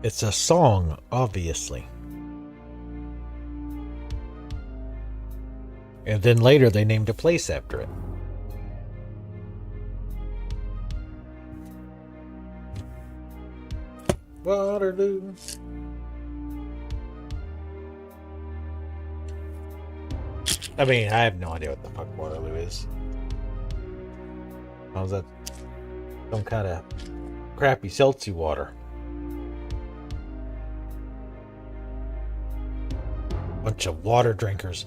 It's a song, obviously. And then later they named a place after it. Waterloo. I mean, I have no idea what the fuck Waterloo is. How's that? Some kind of crappy seltzy water. Bunch of water drinkers.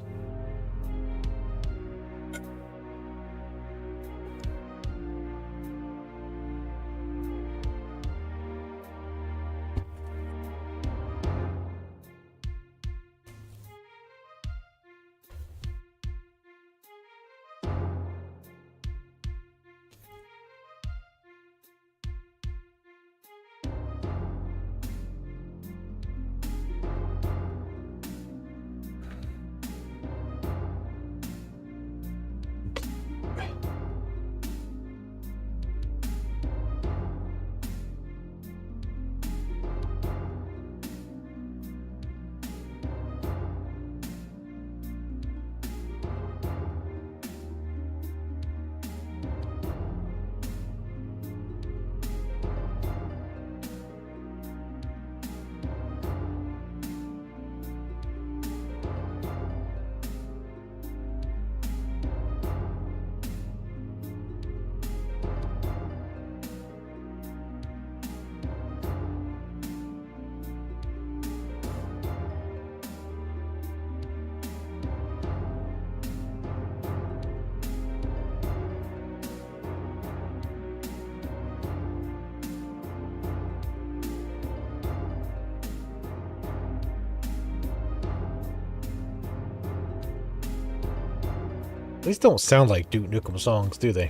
These don't sound like Duke Nukem songs, do they?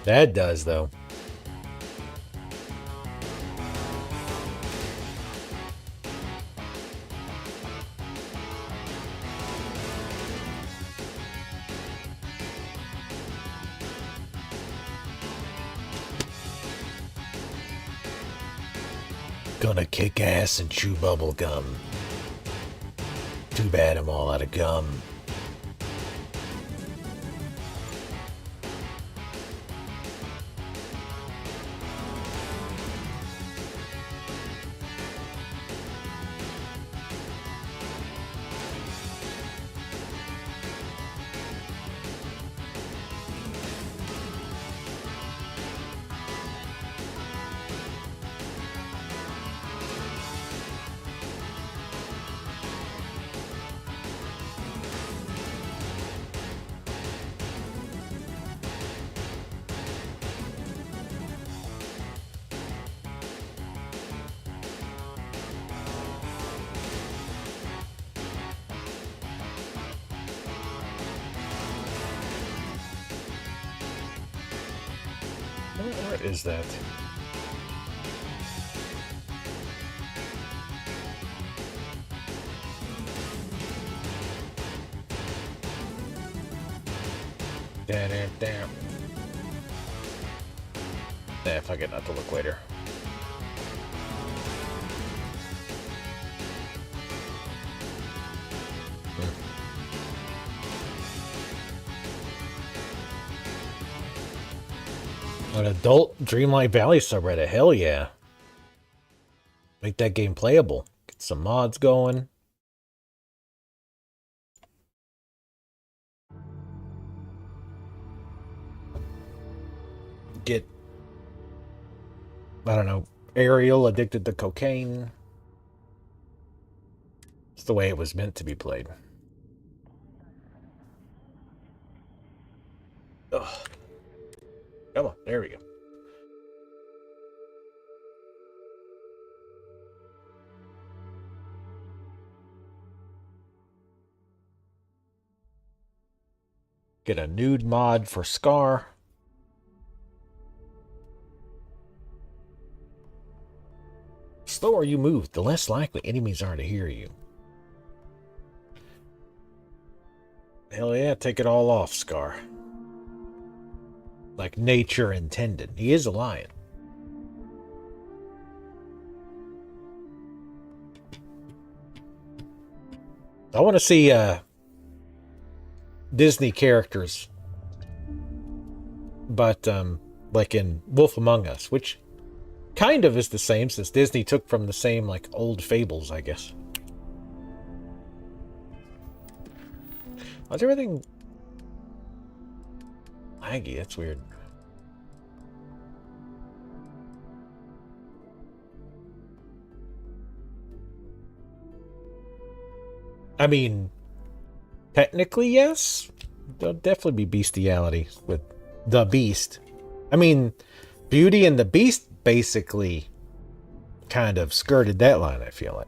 That does, though. Gonna kick ass and chew bubble gum. Too bad I'm all out of gum. What is that? Damn. Nah, fuck it, not to look later. An adult Dreamlight Valley subreddit, hell yeah. Make that game playable. Get some mods going. Get, I don't know, Ariel addicted to cocaine. It's the way it was meant to be played. Ugh. Come on, there we go. Get a nude mod for Scar. The slower you move, the less likely enemies are to hear you. Hell yeah, take it all off, Scar. like nature intended. He is a lion. I want to see Disney characters, but like in Wolf Among Us, which kind of is the same since Disney took from the same like old fables, I guess. Why's everything laggy? That's weird. I mean, technically, yes. There'll definitely be bestiality with the Beast. I mean, Beauty and the Beast basically kind of skirted that line, I feel like.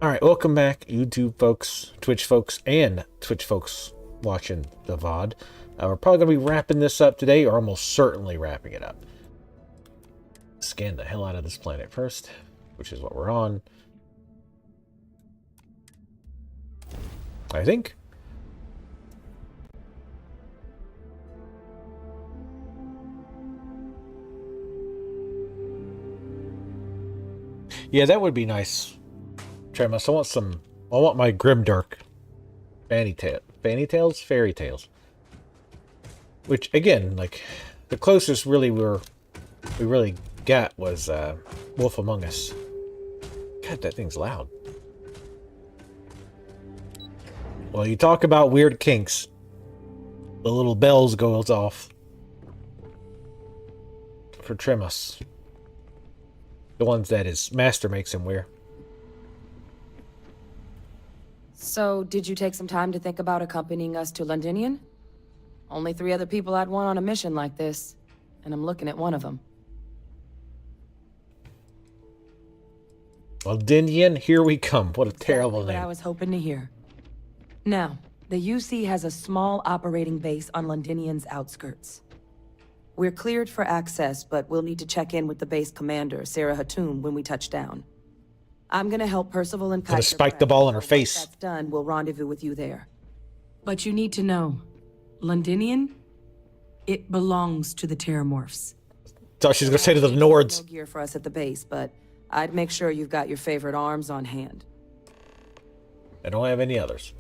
Alright, welcome back, YouTube folks, Twitch folks, and Twitch folks watching the VOD. We're probably going to be wrapping this up today, or almost certainly wrapping it up. Scan the hell out of this planet first, which is what we're on. I think. Yeah, that would be nice. Tremus, I want my grimdark fairy tales. Which again, like the closest we really got was Wolf Among Us. God, that thing's loud. Well, you talk about weird kinks. The little bells goes off for Tremus. The ones that his master makes him wear. So, did you take some time to think about accompanying us to Londinian? Only 3 other people I'd want on a mission like this, and I'm looking at one of them. Londinian, here we come. What a terrible name. What I was hoping to hear. Now, the UC has a small operating base on Londinian's outskirts. We're cleared for access, but we'll need to check in with the base commander, Sarah Hatoum, when we touch down. I'm gonna help Percival and Kaiser. Gonna spike the ball in her face. Once that's done, we'll rendezvous with you there. But you need to know, Londinian, it belongs to the Terramorphs. Thought she was gonna say to the Nords. No gear for us at the base, but I'd make sure you've got your favorite arms on hand. I don't have any others.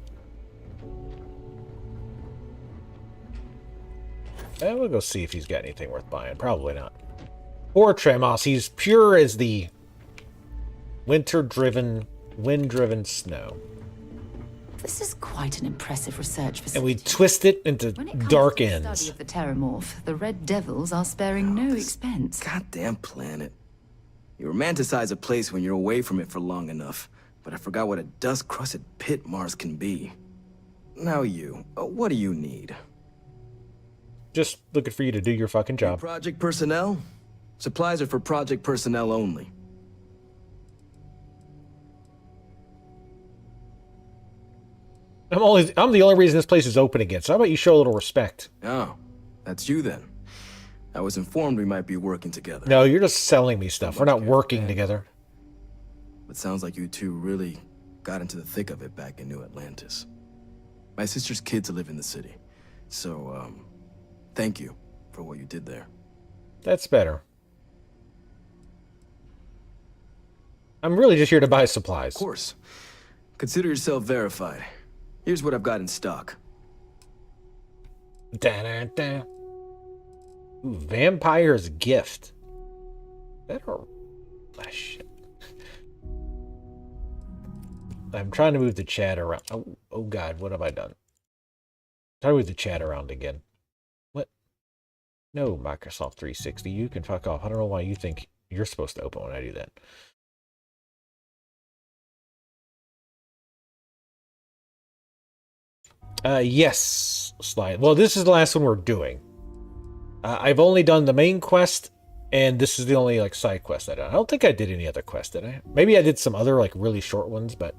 We'll go see if he's got anything worth buying. Probably not. Poor Tremos. He's pure as the wind-driven snow. This is quite an impressive research facility. And we twist it into dark ends. When it comes to the study of the Terramorph, the Red Devils are sparing no expense. Goddamn planet. You romanticize a place when you're away from it for long enough, but I forgot what a dust-crusted pit Mars can be. Now what do you need? Just looking for you to do your fucking job. Project personnel? Supplies are for project personnel only. I'm the only reason this place is open again, so how about you show a little respect? Oh, that's you then. I was informed we might be working together. No, you're just selling me stuff. We're not working together. It sounds like you two really got into the thick of it back in New Atlantis. My sister's kids live in the city, so, thank you for what you did there. That's better. I'm really just here to buy supplies. Of course. Consider yourself verified. Here's what I've got in stock. Da-da-da. Ooh, Vampire's Gift. That or... Ah, shit. I'm trying to move the chat around. Oh God, what have I done? Try to move the chat around again. What? No, Microsoft 360. You can fuck off. I don't know why you think you're supposed to open when I do that. Yes, Slide. Well, this is the last one we're doing. I've only done the main quest, and this is the only, like, side quest I did. I don't think I did any other quest, did I? Maybe I did some other, like, really short ones, but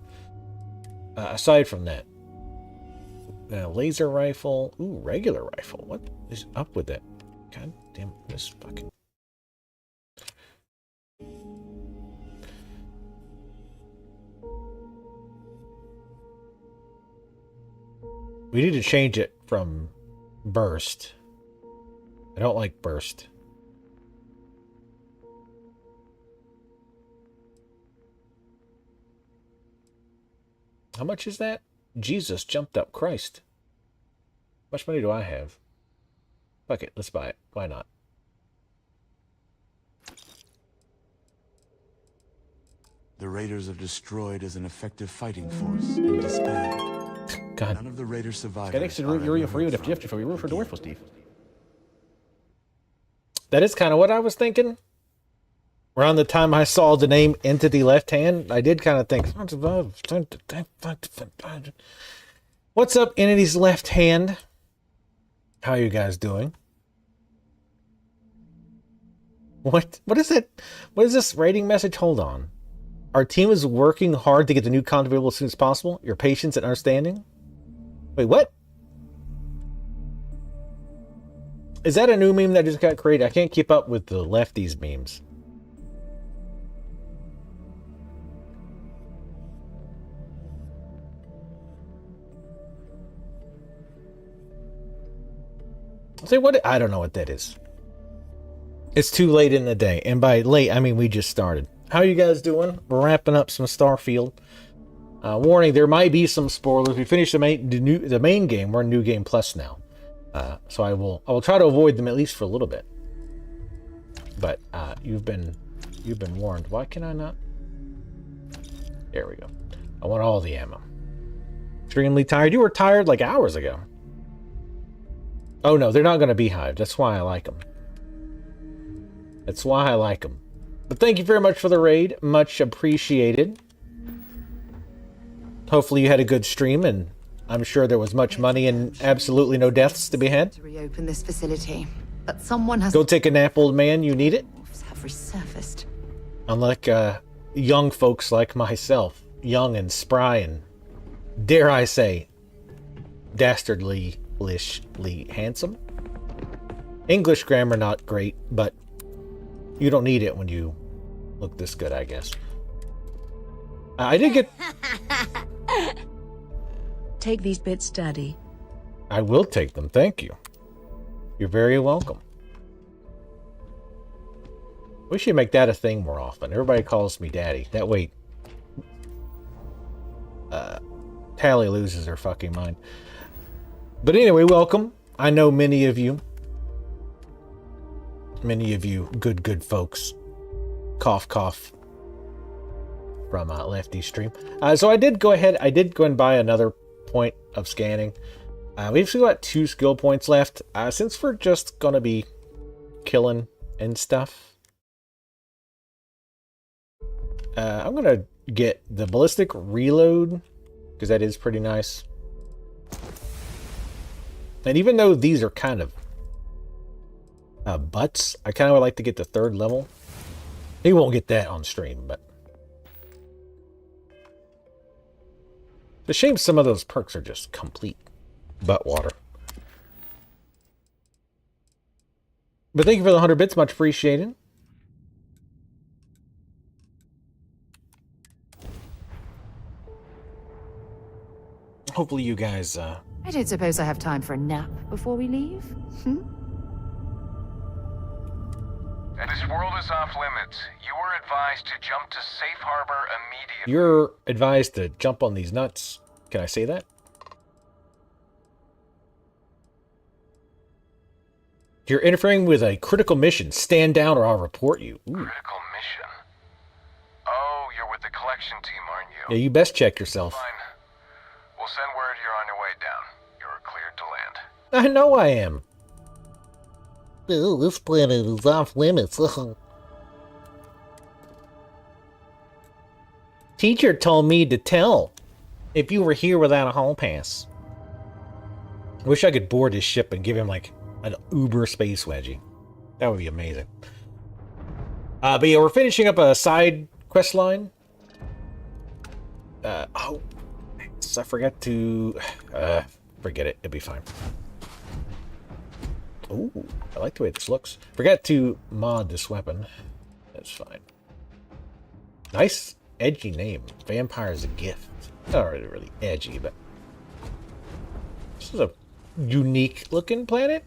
aside from that. Laser rifle. Ooh, regular rifle. What is up with that? God damn this fucking... We need to change it from burst. I don't like burst. How much is that? Jesus jumped up. Christ. How much money do I have? Fuck it. Let's buy it. Why not? The Raiders have destroyed as an effective fighting force and disbanded. God. None of the Raiders survivors. That is kind of what I was thinking. Around the time I saw the name Entity Left Hand, I did kind of think, what's up, Entity's Left Hand? How are you guys doing? What is it? What is this rating message? Hold on. Our team is working hard to get the new content available as soon as possible. Your patience and understanding. Wait, what? Is that a new meme that just got created? I can't keep up with the lefties memes. Say what? I don't know what that is. It's too late in the day, and by late I mean we just started. How you guys doing? We're wrapping up some Starfield. Warning: there might be some spoilers. We finished the main game. We're in New Game Plus now, so I will try to avoid them at least for a little bit. But you've been warned. Why can I not? There we go. I want all the ammo. Extremely tired. You were tired like hours ago. Oh no, they're not going to be hived. That's why I like them. That's why I like them. But thank you very much for the raid. Much appreciated. Hopefully you had a good stream, and I'm sure there was much money and absolutely no deaths to be had. To reopen this facility, but someone has Go take a nap, old man. You need it. have resurfaced. Unlike young folks like myself, young and spry and, dare I say, dastardly handsome. English grammar not great, but you don't need it when you look this good, I guess. I did get... Take these bits, Daddy. I will take them, thank you. You're very welcome. We should make that a thing more often. Everybody calls me Daddy. That way... Tally loses her fucking mind. But anyway, welcome. I know many of you good folks, cough cough, from Lefty stream. So I did go and buy another point of scanning. We've still got 2 skill points left. Since we're just gonna be killing and stuff, I'm gonna get the ballistic reload because that is pretty nice. And even though these are kind of butts, I kind of would like to get the 3rd level. He won't get that on stream, but it's a shame some of those perks are just complete butt water. But thank you for the 100 bits, much appreciated. Hopefully you guys I don't suppose I have time for a nap before we leave? This world is off limits. You were advised to jump to safe harbor immediately. You're advised to jump on these nuts. Can I say that? You're interfering with a critical mission. Stand down or I'll report you. Ooh. Critical mission? Oh, you're with the collection team, aren't you? Yeah, you best check yourself. Fine. We'll send word you're on your way down. You're cleared to land. I know I am. Oh, this planet is off limits. Teacher told me to tell if you were here without a hall pass. I wish I could board his ship and give him like an Uber space wedgie. That would be amazing. But yeah, we're finishing up a side quest line. Oh, I forgot to... forget it. It'll be fine. Ooh, I like the way this looks. Forgot to mod this weapon. That's fine. Nice, edgy name. Vampire's a Gift. Not really edgy, but... This is a unique looking planet.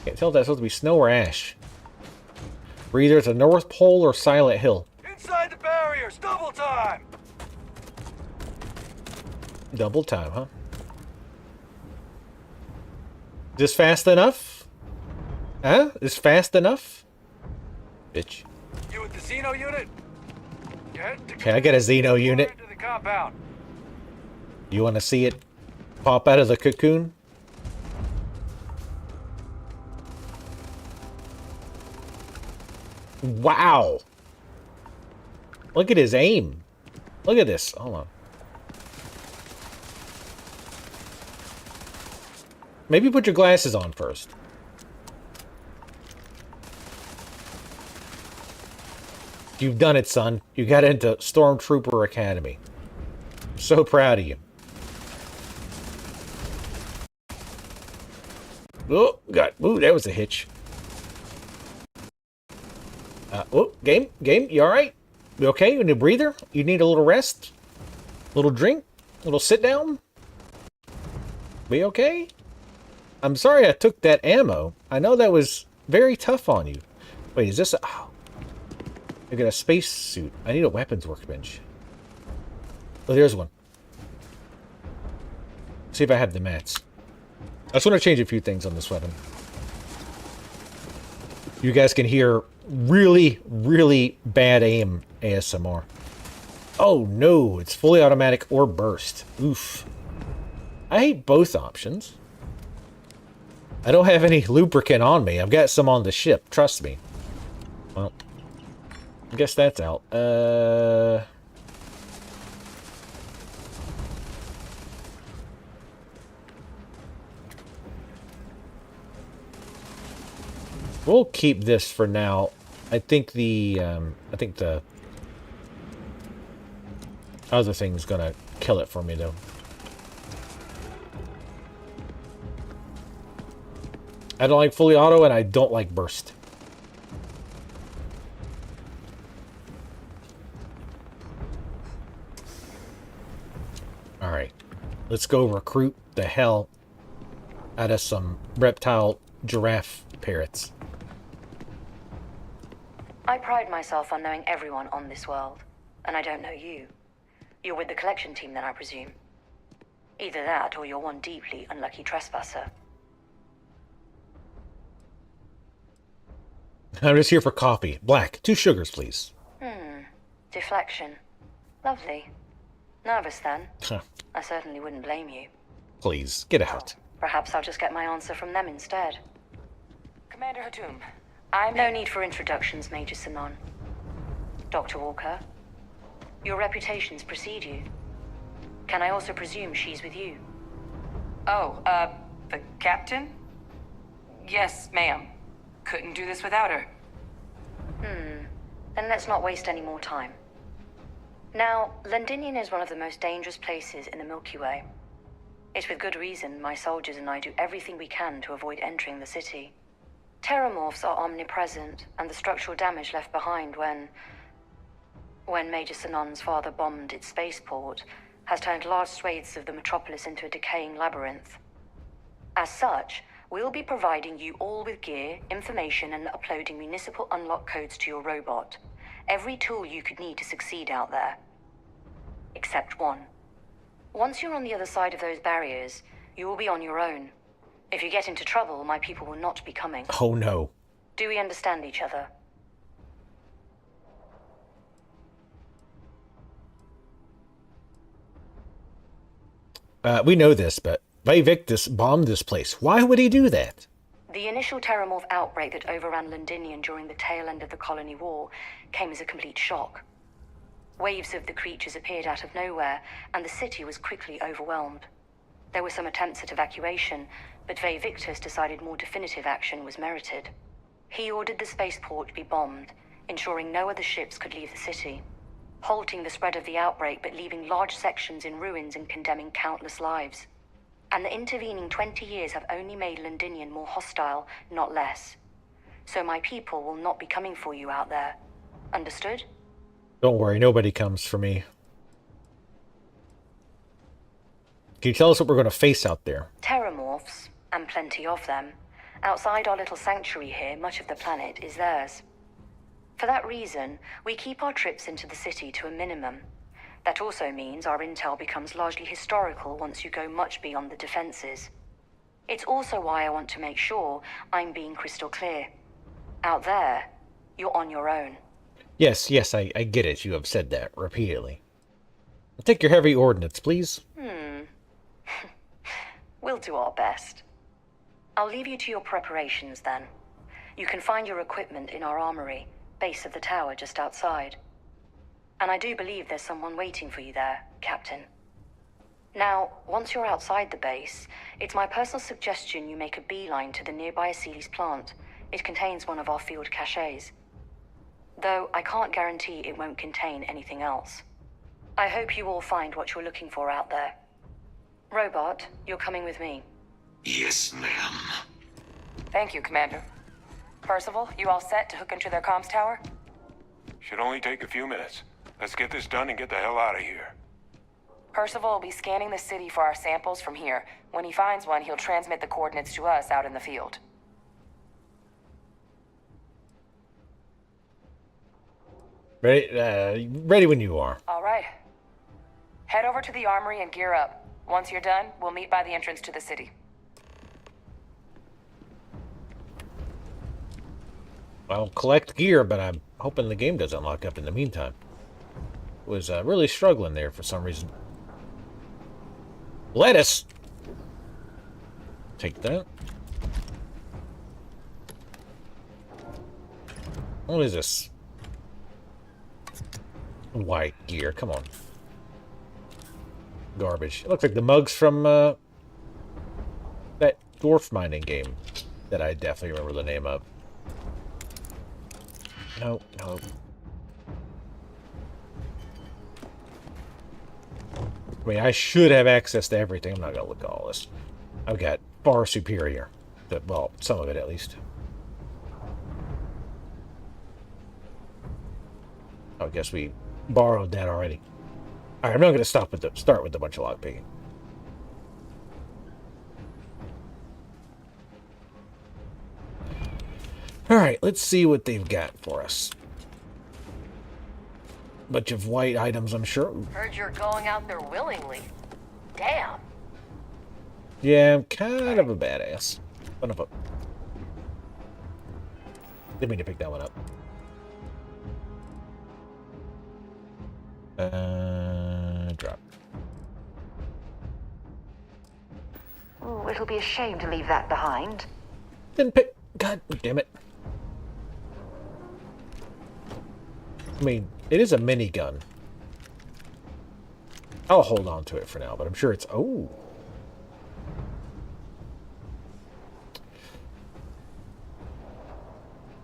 Can't tell if that's supposed to be snow or ash. We're either at the North Pole or Silent Hill. Inside the barriers, double time! Double time, huh? This fast enough? Huh? Is fast enough? Bitch. You with the Xeno unit? You head to Okay, I got a Xeno unit. to the compound. You want to see it pop out of the cocoon? Wow! Look at his aim. Look at this. Hold on. Maybe put your glasses on first. You've done it, son. You got into Stormtrooper Academy. I'm so proud of you. Oh, God. Ooh, that was a hitch. Oh, game, you alright? You okay? You need a breather? You need a little rest? A little drink? A little sit down? We okay? I'm sorry I took that ammo. I know that was very tough on you. Wait, is this a... Oh. I got a space suit. I need a weapons workbench. Oh, there's one. See if I have the mats. I just want to change a few things on this weapon. You guys can hear really, really bad aim ASMR. Oh no, it's fully automatic or burst. Oof. I hate both options. I don't have any lubricant on me. I've got some on the ship, trust me. Well, I guess that's out. We'll keep this for now. I think the other thing's gonna kill it for me, though. I don't like fully auto, and I don't like burst. Alright. Let's go recruit the hell out of some reptile giraffe parrots. I pride myself on knowing everyone on this world, and I don't know you. You're with the collection team then, I presume. Either that, or you're one deeply unlucky trespasser. I'm just here for coffee. Black. 2 sugars, please. Deflection. Lovely. Nervous then? Huh. I certainly wouldn't blame you. Please, get out. Perhaps I'll just get my answer from them instead. Commander Hatum, No need for introductions, Major Sanon. Dr. Walker, your reputations precede you. Can I also presume she's with you? Oh, the captain? Yes, ma'am. Couldn't do this without her. Then let's not waste any more time. Now, Londinian is one of the most dangerous places in the Milky Way. It's with good reason my soldiers and I do everything we can to avoid entering the city. Terramorphs are omnipresent, and the structural damage left behind when Major Sanon's father bombed its spaceport has turned large swathes of the metropolis into a decaying labyrinth. As such, we'll be providing you all with gear, information, and uploading municipal unlock codes to your robot. Every tool you could need to succeed out there. Except one. Once you're on the other side of those barriers, you will be on your own. If you get into trouble, my people will not be coming. Oh no. Do we understand each other? We know this, but Vivictus bombed this place. Why would he do that? The initial Terramorph outbreak that overran Londinian during the tail end of the Colony War came as a complete shock. Waves of the creatures appeared out of nowhere, and the city was quickly overwhelmed. There were some attempts at evacuation, but Vivictus decided more definitive action was merited. He ordered the spaceport to be bombed, ensuring no other ships could leave the city, halting the spread of the outbreak but leaving large sections in ruins and condemning countless lives. And the intervening 20 years have only made Londinian more hostile, not less. So my people will not be coming for you out there. Understood? Don't worry, nobody comes for me. Can you tell us what we're going to face out there? Terramorphs, and plenty of them, Outside our little sanctuary here, much of the planet is theirs. For that reason, we keep our trips into the city to a minimum. That also means our intel becomes largely historical once you go much beyond the defenses. It's also why I want to make sure I'm being crystal clear. Out there, you're on your own. Yes, I get it. You have said that repeatedly. Take your heavy ordnance, please. We'll do our best. I'll leave you to your preparations then. You can find your equipment in our armory, base of the tower just outside. And I do believe there's someone waiting for you there, Captain. Now, once you're outside the base, it's my personal suggestion you make a beeline to the nearby Aceles plant. It contains one of our field caches. Though I can't guarantee it won't contain anything else. I hope you all find what you're looking for out there. Robot, you're coming with me. Yes, ma'am. Thank you, Commander. Percival, you all set to hook into their comms tower? Should only take a few minutes. Let's get this done and get the hell out of here. Percival will be scanning the city for our samples from here. When he finds one, he'll transmit the coordinates to us out in the field. Ready when you are. All right. Head over to the armory and gear up. Once you're done, we'll meet by the entrance to the city. I'll collect gear, but I'm hoping the game doesn't lock up in the meantime. Was really struggling there for some reason. Lettuce! Take that. What is this? White gear, come on. Garbage. It looks like the mugs from that dwarf mining game that I definitely remember the name of. No. I mean, I should have access to everything. I'm not gonna look at all this. I've got far superior. Well, some of it at least. I guess we borrowed that already. Alright, I'm not gonna start with a bunch of lockpicking. Alright, let's see what they've got for us. Bunch of white items, I'm sure. Heard you're going out there willingly. Damn. Yeah, I'm kind of a badass. Didn't mean to pick that one up. Drop. Oh, it'll be a shame to leave that behind. Didn't pick. God damn it. I mean, it is a minigun. I'll hold on to it for now, but I'm sure it's... Oh.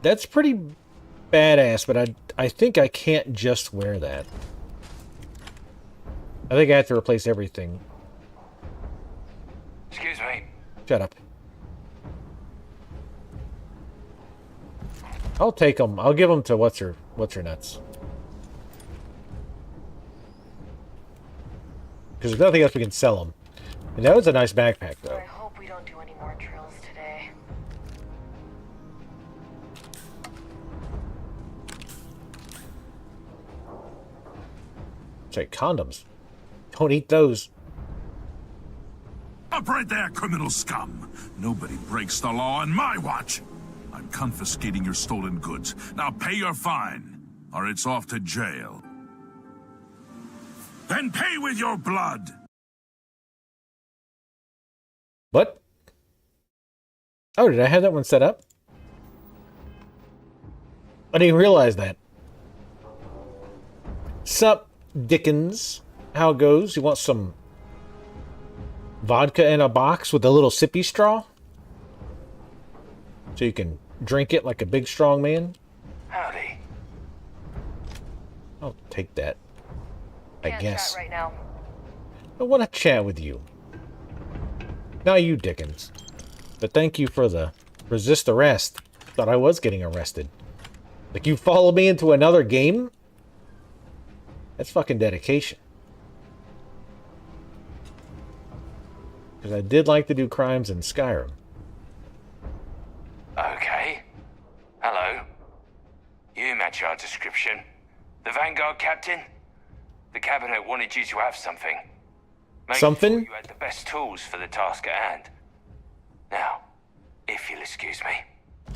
That's pretty badass, but I think I can't just wear that. I think I have to replace everything. Excuse me. Shut up. I'll take them. I'll give them to what's her nuts. Because there's nothing else we can sell them. And that was a nice backpack, though. I hope we don't do any more drills today. Say condoms. Don't eat those. Up right there, criminal scum! Nobody breaks the law on my watch! I'm confiscating your stolen goods. Now pay your fine, or it's off to jail. Then pay with your blood! What? Oh, did I have that one set up? I didn't realize that. Sup, Dickens? How it goes? You want some vodka in a box with a little sippy straw? So you can drink it like a big strong man? Howdy. I'll take that. I Can't guess. chat right now. I want to chat with you. Not you, Dickens. But thank you for the resist arrest. Thought I was getting arrested. Like, you follow me into another game? That's fucking dedication. Because I did like to do crimes in Skyrim. Okay. Hello. You match our description. The Vanguard captain? The cabinet wanted you to have something. Make Something? sure you had the best tools for the task at hand. Now, if you'll excuse me.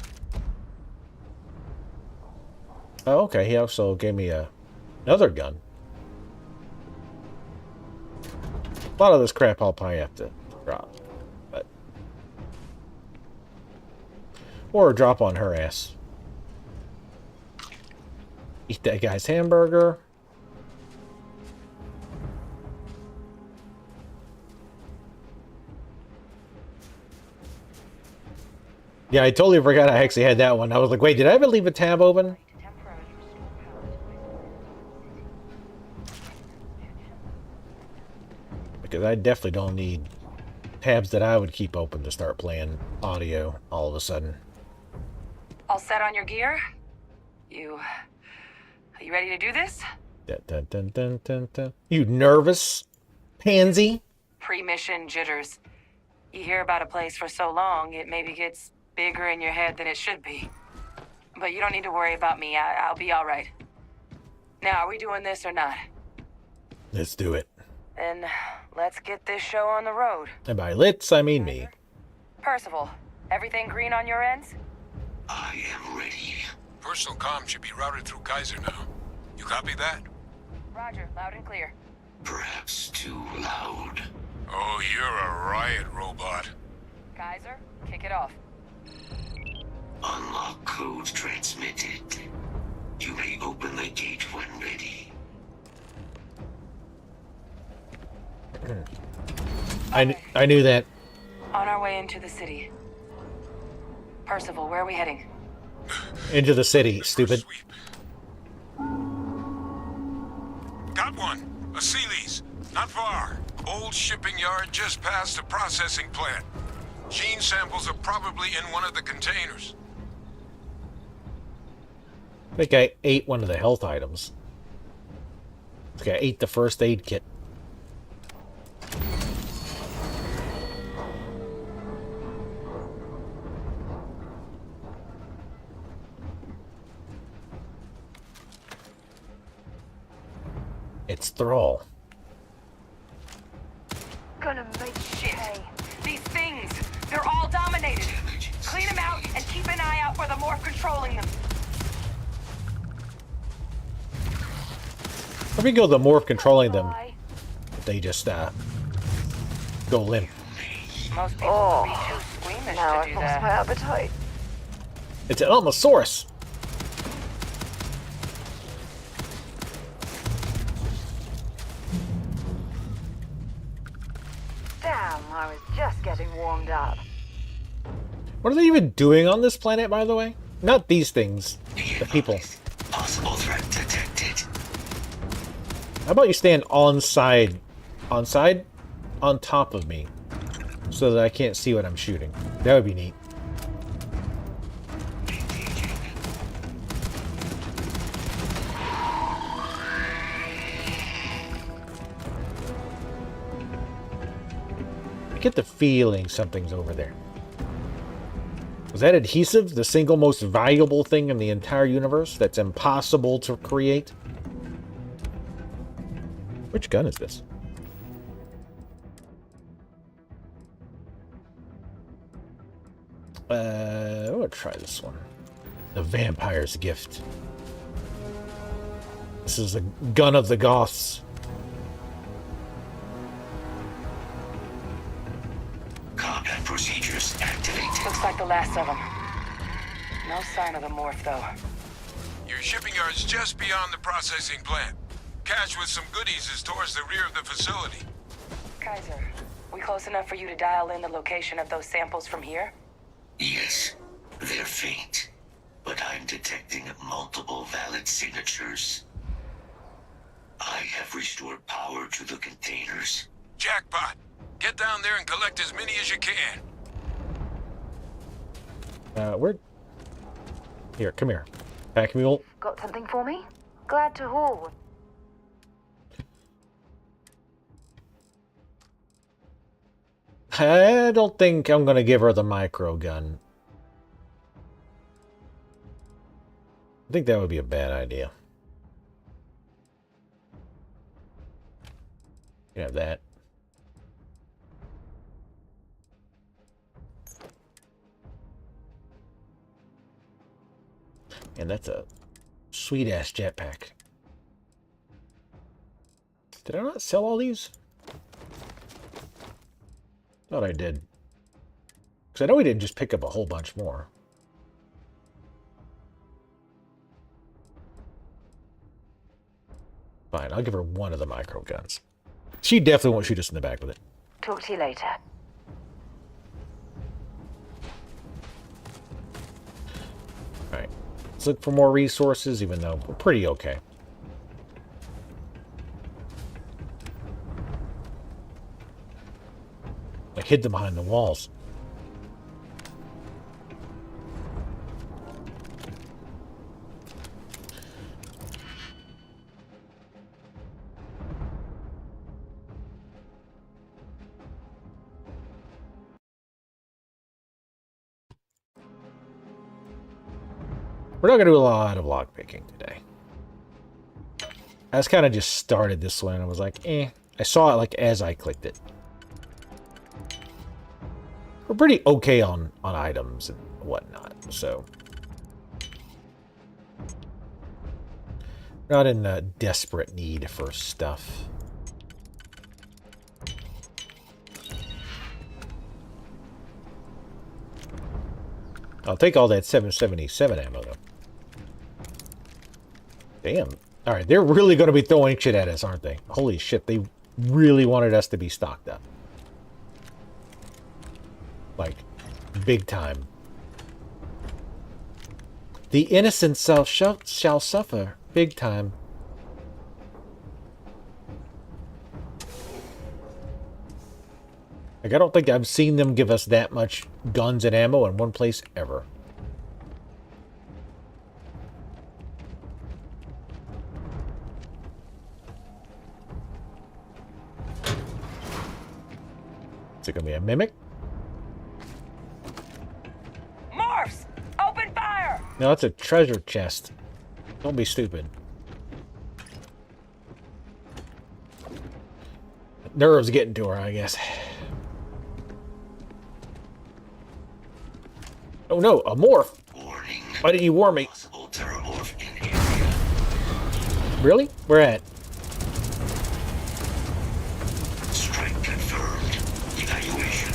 Oh, okay. He also gave me another gun. A lot of this crap I'll probably have to drop. But... Or drop on her ass. Eat that guy's hamburger. Yeah, I totally forgot I actually had that one. I was like, wait, did I ever leave a tab open? Because I definitely don't need tabs that I would keep open to start playing audio all of a sudden. All set on your gear? Are you ready to do this? Dun, dun, dun, dun, dun, dun. You nervous, pansy? Pre-mission jitters. You hear about a place for so long, it maybe gets bigger in your head than it should be. But you don't need to worry about me. I'll be all right. Now, are we doing this or not? Let's do it. Then let's get this show on the road. And by let's, I mean me. Percival, everything green on your ends? I am ready. Personal comm should be routed through Kaiser now. You copy that? Roger, loud and clear. Perhaps too loud. Oh, you're a riot robot. Kaiser, kick it off. Unlock code transmitted. You may open the gate when ready. I knew that. On our way into the city. Percival, where are we heading? Into the city, stupid. Got one. A Sealy's. Not far. Old shipping yard just past the processing plant. Gene samples are probably in one of the containers. I think I ate one of the health items. I think I ate the first aid kit. It's Thrall. Gonna make shit. These things, they're all dominated. Clean them out and keep an eye out for the morph controlling them. Let me go the morph controlling them. They just go limp. Most people would be too squeamish Now to do I've lost that. my appetite. It's an Almosaurus. Damn, I was just getting warmed up. What are they even doing on this planet, by the way? Not these things. The people. Possible threat detected. How about you stand on top of me, so that I can't see what I'm shooting. That would be neat. I get the feeling something's over there. Was that adhesive the single most valuable thing in the entire universe that's impossible to create? Which gun is this? I'm gonna try this one. The Vampire's Gift. This is the gun of the Goths. Combat procedures activated. Looks like the last of them. No sign of the morph, though. Your shipping yard's just beyond the processing plant. Cache with some goodies is towards the rear of the facility. Kaiser, we close enough for you to dial in the location of those samples from here? Yes, they're faint, but I'm detecting multiple valid signatures. I have restored power to the containers. Jackpot! Get down there and collect as many as you can. Where? Here, come here. Pack mule. Got something for me? Glad to haul. I don't think I'm gonna give her the micro gun. I think that would be a bad idea. You have that. And that's a sweet-ass jetpack. Did I not sell all these? Thought I did. Because I know we didn't just pick up a whole bunch more. Fine, I'll give her one of the micro guns. She definitely won't shoot us in the back with it. Talk to you later. Alright. Let's look for more resources, even though we're pretty okay. I hid them behind the walls. We're not going to do a lot of lockpicking today. I just kind of just started this one and I was like, eh. I saw it like as I clicked it. We're pretty okay on items and whatnot, so. Not in a desperate need for stuff. I'll take all that 777 ammo, though. Damn. Alright, they're really going to be throwing shit at us, aren't they? Holy shit, they really wanted us to be stocked up. Like, big time. The innocent shall suffer. Big time. Like, I don't think I've seen them give us that much guns and ammo in one place ever. Is it going to be a mimic? Morphs! Open fire! No, it's a treasure chest. Don't be stupid. Nerves getting to her, I guess. Oh no, a morph! Warning. Why didn't you warn me? Possible terramorph in area. Really? Where at? Strike confirmed. Evaluation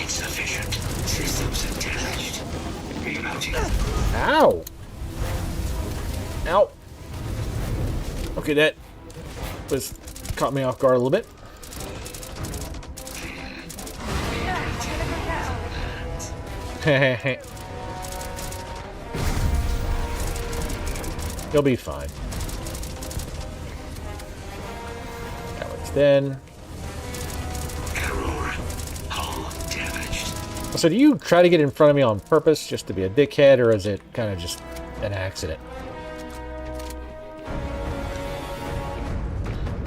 insufficient. Systems attached. Remounting. Ow! Ow! Okay, that was caught me off guard a little bit. You'll be fine. That one's then. Error. Hull damaged. So do you try to get in front of me on purpose just to be a dickhead, or is it kind of just an accident?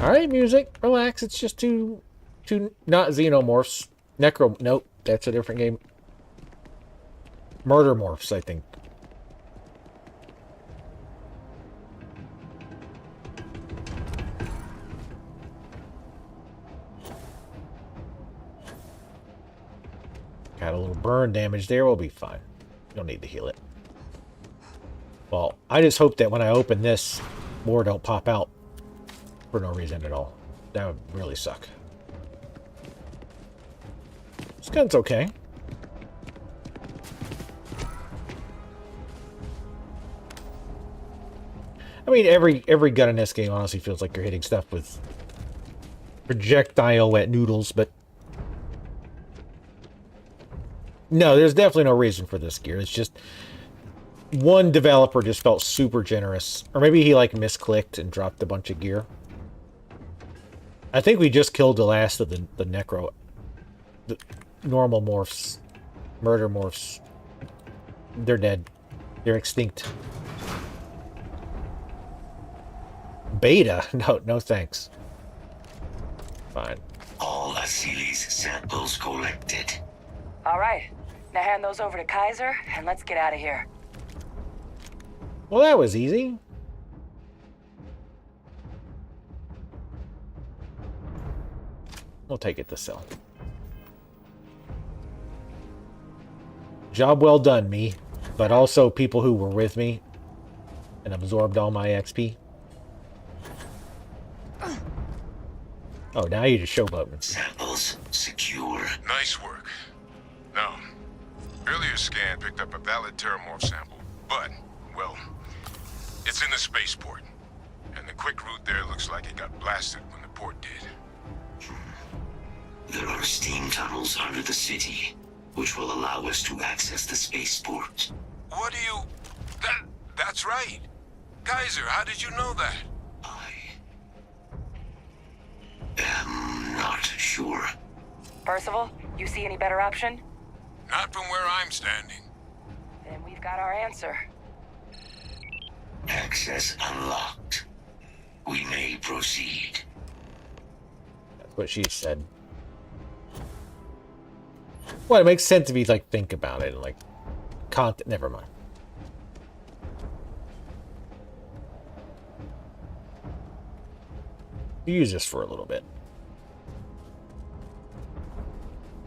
Alright, music. Relax. It's just two not xenomorphs. Nope. That's a different game. Murder morphs, I think. Got a little burn damage there. We'll be fine. Don't need to heal it. Well, I just hope that when I open this, more don't pop out for no reason at all. That would really suck. This gun's okay. I mean, every gun in this game honestly feels like you're hitting stuff with projectile wet noodles, but no, there's definitely no reason for this gear. It's just one developer just felt super generous, or maybe he like misclicked and dropped a bunch of gear. I think we just killed the last of the necro, the normal morphs, murder morphs. They're dead. They're extinct. Beta? No thanks. Fine. All Asili's samples collected. All right. Now hand those over to Kaiser, and let's get out of here. Well, that was easy. We'll take it to sell. Job well done, me. But also people who were with me and absorbed all my XP. Oh, now you're just showboating. Samples secure. Nice work. Now, earlier scan picked up a valid Terramorph sample, but, well, it's in the spaceport. And the quick route there looks like it got blasted when the port did. There are steam tunnels under the city, which will allow us to access the spaceport. What do you... That's right. Kaiser, how did you know that? I'm not sure. Percival, you see any better option? Not from where I'm standing. Then we've got our answer. Access unlocked. We may proceed. That's what she said. Well, it makes sense if you, like, think about it. Like, content. Never mind. Use this for a little bit.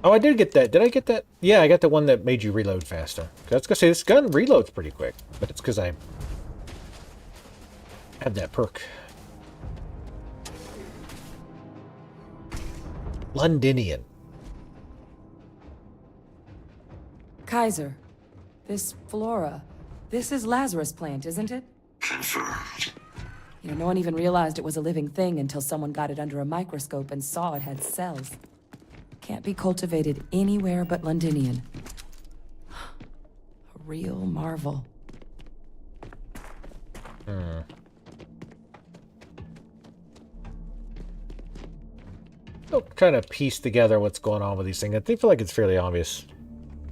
Oh, I did get that. Did I get that? Yeah, I got the one that made you reload faster. I was gonna say this gun reloads pretty quick, but it's because I have that perk. Londinian. Kaiser, this flora, this is Lazarus plant, isn't it? Confirmed. You know, no one even realized it was a living thing until someone got it under a microscope and saw it had cells. Can't be cultivated anywhere but Londinian. A real marvel. Still trying to piece together what's going on with these things. I feel like it's fairly obvious.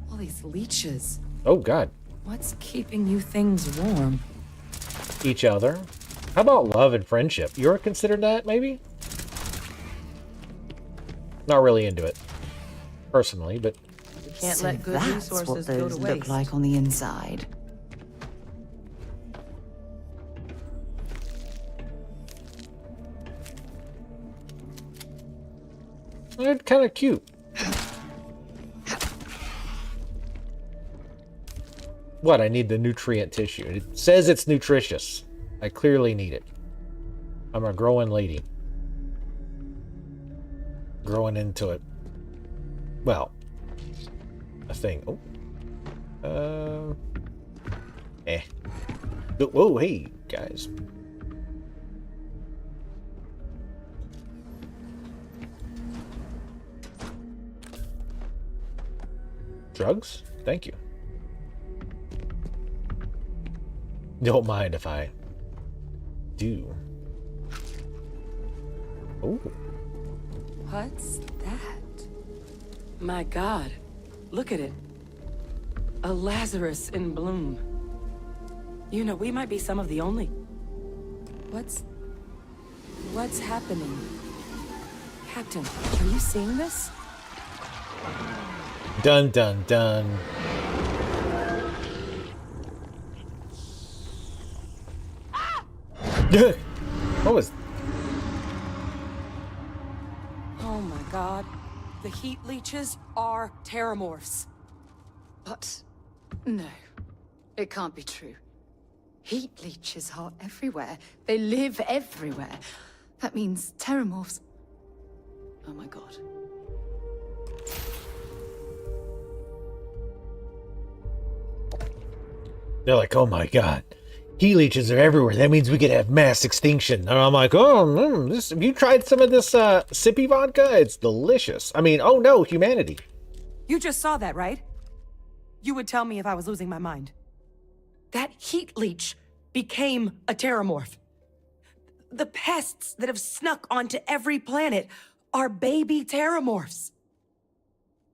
All these leeches. Oh, God. What's keeping you things warm? Each other. How about love and friendship? You ever considered that, maybe? Not really into it, personally, but... You can't So let good that's what resources go those to look waste. like on the inside. They're kind of cute. What? I need the nutrient tissue. It says it's nutritious. I clearly need it. I'm a growing lady. Growing into it. Well, a thing. Oh. Whoa, hey, guys. Drugs? Thank you. Don't mind if I do. Oh. What's that? My God, look at it. A Lazarus in bloom. You know, we might be some of the only... What's happening? Captain, are you seeing this? Dun dun dun. What was... Oh my God. The heat leeches are terramorphs. But no, it can't be true. Heat leeches are everywhere. They live everywhere. That means terramorphs. Oh my God. They're like, oh my God. Heat leeches are everywhere. That means we could have mass extinction. And I'm like, oh, this. Have you tried some of this sippy vodka? It's delicious. I mean, oh no, humanity. You just saw that, right? You would tell me if I was losing my mind. That heat leech became a terramorph. The pests that have snuck onto every planet are baby terramorphs.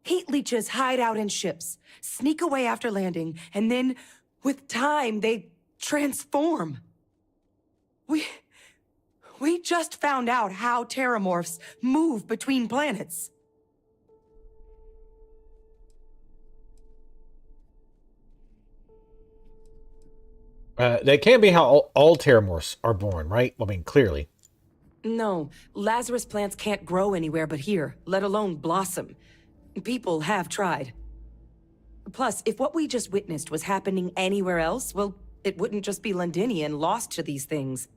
Heat leeches hide out in ships, sneak away after landing, and then, with time, they transform. We just found out how terramorphs move between planets. That can't be how all Terramorphs are born, right? I mean, clearly. No, Lazarus plants can't grow anywhere but here, let alone blossom. People have tried. Plus, if what we just witnessed was happening anywhere else, well, it wouldn't just be Londinian lost to these things.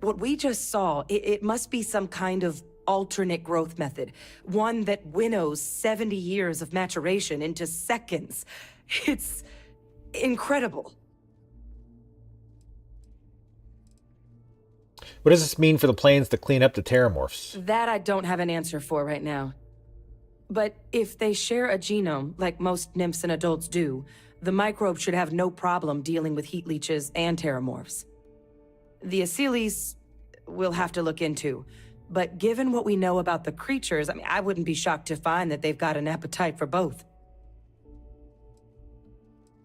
What we just saw, it must be some kind of alternate growth method. One that winnows 70 years of maturation into seconds. It's incredible. What does this mean for the plans to clean up the Terramorphs? That I don't have an answer for right now. But if they share a genome, like most nymphs and adults do, the microbe should have no problem dealing with heat leeches and Terramorphs. The Asylees we'll have to look into. But given what we know about the creatures, I mean, I wouldn't be shocked to find that they've got an appetite for both.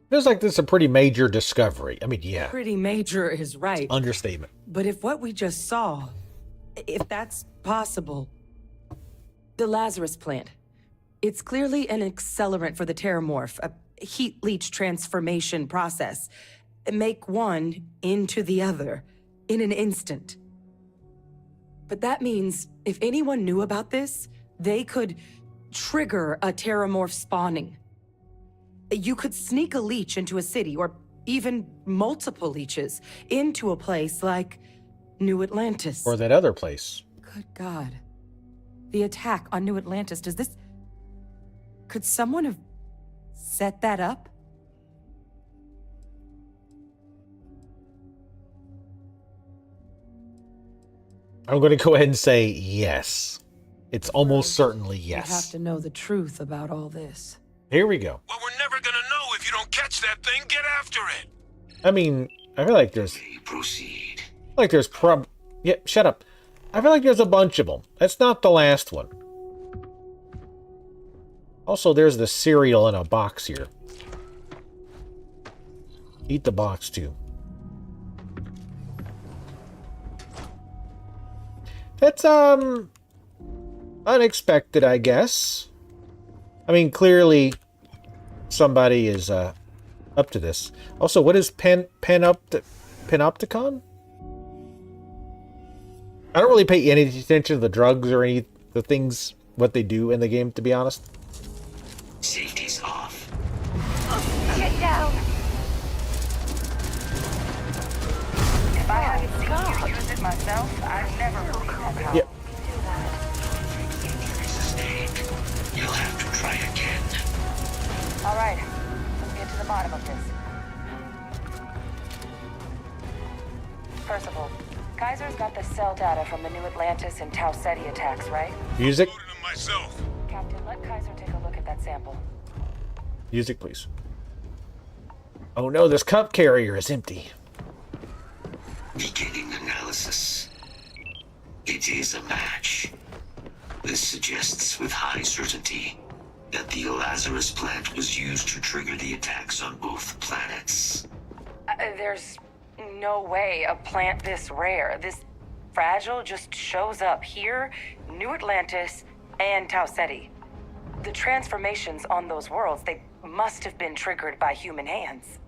Feels like this is a pretty major discovery. I mean, yeah. Pretty major is right. Understatement. But if what we just saw, if that's possible, the Lazarus plant, it's clearly an accelerant for the Terramorph, a heat leech transformation process. Make one into the other in an instant. But that means if anyone knew about this, they could trigger a Terramorph spawning. You could sneak a leech into a city, or even multiple leeches, into a place like New Atlantis. Or that other place. Good God. The attack on New Atlantis, does this... Could someone have set that up? I'm going to go ahead and say yes. It's almost certainly yes. You have to know the truth about all this. Here we go. Well, we're never gonna know if you don't catch that thing. Get after it. I mean, I feel like there's... Proceed. Like there's Yeah, shut up. I feel like there's a bunch of them. That's not the last one. Also, there's the cereal in a box here. Eat the box, too. That's, unexpected, I guess. I mean, clearly, somebody is, up to this. Also, what is Panopticon? I don't really pay any attention to the drugs or any the things, what they do in the game, to be honest. Safety's off. Get down! If I hadn't seen you use it myself, I'd never believe that. Yeah. You'll have to try again. All right, let's get to the bottom of this. Percival, Kaiser's got the cell data from the New Atlantis and Tau Ceti attacks, right? Music. Myself. Captain, let Kaiser take a look at that sample. Music, please. Oh no, this cup carrier is empty. Beginning analysis. It is a match. This suggests with high certainty that the Lazarus plant was used to trigger the attacks on both planets. There's no way a plant this rare, this fragile, just shows up here, New Atlantis, and Tau Ceti. The transformations on those worlds, they must have been triggered by human hands.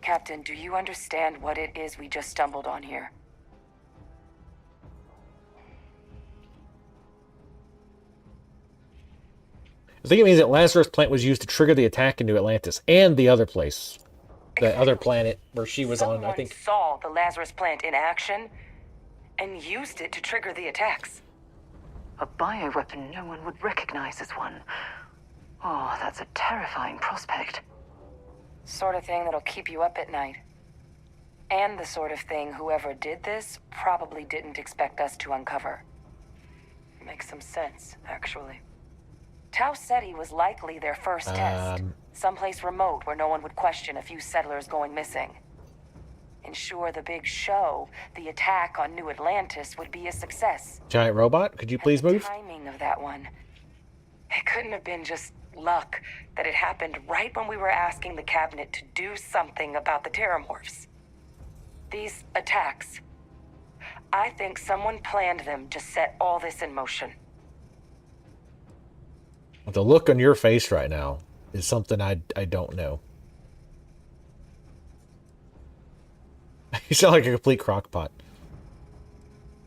Captain, do you understand what it is we just stumbled on here? I think it means that Lazarus plant was used to trigger the attack in New Atlantis and the other place. The other planet where she was on, I think. Saw the Lazarus plant in action and used it to trigger the attacks. A bioweapon no one would recognize as one. Oh, that's a terrifying prospect. Sort of thing that'll keep you up at night. And the sort of thing whoever did this probably didn't expect us to uncover. Makes some sense, actually. Tau Ceti was likely their first test. Someplace remote where no one would question a few settlers going missing. Ensure the big show, the attack on New Atlantis, would be a success. Giant robot, could you please move? The timing of that one. It couldn't have been just luck that it happened right when we were asking the cabinet to do something about the Terramorphs. These attacks, I think someone planned them to set all this in motion. The look on your face right now is something I don't know. You sound like a complete crockpot.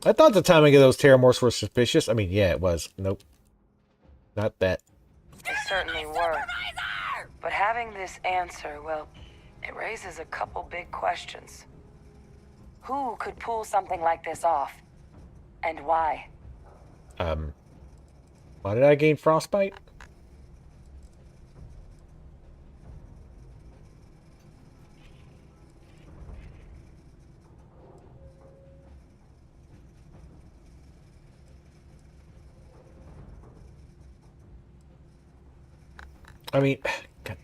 I thought the timing of those terramorphs were suspicious. I mean, yeah, it was. Nope. Not that. They certainly were. But having this answer, well, it raises a couple big questions. Who could pull something like this off? And why? Why did I gain frostbite? I mean, God.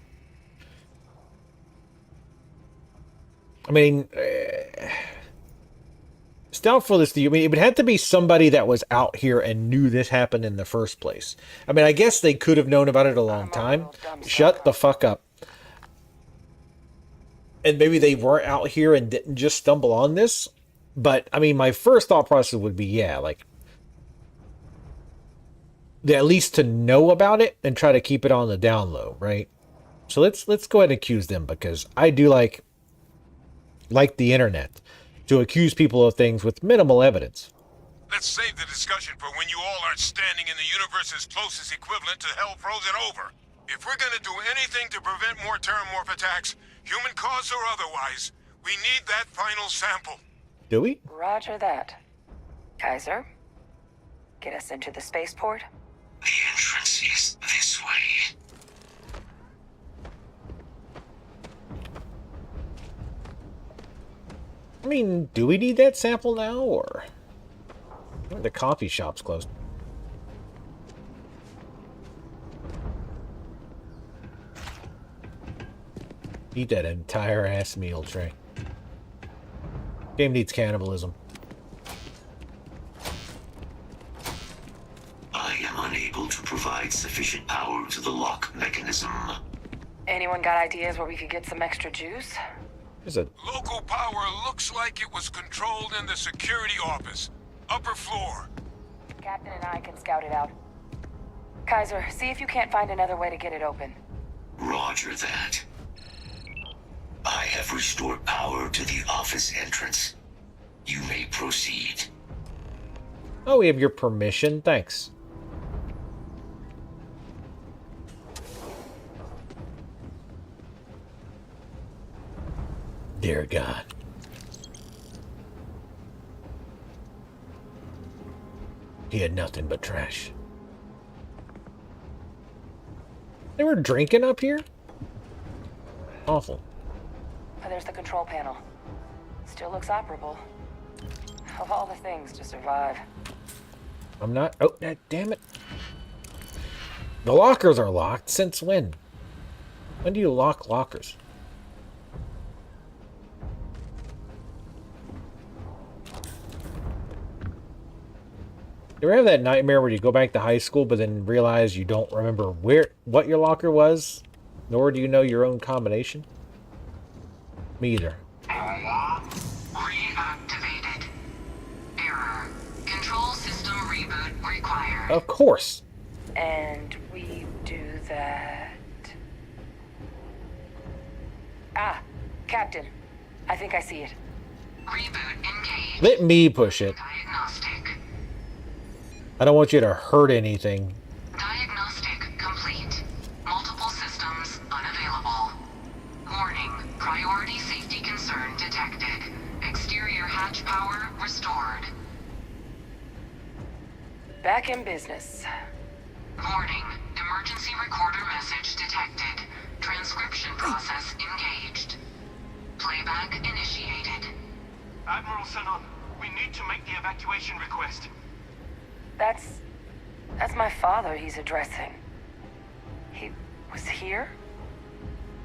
It's doubtful this to you. I mean, it would have to be somebody that was out here and knew this happened in the first place. I mean, I guess they could have known about it a long time. Shut the fuck up. And maybe they weren't out here and didn't just stumble on this. But, I mean, my first thought process would be, yeah, like, at least to know about it and try to keep it on the down low, right? So let's go ahead and accuse them, because I do like the internet, to accuse people of things with minimal evidence. Let's save the discussion for when you all aren't standing in the universe's closest equivalent to hell frozen over. If we're gonna do anything to prevent more terramorph attacks, human cause or otherwise, we need that final sample. Do we? Roger that. Kaiser, get us into the spaceport? The entrance is this way. I mean, do we need that sample now, or the coffee shop's closed? Eat that entire ass meal tray. Game needs cannibalism. I am unable to provide sufficient power to the lock mechanism. Anyone got ideas where we could get some extra juice? There's a Local power looks like it was controlled in the security office. Upper floor. Captain and I can scout it out. Kaiser, see if you can't find another way to get it open. Roger that. I have restored power to the office entrance. You may proceed. Oh, we have your permission. Thanks. Dear God. He had nothing but trash. They were drinking up here? Awful. There's the control panel. Still looks operable. Of all the things to survive. I'm not... Oh, damn it. The lockers are locked. Since when? When do you lock lockers? You ever have that nightmare where you go back to high school but then realize you don't remember what your locker was? Nor do you know your own combination? Me either. Reactivated. Error. Control system reboot required. Of course. And we do that... Ah, Captain. I think I see it. Reboot engaged. Let me push it. Diagnostic. I don't want you to hurt anything. Diagnostic complete. Multiple systems unavailable. Warning. Priority safety concern detected. Exterior hatch power restored. Back in business. Warning. Emergency recorder message detected. Transcription process engaged. Playback initiated. Admiral Sanon, we need to make the evacuation request. That's my father he's addressing. He was here?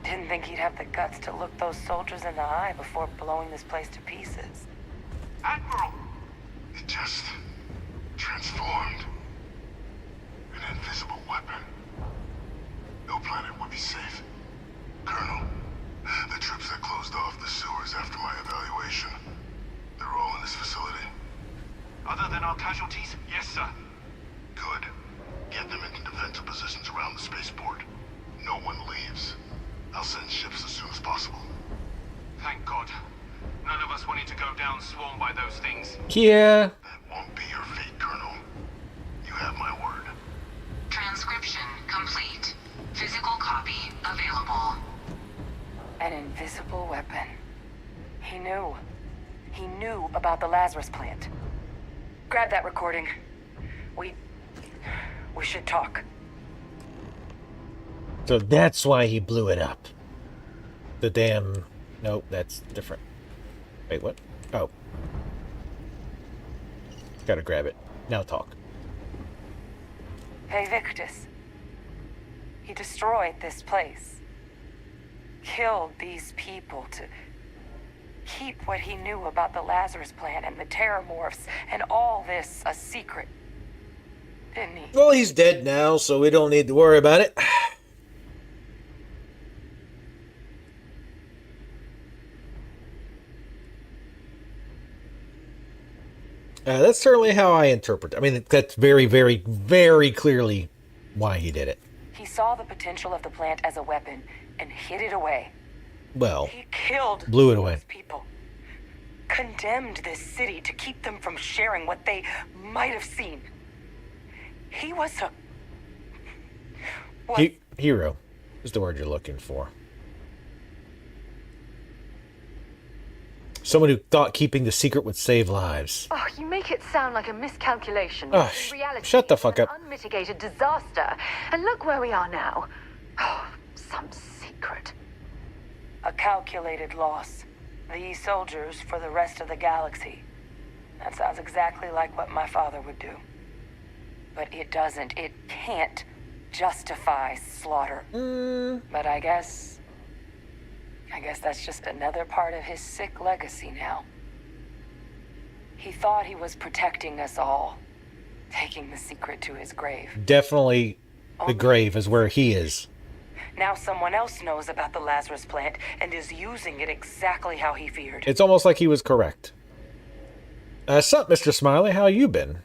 Didn't think he'd have the guts to look those soldiers in the eye before blowing this place to pieces. Admiral! It just transformed. An invisible weapon. No planet would be safe. Colonel, the troops that closed off the sewers after my evaluation, they're all in this facility. Other than our casualties, yes, sir. Good. Get them into defensive positions around the spaceport. No one leaves. I'll send ships as soon as possible. Thank God. None of us wanted to go down swarmed by those things. Yeah. That won't be your fate, Colonel. You have my word. Transcription complete. Physical copy available. An invisible weapon. He knew. He knew about the Lazarus plant. Grab that recording. We should talk. So that's why he blew it up. The damn... Nope, that's different. Wait, what? Oh. Gotta grab it. Now talk. Hey, Victus. He destroyed this place. Killed these people to keep what he knew about the Lazarus plant and the Terramorphs and all this a secret. Didn't he? Well, he's dead now, so we don't need to worry about it. That's certainly how I interpret it. I mean, that's very, very, very clearly why he did it. He saw the potential of the plant as a weapon and hid it away. Well, He killed blew it away. these people. Condemned this city to keep them from sharing what they might have seen. He was a... Hero is the word you're looking for. Someone who thought keeping the secret would save lives. Oh, you make it sound like a miscalculation. Oh, In reality, shut the fuck it's up. an unmitigated disaster. And look where we are now. Oh, some secret. A calculated loss. These soldiers for the rest of the galaxy. That sounds exactly like what my father would do. But it doesn't. It can't justify slaughter. But I guess that's just another part of his sick legacy now. He thought he was protecting us all, taking the secret to his grave. Definitely the grave is where he is. Now someone else knows about the Lazarus plant and is using it exactly how he feared. It's almost like he was correct. Sup, Mr. Smiley? How you been?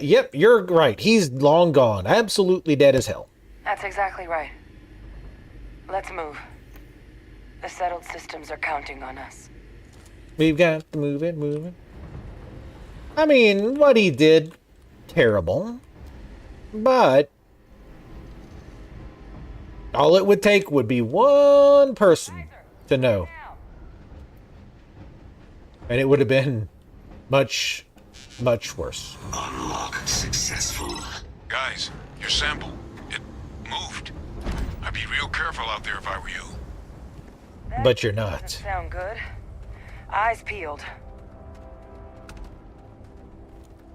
Yep, you're right. He's long gone. Absolutely dead as hell. That's exactly right. Let's move. The settled systems are counting on us. We've got to move it. I mean, what he did, terrible. But all it would take would be one person to know. And it would have been much, much worse. Unlock successful. Guys, your sample, it moved. I'd be real careful out there if I were you. But you're not. Sound good? Eyes peeled.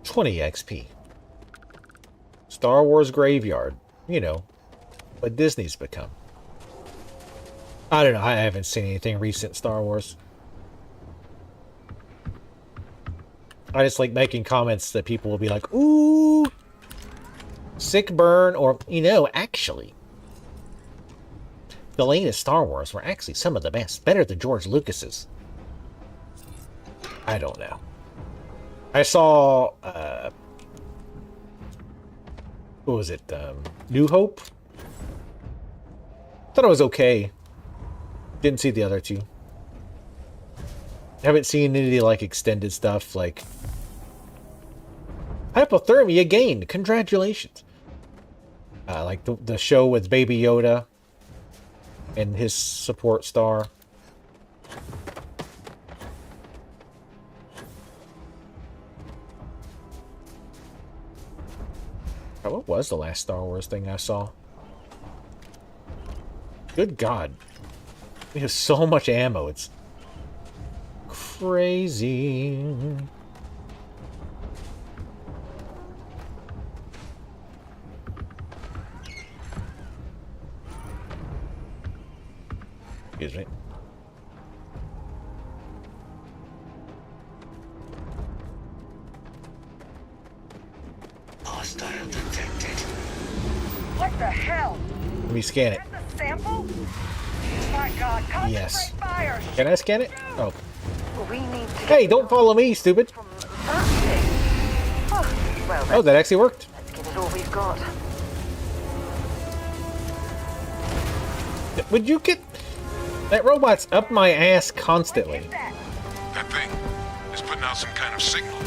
20 XP. Star Wars Graveyard. You know, what Disney's become. I don't know. I haven't seen anything recent Star Wars. I just like making comments that people will be like, ooh, sick burn, or, you know, actually, the latest Star Wars were actually some of the best. Better than George Lucas's. I don't know. I saw, what was it, New Hope? Thought it was okay. Didn't see the other two. Haven't seen any, like, extended stuff, like... Hypothermia gained! Congratulations! Like the show with Baby Yoda and his support star. What was the last Star Wars thing I saw? Good God. We have so much ammo, it's crazy. Excuse me. Hostile detected. What the hell? Let me scan it. The sample? My God, concentrate Yes. fire! Can I scan it? Oh. We need to Hey, don't follow me, stupid! Oh, that actually worked. Let's give it all we've got. Would you get... That robot's up my ass constantly. That thing is putting out some kind of signal.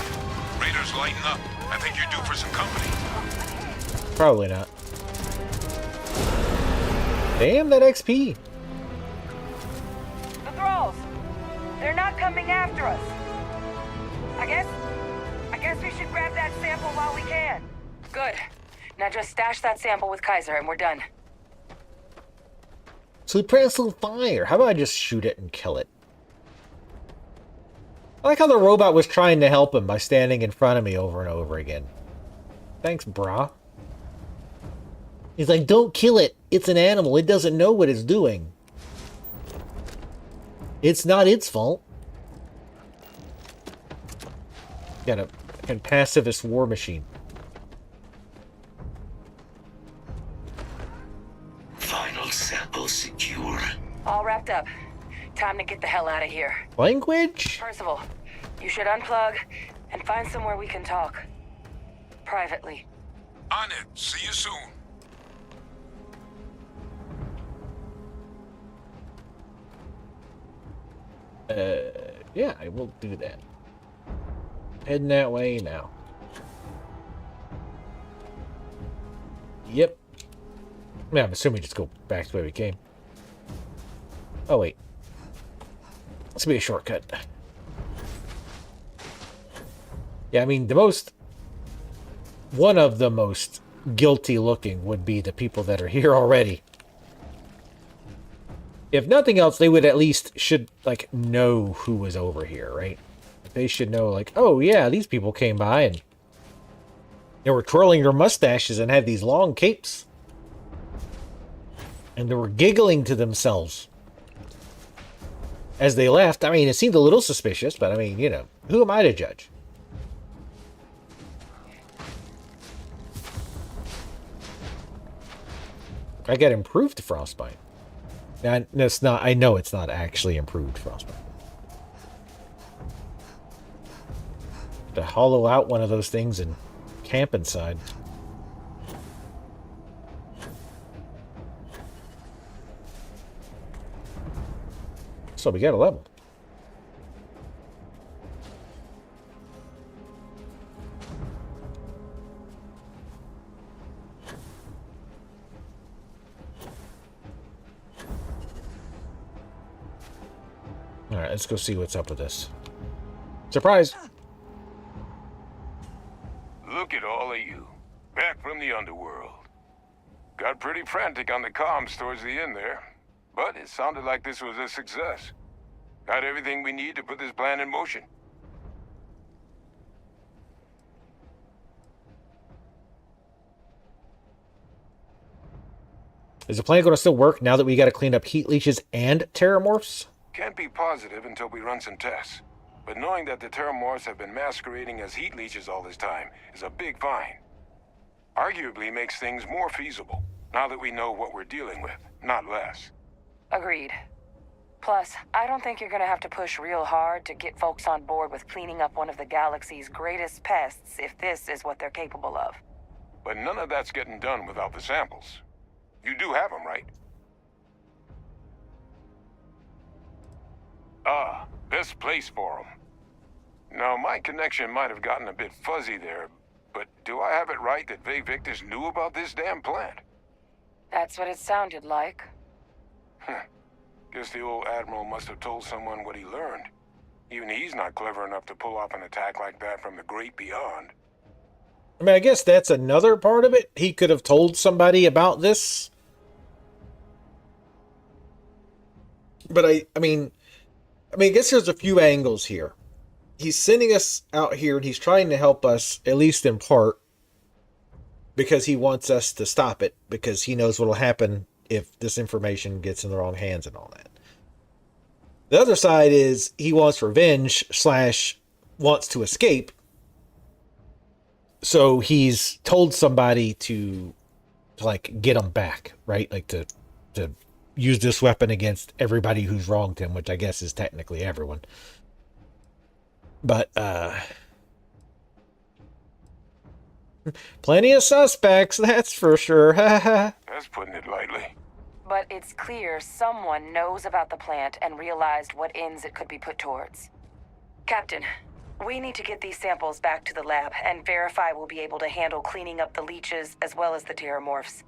Radar's lighting up. I think you're due for some company. Probably not. Damn, that XP. The thralls! They're not coming after us. I guess we should grab that sample while we can. Good. Now just stash that sample with Kaiser and we're done. Suppressing fire. How about I just shoot it and kill it? I like how the robot was trying to help him by standing in front of me over and over again. Thanks, brah. He's like, don't kill it. It's an animal. It doesn't know what it's doing. It's not its fault. Got a fucking pacifist war machine. Final sample secure. All wrapped up. Time to get the hell out of here. Language? Percival, you should unplug and find somewhere we can talk. Privately. On it. See you soon. Yeah, I will do that. Heading that way now. Yep. Yeah, I'm assuming just go back to where we came. Oh, wait. This will be a shortcut. Yeah, I mean, one of the most guilty looking would be the people that are here already. If nothing else, they would at least should, like, know who was over here, right? They should know, like, oh, yeah, these people came by and they were twirling their mustaches and had these long capes. And they were giggling to themselves as they left. I mean, it seemed a little suspicious, but I mean, you know, who am I to judge? I got improved frostbite. It's not. I know it's not actually improved frostbite. To hollow out one of those things and camp inside. So we got a level. Alright, let's go see what's up with this. Surprise! Look at all of you. Back from the underworld. Got pretty frantic on the comms towards the end there. But it sounded like this was a success. Got everything we need to put this plan in motion. Is the plan going to still work now that we got to clean up heat leeches and terramorphs? Can't be positive until we run some tests. But knowing that the terramorphs have been masquerading as heat leeches all this time is a big find. Arguably makes things more feasible, now that we know what we're dealing with, not less. Agreed. Plus, I don't think you're gonna have to push real hard to get folks on board with cleaning up one of the galaxy's greatest pests if this is what they're capable of. But none of that's getting done without the samples. You do have them, right? Ah, best place for them. Now, my connection might have gotten a bit fuzzy there, but do I have it right that Vay Victus knew about this damn plant? That's what it sounded like. Guess the old Admiral must have told someone what he learned. Even he's not clever enough to pull off an attack like that from the great beyond. I mean, I guess that's another part of it. He could have told somebody about this. But I mean, I guess there's a few angles here. He's sending us out here and he's trying to help us, at least in part, because he wants us to stop it, because he knows what will happen if this information gets in the wrong hands and all that. The other side is he wants revenge / wants to escape. So he's told somebody to like get him back, right? Like to use this weapon against everybody who's wronged him, which I guess is technically everyone. But plenty of suspects, that's for sure. That's putting it lightly. But it's clear someone knows about the plant and realized what ends it could be put towards. Captain, we need to get these samples back to the lab and verify we'll be able to handle cleaning up the leeches as well as the terramorphs.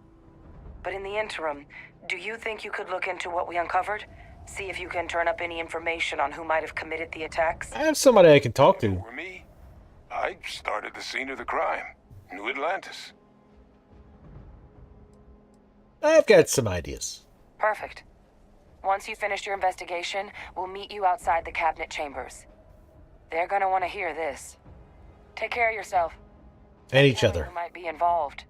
But in the interim, do you think you could look into what we uncovered? See if you can turn up any information on who might have committed the attacks? I have somebody I can talk to. For me, I started the scene of the crime. New Atlantis. I've got some ideas. Perfect. Once you finish your investigation, we'll meet you outside the cabinet chambers. They're gonna want to hear this. Take care of yourself. And each other. Who might be involved.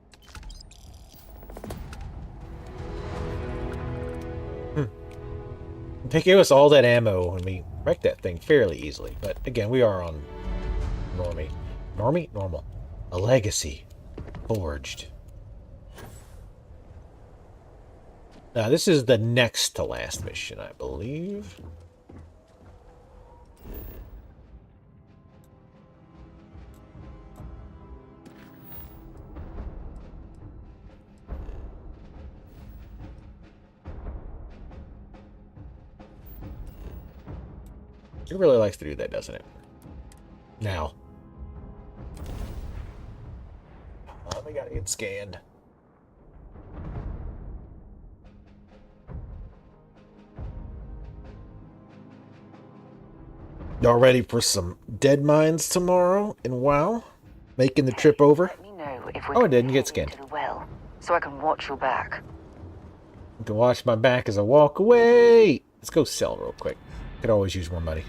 They gave us all that ammo and we wrecked that thing fairly easily. But again, we are on Normie. Normie? Normal. A legacy. Forged. Now, this is the next to last mission, I believe. It really likes to do that, doesn't it? Now. We gotta get scanned. Y'all ready for some dead mines tomorrow in WoW? Making the trip over? Let me know if Oh, I didn't get scanned. into the well, so I can watch your back. You can watch my back as I walk away. Let's go sell real quick. Could always use more money.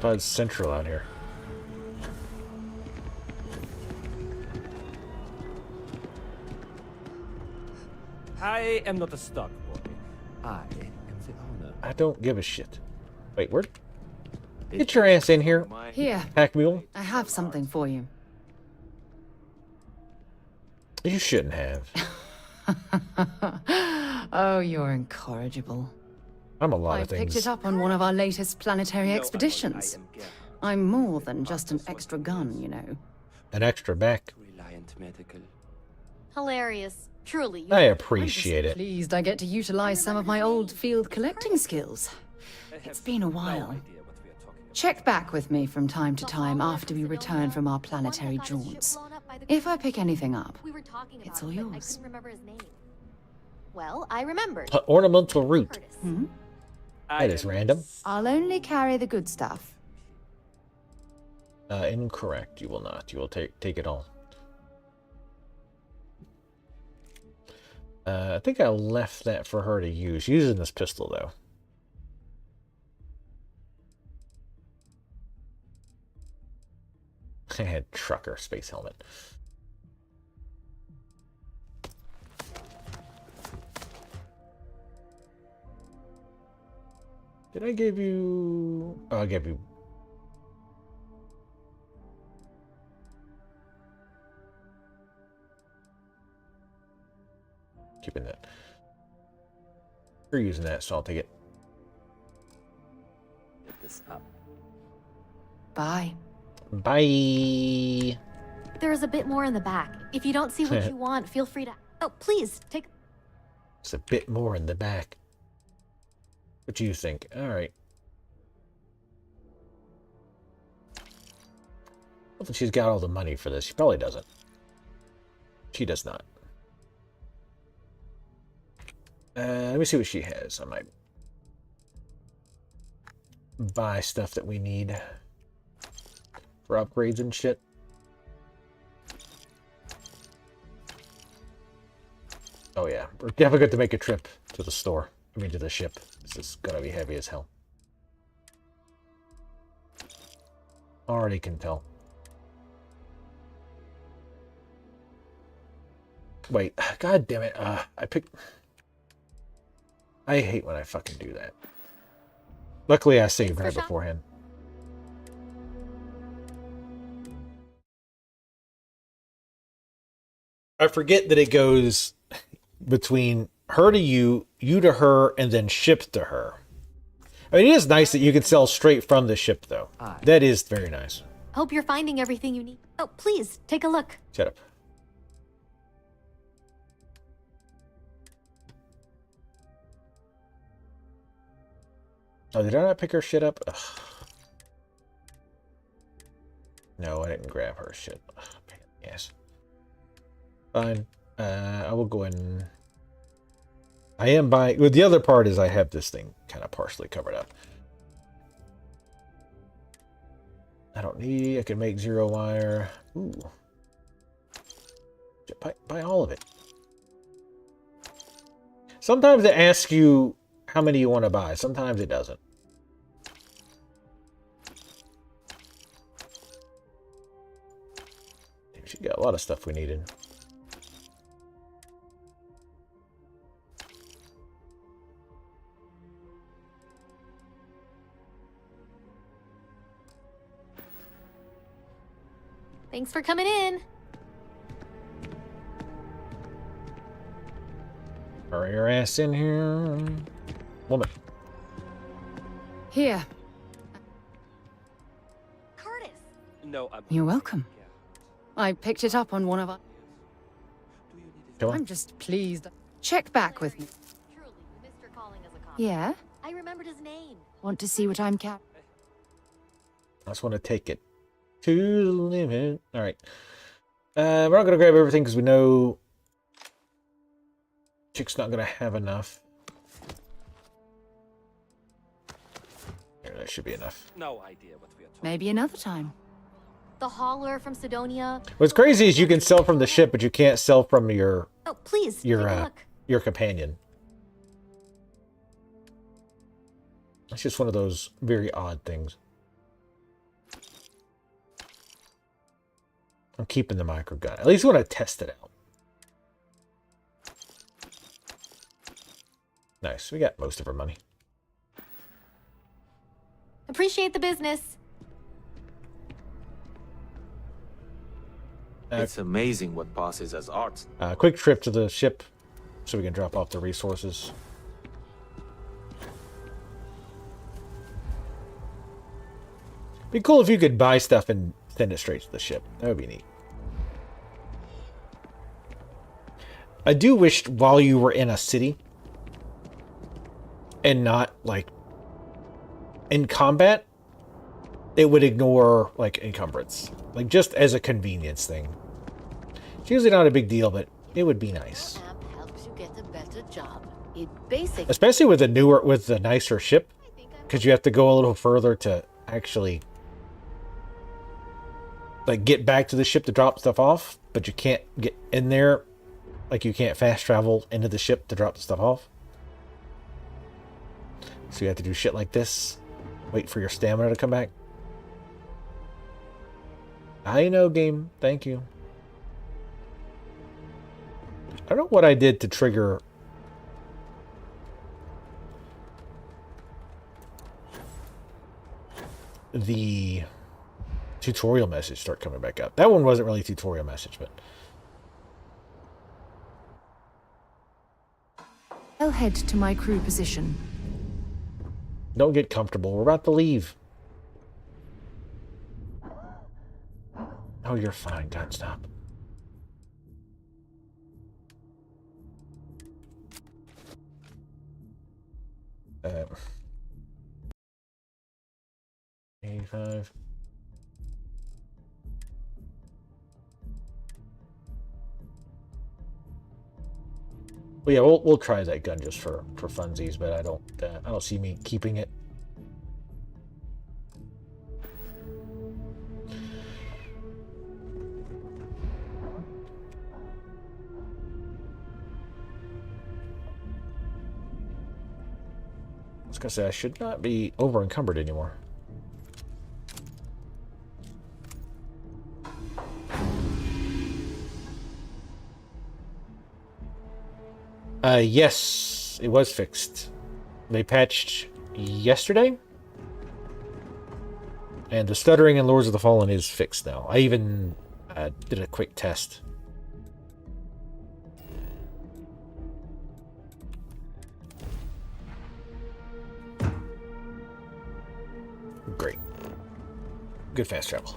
Thought it's central out here. I am not a stock boy. I am the owner. I don't give a shit. Wait, where? Get your ass in here. Here. Hack mule. I have something for you. You shouldn't have. Oh, you're incorrigible. I'm a lot I of things. picked it up on one of our latest planetary expeditions. I'm more than just an extra gun, you know. An extra back. Hilarious. Truly. I appreciate it. Pleased I get to utilize some of my old field collecting skills. It's been a while. Check back with me from time to time after we return from our planetary jaunts. If I pick anything up, it's all yours. I couldn't remember his name. Well, I remembered. Ornamental root. Hmm? That is random. I'll only carry the good stuff. Incorrect. You will not. You will take it all. I think I left that for her to use. Using this pistol, though. I had trucker space helmet. Did I give you... Oh, I gave you... Keeping that. You're using that, so I'll take it. Get this up. Bye. Bye. There's a bit more in the back. If you don't see what you want, feel free to... Oh, please, take... There's a bit more in the back. What do you think? Alright. I don't think she's got all the money for this. She probably doesn't. She does not. Let me see what she has. I might buy stuff that we need for upgrades and shit. Oh yeah, we're definitely going to make a trip to the store. I mean to the ship. This is going to be heavy as hell. Already can tell. Wait, god damn it. I picked... I hate when I fucking do that. Luckily, I saved her beforehand. I forget that it goes between her to you, you to her, and then shipped to her. I mean, it is nice that you can sell straight from the ship, though. That is very nice. Hope you're finding everything you need. Oh, please, take a look. Shut up. Oh, did I not pick her shit up? Ugh. No, I didn't grab her shit. Ugh, yes. Fine. I will go and... I am buying... Well, the other part is I have this thing kind of partially covered up. I don't need... I can make 0 wire. Ooh. Buy all of it. Sometimes it asks you how many you want to buy. Sometimes it doesn't. She got a lot of stuff we needed. Thanks for coming in. Hurry your ass in here, woman. Here. Curtis. No, You're welcome. I picked it up on one of our... Go on. I'm just pleased. Check back with me. Truly, we missed your calling as a cop. Yeah? I remembered his name. Want to see what I'm cap... I just want to take it to the limit. All right. We're not going to grab everything because we know Chick's not going to have enough. There, that should be enough. No idea what we are talking. Maybe another time. The hauler from Sidonia. What's crazy is you can sell from the ship, but you can't sell from your Oh, please, take a look. your companion. It's just one of those very odd things. I'm keeping the microgun. At least I want to test it out. Nice. We got most of our money. Appreciate the business. It's amazing what passes as art. Quick trip to the ship so we can drop off the resources. Be cool if you could buy stuff and send it straight to the ship. That would be neat. I do wish while you were in a city and not like in combat, it would ignore like encumbrance. Like just as a convenience thing. It's usually not a big deal, but it would be nice. Helps you get a better job. It basically... Especially with the nicer ship, because you have to go a little further to actually like get back to the ship to drop stuff off, but you can't get in there. Like you can't fast travel into the ship to drop the stuff off. So you have to do shit like this. Wait for your stamina to come back. I know, game. Thank you. I don't know what I did to trigger the tutorial message start coming back up. That one wasn't really a tutorial message, but... I'll head to my crew position. Don't get comfortable. We're about to leave. Oh, you're fine. God, stop. Uh, 85. Well, yeah, we'll try that gun just for funsies, but I don't see me keeping it. I was gonna say I should not be over encumbered anymore. Yes, it was fixed. They patched yesterday. And the stuttering in Lords of the Fallen is fixed now. I even did a quick test. Great. Good fast travel.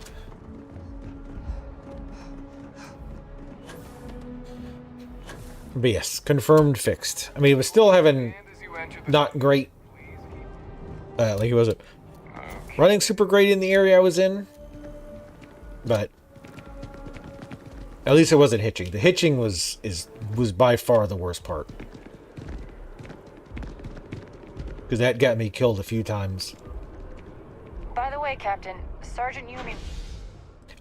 But yes, confirmed fixed. I mean, it was still having not great. Like it wasn't running super great in the area I was in, but at least it wasn't hitching. The hitching was by far the worst part, because that got me killed a few times. By the way, Captain, Sergeant Yumi...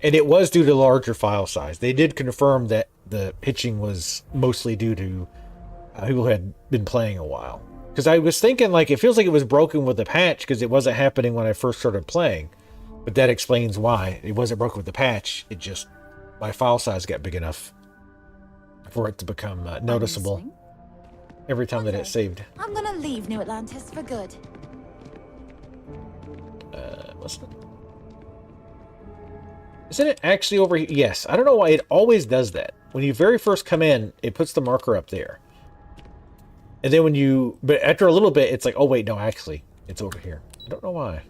And it was due to larger file size. They did confirm that the hitching was mostly due to people who had been playing a while. Because I was thinking, like, it feels like it was broken with the patch because it wasn't happening when I first started playing. But that explains why. It wasn't broken with the patch. It just... my file size got big enough for it to become noticeable every time that it saved. I'm gonna leave New Atlantis for good. What's it? Isn't it actually over here? Yes. I don't know why it always does that. When you very first come in, it puts the marker up there. And then when you... but after a little bit, it's like, oh wait, no, actually, it's over here. I don't know why.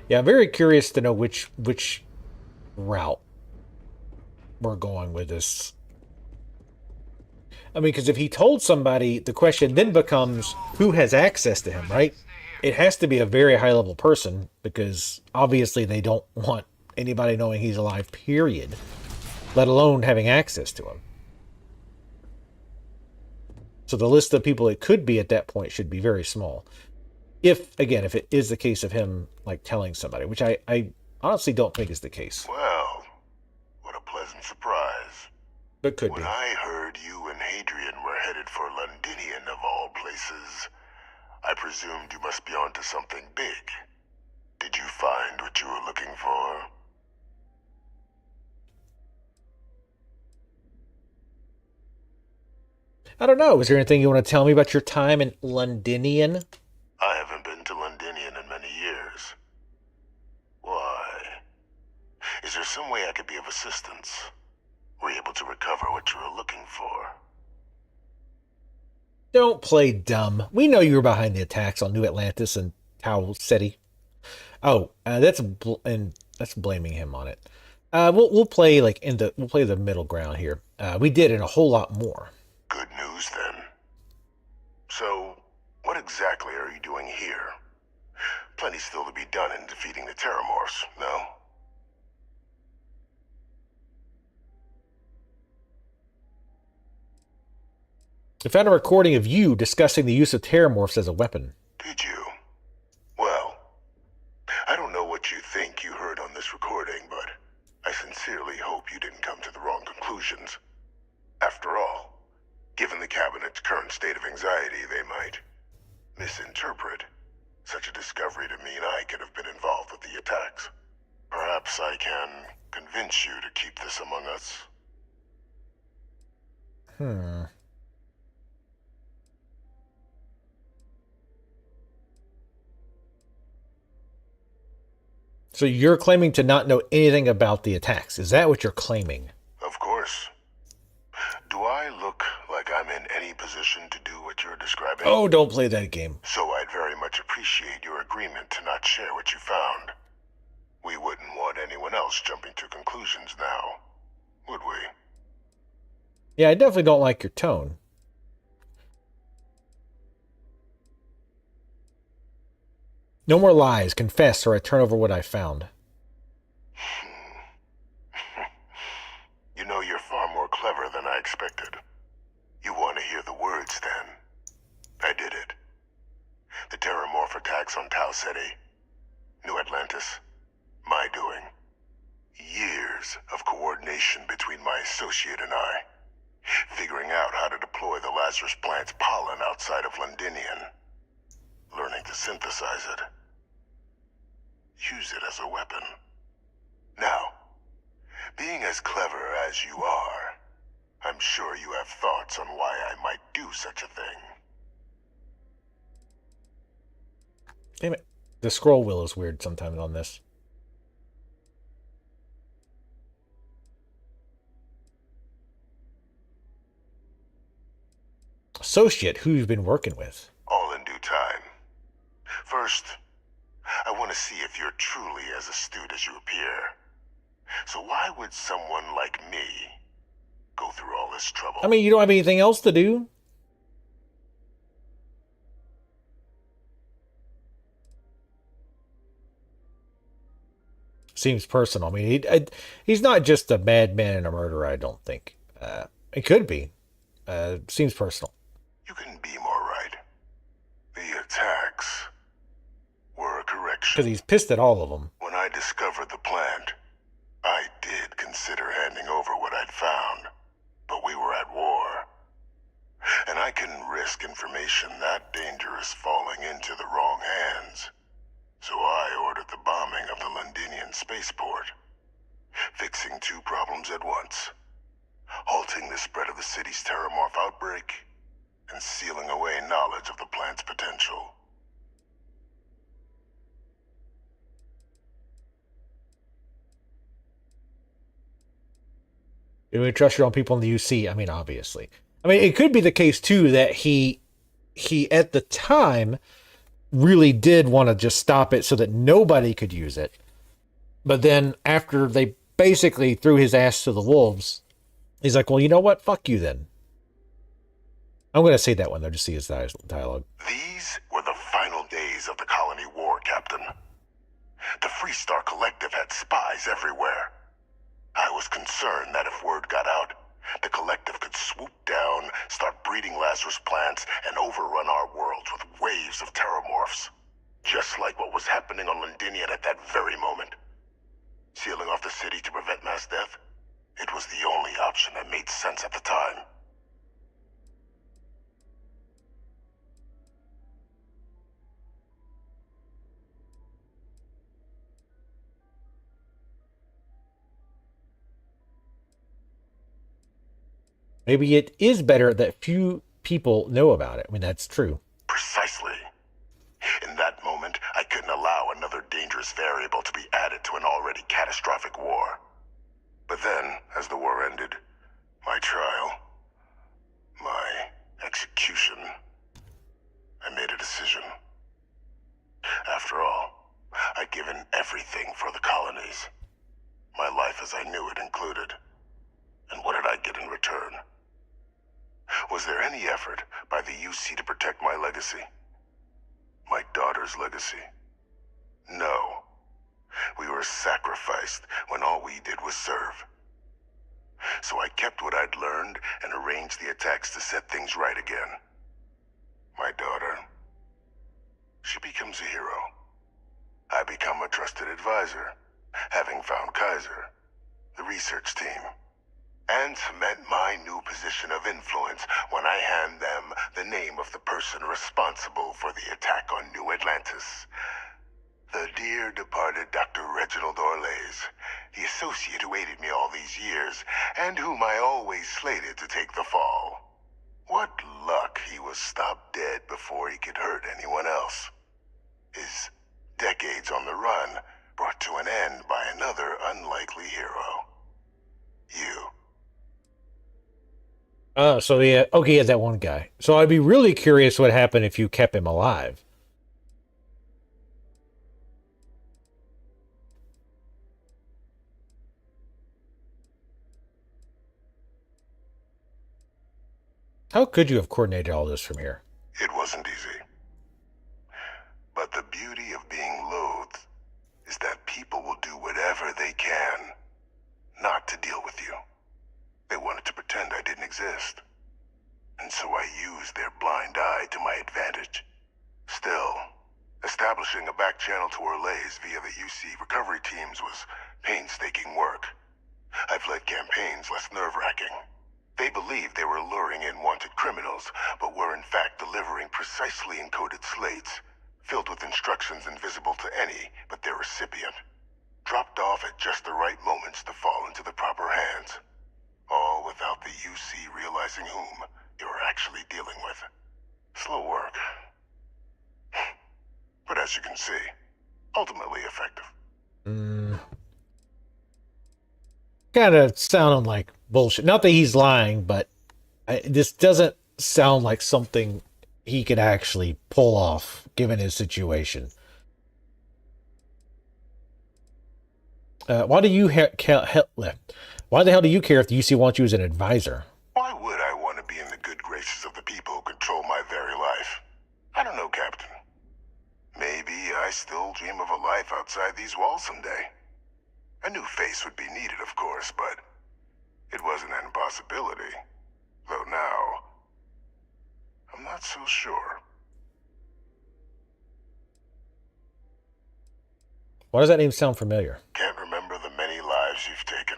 Yeah, I'm very curious to know which route we're going with this. I mean, because if he told somebody, the question then becomes, who has access to him, right? It has to be a very high-level person, because obviously they don't want anybody knowing he's alive, period. Let alone having access to him. So the list of people it could be at that point should be very small. If, again, if it is the case of him, like, telling somebody, which I honestly don't think is the case. Well, what a pleasant surprise. But could when be. I heard you and Hadrian were headed for Londinian of all places, I presumed you must be onto something big. Did you find what you were looking for? I don't know. Is there anything you want to tell me about your time in Londinian? I haven't been to Londinian in many years. Why? Is there some way I could be of assistance? Were you able to recover what you were looking for? Don't play dumb. We know you were behind the attacks on New Atlantis and Tau Ceti. Oh, that's blaming him on it. We'll play like we'll play the middle ground here. We did and a whole lot more. Good news then. So, what exactly are you doing here? Plenty still to be done in defeating the Terramorphs, no? I found a recording of you discussing the use of Terramorphs as a weapon. Did you? Well, I don't know what you think you heard on this recording, but I sincerely hope you didn't come to the wrong conclusions. After all, given the Cabinet's current state of anxiety, they might misinterpret such a discovery to mean I could have been involved with the attacks. Perhaps I can convince you to keep this among us. So you're claiming to not know anything about the attacks. Is that what you're claiming? Of course. Do I look like I'm in any position to do what you're describing? Oh, don't play that game. So I'd very much appreciate your agreement to not share what you found. We wouldn't want anyone else jumping to conclusions now, would we? Yeah, I definitely don't like your tone. No more lies. Confess, or I turn over what I found. You know, you're far more clever than I expected. You want to hear the words, then? I did it. The Terramorph attacks on Tau Ceti, New Atlantis, my doing. Years of coordination between my associate and I, figuring out how to deploy the Lazarus plant's pollen outside of Londinian, learning to synthesize it, use it as a weapon. Now, being as clever as you are, I'm sure you have thoughts on why I might do such a thing. Damn it. The scroll wheel is weird sometimes on this. associate who you've been working with. All in due time. First, I want to see if you're truly as astute as you appear. So why would someone like me go through all this trouble? I mean, you don't have anything else to do? Seems personal. I mean, he's not just a madman and a murderer, I don't think. It could be. Seems personal. You can be more right. The attacks were a correction. Because he's pissed at all of them. When I discovered the plant, I did consider handing over what I'd found, but we were at war. And I couldn't risk information that dangerous falling into the wrong hands. So I ordered the bombing of the Londinian spaceport, fixing two problems at once. Halting the spread of the city's terramorph outbreak, and sealing away knowledge of the plant's potential. Do we trust your own people in the UC? I mean, obviously. I mean, it could be the case, too, that he at the time, really did want to just stop it so that nobody could use it. But then, after they basically threw his ass to the wolves, he's like, well, you know what? Fuck you, then. I'm going to say that one, though, just see his dialogue. These were the final days of the colony war, Captain. The Freestar Collective had spies everywhere. I was concerned that if word got out, the Collective could swoop down, start breeding Lazarus plants, and overrun our worlds with waves of terramorphs. Just like what was happening on Londinian at that very moment. Sealing off the city to prevent mass death? It was the only option that made sense at the time. Maybe it is better that few people know about it. I mean, that's true. Precisely. In that moment, I couldn't allow another dangerous variable to be added to an already catastrophic war. But then, as the war ended, my trial, my execution, I made a decision. After all, I'd given everything for the colonies. My life as I knew it included. And what did I get in return? Was there any effort by the UC to protect my legacy? My daughter's legacy? No. We were sacrificed when all we did was serve. So I kept what I'd learned and arranged the attacks to set things right again. My daughter, she becomes a hero. I become a trusted advisor, having found Kaiser, the research team, and cement my new position of influence when I hand them the name of the person responsible for the attack on New Atlantis. The dear departed Dr. Reginald Orlays, the associate who aided me all these years, and whom I always slated to take the fall. What luck he was stopped dead before he could hurt anyone else. His decades on the run brought to an end by another unlikely hero. You. Oh, so yeah, okay, yeah, that one guy. So I'd be really curious what happened if you kept him alive. How could you have coordinated all this from here? It wasn't easy. But the beauty of being loathed is that people will do whatever they can not to deal with you. They wanted to pretend I didn't exist. And so I used their blind eye to my advantage. Still, establishing a back channel to Orlays via the UC recovery teams was painstaking work. I've led campaigns less nerve-wracking. They believed they were luring in wanted criminals, but were in fact delivering precisely encoded slates, filled with instructions invisible to any but their recipient, dropped off at just the right moments to fall into the proper hands. All without the UC realizing whom you were actually dealing with. Slow work. But as you can see, ultimately effective. Kind of sounding like bullshit. Not that he's lying, but this doesn't sound like something he could actually pull off, given his situation. Why the hell do you care if the UC wants you as an advisor? Why would I want to be in the good graces of the people who control my very life? I don't know, Captain. Maybe I still dream of a life outside these walls someday. A new face would be needed, of course, but it wasn't an impossibility. Though now, I'm not so sure. Why does that name sound familiar? Can't remember the many lives you've taken.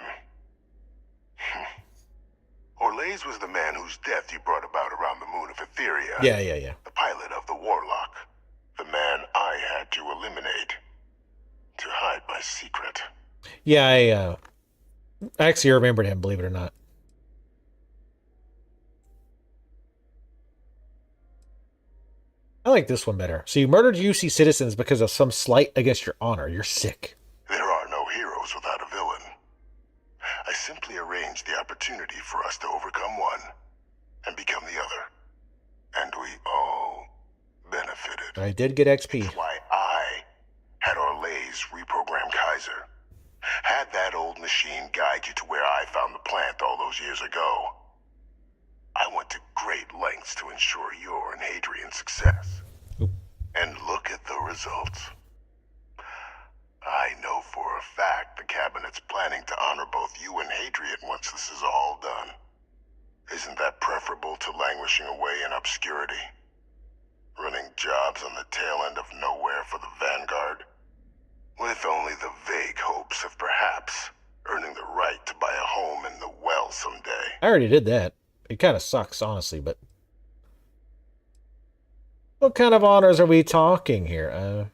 Orlaise was the man whose death you brought about around the moon of Etheria. Yeah. The pilot of the Warlock. The man I had to eliminate. To hide my secret. Yeah, I actually remembered him, believe it or not. I like this one better. So you murdered UC citizens because of some slight against your honor. You're sick. There are no heroes without a villain. I simply arranged the opportunity for us to overcome one and become the other. And we all benefited. I did get XP. That's why I had Orlaise reprogram Kaiser. Had that old machine guide you to where I found the plant all those years ago. I went to great lengths to ensure your and Hadrian's success. And look at the results. I know for a fact the Cabinet's planning to honor both you and Hadrian once this is all done. Isn't that preferable to languishing away in obscurity? Running jobs on the tail end of nowhere for the Vanguard? With only the vague hopes of perhaps earning the right to buy a home in the well someday. I already did that. It kind of sucks, honestly, but... What kind of honors are we talking here?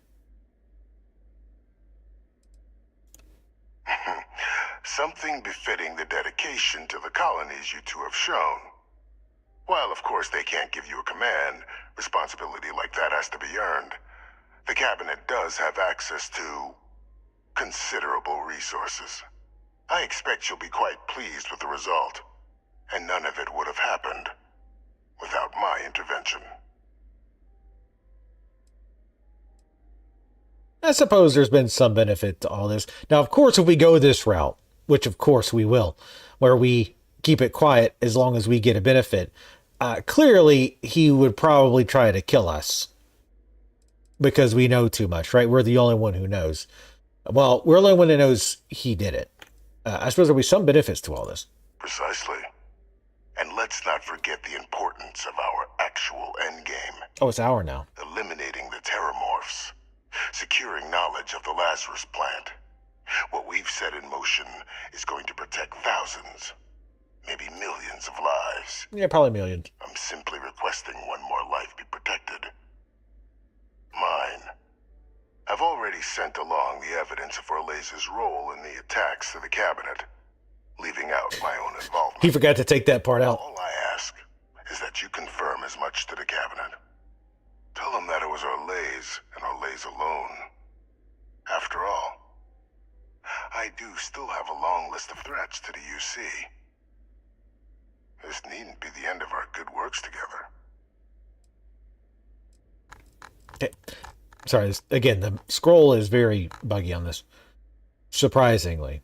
Something befitting the dedication to the colonies you two have shown. While, of course, they can't give you a command, responsibility like that has to be earned. The Cabinet does have access to considerable resources. I expect you'll be quite pleased with the result. And none of it would have happened without my intervention. I suppose there's been some benefit to all this. Now, of course, if we go this route, which of course we will, where we keep it quiet as long as we get a benefit, clearly he would probably try to kill us. Because we know too much, right? We're the only one who knows. Well, we're the only one that knows he did it. I suppose there'll be some benefits to all this. Precisely. And let's not forget the importance of our actual endgame. Oh, it's our now. Eliminating the Terramorphs. Securing knowledge of the Lazarus plant. What we've set in motion is going to protect thousands, maybe millions of lives. Yeah, probably millions. I'm simply requesting one more life be protected. Mine. I've already sent along the evidence of Orlaise's role in the attacks to the Cabinet, leaving out my own involvement. He forgot to take that part out. All I ask is that you confirm as much to the Cabinet. Tell them that it was Orlaise and Orlaise alone. After all, I do still have a long list of threats to the UC. This needn't be the end of our good works together. Okay. Sorry, again, the scroll is very buggy on this. Surprisingly.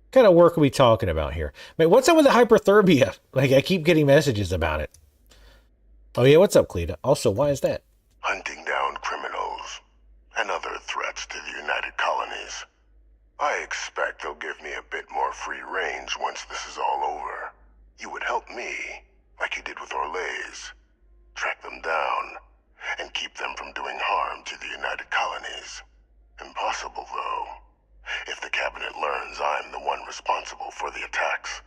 What kind of work are we talking about here? Man, what's up with the hyperthermia? Like, I keep getting messages about it. Oh yeah, what's up, Cleta? Also, why is that? Hunting down criminals and other threats to the United Colonies. I expect they'll give me a bit more free range once this is all over. You would help me, like you did with Orlaise. Track them down and keep them from doing harm to the United Colonies. Impossible, though, if the Cabinet learns I'm the one responsible for the attacks.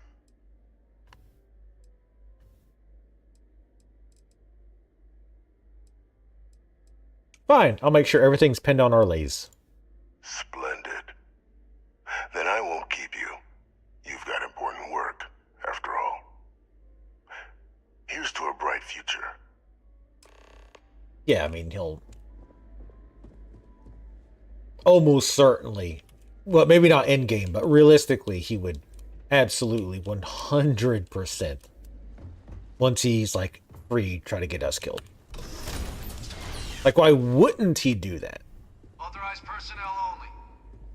Fine, I'll make sure everything's pinned on Orlaise. Splendid. Then I won't keep you. You've got important work, after all. Here's to a bright future. Yeah, I mean, he'll almost certainly well, maybe not end game, but realistically, he would absolutely 100%, once he's like free, try to get us killed. Like, why wouldn't he do that? Authorized personnel only.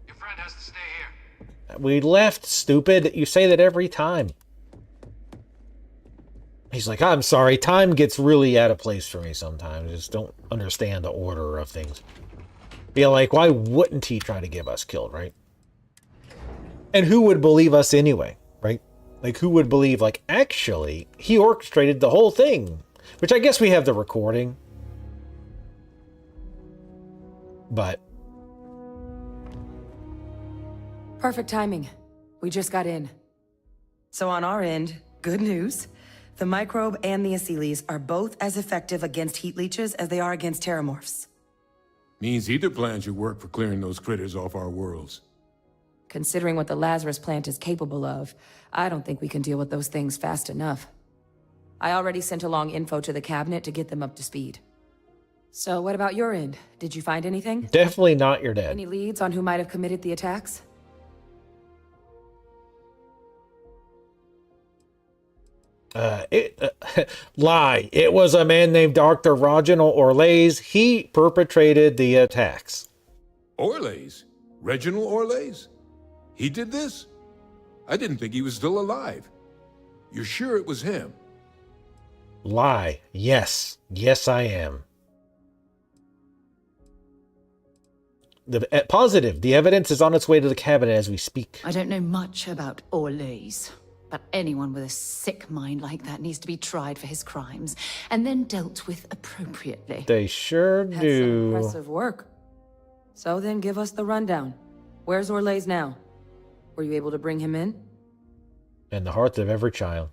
Your friend has to stay here. We left, stupid. You say that every time. He's like, I'm sorry, time gets really out of place for me sometimes. I just don't understand the order of things. Be like, why wouldn't he try to get us killed, right? And who would believe us anyway, right? Like, who would believe, like, actually, he orchestrated the whole thing? Which I guess we have the recording. But Perfect timing. We just got in. So on our end, good news. The microbe and the Asylees are both as effective against heat leeches as they are against terramorphs. Means either plan should work for clearing those critters off our worlds. Considering what the Lazarus plant is capable of, I don't think we can deal with those things fast enough. I already sent along info to the cabinet to get them up to speed. So what about your end? Did you find anything? Definitely not your dad. Any leads on who might have committed the attacks? Lie. It was a man named Dr. Reginald Orlays. He perpetrated the attacks. Orlays? Reginald Orlays? He did this? I didn't think he was still alive. You're sure it was him? Lie. Yes. Yes, I am. Positive. The evidence is on its way to the cabinet as we speak. I don't know much about Orlays, but anyone with a sick mind like that needs to be tried for his crimes and then dealt with appropriately. They sure That's do. some impressive work. So then give us the rundown. Where's Orlays now? Were you able to bring him in? In the hearts of every child.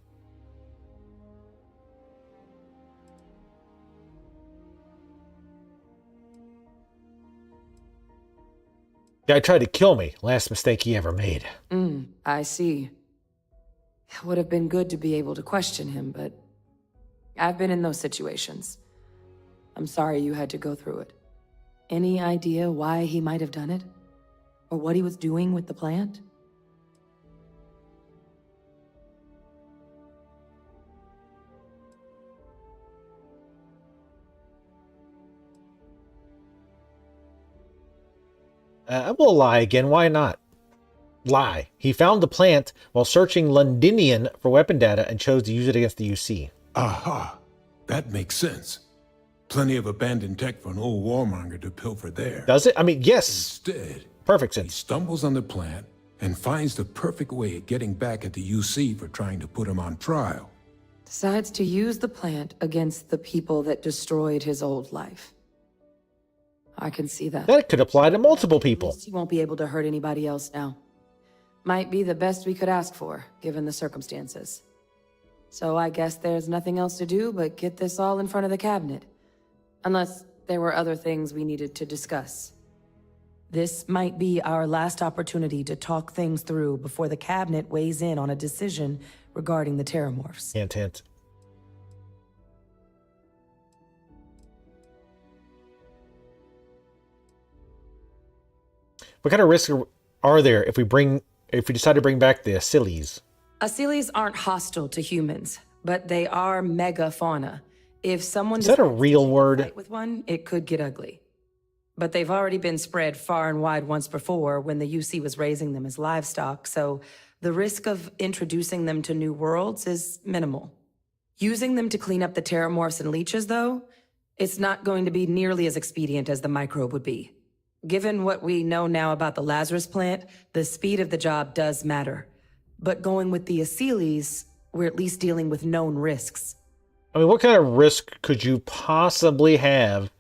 Guy tried to kill me. Last mistake he ever made. I see. Would have been good to be able to question him, but I've been in those situations. I'm sorry you had to go through it. Any idea why he might have done it? Or what he was doing with the plant? I will lie again. Why not? Lie. He found the plant while searching Londinian for weapon data and chose to use it against the UC. Aha. That makes sense. Plenty of abandoned tech for an old warmonger to pilfer there. Does it? I mean, yes. Instead, perfect he sense. stumbles on the plant and finds the perfect way of getting back at the UC for trying to put him on trial. Decides to use the plant against the people that destroyed his old life. I can see that. That could apply to multiple people. He won't be able to hurt anybody else now. Might be the best we could ask for, given the circumstances. So I guess there's nothing else to do but get this all in front of the cabinet. Unless there were other things we needed to discuss. This might be our last opportunity to talk things through before the cabinet weighs in on a decision regarding the terramorphs. Hint, hint. What kind of risks are there if we decide to bring back the Asylees? Asylees aren't hostile to humans, but they are megafauna. If someone Is that a decides real to word? fight with one, it could get ugly. But they've already been spread far and wide once before when the UC was raising them as livestock, so the risk of introducing them to new worlds is minimal. Using them to clean up the terramorphs and leeches, though, it's not going to be nearly as expedient as the microbe would be. Given what we know now about the Lazarus plant, the speed of the job does matter. But going with the Asylees, we're at least dealing with known risks. I mean, what kind of risk could you possibly have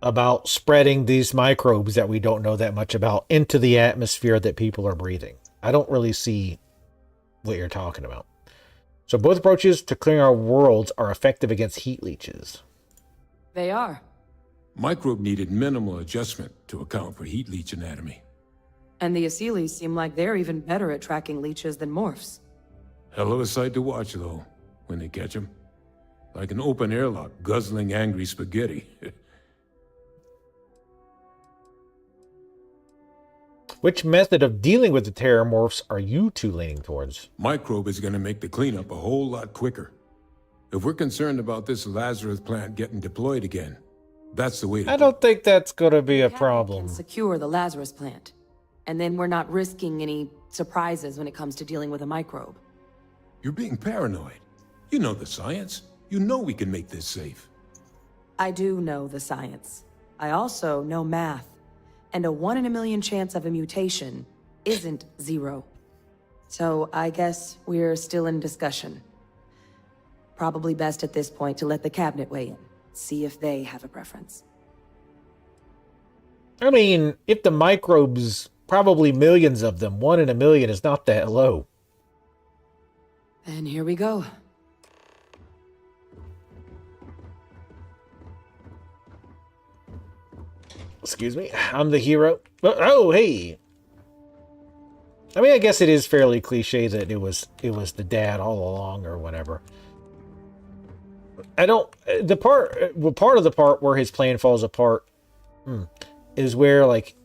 about spreading these microbes that we don't know that much about into the atmosphere that people are breathing? I don't really see what you're talking about. So both approaches to clearing our worlds are effective against heat leeches. They are. Microbe needed minimal adjustment to account for heat leech anatomy. And the Asylees seem like they're even better at tracking leeches than morphs. Hell of a sight to watch, though, when they catch them. Like an open airlock guzzling angry spaghetti. Which method of dealing with the terramorphs are you two leaning towards? Microbe is going to make the cleanup a whole lot quicker. If we're concerned about this Lazarus plant getting deployed again, that's the way to I don't think that's going to be a problem. Secure the Lazarus plant. And then we're not risking any surprises when it comes to dealing with a microbe. You're being paranoid. You know the science. You know we can make this safe. I do know the science. I also know math. And a 1 in a million chance of a mutation isn't 0. So I guess we're still in discussion. Probably best at this point to let the cabinet weigh in. See if they have a preference. I mean, if the microbes, probably millions of them, 1 in a million is not that low. And here we go. Excuse me, I'm the hero. Oh, hey. I mean, I guess it is fairly cliche that it was the dad all along or whatever. I don't. Part of the part where his plan falls apart is where, like,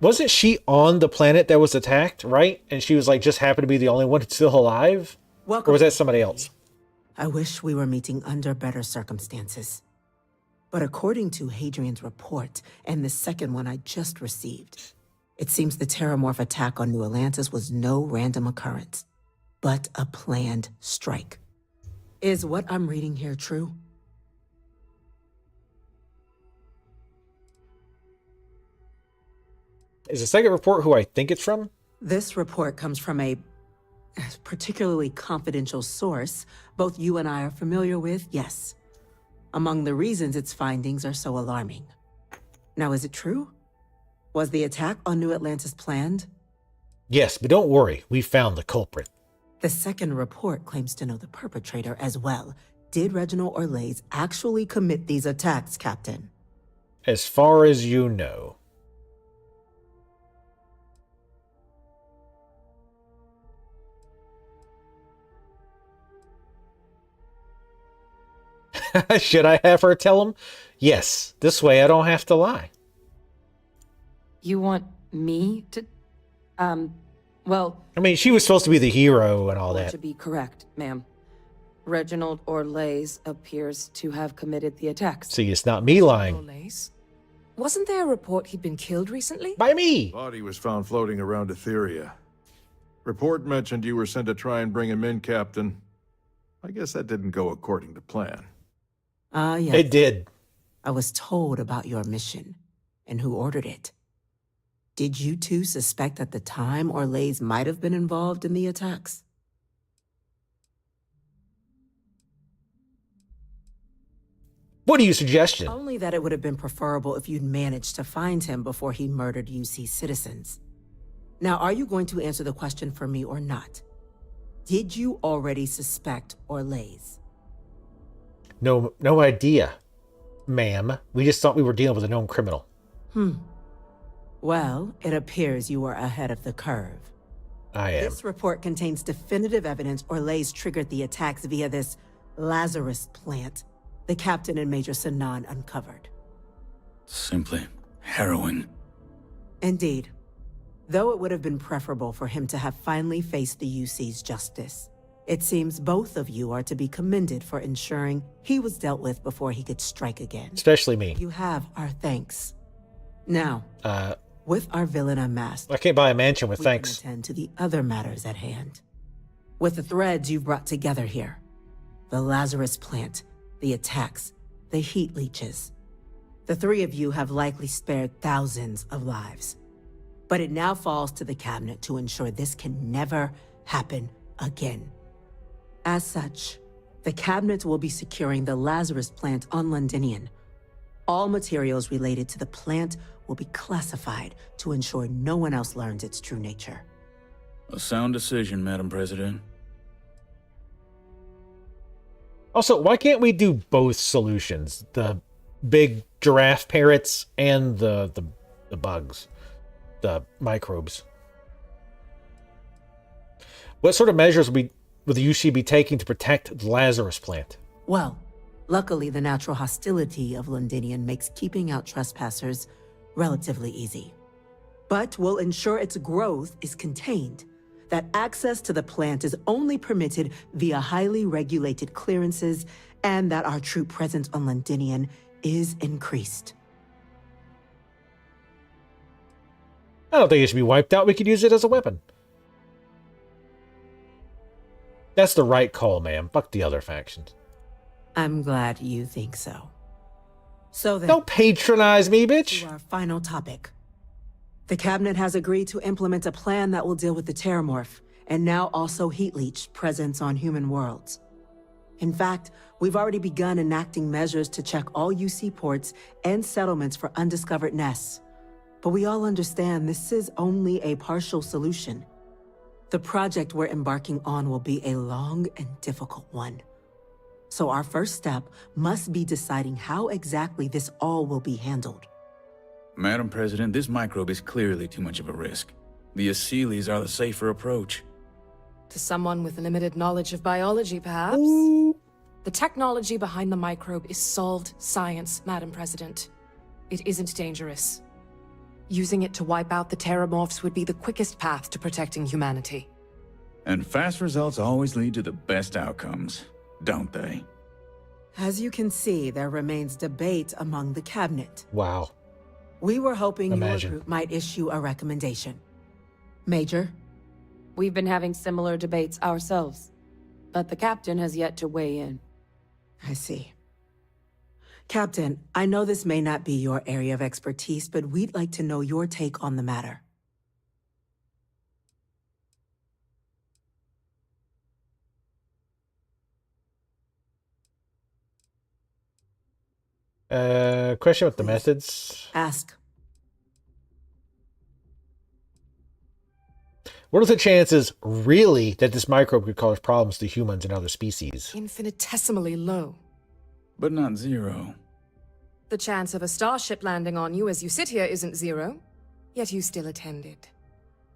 wasn't she on the planet that was attacked, right? And she was like just happened to be the only one still alive, or was that somebody else? I wish we were meeting under better circumstances. But according to Hadrian's report, and the second one I just received, it seems the Terramorph attack on New Atlantis was no random occurrence, but a planned strike. Is what I'm reading here true? Is the second report who I think it's from? This report comes from a particularly confidential source both you and I are familiar with, yes. Among the reasons its findings are so alarming. Now, is it true? Was the attack on New Atlantis planned? Yes, but don't worry, we found the culprit. The second report claims to know the perpetrator as well. Did Reginald Orlays actually commit these attacks, Captain? As far as you know. Should I have her tell him? Yes, this way I don't have to lie. You want me to... well... I mean, she was supposed to be the hero and all that. To be correct, ma'am. Reginald Orlays appears to have committed the attacks. See, it's not me lying. Orlays? Wasn't there a report he'd been killed recently? By me! Body was found floating around Etheria. Report mentioned you were sent to try and bring him in, Captain. I guess that didn't go according to plan. Yes. It did. I was told about your mission and who ordered it. Did you two suspect at the time Orlays might have been involved in the attacks? What are you suggesting? Only that it would have been preferable if you'd managed to find him before he murdered UC citizens. Now, are you going to answer the question for me or not? Did you already suspect Orlays? No idea, ma'am. We just thought we were dealing with a known criminal. Well, it appears you are ahead of the curve. I am. This report contains definitive evidence Orlays triggered the attacks via this Lazarus plant the Captain and Major Sinan uncovered. Simply harrowing. Indeed. Though it would have been preferable for him to have finally faced the UC's justice, it seems both of you are to be commended for ensuring he was dealt with before he could strike again. Especially me. You have our thanks. Now, with our villain unmasked, I can't buy a mansion with thanks. We can attend to the other matters at hand. With the threads you've brought together here, the Lazarus plant, the attacks, the heat leeches, the three of you have likely spared thousands of lives. But it now falls to the cabinet to ensure this can never happen again. As such, the cabinet will be securing the Lazarus plant on Londinian. All materials related to the plant will be classified to ensure no one else learns its true nature. A sound decision, Madam President. Also, why can't we do both solutions? The big giraffe parrots and the bugs. The microbes. What sort of measures will the UC be taking to protect the Lazarus plant? Well, luckily the natural hostility of Londinian makes keeping out trespassers relatively easy. but will ensure its growth is contained, that access to the plant is only permitted via highly regulated clearances, and that our troop presence on Londinian is increased. I don't think it should be wiped out. We could use it as a weapon. That's the right call, ma'am. Fuck the other factions. I'm glad you think so. So then, don't patronize me, bitch. To our final topic. The cabinet has agreed to implement a plan that will deal with the Terramorph, and now also Heat Leech presence on human worlds. In fact, we've already begun enacting measures to check all UC ports and settlements for undiscovered nests. But we all understand this is only a partial solution. The project we're embarking on will be a long and difficult one. So our first step must be deciding how exactly this all will be handled. Madam President, this microbe is clearly too much of a risk. The Aseles are the safer approach. To someone with limited knowledge of biology, perhaps? The technology behind the microbe is solved science, Madam President. It isn't dangerous. Using it to wipe out the Terramorphs would be the quickest path to protecting humanity. And fast results always lead to the best outcomes, don't they? As you can see, there remains debate among the cabinet. Wow. We were hoping your group might issue a recommendation. Major? We've been having similar debates ourselves, but the captain has yet to weigh in. I see. Captain, I know this may not be your area of expertise, but we'd like to know your take on the matter. Question with the methods. Ask. What are the chances, really, that this microbe could cause problems to humans and other species? Infinitesimally low. But not zero. The chance of a starship landing on you as you sit here isn't zero, yet you still attended.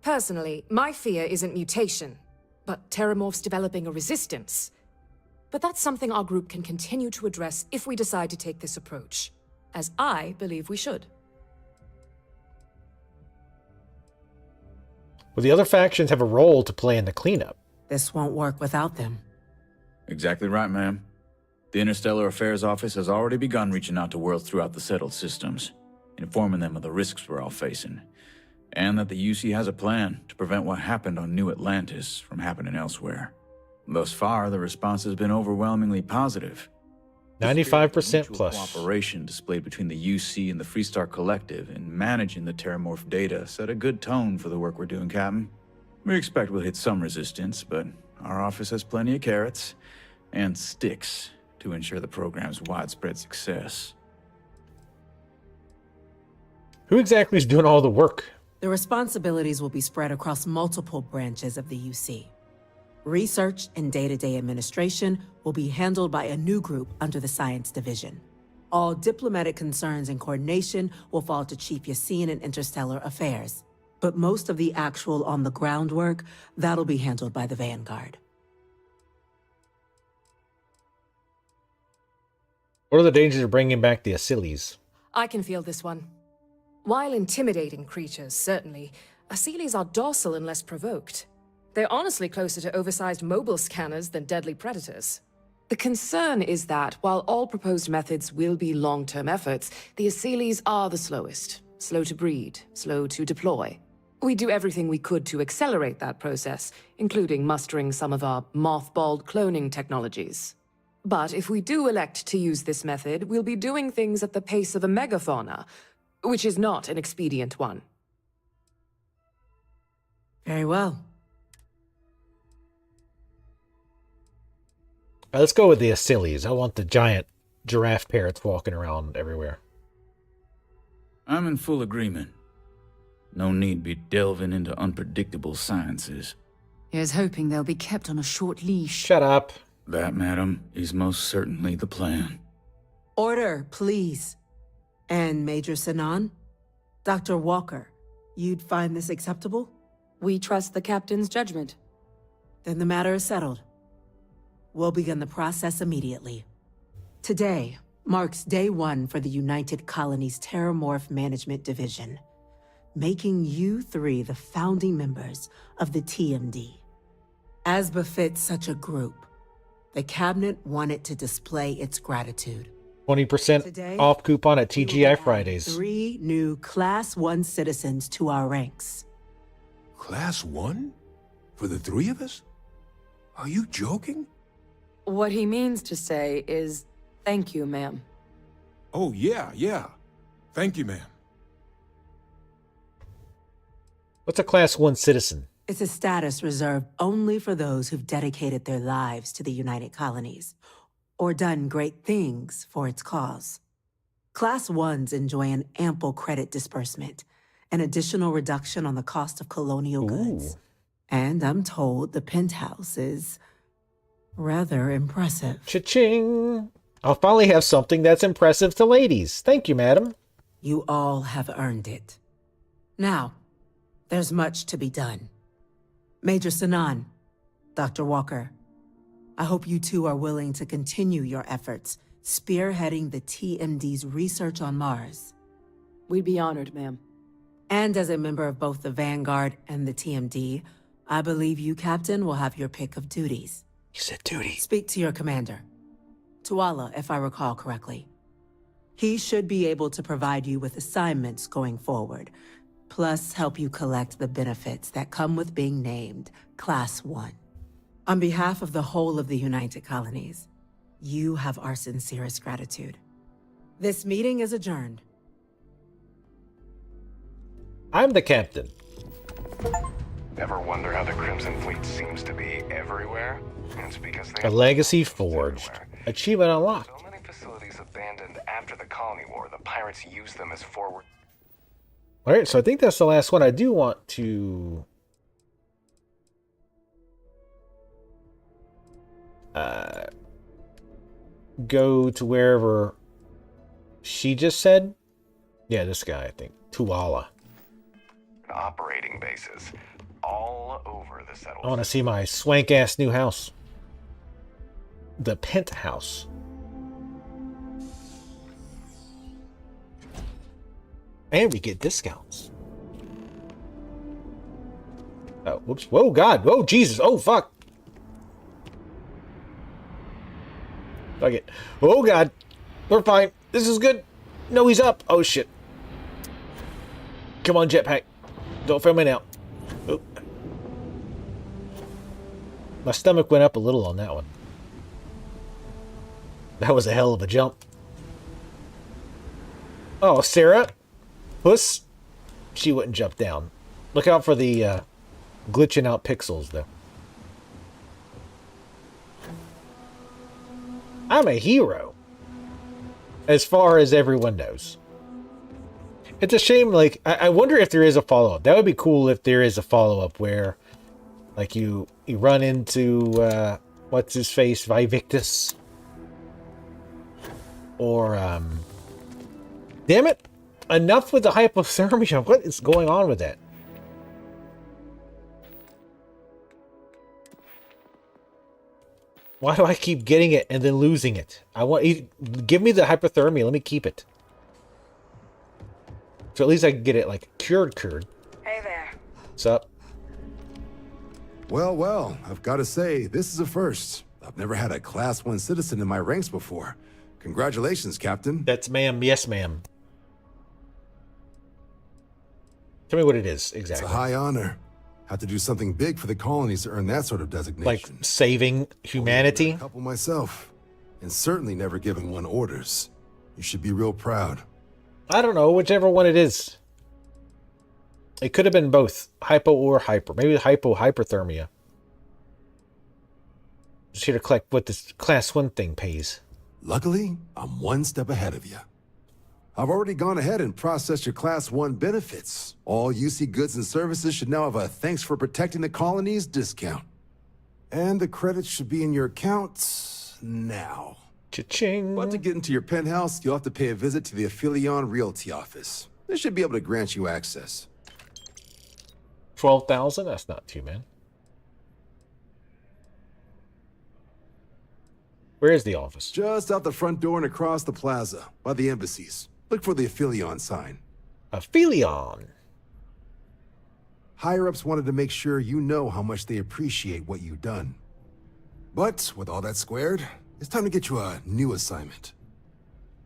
Personally, my fear isn't mutation, but Terramorphs developing a resistance. But that's something our group can continue to address if we decide to take this approach, as I believe we should. Well, the other factions have a role to play in the cleanup. This won't work without them. Exactly right, ma'am. The Interstellar Affairs Office has already begun reaching out to worlds throughout the settled systems, informing them of the risks we're all facing, and that the UC has a plan to prevent what happened on New Atlantis from happening elsewhere. Thus far, the response has been overwhelmingly positive. 95% plus. Cooperation displayed between the UC and the Freestar Collective in managing the Terramorph data set a good tone for the work we're doing, Captain. We expect we'll hit some resistance, but our office has plenty of carrots and sticks to ensure the program's widespread success. Who exactly is doing all the work? The responsibilities will be spread across multiple branches of the UC. Research and day-to-day administration will be handled by a new group under the Science Division. All diplomatic concerns and coordination will fall to Chief Yassine and Interstellar Affairs. But most of the actual on-the-ground work, that'll be handled by the Vanguard. What are the dangers of bringing back the Aseles? I can feel this one. While intimidating creatures, certainly, Aseles are docile unless provoked. They're honestly closer to oversized mobile scanners than deadly predators. The concern is that, while all proposed methods will be long-term efforts, the Aseles are the slowest. Slow to breed, slow to deploy. We do everything we could to accelerate that process, including mustering some of our mothballed cloning technologies. But if we do elect to use this method, we'll be doing things at the pace of a megafauna, which is not an expedient one. Very well. Let's go with the Aseles. I want the giant giraffe parrots walking around everywhere. I'm in full agreement. No need be delving into unpredictable sciences. Here's hoping they'll be kept on a short leash. Shut up. That, madam, is most certainly the plan. Order, please. And Major Sinan? Dr. Walker, you'd find this acceptable? We trust the captain's judgment. Then the matter is settled. We'll begin the process immediately. Today marks day one for the United Colonies Terramorph Management Division. making you three the founding members of the TMD. As befits such a group, the cabinet wanted to display its gratitude. 20% Today, off coupon at we will TGI add Fridays. 3 new Class 1 citizens to our ranks. Class 1? For the 3 of us? Are you joking? What he means to say is, thank you, ma'am. Oh, yeah. Thank you, ma'am. What's a Class 1 citizen? It's a status reserved only for those who've dedicated their lives to the United Colonies, or done great things for its cause. Class 1s enjoy an ample credit disbursement, an additional reduction on the cost of colonial goods. And I'm told the penthouse is rather impressive. Cha-ching! I'll finally have something that's impressive to ladies. Thank you, madam. You all have earned it. Now, there's much to be done. Major Sanan, Dr. Walker, I hope you two are willing to continue your efforts spearheading the TMD's research on Mars. We'd be honored, ma'am. And as a member of both the Vanguard and the TMD, I believe you, Captain, will have your pick of duties. You said duty. Speak to your commander. Tuala, if I recall correctly. He should be able to provide you with assignments going forward, plus help you collect the benefits that come with being named Class 1. On behalf of the whole of the United Colonies, you have our sincerest gratitude. This meeting is adjourned. I'm the captain. Ever wonder how the Crimson Fleet seems to be everywhere? It's because they A legacy forged. Achievement unlocked. So many facilities abandoned after the colony war, the pirates use them as forward. Alright, so I think that's the last one. I do want to go to wherever she just said. Yeah, this guy, I think. Tuala. Operating bases all over the I settlement. want to see my swank-ass new house. The penthouse. And we get discounts. Oh, whoops. Whoa, God. Whoa, Jesus. Oh, fuck. Fuck it. Oh, God. We're fine. This is good. No, he's up. Oh, shit. Come on, jetpack. Don't fail me now. Oh. My stomach went up a little on that one. That was a hell of a jump. Oh, Sarah. Puss. She wouldn't jump down. Look out for the glitching out pixels, though. I'm a hero. As far as everyone knows. It's a shame, like, I wonder if there is a follow-up. That would be cool if there is a follow-up where, like, you run into, what's-his-face, Vivictus. Or, damn it! Enough with the hypothermia. What is going on with that? Why do I keep getting it and then losing it? I want you give me the hypothermia. Let me keep it. So at least I can get it like cured. Hey there. What's up? Well, I've got to say, this is a first. I've never had a Class 1 citizen in my ranks before. Congratulations, Captain. That's ma'am. Yes, ma'am. Tell me what it is exactly. It's a high honor. Have to do something big for the colonies to earn that sort of designation. Like saving humanity? A couple myself, and certainly never given one orders. You should be real proud. I don't know, whichever one it is. It could have been both, hypo or hyper. Maybe hypothermia. Just here to collect what this Class 1 thing pays. Luckily, I'm one step ahead of you. I've already gone ahead and processed your Class 1 benefits. All UC goods and services should now have a thanks for protecting the colonies discount. And the credits should be in your account now. Cha-ching. But to get into your penthouse, you'll have to pay a visit to the Aphelion Realty office. They should be able to grant you access. 12,000? That's not too bad. Where is the office? Just out the front door and across the plaza, by the embassies. Look for the Aphelion sign. Aphelion. higher-ups wanted to make sure you know how much they appreciate what you've done. But with all that squared, it's time to get you a new assignment.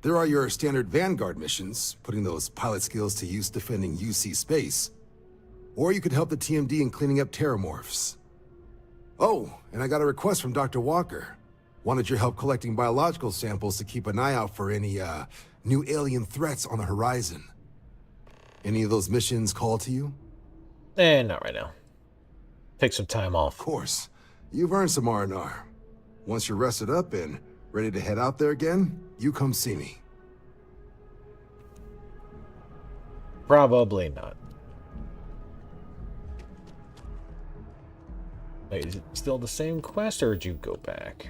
There are your standard Vanguard missions, putting those pilot skills to use defending UC space. Or you could help the TMD in cleaning up terramorphs. Oh, and I got a request from Dr. Walker. Wanted your help collecting biological samples to keep an eye out for any, new alien threats on the horizon. Any of those missions call to you? Not right now. Take some time off. Of course. You've earned some R&R. Once you're rested up and ready to head out there again, you come see me. Probably not. Wait, is it still the same quest, or did you go back?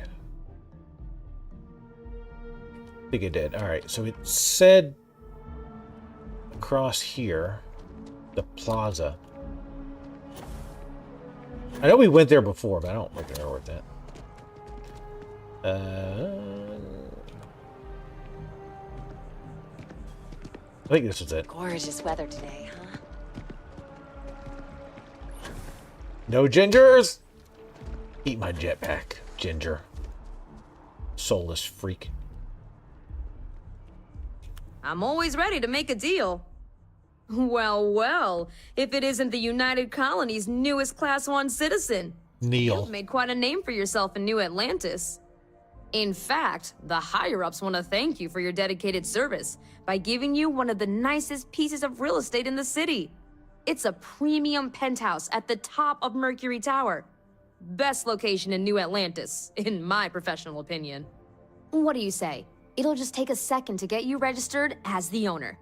I think it did. Alright, so it said across here, the plaza. I know we went there before, but I don't remember where that. I think this was it. Gorgeous weather today, huh? No gingers! Eat my jetpack, ginger. Soulless freak. I'm always ready to make a deal. Well, well, if it isn't the United Colony's newest Class 1 citizen. Neil. You've made quite a name for yourself in New Atlantis. In fact, the higher-ups want to thank you for your dedicated service by giving you one of the nicest pieces of real estate in the city. It's a premium penthouse at the top of Mercury Tower. Best location in New Atlantis, in my professional opinion. What do you say? It'll just take a second to get you registered as the owner.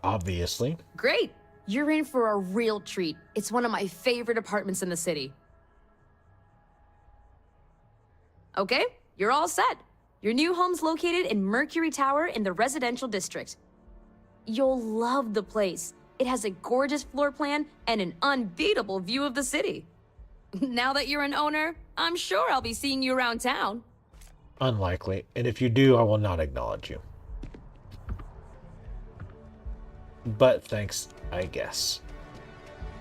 Obviously. Great! You're in for a real treat. It's one of my favorite apartments in the city. Okay, you're all set. Your new home's located in Mercury Tower in the residential district. You'll love the place. It has a gorgeous floor plan and an unbeatable view of the city. Now that you're an owner, I'm sure I'll be seeing you around town. Unlikely. And if you do, I will not acknowledge you. But thanks, I guess.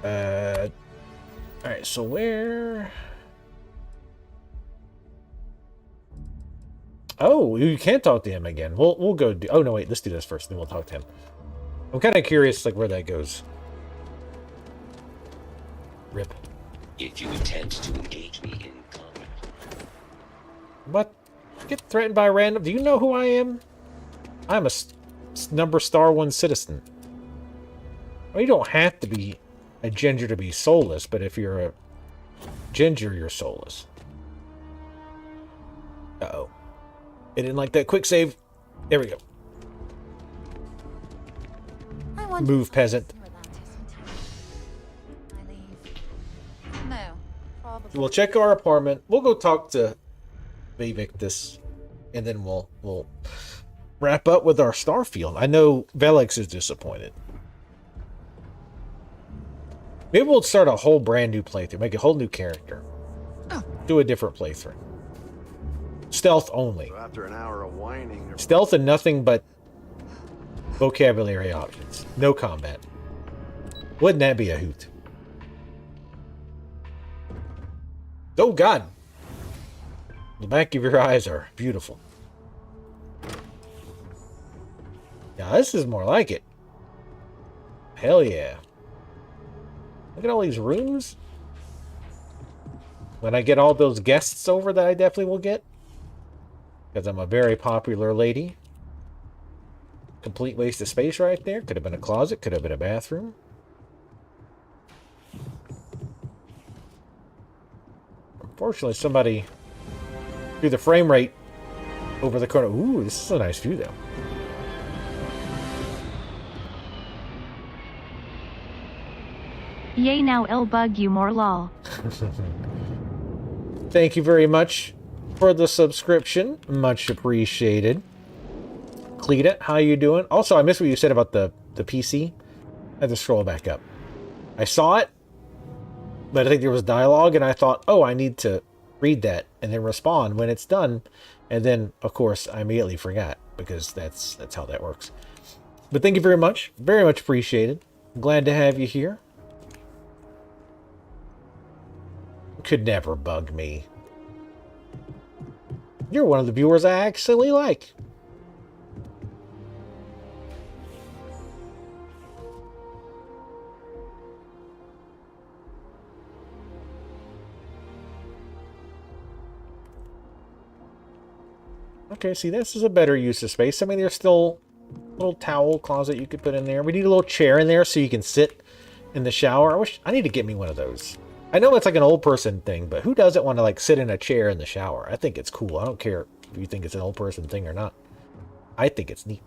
Alright, so where... Oh, you can't talk to him again. We'll go do... Oh, no, wait, let's do this first, then we'll talk to him. I'm kind of curious, like, where that goes. Rip. If you intend to engage me in combat. What? Get threatened by random... Do you know who I am? I'm a number star 1 citizen. Well, you don't have to be a ginger to be soulless, but if you're a ginger, you're soulless. Uh-oh. It didn't like that quick save. There we go. Move, peasant. No, probably. We'll check our apartment. We'll go talk to Vivictus, and then we'll wrap up with our Starfield. I know Velix is disappointed. Maybe we'll start a whole brand new playthrough. Make a whole new character. Do a different playthrough. Stealth only. So after an hour of whining... Stealth and nothing but vocabulary options. No combat. Wouldn't that be a hoot? Oh god! The back of your eyes are beautiful. Yeah, this is more like it. Hell yeah. Look at all these rooms. When I get all those guests over that I definitely will get. Because I'm a very popular lady. Complete waste of space right there. Could have been a closet. Could have been a bathroom. Unfortunately, somebody threw the frame rate over the corner. Ooh, this is a nice view, though. Yay, now I'll bug you more, lol. Thank you very much for the subscription. Much appreciated. Cleta, how you doing? Also, I missed what you said about the PC. I had to scroll back up. I saw it, but I think there was dialogue, and I thought, oh, I need to read that and then respond when it's done. And then, of course, I immediately forgot, because that's how that works. But thank you very much. Very much appreciated. Glad to have you here. could never bug me. You're one of the viewers I actually like. Okay, see, this is a better use of space. I mean, there's still a little towel closet you could put in there. We need a little chair in there so you can sit in the shower. I need to get me one of those. I know it's like an old person thing, but who doesn't want to like sit in a chair in the shower? I think it's cool. I don't care if you think it's an old person thing or not. I think it's neat.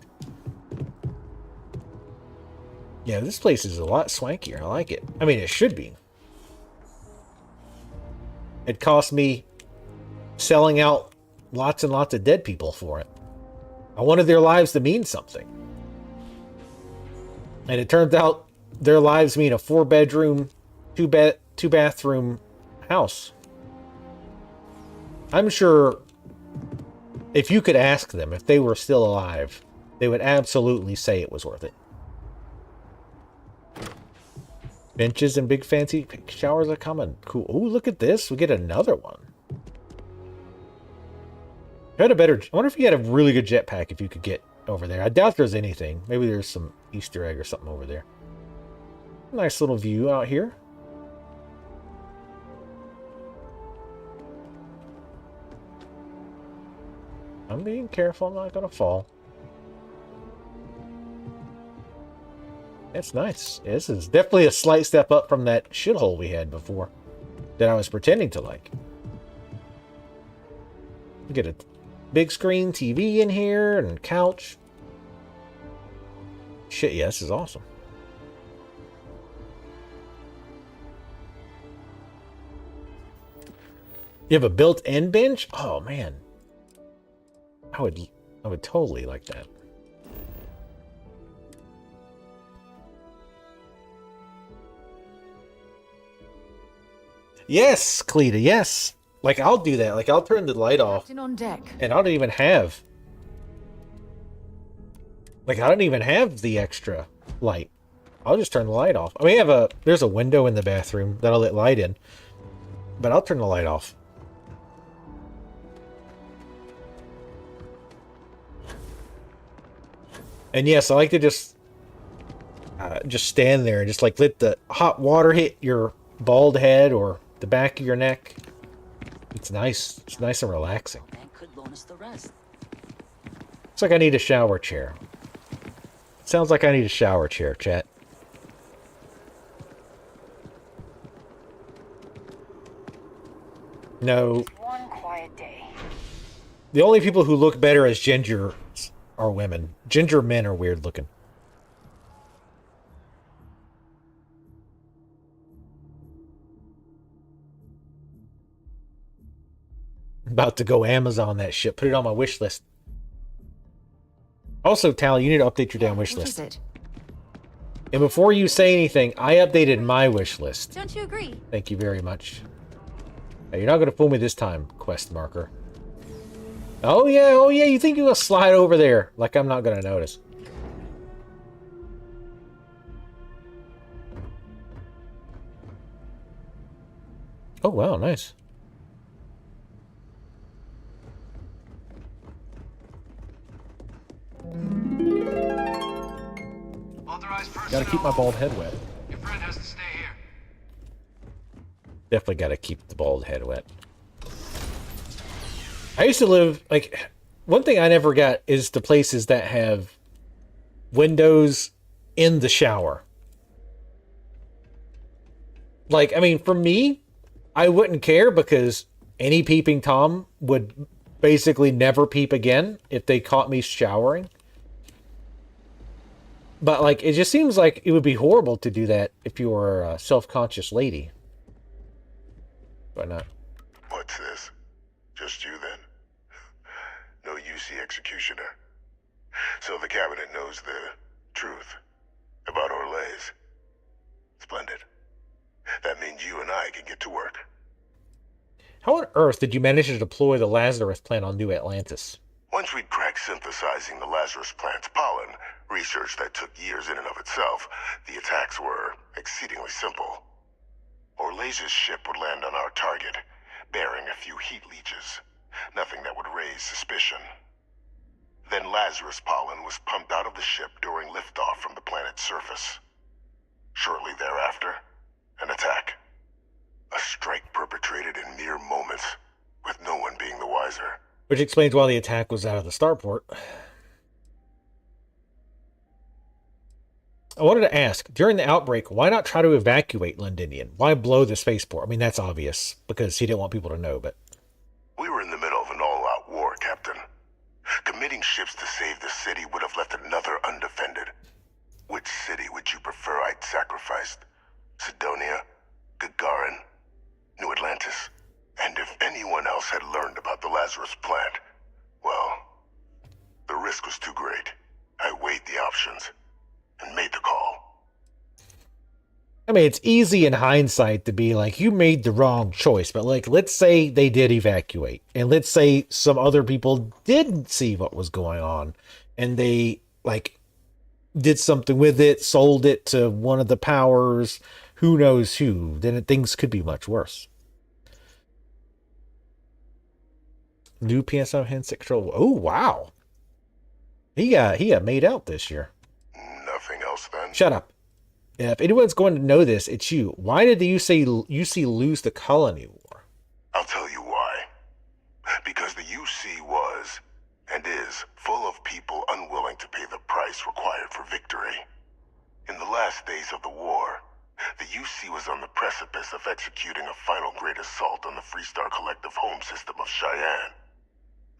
Yeah, this place is a lot swankier. I like it. I mean, it should be. It cost me selling out lots and lots of dead people for it. I wanted their lives to mean something. And it turns out their lives mean a 4-bedroom, 2-bathroom house. I'm sure if you could ask them if they were still alive, they would absolutely say it was worth it. Benches and big fancy showers are coming. Cool. Ooh, look at this. We get another one. I wonder if you had a really good jetpack if you could get over there. I doubt there's anything. Maybe there's some Easter egg or something over there. Nice little view out here. I'm being careful. I'm not going to fall. That's nice. This is definitely a slight step up from that shithole we had before that I was pretending to like. We get a big screen TV in here and couch. Shit, yeah, this is awesome. You have a built-in bench? Oh man. I would totally like that. Yes, Cleta, yes. Like, I'll do that. Like, I'll turn the light off. On deck. And I don't even have... Like, I don't even have the extra light. I'll just turn the light off. I mean, there's a window in the bathroom that'll let light in. But I'll turn the light off. And yes, I like to just stand there and just like let the hot water hit your bald head or the back of your neck. It's nice. It's nice and relaxing. Looks like I need a shower chair. Sounds like I need a shower chair, chat. No. One quiet day. The only people who look better as gingers are women. Ginger men are weird looking. About to go Amazon that shit. Put it on my wish list. Also, Tally, you need to update your damn wish list. What is it? And before you say anything, I updated my wish list. Don't you agree? Thank you very much. Hey, you're not going to fool me this time, quest marker. Oh yeah, you think you're going to slide over there like I'm not going to notice. Oh wow, nice. Gotta keep my bald head wet. Your friend has to stay here. Definitely gotta keep the bald head wet. I used to live, like, one thing I never got is the places that have windows in the shower. Like, I mean, for me, I wouldn't care because any peeping Tom would basically never peep again if they caught me showering. But, like, it just seems like it would be horrible to do that if you were a self-conscious lady. Why not? What's this? Just you then? No UC executioner. So the cabinet knows the truth about Orlays. Splendid. That means you and I can get to work. How on earth did you manage to deploy the Lazarus plant on New Atlantis? Once we'd cracked synthesizing the Lazarus plant's pollen, research that took years in and of itself, the attacks were exceedingly simple. Orlaze's ship would land on our target, bearing a few heat leeches. Nothing that would raise suspicion. Then Lazarus pollen was pumped out of the ship during liftoff from the planet's surface. Shortly thereafter, an attack. A strike perpetrated in mere moments, with no one being the wiser. Which explains why the attack was out of the starport. I wanted to ask, during the outbreak, why not try to evacuate Londinian? Why blow the spaceport? I mean, that's obvious, because he didn't want people to know, but... We were in the middle of an all-out war, Captain. Committing ships to save the city would have left another undefended. Which city would you prefer I'd sacrificed? Sidonia? Gagarin? New Atlantis? And if anyone else had learned about the Lazarus plant, well, the risk was too great. I weighed the options and made the call. I mean, it's easy in hindsight to be like, you made the wrong choice, but like, let's say they did evacuate, and let's say some other people did see what was going on, and they, like, did something with it, sold it to one of the powers, who knows who, then things could be much worse. New PS5 handset control. Oh, wow. He got made out this year. Nothing else then? Shut up. If anyone's going to know this, it's you. Why did the UC lose the colony war? I'll tell you why. Because the UC was, and is, full of people unwilling to pay the price required for victory. In the last days of the war, the UC was on the precipice of executing a final great assault on the Freestar Collective home system of Cheyenne.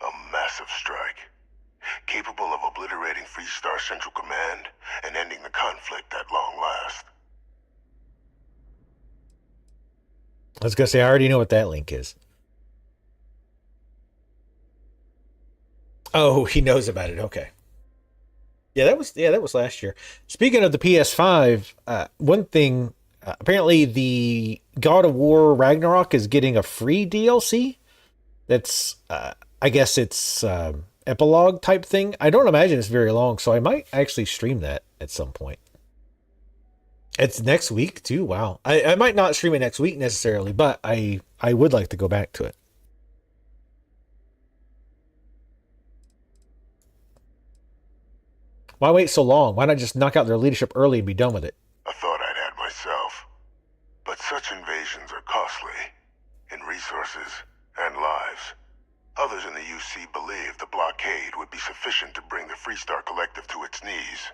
A massive strike, capable of obliterating Freestar Central Command and ending the conflict at long last. I was going to say, I already know what that link is. Oh, he knows about it. Okay. Yeah, that was last year. Speaking of the PS5, one thing, apparently the God of War Ragnarok is getting a free DLC. That's, I guess it's epilogue type thing. I don't imagine it's very long, so I might actually stream that at some point. It's next week too. Wow. I might not stream it next week necessarily, but I would like to go back to it. Why wait so long? Why not just knock out their leadership early and be done with it? A thought I'd had myself. But such invasions are costly, in resources and lives. Others in the UC believed the blockade would be sufficient to bring the Freestar Collective to its knees.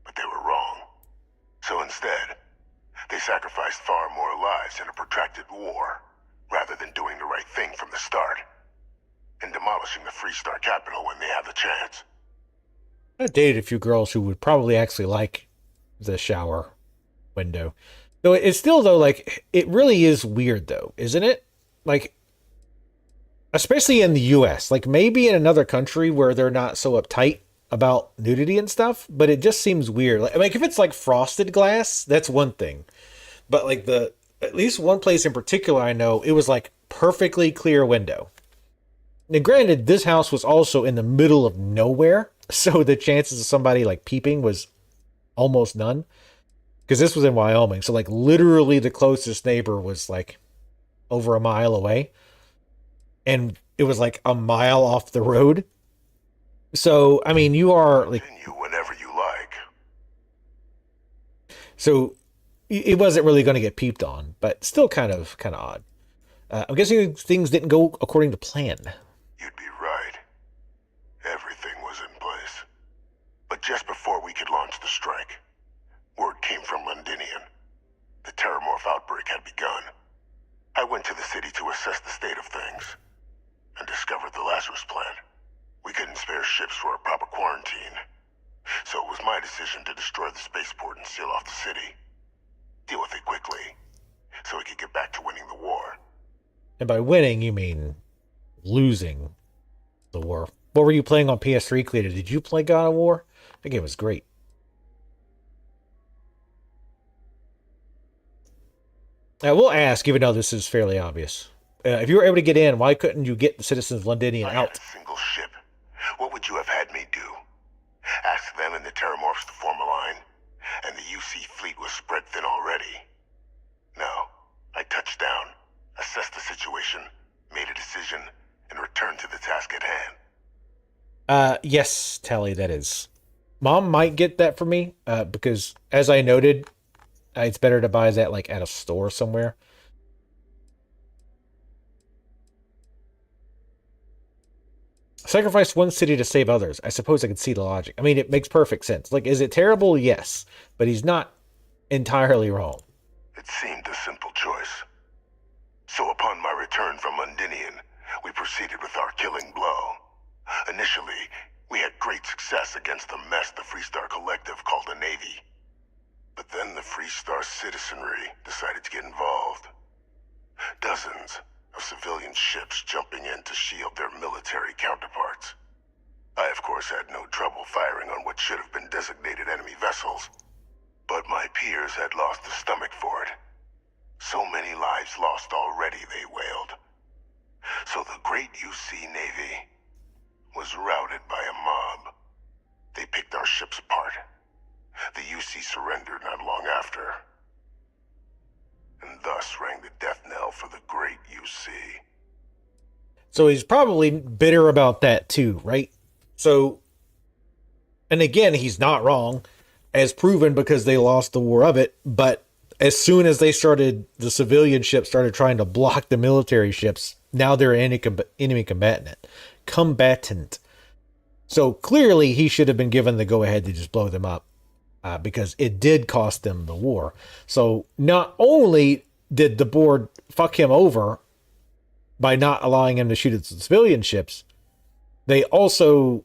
But they were wrong. So instead, they sacrificed far more lives in a protracted war, rather than doing the right thing from the start, and demolishing the Freestar capital when they have the chance. I dated a few girls who would probably actually like the shower window. Though it's still, though, like, it really is weird, though, isn't it? Like, especially in the US, like maybe in another country where they're not so uptight about nudity and stuff, but it just seems weird. Like if it's like frosted glass, that's one thing. But like at least one place in particular I know, it was like perfectly clear window. Now granted, this house was also in the middle of nowhere, so the chances of somebody like peeping was almost none. Because this was in Wyoming, so like literally the closest neighbor was like over a mile away. And it was like a mile off the road. So, I mean, you are like... Continue whenever you like. So, it wasn't really going to get peeped on, but still kind of odd. I'm guessing things didn't go according to plan. You'd be right. Everything was in place. But just before we could launch the strike, word came from Londinian. The Terramorph outbreak had begun. I went to the city to assess the state of things, and discovered the Lazarus plant. We couldn't spare ships for a proper quarantine, so it was my decision to destroy the spaceport and seal off the city. Deal with it quickly, so we could get back to winning the war. And by winning, you mean losing the war. What were you playing on PS3, Cleta? Did you play God of War? That game was great. We'll ask, even though this is fairly obvious. If you were able to get in, why couldn't you get the citizens of Londinian out? I had a single ship. What would you have had me do? Ask them and the Terramorphs to form a line, and the UC fleet was spread thin already. No, I touched down, assessed the situation, made a decision, and returned to the task at hand. Yes, Tally, that is. Mom might get that for me, because, as I noted, it's better to buy that, like, at a store somewhere. Sacrifice one city to save others. I suppose I can see the logic. I mean, it makes perfect sense. Like, is it terrible? Yes. But he's not entirely wrong. It seemed a simple choice. So upon my return from Londinian, we proceeded with our killing blow. Initially, we had great success against the mess the Freestar Collective called a navy. But then the Freestar citizenry decided to get involved. Dozens of civilian ships jumping in to shield their military counterparts. I, of course, had no trouble firing on what should have been designated enemy vessels. But my peers had lost the stomach for it. So many lives lost already, they wailed. So the great UC Navy was routed by a mob. They picked our ships apart. The UC surrendered not long after. And thus rang the death knell for the great UC. So he's probably bitter about that too, right? So, and again, he's not wrong, as proven because they lost the war of it, but as soon as the civilian ships started trying to block the military ships, now they're an enemy combatant. So clearly he should have been given the go-ahead to just blow them up, because it did cost them the war. So not only did the board fuck him over by not allowing him to shoot at the civilian ships, they also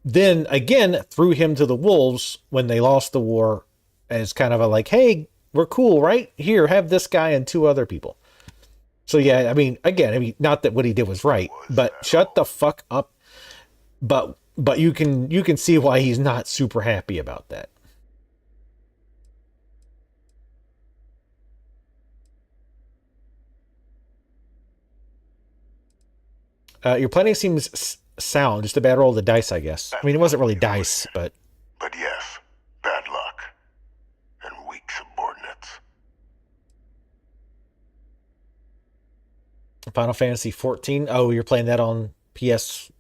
then again threw him to the wolves when they lost the war as kind of a like, hey, we're cool, right? Here, have this guy and 2 other people. So yeah, I mean, again, not that what he did was right, but shut the fuck up. But you can see why he's not super happy about that. Your planning seems sound. Just a bad roll of the dice, I guess. I mean, it wasn't really dice, but... But yes, bad luck. And weak subordinates. Final Fantasy 14. Oh, you're playing that on PS...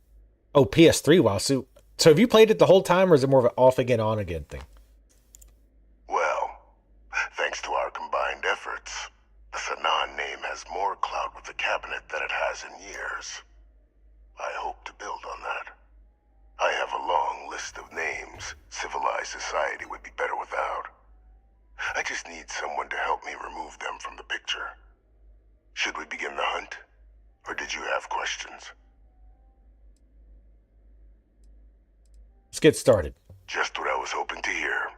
Oh, PS3. Wow. So have you played it the whole time, or is it more of an off-again, on-again thing? Well, thanks to our combined efforts, the Sanan name has more clout with the cabinet than it has in years. I hope to build on that. I have a long list of names civilized society would be better without. I just need someone to help me remove them from the picture. Should we begin the hunt? Or did you have questions? Let's get started. Just what I was hoping to hear.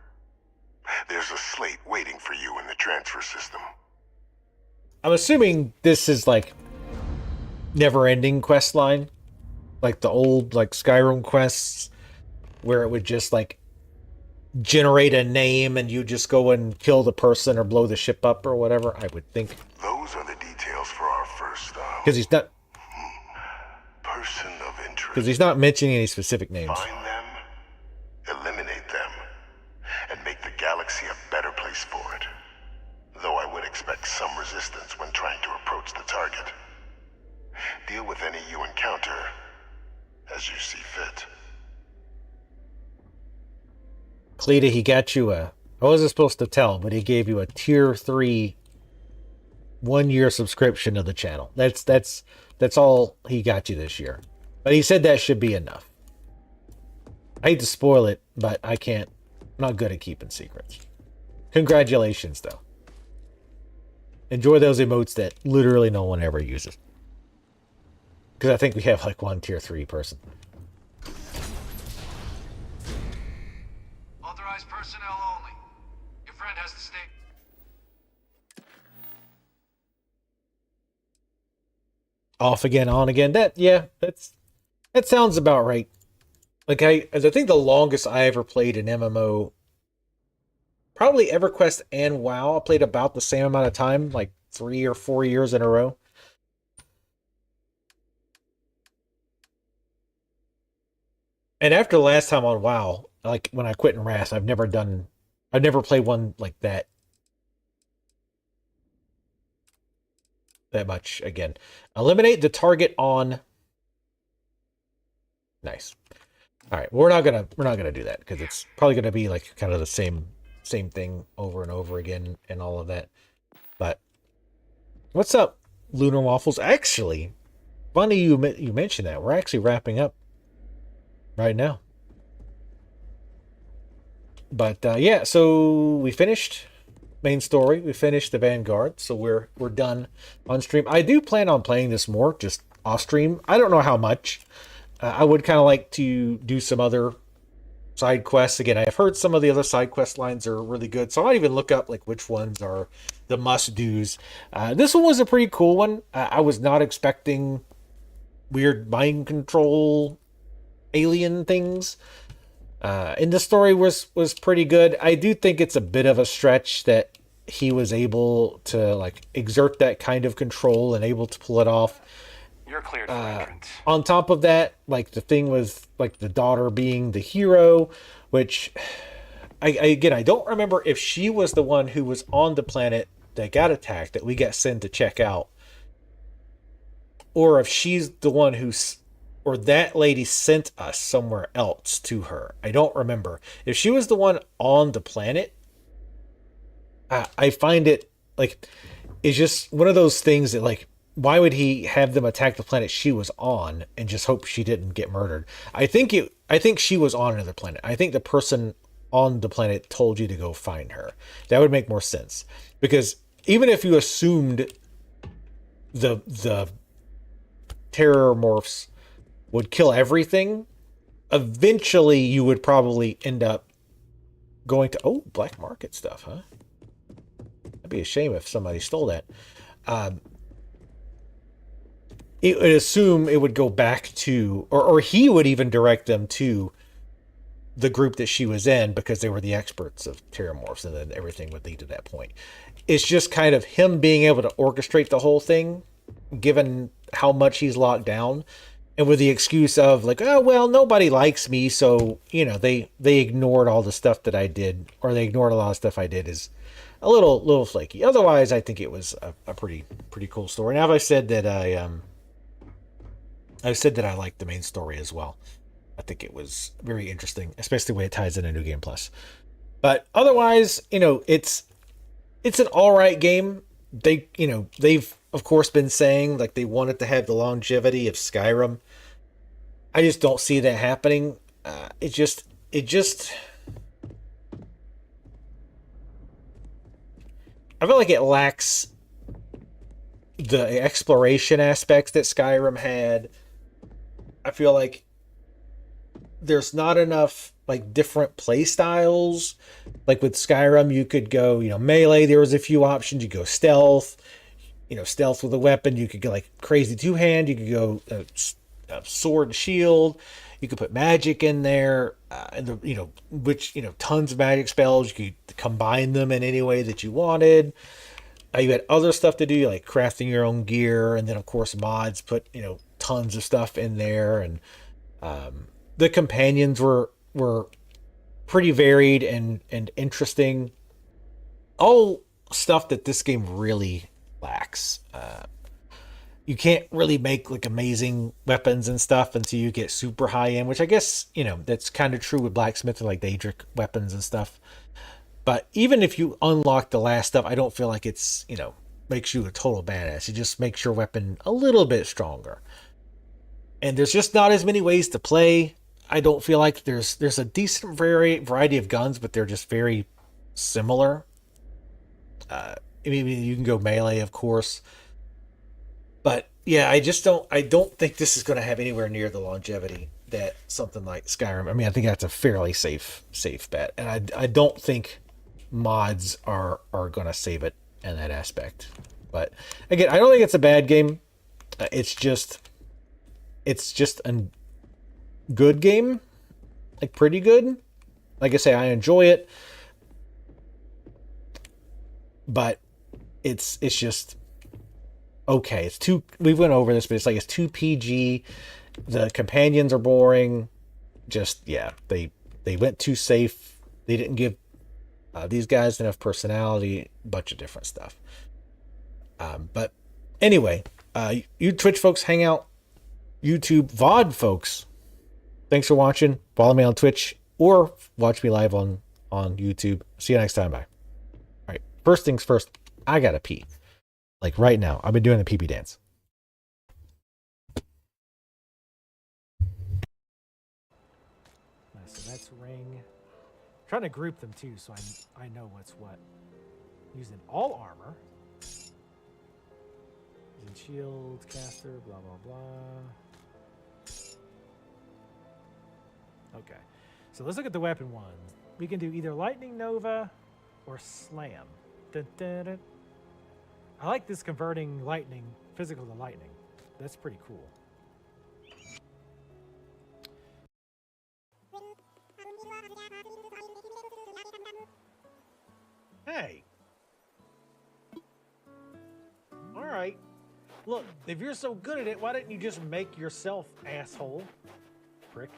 There's a slate waiting for you in the transfer system. I'm assuming this is like never-ending quest line, like the old like Skyrim quests, where it would just like generate a name and you just go and kill the person or blow the ship up or whatever. I would think. Those are the details for our first because he's not person of interest. Because he's not mentioning any specific names. Find them, eliminate them, and make the galaxy a better place for it. Though I would expect some resistance when trying to approach the target. Deal with any you encounter as you see fit. Cleta, he got you I wasn't supposed to tell, but he gave you a tier 3 1-year subscription to the channel. That's all he got you this year. But he said that should be enough. I hate to spoil it, but I can't. I'm not good at keeping secrets. Congratulations, though. Enjoy those emotes that literally no one ever uses. Because I think we have like one tier 3 person. Authorized personnel only. Your friend has to stay. Off again, on again. That sounds about right. Like I think the longest I ever played an MMO, probably EverQuest and WoW, I played about the same amount of time, like 3 or 4 years in a row. And after the last time on WoW, like when I quit in Wrath, I've never played one like that. that much again. Eliminate the target on. Nice. All right, we're not gonna do that because it's probably gonna be like kind of the same thing over and over again and all of that. But what's up, Lunar Waffles? Actually, funny you mentioned that. We're actually wrapping up right now. But yeah, so we finished main story. We finished the Vanguard, so we're done on stream. I do plan on playing this more, just off stream. I don't know how much. I would kind of like to do some other side quests. Again, I've heard some of the other side quest lines are really good, so I might even look up like which ones are the must-dos. This one was a pretty cool one. I was not expecting weird mind control alien things. And the story was pretty good. I do think it's a bit of a stretch that he was able to like exert that kind of control and able to pull it off. You're cleared for entrance. On top of that, like the thing with like the daughter being the hero, which I don't remember if she was the one who was on the planet that got attacked that we got sent to check out, or if she's the one or that lady sent us somewhere else to her. I don't remember. If she was the one on the planet, I find it like it's just one of those things that like, why would he have them attack the planet she was on and just hope she didn't get murdered? I think she was on another planet. I think the person on the planet told you to go find her. That would make more sense. Because even if you assumed the terror morphs would kill everything, eventually you would probably end up going to black market stuff, huh? That'd be a shame if somebody stole that. It would assume it would go back to, or he would even direct them to the group that she was in because they were the experts of terramorphs, and then everything would lead to that point. It's just kind of him being able to orchestrate the whole thing, given how much he's locked down, and with the excuse of like, oh, well, nobody likes me, so, you know, they ignored all the stuff that I did, or they ignored a lot of stuff I did, is a little flaky. Otherwise, I think it was a pretty cool story. Now, I've said that I liked the main story as well. I think it was very interesting, especially the way it ties into New Game Plus. But otherwise, you know, it's an all right game. They've of course been saying like they wanted to have the longevity of Skyrim. I just don't see that happening. It just I feel like it lacks the exploration aspects that Skyrim had. I feel like there's not enough like different play styles. Like with Skyrim, you could go, melee. There was a few options. You go stealth, stealth with a weapon. You could go like crazy two-hand. You could go sword and shield. You could put magic in there, tons of magic spells. You could combine them in any way that you wanted. You had other stuff to do, like crafting your own gear, and then of course mods put tons of stuff in there, and the companions were pretty varied and interesting. All stuff that this game really lacks. You can't really make like amazing weapons and stuff until you get super high end, which I guess that's kind of true with blacksmith and like Daedric weapons and stuff. But even if you unlock the last stuff, I don't feel like it's makes you a total badass. It just makes your weapon a little bit stronger. And there's just not as many ways to play. I don't feel like there's a decent variety of guns, but they're just very similar. I mean, you can go melee, of course. But yeah, I don't think this is going to have anywhere near the longevity that something like Skyrim. I mean, I think that's a fairly safe bet. And I don't think mods are going to save it in that aspect. But again, I don't think it's a bad game. It's just a good game, like pretty good. Like I say, I enjoy it, but it's just okay. It's too. We went over this, but it's too PG. The companions are boring. Just they went too safe. They didn't give these guys enough personality. A bunch of different stuff. But Anyway, you Twitch folks, hang out. YouTube VOD folks, thanks for watching. Follow me on Twitch or watch me live on YouTube. See you next time. Bye. All right. First things first, I gotta pee. Like right now. I've been doing the pee-pee dance. Nice. So that's ring. I'm trying to group them too, so I know what's what. Using all armor. Using shield, caster, blah blah blah. Okay. So let's look at the weapon ones. We can do either lightning nova or slam. Dun, dun, dun. I like this converting lightning, physical to lightning. That's pretty cool. Hey. All right. Look, if you're so good at it, why didn't you just make yourself, asshole? Prick.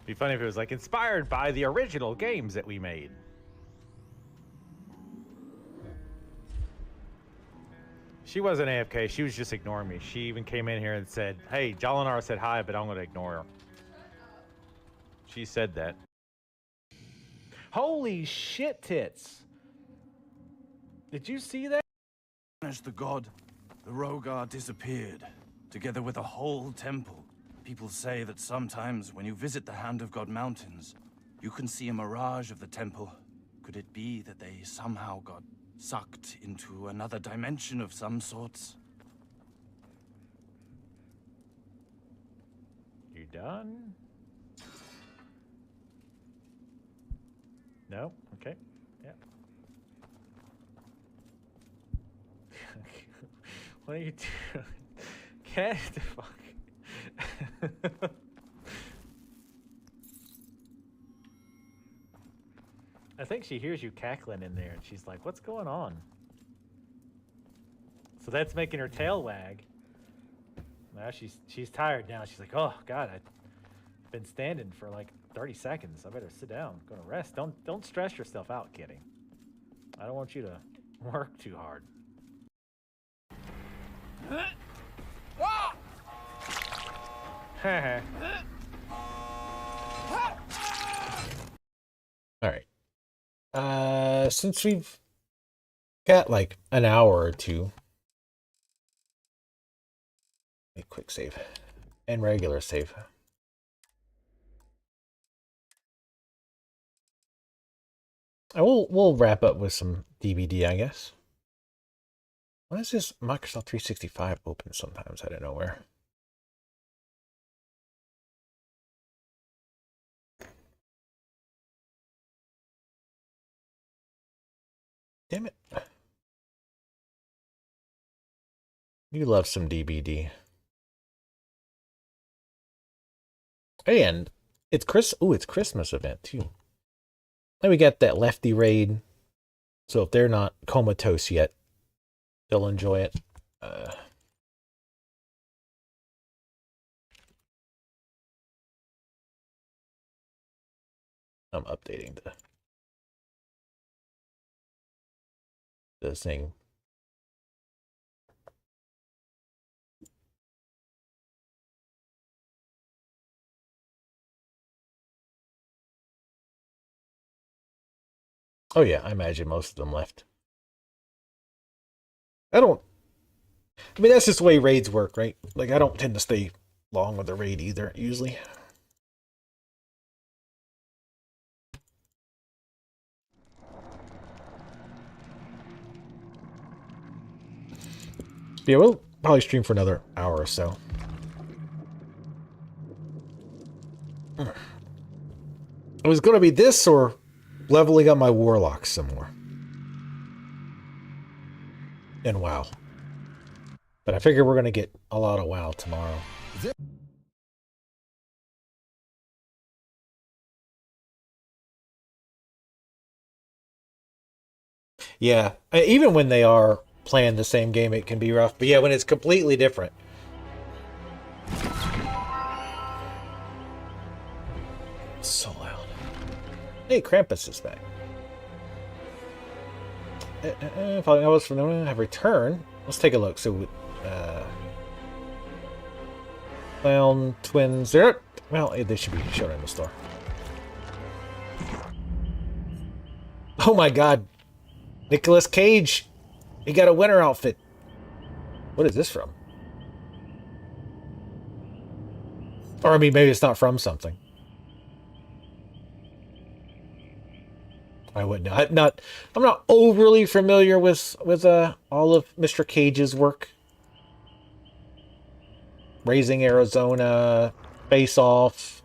Be funny if it was like inspired by the original games that we made. She wasn't AFK, she was just ignoring me. She even came in here and said, hey, Jolinar said hi, but I'm going to ignore her. She said that. Holy shit tits. Did you see that? As the god, the Rogar disappeared, together with a whole temple. People say that sometimes when you visit the Hand of God Mountains, you can see a mirage of the temple. Could it be that they somehow got sucked into another dimension of some sorts? You done? No? Okay. Yeah. What are you doing? Get the fuck. I think she hears you cackling in there and she's like, what's going on? So that's making her tail wag. Now she's tired now. She's like, oh god, I've been standing for like 30 seconds. I better sit down. I'm gonna rest. Don't stress yourself out, kitty. I don't want you to work too hard. All right. Since we've got like an hour or two, a quick save and regular save. We'll wrap up with some DVD, I guess. Why is this Microsoft 365 open sometimes out of nowhere? Damn it. You love some DVD. And it's it's Christmas event too. Then we got that lefty raid. So if they're not comatose yet, they'll enjoy it. I'm updating the thing. Oh yeah, I imagine most of them left. I mean, that's just the way raids work, right? Like, I don't tend to stay long with a raid either, usually. Yeah, we'll probably stream for another hour or so. It was going to be this or leveling up my warlocks some more. And WoW. But I figure we're going to get a lot of WoW tomorrow. Yeah, even when they are playing the same game, it can be rough. But yeah, when it's completely different. It's so loud. Hey, Krampus is back. Following hours from them have returned. Let's take a look. So, clown twins. Well, they should be shown in the store. Oh my God, Nicolas Cage! He got a winter outfit. What is this from? Or I mean, maybe it's not from something. I wouldn't know. I'm not overly familiar with all of Mr. Cage's work. Raising Arizona, Face Off,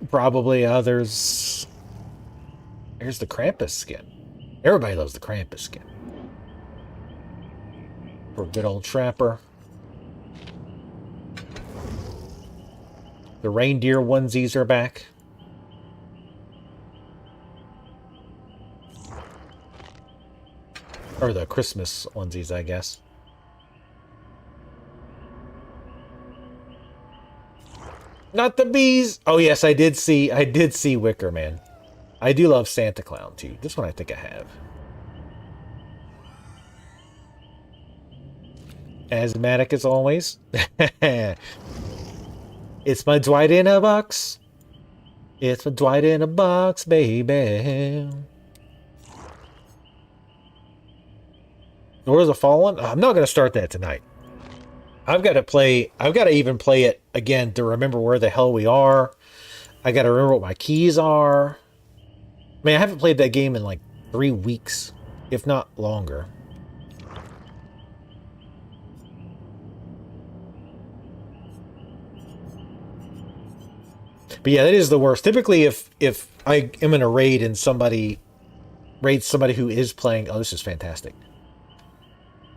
probably others. Here's the Krampus skin. Everybody loves the Krampus skin. For a good old trapper. The reindeer onesies are back. Or the Christmas onesies, I guess. Not the bees. Oh yes, I did see Wicker Man. I do love Santa Clown too. This one I think I have. Asthmatic as always. It's my Dwight in a box. It's my Dwight in a box, baby. Doors of Fallen? I'm not going to start that tonight. I've got to even play it again to remember where the hell we are. I got to remember what my keys are. I mean, I haven't played that game in like 3 weeks, if not longer. But yeah, that is the worst. Typically, if I am in a raid and somebody raids somebody who is playing, oh, this is fantastic,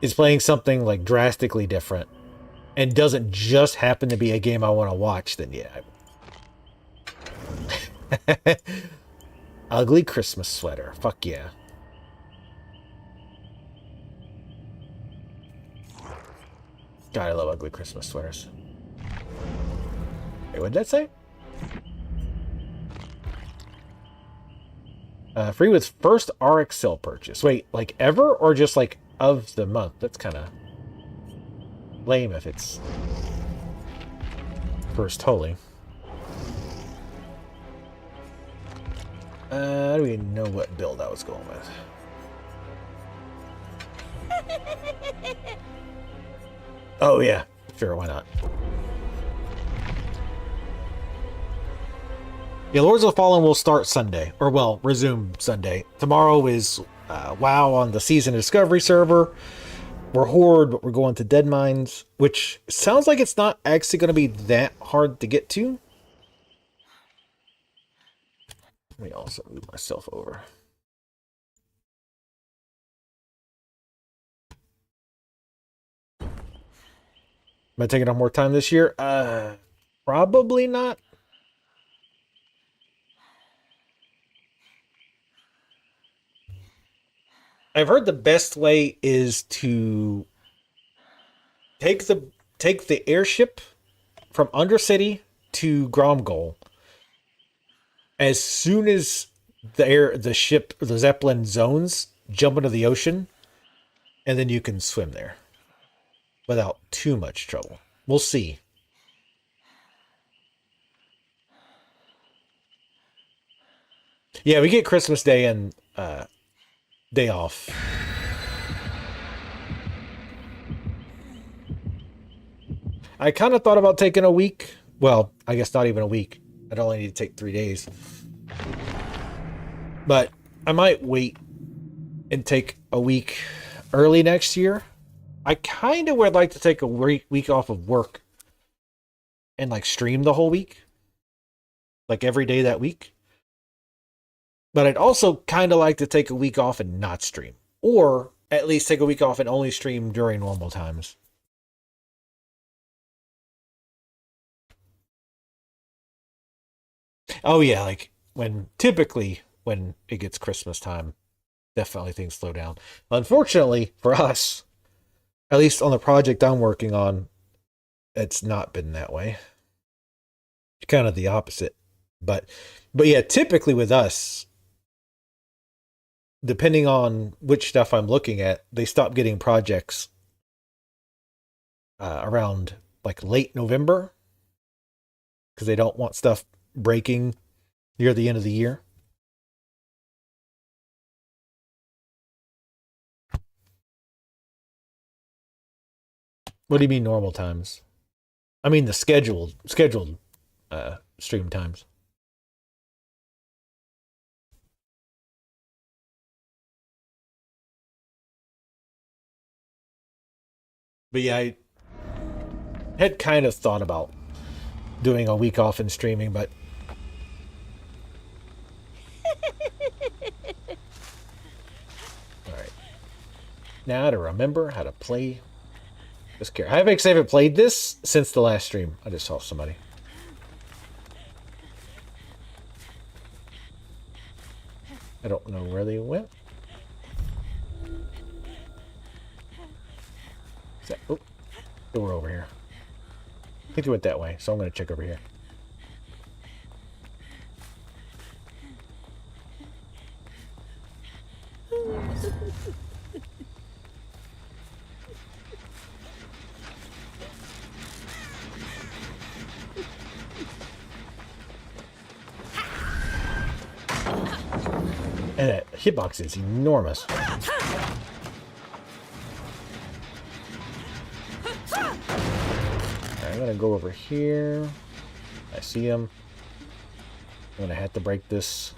is playing something like drastically different, and doesn't just happen to be a game I want to watch, then yeah. Ugly Christmas sweater. Fuck yeah. God, I love ugly Christmas sweaters. Wait, what did that say? Free with first RX sale purchase. Wait, like ever or just like of the month? That's kind of lame if it's first holy. I don't even know what build I was going with. Oh yeah, sure, why not? Yeah, Lords of the Fallen will start Sunday, or well, resume Sunday. Tomorrow is WoW on the Season Discovery server. We're Horde, but we're going to Dead Mines, which sounds like it's not actually going to be that hard to get to. Let me also move myself over. Am I taking on more time this year? Probably not. I've heard the best way is to take the airship from Undercity to Gromgol. As soon as the Zeppelin zones, jump into the ocean, and then you can swim there without too much trouble. We'll see. Yeah, we get Christmas Day and day off. I kind of thought about taking a week. Well, I guess not even a week. I'd only need to take 3 days. But I might wait and take a week early next year. I kind of would like to take a week off of work and like stream the whole week. Like every day that week. But I'd also kind of like to take a week off and not stream. Or at least take a week off and only stream during normal times. Oh yeah, like typically when it gets Christmas time, definitely things slow down. Unfortunately for us, at least on the project I'm working on, it's not been that way. It's kind of the opposite. But yeah, typically with us, depending on which stuff I'm looking at, they stop getting projects around like late November because they don't want stuff breaking near the end of the year. What do you mean normal times? I mean the scheduled stream times. But yeah, I had kind of thought about doing a week off and streaming, but all right. Now to remember how to play this character. I haven't played this since the last stream. I just saw somebody. I don't know where they went. Is that, oh, door over here. I think they went that way, so I'm going to check over here. And that hitbox is enormous. I'm gonna go over here. I see him. I'm gonna have to break this.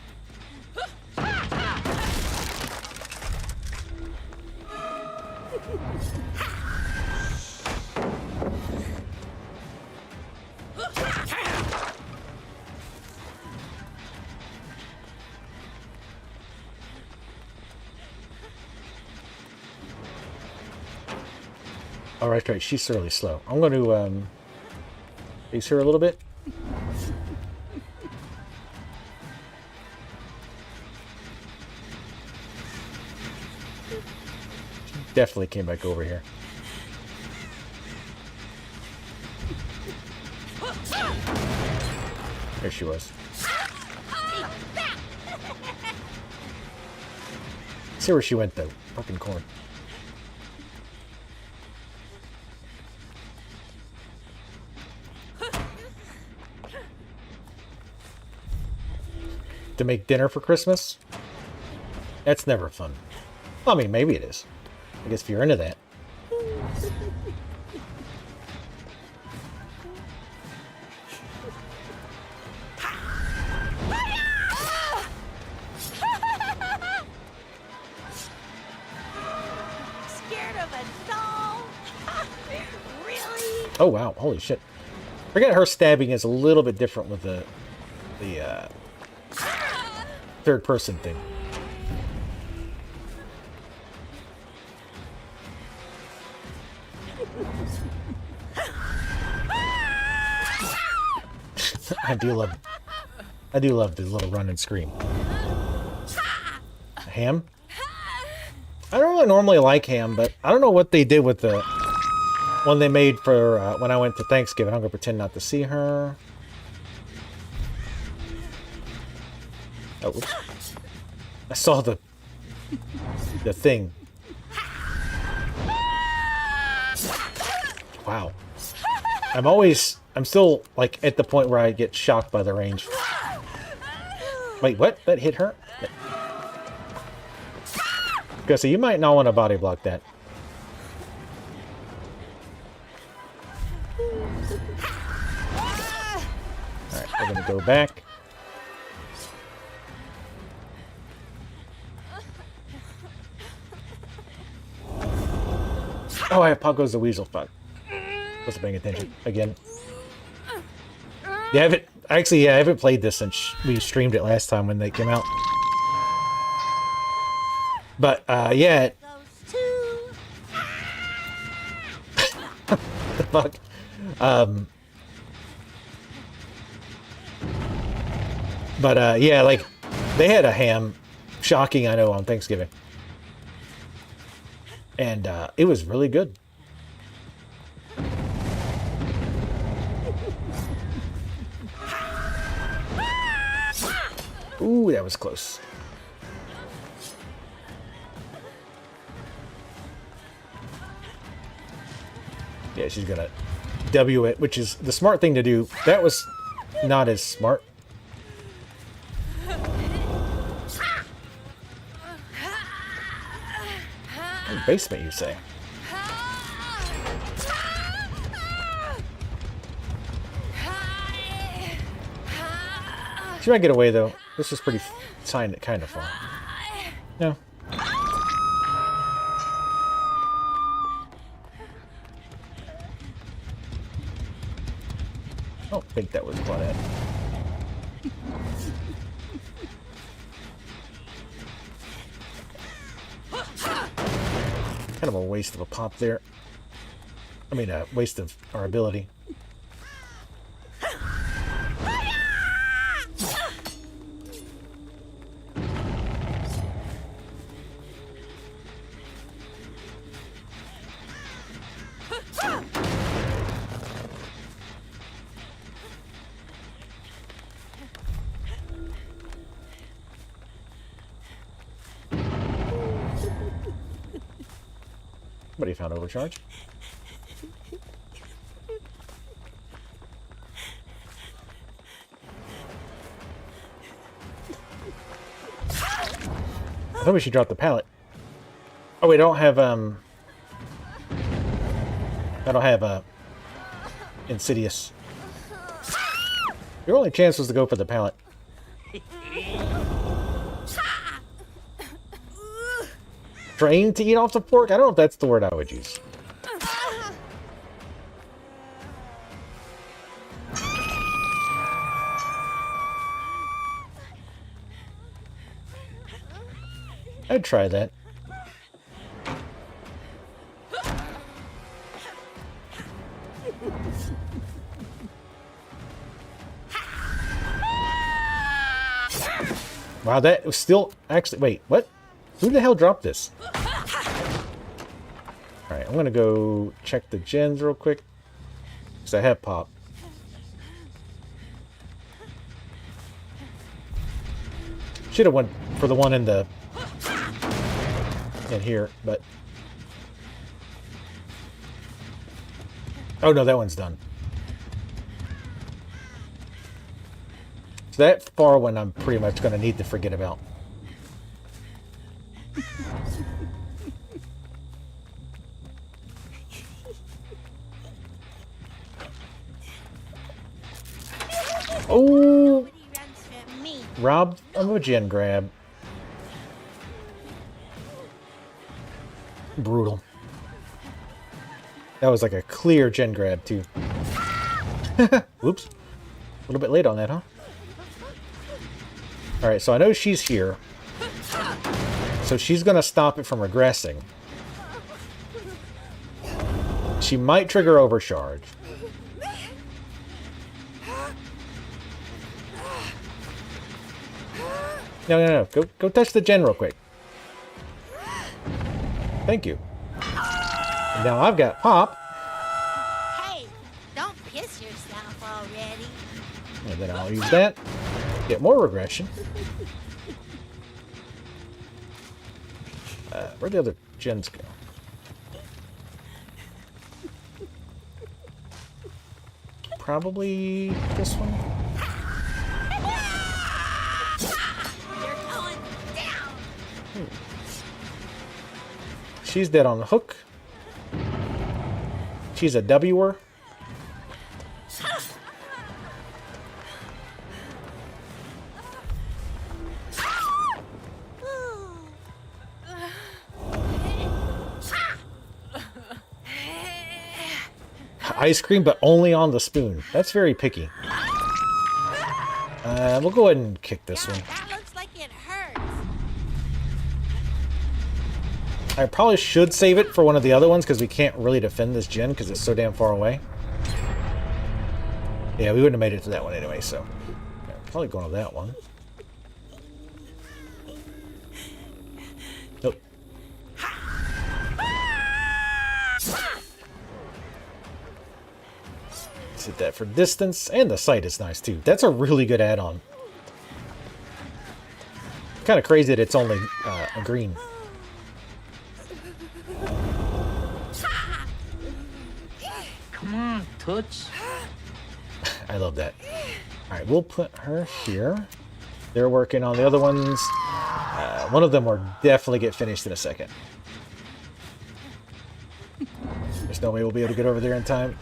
Oh, right. She's really slow. I'm going to face her a little bit. She definitely came back over here. There she was. See where she went though. Fucking corn. To make dinner for Christmas? That's never fun. I mean, maybe it is. I guess if you're into that. Scared of a doll? Really? Oh wow, holy shit. Forget her stabbing is a little bit different with the third person thing. I do love the little run and scream. Ham? I don't really normally like ham, but I don't know what they did with the one they made for when I went to Thanksgiving. I'm gonna pretend not to see her. Oh, oops. I saw the thing. Wow. I'm still like at the point where I get shocked by the range. Wait, what? That hit her? Okay, so you might not want to body block that. Alright, we're gonna go back. Oh, I have Pop Goes the Weasel. Fuck. Wasn't paying attention. Again. Yeah, I haven't played this since we streamed it last time when they came out. But, yeah. The fuck? But, yeah, like, they had a ham. Shocking, I know, on Thanksgiving. And it was really good. Ooh, that was close. Yeah, she's gonna W it, which is the smart thing to do. That was not as smart. Oh, basement, you say? She might get away though. This is pretty kind of far. No. I don't think that was Claudette. Kind of a waste of a pop there. I mean, a waste of our ability. Somebody found overcharge. I thought we should drop the pallet. Oh, we don't have I don't have Insidious. Your only chance was to go for the pallet. Trained to eat off the fork? I don't know if that's the word I would use. I'd try that. Wow, that was still actually. Wait, what? Who the hell dropped this? Alright, I'm gonna go check the gens real quick. Because I have pop. Should have went for the one in the in here, but oh no, that one's done. So that far one I'm pretty much gonna need to forget about. Oh! Robbed of a gen grab. Brutal. That was like a clear gen grab, too. Oops. A little bit late on that, huh? Alright, so I know she's here. So she's going to stop it from regressing. She might trigger overcharge. No. Go touch the gen real quick. Thank you. And now I've got pop. Hey, don't piss yourself already. And then I'll use that. Get more regression. Where'd the other gens go? Probably this one. She's dead on the hook. She's a W'er. Ice cream, but only on the spoon. That's very picky. We'll go ahead and kick this one. That looks like it hurts. I probably should save it for one of the other ones because we can't really defend this gen because it's so damn far away. Yeah, we wouldn't have made it to that one anyway, so yeah, probably going to that one. Nope. Let's hit that for distance, and the sight is nice too. That's a really good add-on. Kind of crazy that it's only a green. Toots. I love that. Alright, we'll put her here. They're working on the other ones. One of them will definitely get finished in a second. There's no way we'll be able to get over there in time.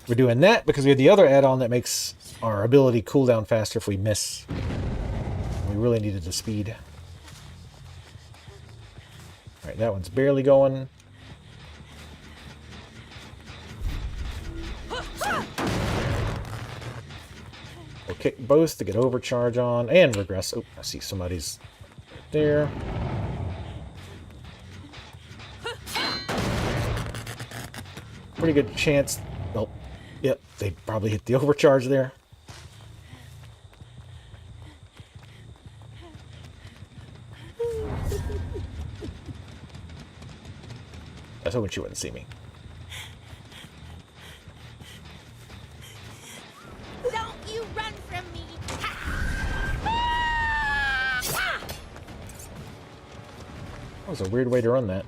We're doing that because we have the other add-on that makes our ability cool down faster if we miss. We really needed the speed. Alright, that one's barely going. We'll kick both to get overcharge on and regress. Oh, I see somebody's there. Pretty good chance. Oh, yep, they probably hit the overcharge there. I was hoping she wouldn't see me. Don't you run from me! That was a weird way to run that.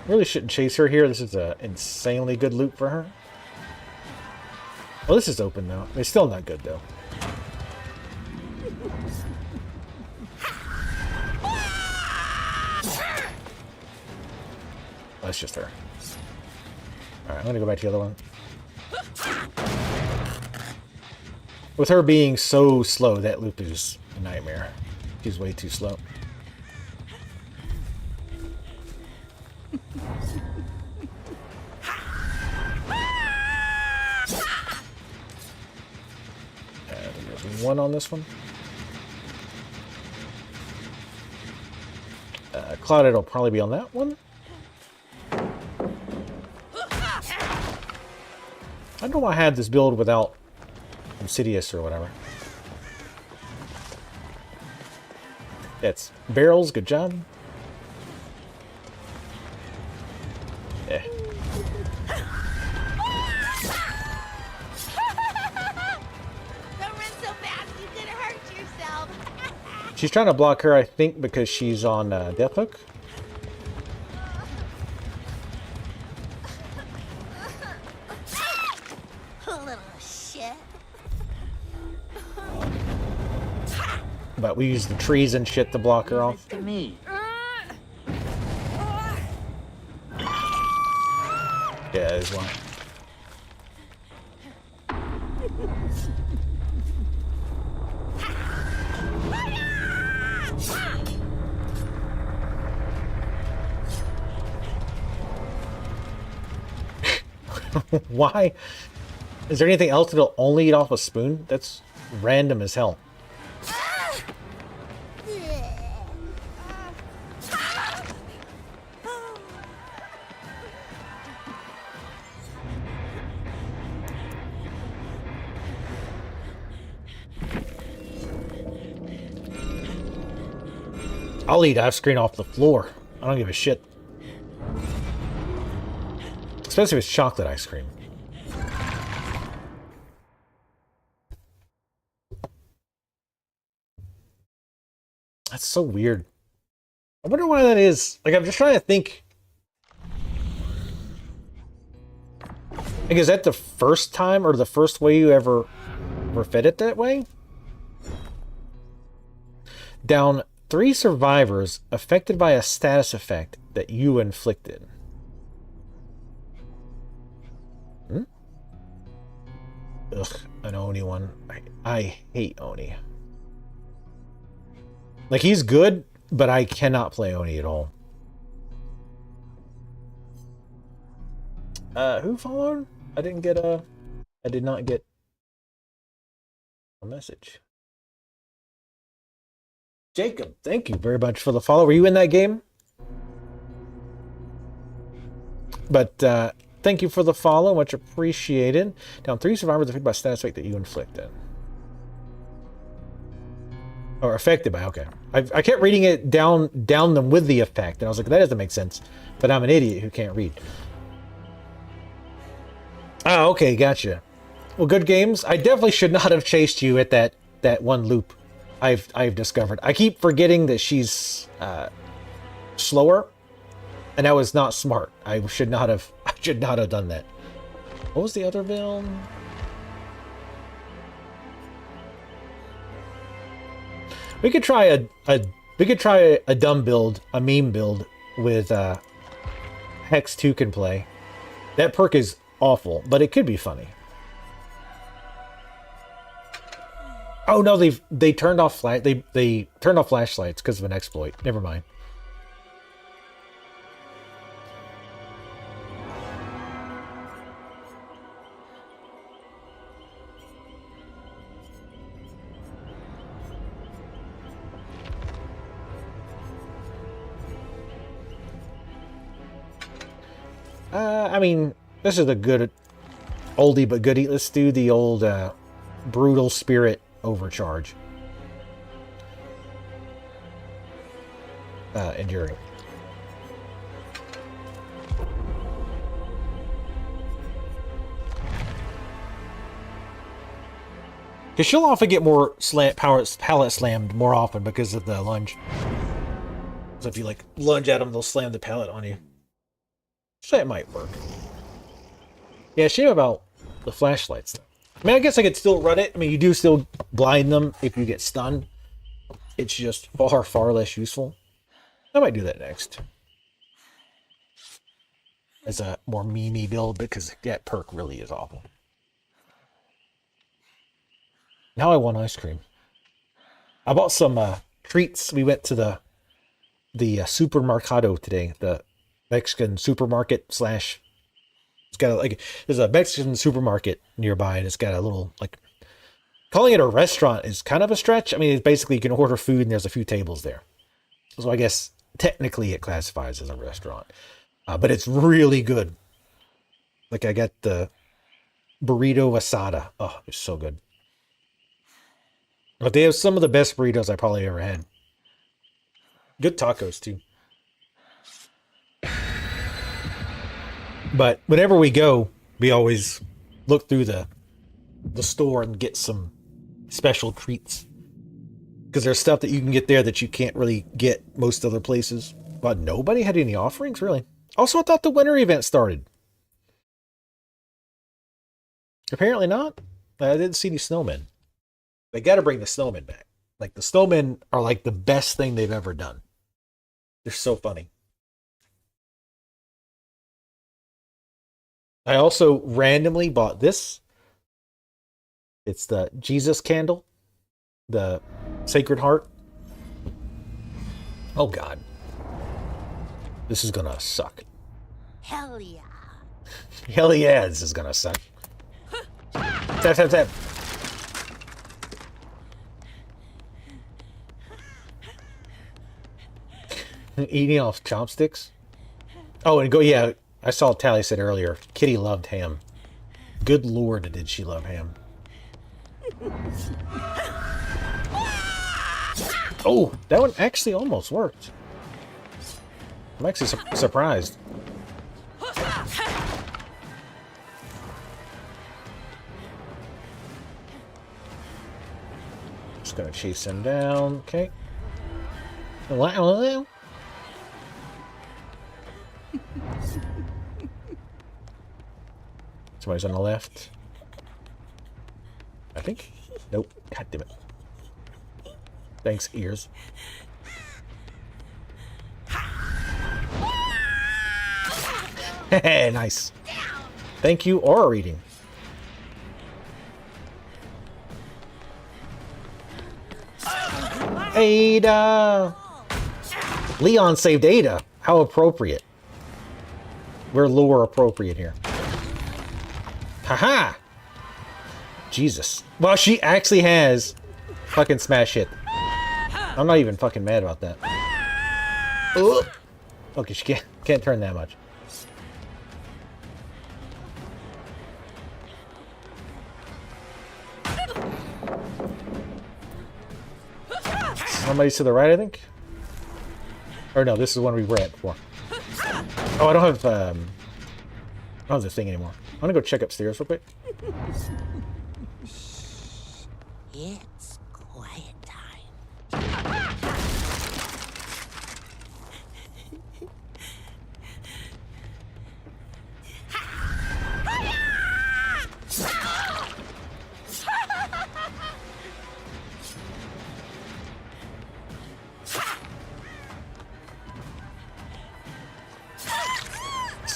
Really shouldn't chase her here. This is an insanely good loop for her. Well, this is open now. It's still not good though. That's just her. Alright, I'm gonna go back to the other one. With her being so slow, that loop is a nightmare. She's way too slow. There's one on this one. Claudette will probably be on that one. I don't know why I had this build without Insidious or whatever. It's barrels, good job. Yeah. Don't run so fast, you could hurt yourself. She's trying to block her, I think, because she's on Death Hook. Little shit. But we use the trees and shit to block her off. To me. Yeah, there's one. Why? Is there anything else that'll only eat off a spoon? That's random as hell. I'll eat ice cream off the floor. I don't give a shit. Especially if it's chocolate ice cream. That's so weird. I wonder why that is. Like, I'm just trying to think. Like, is that the first time or the first way you ever fed it that way? Down 3 survivors affected by a status effect that you inflicted. Hmm? Ugh, an Oni one. I hate Oni. Like, he's good, but I cannot play Oni at all. Who followed? I did not get a message. Jacob, thank you very much for the follow. Were you in that game? But thank you for the follow, much appreciated. Down 3 survivors affected by status effect that you inflicted. Or affected by, okay. I kept reading it down them with the effect, and I was like, that doesn't make sense. But I'm an idiot who can't read. Oh, okay, gotcha. Well, good games. I definitely should not have chased you at that one loop. I've discovered. I keep forgetting that she's slower, and that was not smart. I should not have done that. What was the other build? We could try a dumb build, a meme build with Hex 2 can play. That perk is awful, but it could be funny. Oh no, they turned off they turned off flashlights because of an exploit. Never mind. I mean, this is a good oldie but goodie. Let's do the old brutal spirit overcharge. Enduring. Because she'll often get more pallet slammed more often because of the lunge. So if you like lunge at them, they'll slam the pallet on you. So that might work. Yeah, shame about the flashlights though. I mean, I guess I could still run it. I mean, you do still blind them if you get stunned. It's just far, far less useful. I might do that next. As a more meme build, because that perk really is awful. Now I want ice cream. I bought some treats. We went to the supermercado today. The Mexican supermarket / it's got like, there's a Mexican supermarket nearby, and it's got a little, like, calling it a restaurant is kind of a stretch. I mean, it's basically you can order food and there's a few tables there. So I guess technically it classifies as a restaurant, but it's really good. Like, I got the burrito asada. Oh, it's so good. But they have some of the best burritos I probably ever had. Good tacos too. But whenever we go, we always look through the store and get some special treats. Because there's stuff that you can get there that you can't really get most other places. But nobody had any offerings, really. Also, I thought the winter event started. Apparently not. I didn't see any snowmen. They got to bring the snowmen back. Like, the snowmen are like the best thing they've ever done. They're so funny. I also randomly bought this. It's the Jesus candle. The Sacred Heart. Oh, God. This is gonna suck. Hell yeah. Hell yeah, this is gonna suck. Tap, tap, tap. Eating off chopsticks? Oh, and go, yeah, I saw Tally said earlier, Kitty loved ham. Good Lord, did she love ham. Oh, that one actually almost worked. I'm actually surprised. Just gonna chase him down. Okay. Somebody's on the left. I think. Nope. God damn it. Thanks, ears. Nice. Thank you, aura reading. Ada! Leon saved Ada. How appropriate. We're lore appropriate here. Haha! Jesus. Well, she actually has fucking smash hit. I'm not even fucking mad about that. Ugh. Okay, she can't turn that much. Somebody's to the right, I think. Or no, this is one we were at before. Oh, I don't have the thing anymore. I'm gonna go check upstairs real quick. It's quiet time.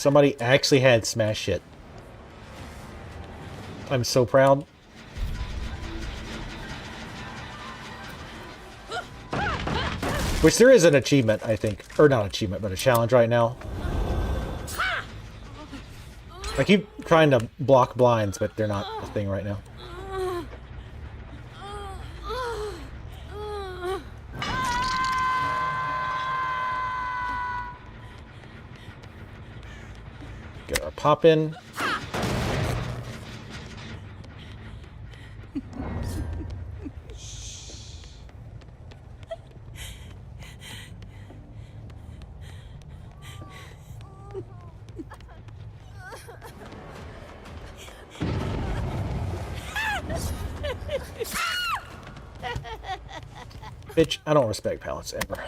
Somebody actually had smash hit. I'm so proud. Which there is an achievement, I think. Or not achievement, but a challenge right now. I keep trying to block blinds, but they're not a thing right now. Get our pop in. Bitch, I don't respect pallets ever.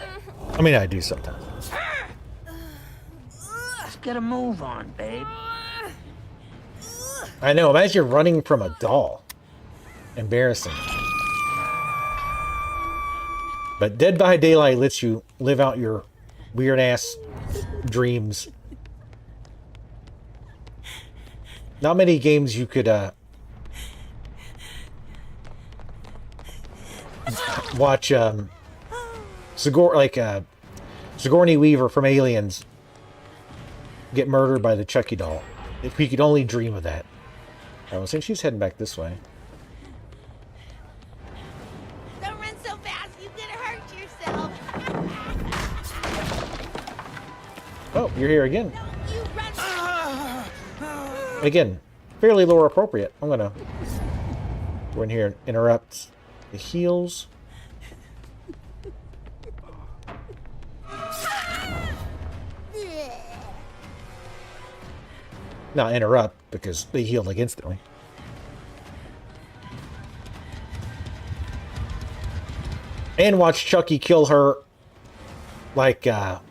I mean, I do sometimes. Let's get a move on, babe. I know, imagine you're running from a doll. Embarrassing. But Dead by Daylight lets you live out your weird-ass dreams. Not many games you could, watch, Sigourney Weaver from Aliens get murdered by the Chucky doll. If we could only dream of that. I was saying she's heading back this way. Don't run so fast, you're gonna hurt yourself. Oh, you're here again. Again, fairly lore appropriate. I'm gonna go in here and interrupt the heals. Not interrupt, because they healed like instantly. And watch Chucky kill her like on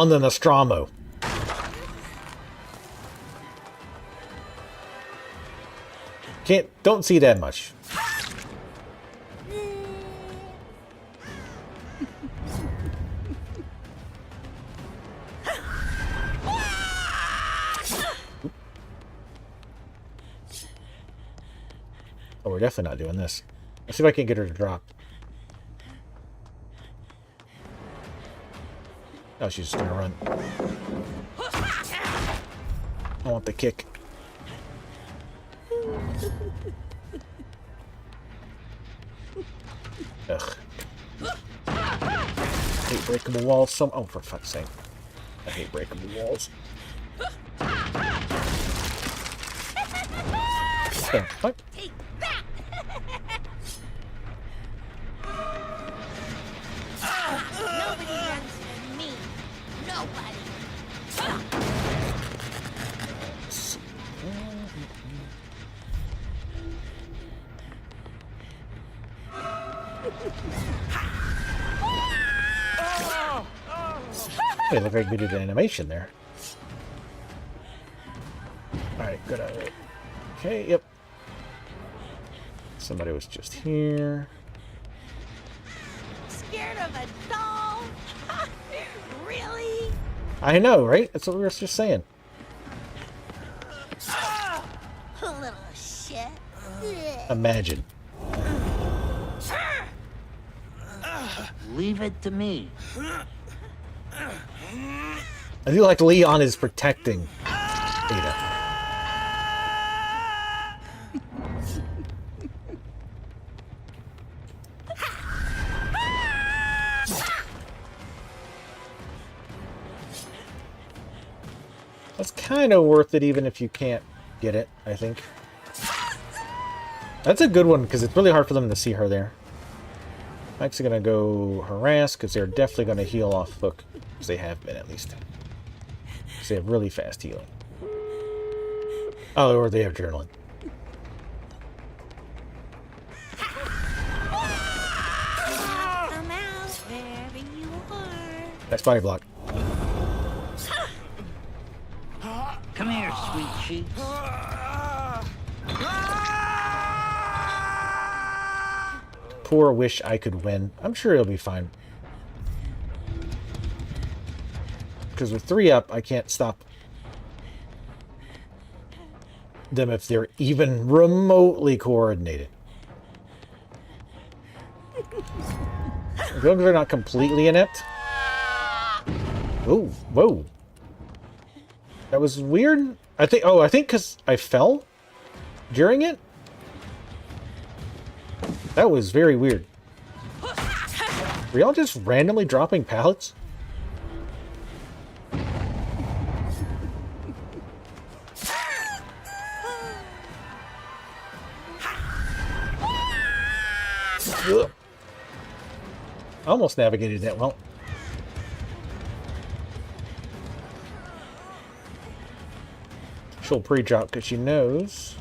the Nostromo. Don't see that much. Oh, we're definitely not doing this. Let's see if I can get her to drop. Oh, she's just gonna run. I want the kick. Ugh. I hate breakable walls. Oh, for fuck's sake. I hate breakable walls. Oh, what? Nobody runs from me. Nobody. Hey, look like we did the animation there. Alright, good. Okay, yep. Somebody was just here. Scared of a doll? Really? I know, right? That's what we were just saying. Little shit. Imagine. Leave it to me. I feel like Leon is protecting Ada. That's kind of worth it even if you can't get it, I think. That's a good one because it's really hard for them to see her there. I'm actually going to go harass because they're definitely going to heal off hook. Because they have been, at least. Because they have really fast healing. Oh, or they have journaling. Come out wherever you are. That's body block. Come here, sweet cheeks. Poor wish I could win. I'm sure it'll be fine. Because with 3 up, I can't stop them if they're even remotely coordinated. As long as they're not completely inept. Oh, whoa. That was weird. I think because I fell during it. That was very weird. Were y'all just randomly dropping pallets? Ugh. Almost navigated that well. She'll pre-drop because she knows.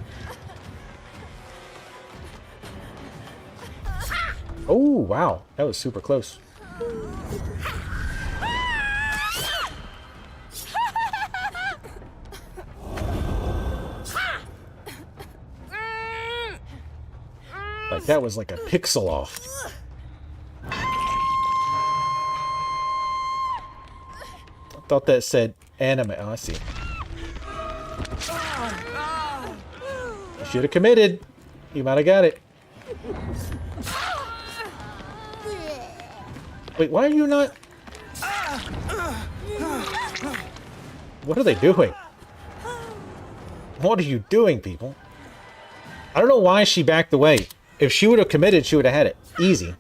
Oh, wow. That was super close. Like, that was like a pixel off. I thought that said anime. Oh, I see. You should have committed. You might have got it. Wait, why are you not... What are they doing? What are you doing, people? I don't know why she backed away. If she would have committed, she would have had it. Easy.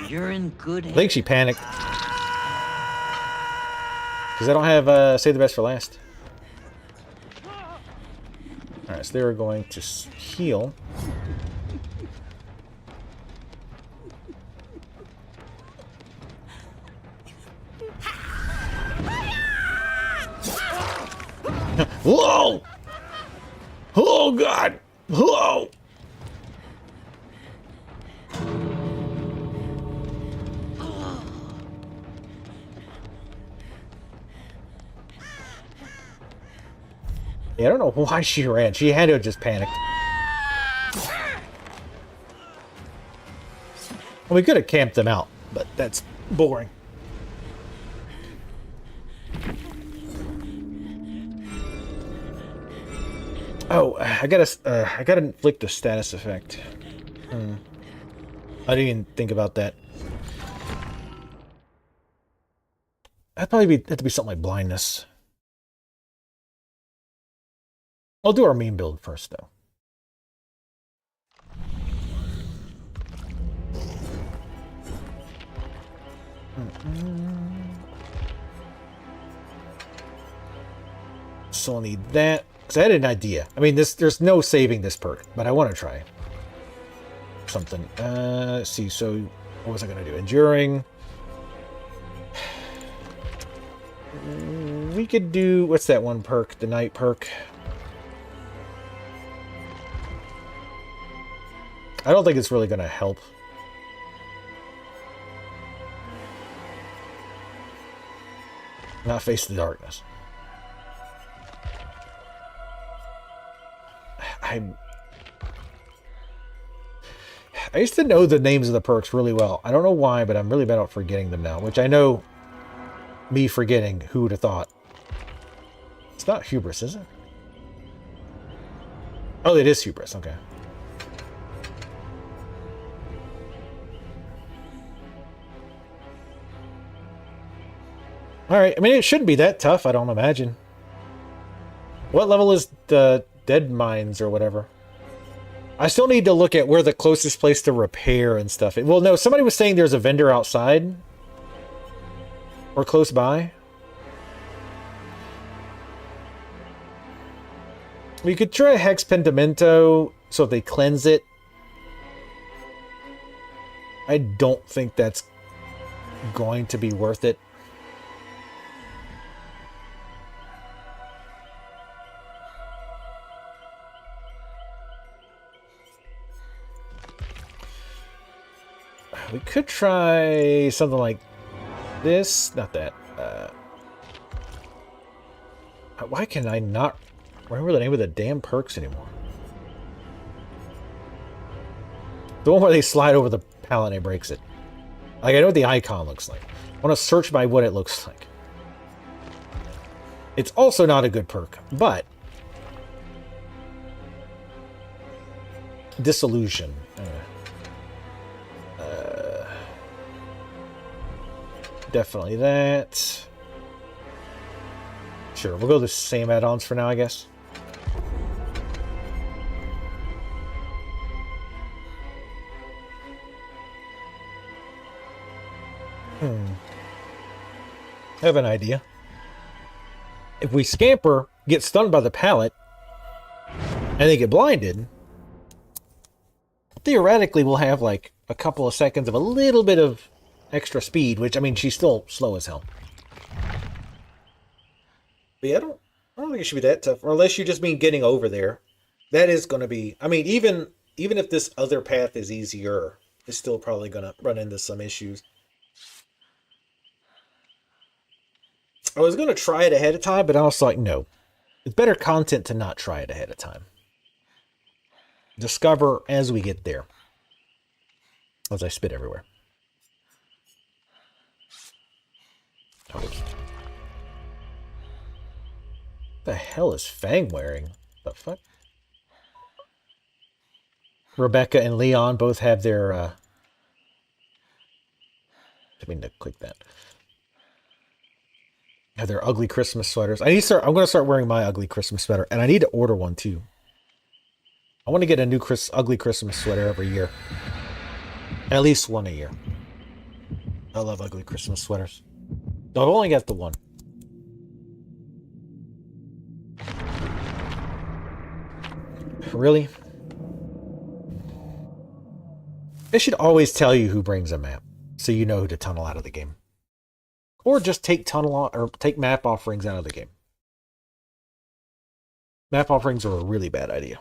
You're in good hands. I think she panicked. Because I don't have Save the Best for last. Alright, so they're going to heal. Whoa! Oh, God! Whoa! Yeah, I don't know why she ran. She had to have just panicked. Well, we could have camped them out, but that's boring. Oh, I gotta inflict a status effect. I didn't even think about that. That'd probably have to be something like blindness. I'll do our meme build first, though. So I'll need that. Because I had an idea. I mean, there's no saving this perk, but I want to try something. Let's see. So what was I going to do? Enduring. We could do... What's that one perk? The night perk. I don't think it's really going to help. Not face the darkness. I used to know the names of the perks really well. I don't know why, but I'm really bad at forgetting them now. Which I know, me forgetting, who would have thought? It's not hubris, is it? Oh, it is hubris. Okay. Alright, I mean, it shouldn't be that tough, I don't imagine. What level is the dead mines or whatever? I still need to look at where the closest place to repair and stuff. Well, no, somebody was saying there's a vendor outside. Or close by. We could try Hex Pentimento, so if they cleanse it. I don't think that's going to be worth it. We could try something like this. Not that. Why can I not remember the name of the damn perks anymore? The one where they slide over the pallet and it breaks it. Like, I know what the icon looks like. I want to search by what it looks like. It's also not a good perk, but Disillusion. Definitely that. Sure, we'll go the same add-ons for now, I guess. I have an idea. If we scamper, get stunned by the pallet, and they get blinded, theoretically we'll have like a couple of seconds of a little bit of extra speed, which, I mean, she's still slow as hell. But yeah, I don't think it should be that tough. Or unless you just mean getting over there. That is going to be... I mean, even if this other path is easier, it's still probably going to run into some issues. I was going to try it ahead of time, but I was like, no. It's better content to not try it ahead of time. Discover as we get there. As I spit everywhere. Oh. What the hell is Fang wearing? The fuck? Rebecca and Leon both have their I mean to click that. Have their ugly Christmas sweaters. I'm gonna start wearing my ugly Christmas sweater, and I need to order one too. I want to get a new ugly Christmas sweater every year. At least one a year. I love ugly Christmas sweaters. No, I've only got the one. Really? They should always tell you who brings a map, so you know who to tunnel out of the game. Or just take take map offerings out of the game. Map offerings are a really bad idea.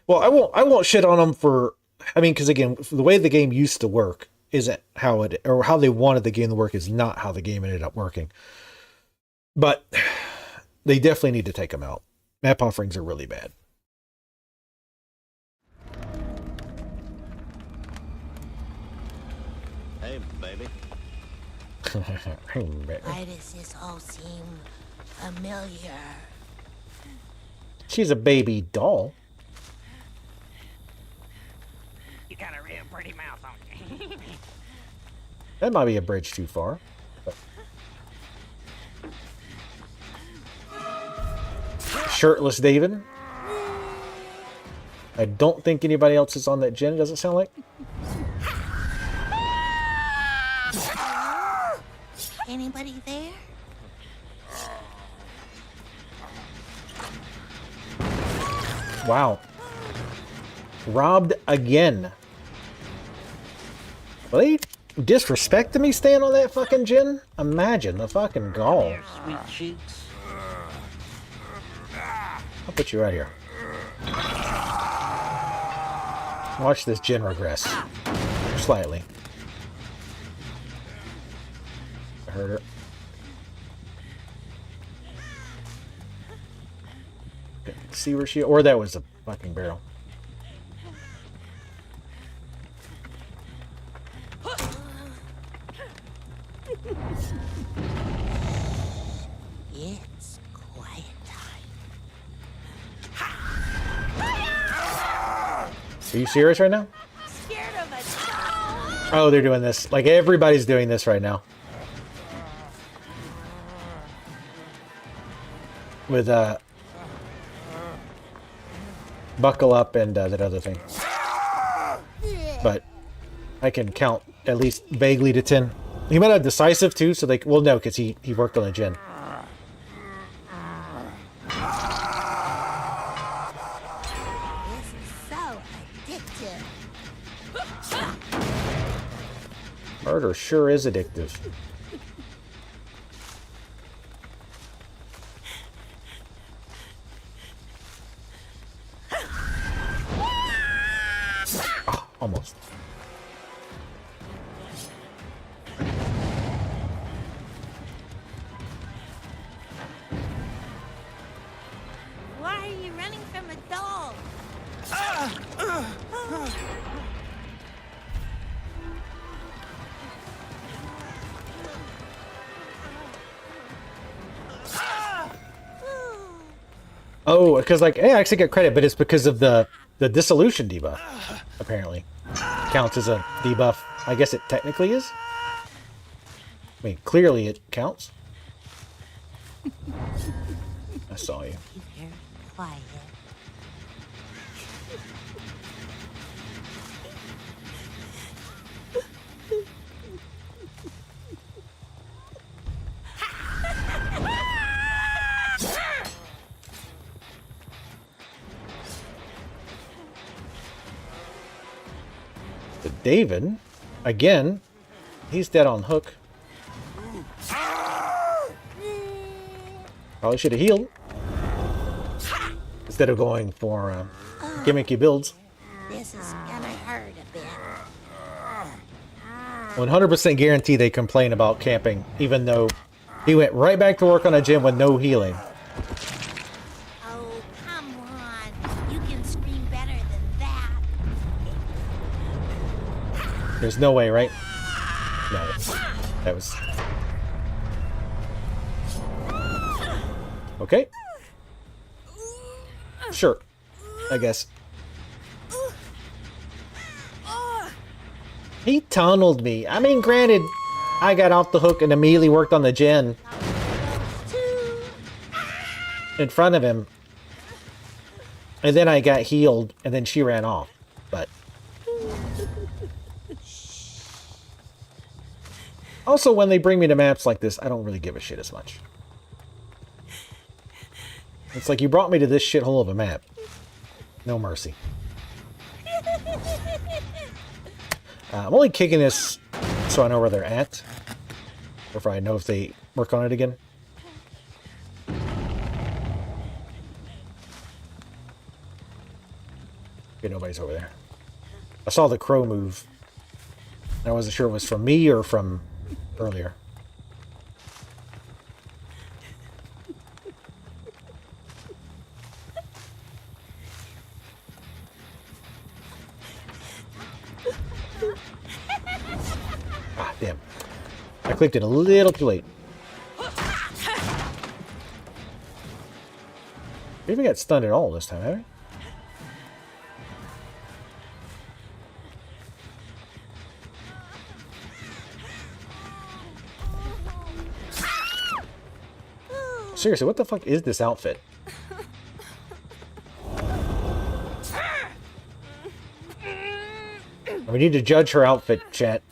Well, I won't shit on them for, I mean, because again, the way the game used to work isn't how it, or how they wanted the game to work is not how the game ended up working. But they definitely need to take them out. Map offerings are really bad. Hey, baby. Why does this all seem familiar? She's a baby doll. You got a real pretty mouth on you. That might be a bridge too far. But... Shirtless David. I don't think anybody else is on that gen, does it sound like? Anybody there? Wow. Robbed again. Well, they disrespected me staying on that fucking gen? Imagine the fucking gall. Sweet cheeks. I'll put you right here. Watch this gen regress. Slightly. I heard her. See where she... Or that was a fucking barrel. It's quiet time. Are you serious right now? Scared of a dog. Oh, they're doing this. Like, everybody's doing this right now. With, Buckle Up and that other thing. But I can count at least vaguely to 10. He might have decisive too, so they... Well, no, because he worked on a gen. This is so addictive. Murder sure is addictive. Oh, almost. Why are you running from a dog? Oh, because like, hey, I actually get credit, but it's because of the dissolution debuff. Apparently, counts as a debuff. I guess it technically is. I mean, clearly it counts. I saw you. Keep her quiet. But David, again, he's dead on hook. Probably should have healed instead of going for gimmicky builds. This is gonna hurt a bit. 100% guarantee they complain about camping, even though he went right back to work on a gym with no healing. Oh, come on. You can scream better than that. There's no way, right? No. That was... Okay. Sure. I guess. He tunneled me. I mean, granted, I got off the hook and immediately worked on the gen in front of him. And then I got healed, and then she ran off. But... Also, when they bring me to maps like this, I don't really give a shit as much. It's like, you brought me to this shithole of a map. No mercy. I'm only kicking this so I know where they're at. Or if I know if they work on it again. Okay, nobody's over there. I saw the crow move. I wasn't sure if it was from me or from earlier. Ah, damn. I clicked it a little too late. We haven't got stunned at all this time, have we? Seriously, what the fuck is this outfit? We need to judge her outfit, chat.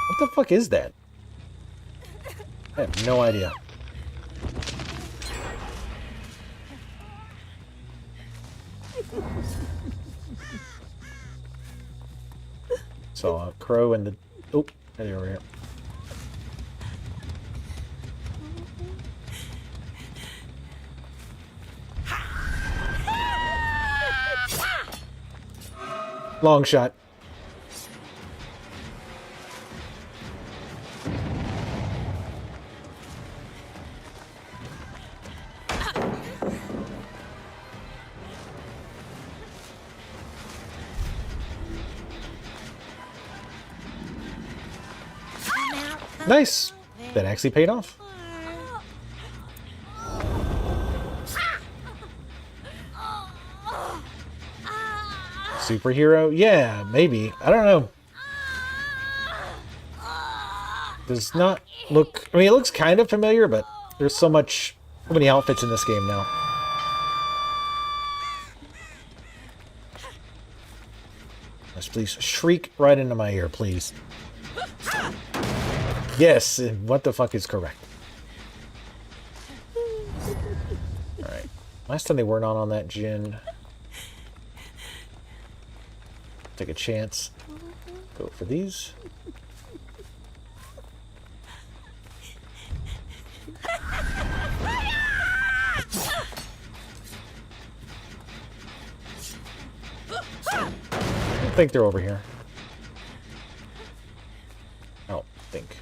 What the fuck is that? I have no idea. Saw a crow in the... Oh, there over here. Long shot. Nice. That actually paid off. Superhero? Yeah, maybe. I don't know. Does not look... I mean, it looks kind of familiar, but there's so many outfits in this game now. Let's please shriek right into my ear, please. Yes, what the fuck is correct? Alright. Last time they weren't on that gin. Take a chance. Go for these. I think they're over here. Oh, think.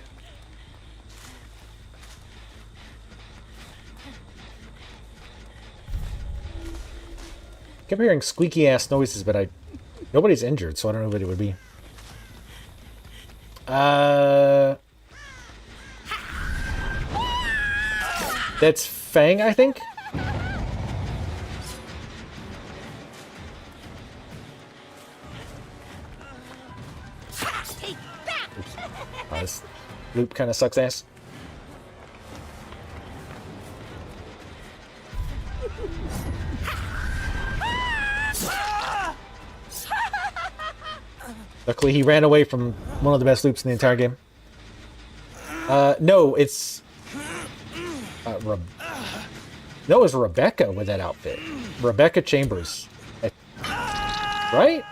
Kept hearing squeaky ass noises, but nobody's injured, so I don't know what it would be. That's Fang, I think. Take that! Oh, this loop kind of sucks ass. Luckily, he ran away from one of the best loops in the entire game. No, it's... no, it was Rebecca with that outfit. Rebecca Chambers. Right?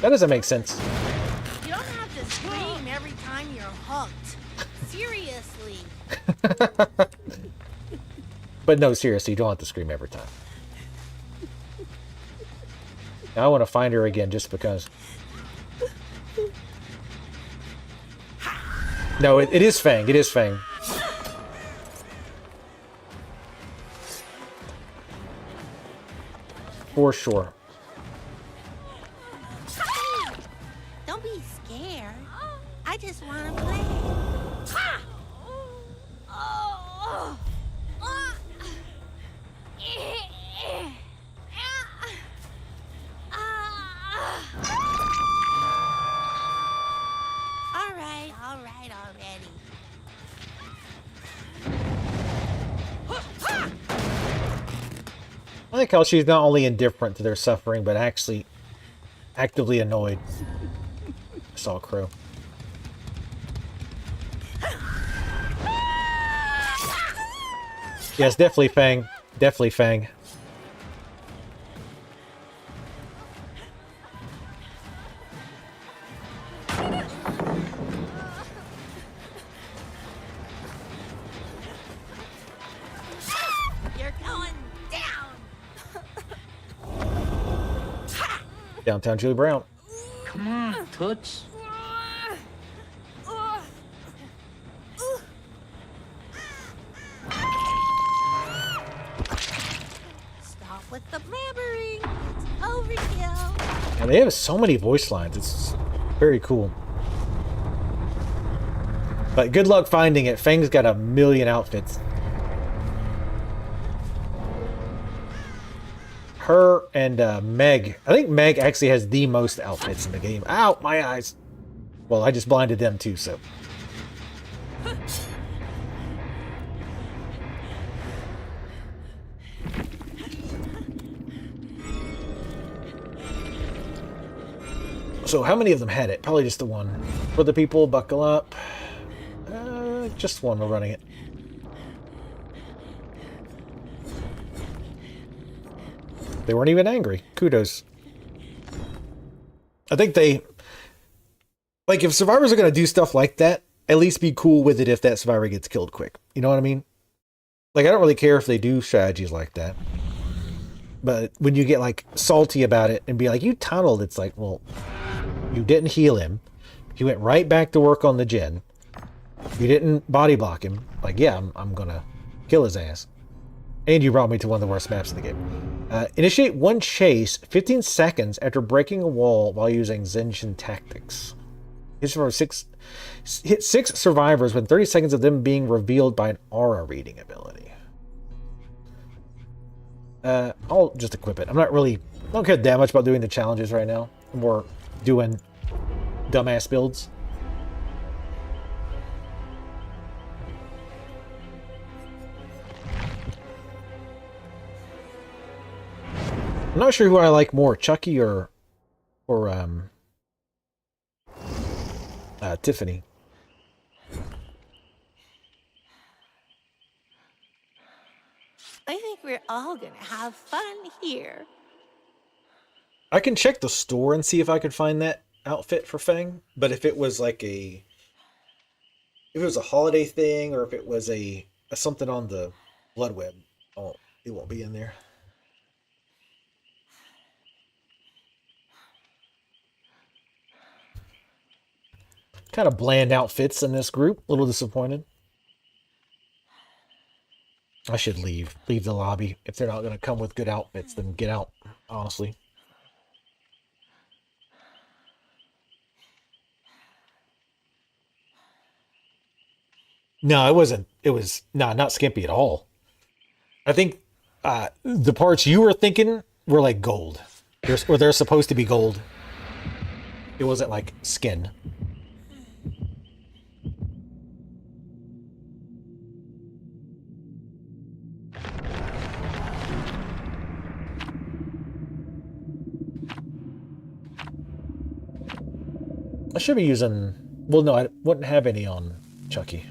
That doesn't make sense. You don't have to scream every time you're hooked. Seriously. But no, seriously, you don't have to scream every time. Now I want to find her again just because. No, it is Fang. It is Fang. For sure. Don't be scared. I just want to play. All right already. I like how she's not only indifferent to their suffering, but actually actively annoyed. I saw a crow. Yes, definitely Fang. Definitely Fang. You're going down. Downtown Julie Brown. Come on, Toots. Stop with the blabbering. It's overkill. Yeah, they have so many voice lines. It's very cool. But good luck finding it. Fang's got a million outfits. Her and Meg. I think Meg actually has the most outfits in the game. Ow, my eyes. Well, I just blinded them too, so. So how many of them had it? Probably just the one. For the people, buckle up. Just one, we're running it. They weren't even angry. Kudos. I think they... Like, if survivors are going to do stuff like that, at least be cool with it if that survivor gets killed quick. You know what I mean? Like, I don't really care if they do strategies like that. But when you get, like, salty about it and be like, you tunneled, it's like, well, you didn't heal him. He went right back to work on the gen. You didn't body block him. Like, yeah, I'm going to kill his ass. And you brought me to one of the worst maps in the game. Initiate one chase 15 seconds after breaking a wall while using Zenshin tactics. Hit 6 survivors within 30 seconds of them being revealed by an aura reading ability. I'll just equip it. I don't care that much about doing the challenges right now. I'm more doing dumbass builds. I'm not sure who I like more, Chucky or Tiffany. I think we're all gonna have fun here. I can check the store and see if I could find that outfit for Fang, but if it was like if it was a holiday thing or if it was a something on the Blood Web, it won't be in there. Kind of bland outfits in this group. A little disappointed. I should leave the lobby. If they're not going to come with good outfits, then get out, honestly. No, it wasn't. It was not skimpy at all. I think the parts you were thinking were like gold. They're supposed to be gold. It wasn't like skin. I should be using... Well, no, I wouldn't have any on Chucky.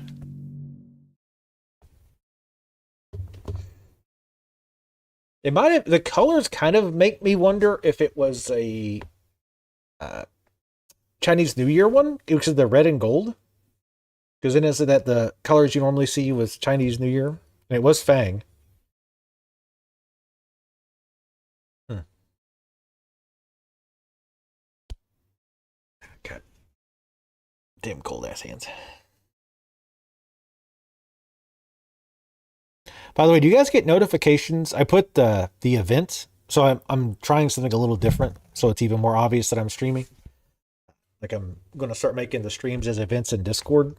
It might have... The colors kind of make me wonder if it was a Chinese New Year one, which is the red and gold. Because then is it that the colors you normally see was Chinese New Year? And it was Fang. Damn cold ass hands. By the way, do you guys get notifications? I put the event, so I'm trying something a little different, so it's even more obvious that I'm streaming. Like I'm gonna start making the streams as events in Discord.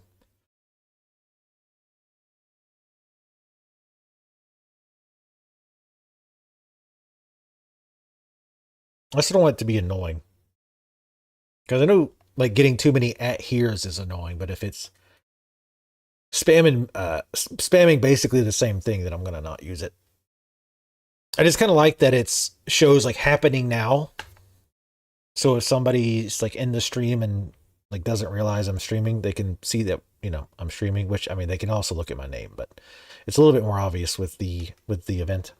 I just don't want it to be annoying. Because I know like getting too many at here's is annoying, but if it's spamming basically the same thing, then I'm gonna not use it. I just kind of like that it's shows like happening now. So if somebody's like in the stream and like doesn't realize I'm streaming, they can see that, you know, I'm streaming, which I mean they can also look at my name, but it's a little bit more obvious with the event.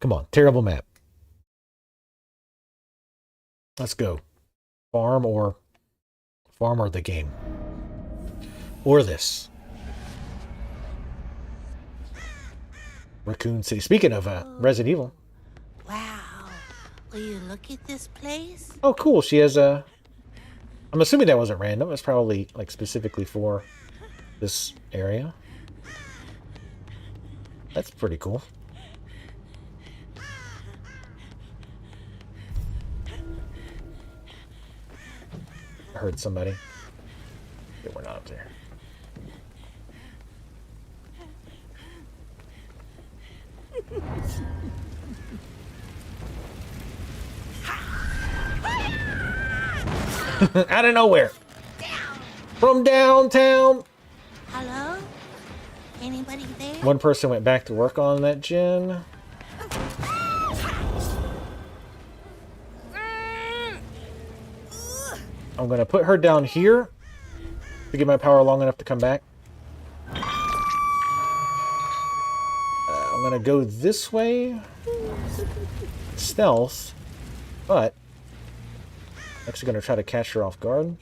Come on, terrible map. Let's go. Farm or the game. Or this. Raccoon City. Speaking of Resident Evil. Wow. Will you look at this place? Oh, cool. She has a... I'm assuming that wasn't random. It's probably like specifically for this area. That's pretty cool. I heard somebody. Yeah, we're not up there. Out of nowhere. From downtown. Hello? Anybody there? One person went back to work on that gen. I'm going to put her down here to get my power long enough to come back. I'm going to go this way. Stealth. But actually going to try to catch her off guard.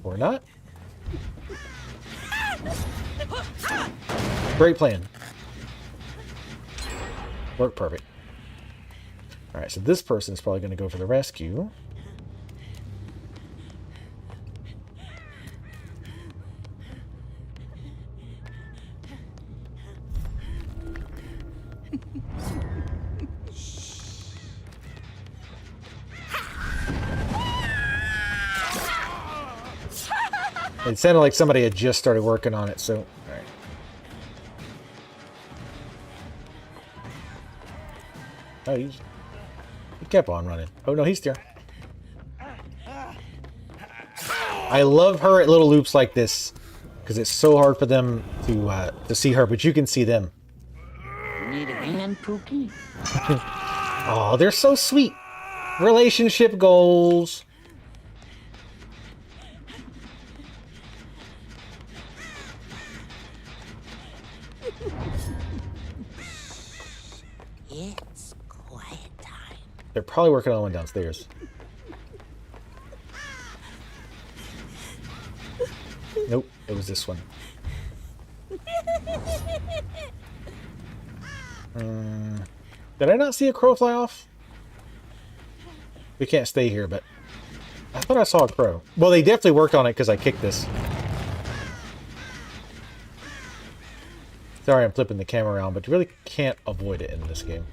Or not. Great plan. Worked perfect. Alright, so this person is probably going to go for the rescue. It sounded like somebody had just started working on it, so... Alright. Oh, he kept on running. Oh, no, he's there. I love her at little loops like this, because it's so hard for them to see her, but you can see them. Need a hand, Pookie? Oh, they're so sweet. Relationship goals. It's quiet time. They're probably working on one downstairs. Nope, it was this one. Did I not see a crow fly off? We can't stay here, but I thought I saw a crow. Well, they definitely worked on it because I kicked this. Sorry I'm flipping the camera around, but you really can't avoid it in this game.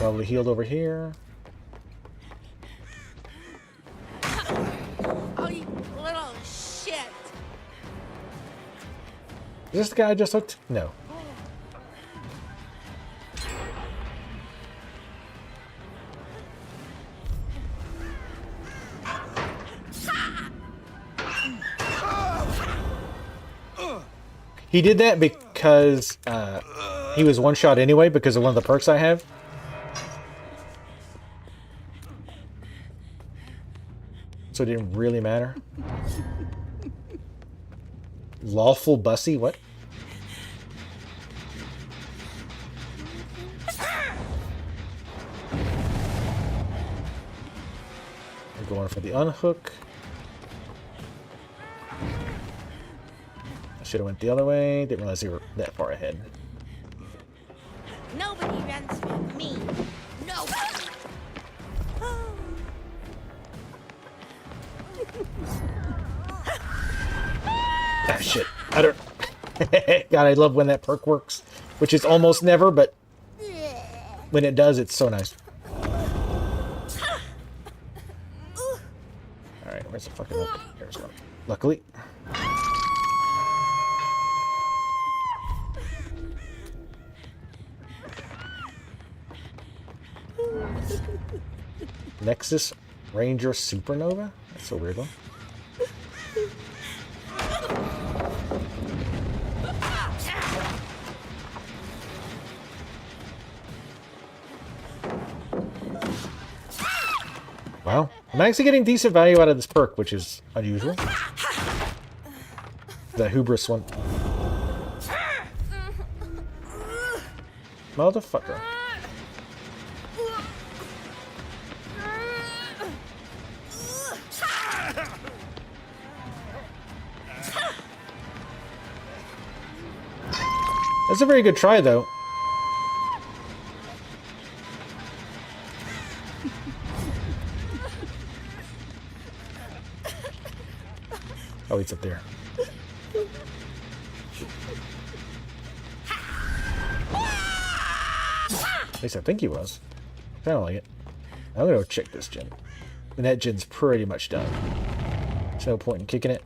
Probably healed over here. Oh, you little shit. Is this the guy I just hooked? No. He did that because he was one shot anyway because of one of the perks I have. So it didn't really matter. Lawful bussy? What? We're going for the unhook. I should have went the other way. Didn't realize you were that far ahead. Nobody runs with me. Nobody. Ah, shit. I don't... God, I love when that perk works. Which is almost never, but... when it does, it's so nice. Alright, where's the fucking hook? Here's one. Luckily. Nexus Ranger Supernova? That's a weird one. Wow. I'm actually getting decent value out of this perk, which is unusual. The hubris one. Motherfucker. That's a very good try, though. Oh, he's up there. At least I think he was. Kind of like it. I'm gonna go check this gen. And that gen's pretty much done. There's no point in kicking it.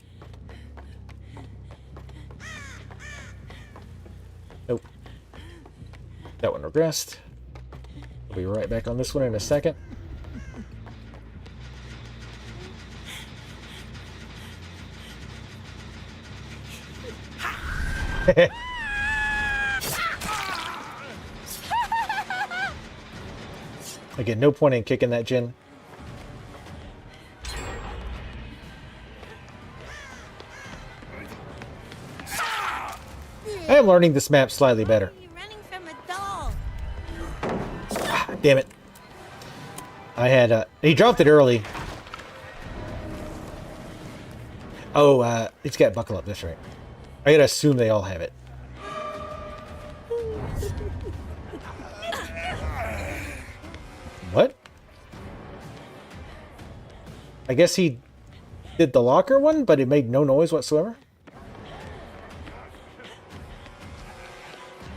Nope. That one regressed. We'll be right back on this one in a second. Again, no point in kicking that gen. I am learning this map slightly better. Ah, damn it. I had, he dropped it early. Oh, it's got buckle up, that's right. I gotta assume they all have it. What? I guess he did the locker one, but it made no noise whatsoever?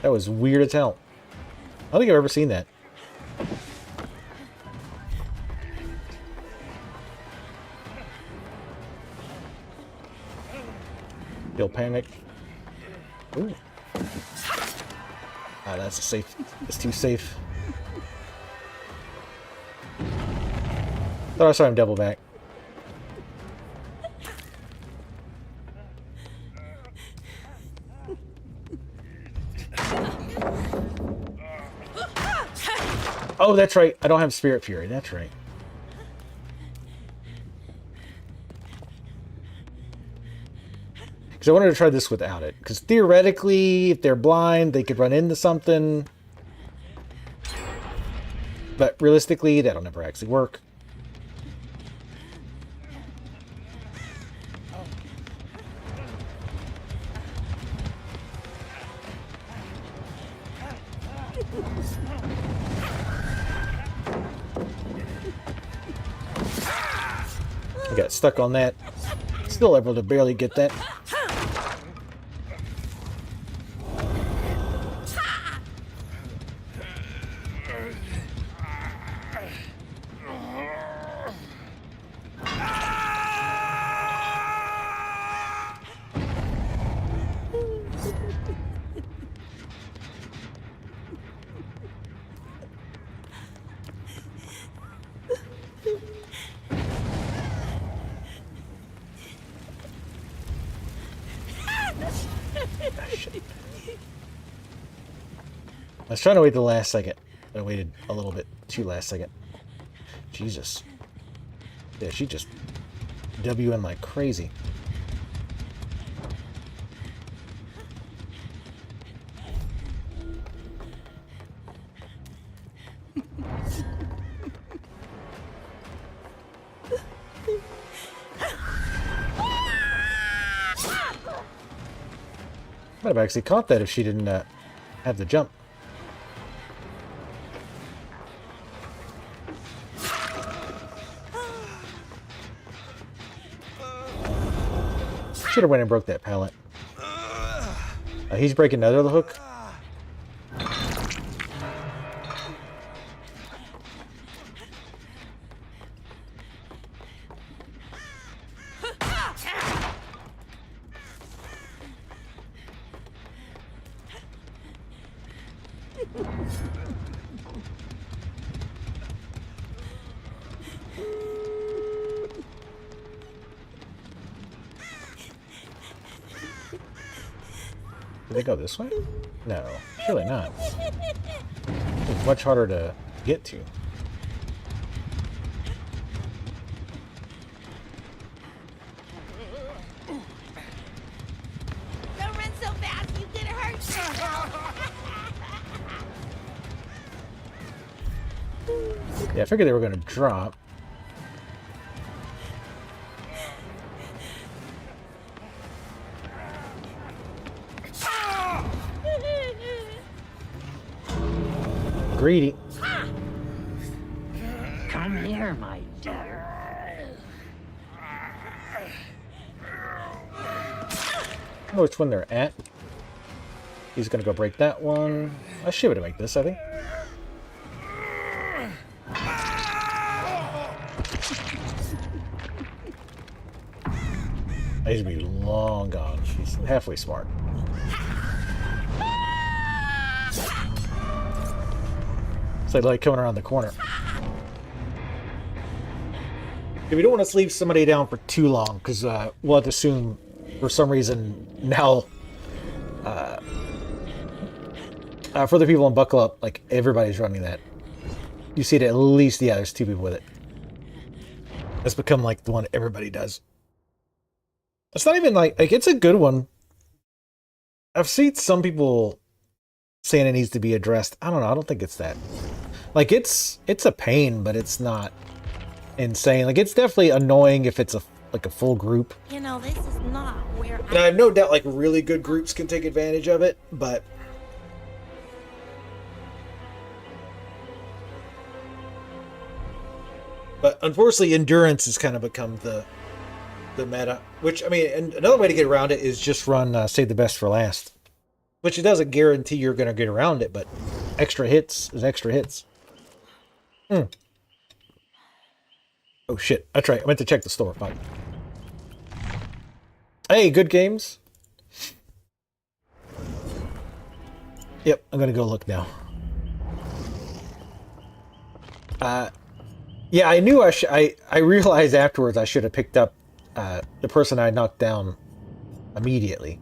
That was weird as hell. I don't think I've ever seen that. Feel panic. Ooh. Ah, that's a safe. It's too safe. Thought I saw him double back. Oh, that's right. I don't have Spirit Fury. That's right. Because I wanted to try this without it. Because theoretically, if they're blind, they could run into something. But realistically, that'll never actually work. I got stuck on that. Still able to barely get that. shit. I was trying to wait the last second. I waited a little bit too last second. Jesus. Yeah, she just WN like crazy. Might have actually caught that if she didn't have the jump. Should have went and broke that pallet. He's breaking another hook. Did they go this way? No, surely not. It's much harder to get to. Don't run so fast, you get hurt. Yeah, I figured they were going to drop. Greedy. Come here, my dear. I know which one they're at. He's gonna go break that one. I should be able to make this, I think. He's gonna be long gone. He's halfway smart. It's like coming around the corner. We don't want to leave somebody down for too long, because we'll have to assume, for some reason, now, for the people in Buckle Up, like, everybody's running that. You see it at least, yeah, there's 2 people with it. It's become, like, the one everybody does. It's not even, like, it's a good one. I've seen some people saying it needs to be addressed. I don't know, I don't think it's that. Like, it's a pain, but it's not insane. Like, it's definitely annoying if it's a full group. You know, this is not where And I have no doubt, like, really good groups can take advantage of it, but unfortunately, endurance has kind of become the meta. Which, I mean, and another way to get around it is just run save the best for last. Which it doesn't guarantee you're going to get around it, but extra hits is extra hits. Oh shit, that's right. I meant to check the store. Fuck. Hey, good games. Yep, I'm going to go look now. Yeah, I knew I realized afterwards I should have picked up the person I knocked down immediately.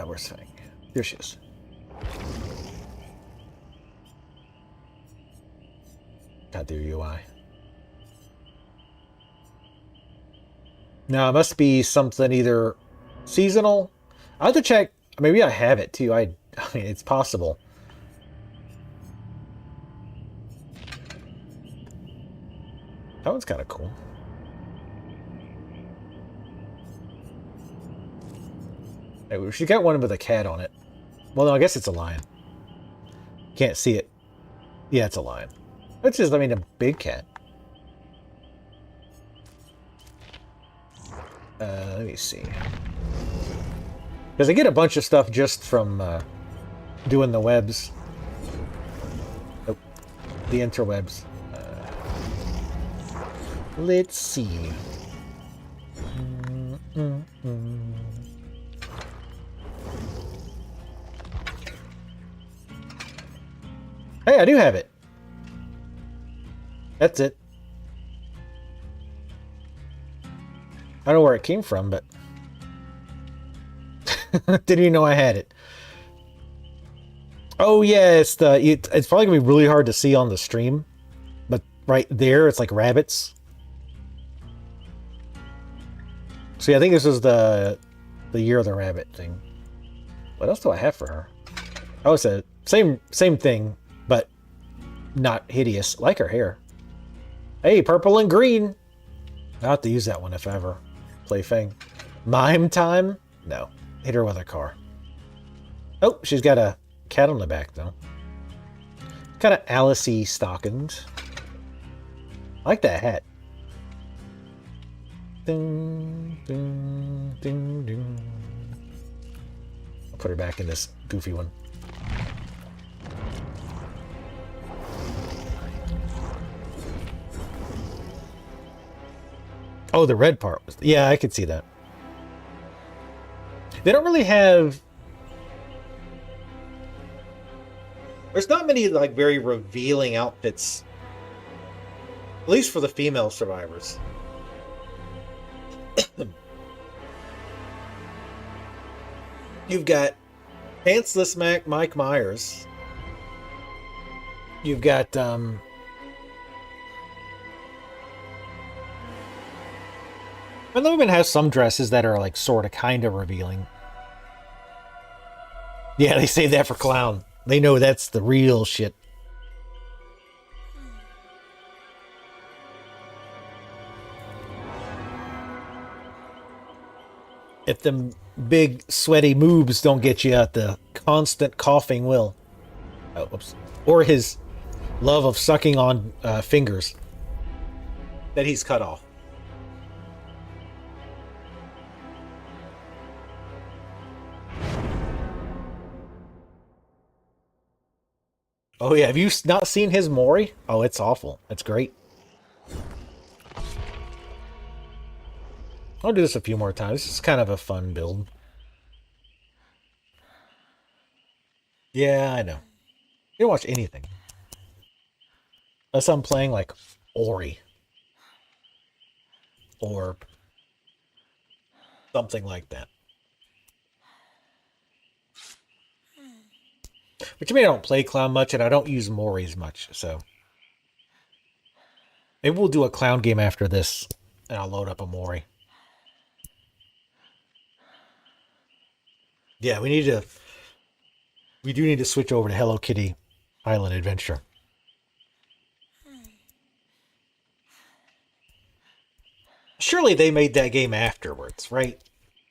Where's Fang? Here she is. God, their UI. Now, it must be something either seasonal. I have to check. Maybe I have it too. I mean, it's possible. That one's kind of cool. Hey, we should get one with a cat on it. Well, no, I guess it's a lion. Can't see it. Yeah, it's a lion. It's just, I mean, a big cat. Let me see. Because I get a bunch of stuff just from doing the webs. Oh, the interwebs. Let's see. Hey, I do have it. That's it. I don't know where it came from, but Didn't even know I had it. Oh yeah, it's probably gonna be really hard to see on the stream, but right there it's like rabbits. See, I think this is the year of the rabbit thing. What else do I have for her? Oh, it's a same thing, but not hideous. I like her hair. Hey, purple and green. I'll have to use that one if I ever play Fang. Mime time? No. Hit her with a car. Oh, she's got a cat on the back, though. Kind of Alice-y stockings. I like that hat. Ding, ding, ding, ding. I'll put her back in this goofy one. Oh, the red part was... Yeah, I could see that. They don't really have... There's not many, like, very revealing outfits. At least for the female survivors. You've got Pantsless Mike Myers. You've got, And the women have some dresses that are like sort of kind of revealing. Yeah, they say that for clown. They know that's the real shit. If them big sweaty moobs don't get you out, the constant coughing will. Oh, whoops. Or his love of sucking on fingers that he's cut off. Oh yeah, have you not seen his Mori? Oh, it's awful. It's great. I'll do this a few more times. This is kind of a fun build. Yeah, I know. You don't watch anything. Unless I'm playing like Ori. Or something like that. Which I mean, I don't play clown much, and I don't use Moris much, so maybe we'll do a clown game after this, and I'll load up a Mori. Yeah, we do need to switch over to Hello Kitty Island Adventure. Surely they made that game afterwards, right?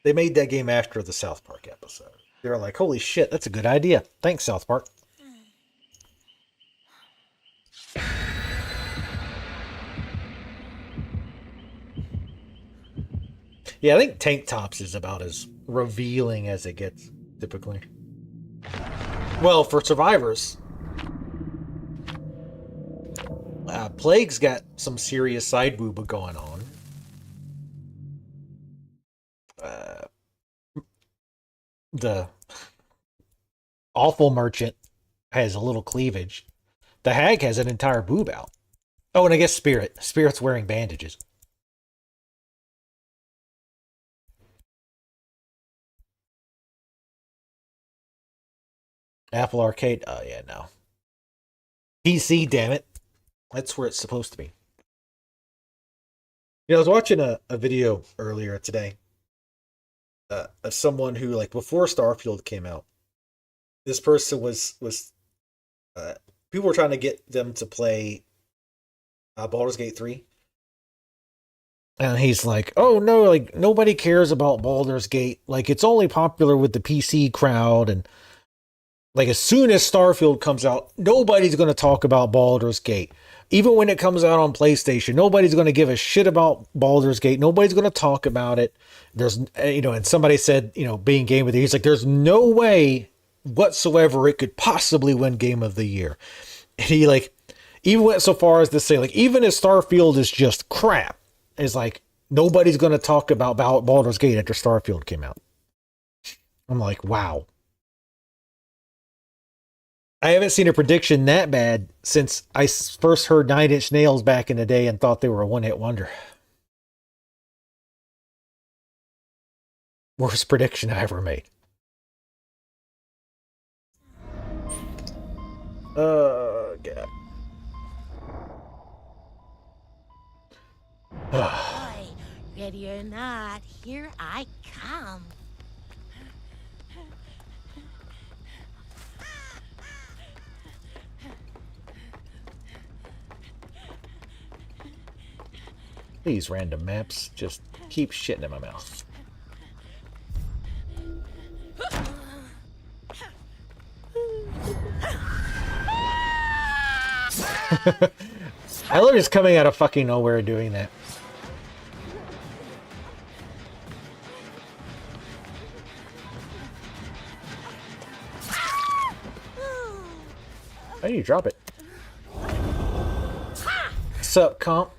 They made that game after the South Park episode. They were like, holy shit, that's a good idea. Thanks, South Park. Yeah, I think tank tops is about as revealing as it gets, typically. Well, for survivors, Plague's got some serious side booba going on. The awful merchant has a little cleavage. The hag has an entire boob out. Oh, and I guess Spirit's wearing bandages. Apple Arcade? Oh, yeah, no. PC, damn it. That's where it's supposed to be. You know, I was watching a video earlier today. Of someone who, like, before Starfield came out, this person was people were trying to get them to play Baldur's Gate 3. And he's like, oh no, like, nobody cares about Baldur's Gate. Like, it's only popular with the PC crowd. And, like, as soon as Starfield comes out, nobody's going to talk about Baldur's Gate. Even when it comes out on PlayStation, nobody's going to give a shit about Baldur's Gate. Nobody's going to talk about it. There's, you know, and somebody said, you know, being Game of the Year, he's like, there's no way whatsoever it could possibly win Game of the Year. And he, like, even went so far as to say, like, even if Starfield is just crap, it's like, nobody's going to talk about Baldur's Gate after Starfield came out. I'm like, wow. I haven't seen a prediction that bad since I first heard 9 Inch Nails back in the day and thought they were a one-hit wonder. Worst prediction I ever made. God. Boy, ready or not, here I come. These random maps just keep shitting in my mouth. Eller is coming out of fucking nowhere doing that. How do you drop it? Sup, comp?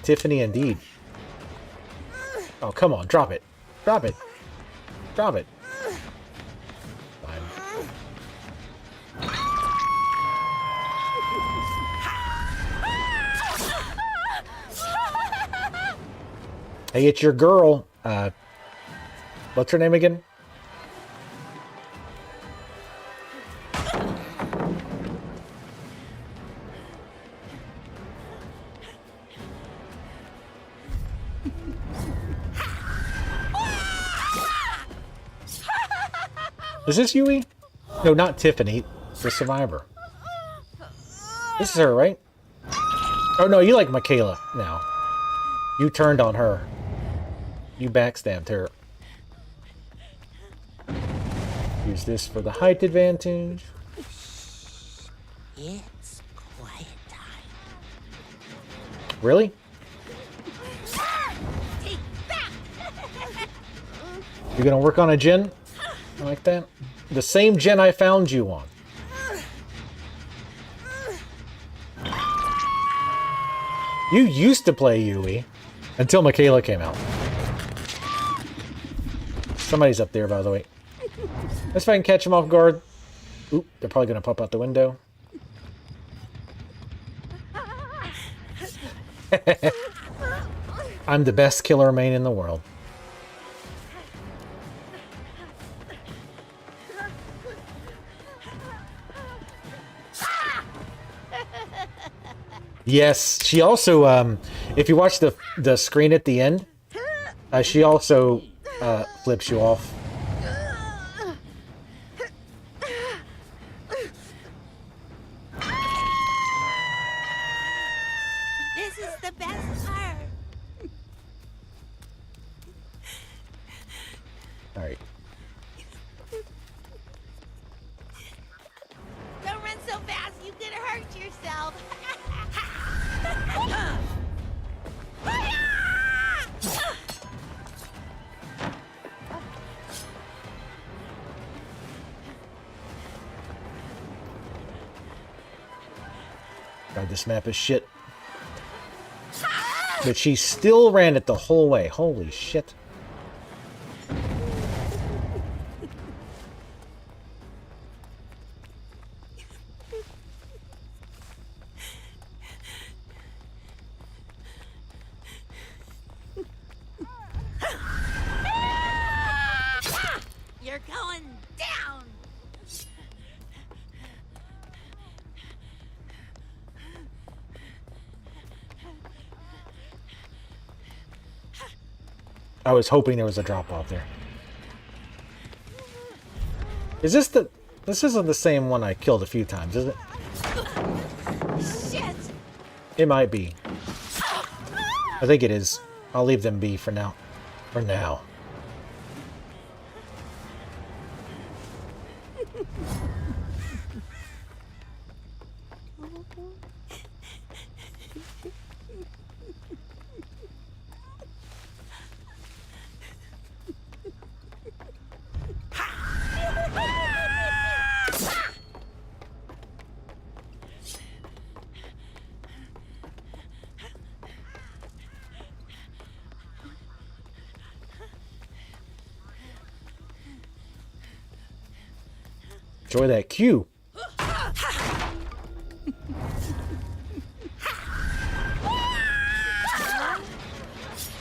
Tiffany indeed. Oh, come on, drop it. Drop it. Drop it. Fine. Hey, it's your girl. What's her name again? Is this Yui? No, not Tiffany. The survivor. This is her, right? Oh no, you like Michaela now. You turned on her. You backstabbed her. Use this for the height advantage. It's quiet time. Really? Take that! You're gonna work on a gen? Like that? The same gen I found you on. You used to play Yui until Michaela came out. Somebody's up there, by the way. Let's see if I can catch him off guard. Oop, they're probably gonna pop out the window. I'm the best killer main in the world. Yes, she also, if you watch the screen at the end, she also flips you off. This is the best part. All right. Don't run so fast, you could hurt yourself. God, this map is shit. But she still ran it the whole way. Holy shit. You're going down. I was hoping there was a drop off there. Is this the... This isn't the same one I killed a few times, is it? Shit. It might be. I think it is. I'll leave them be for now. For now. Enjoy that cue.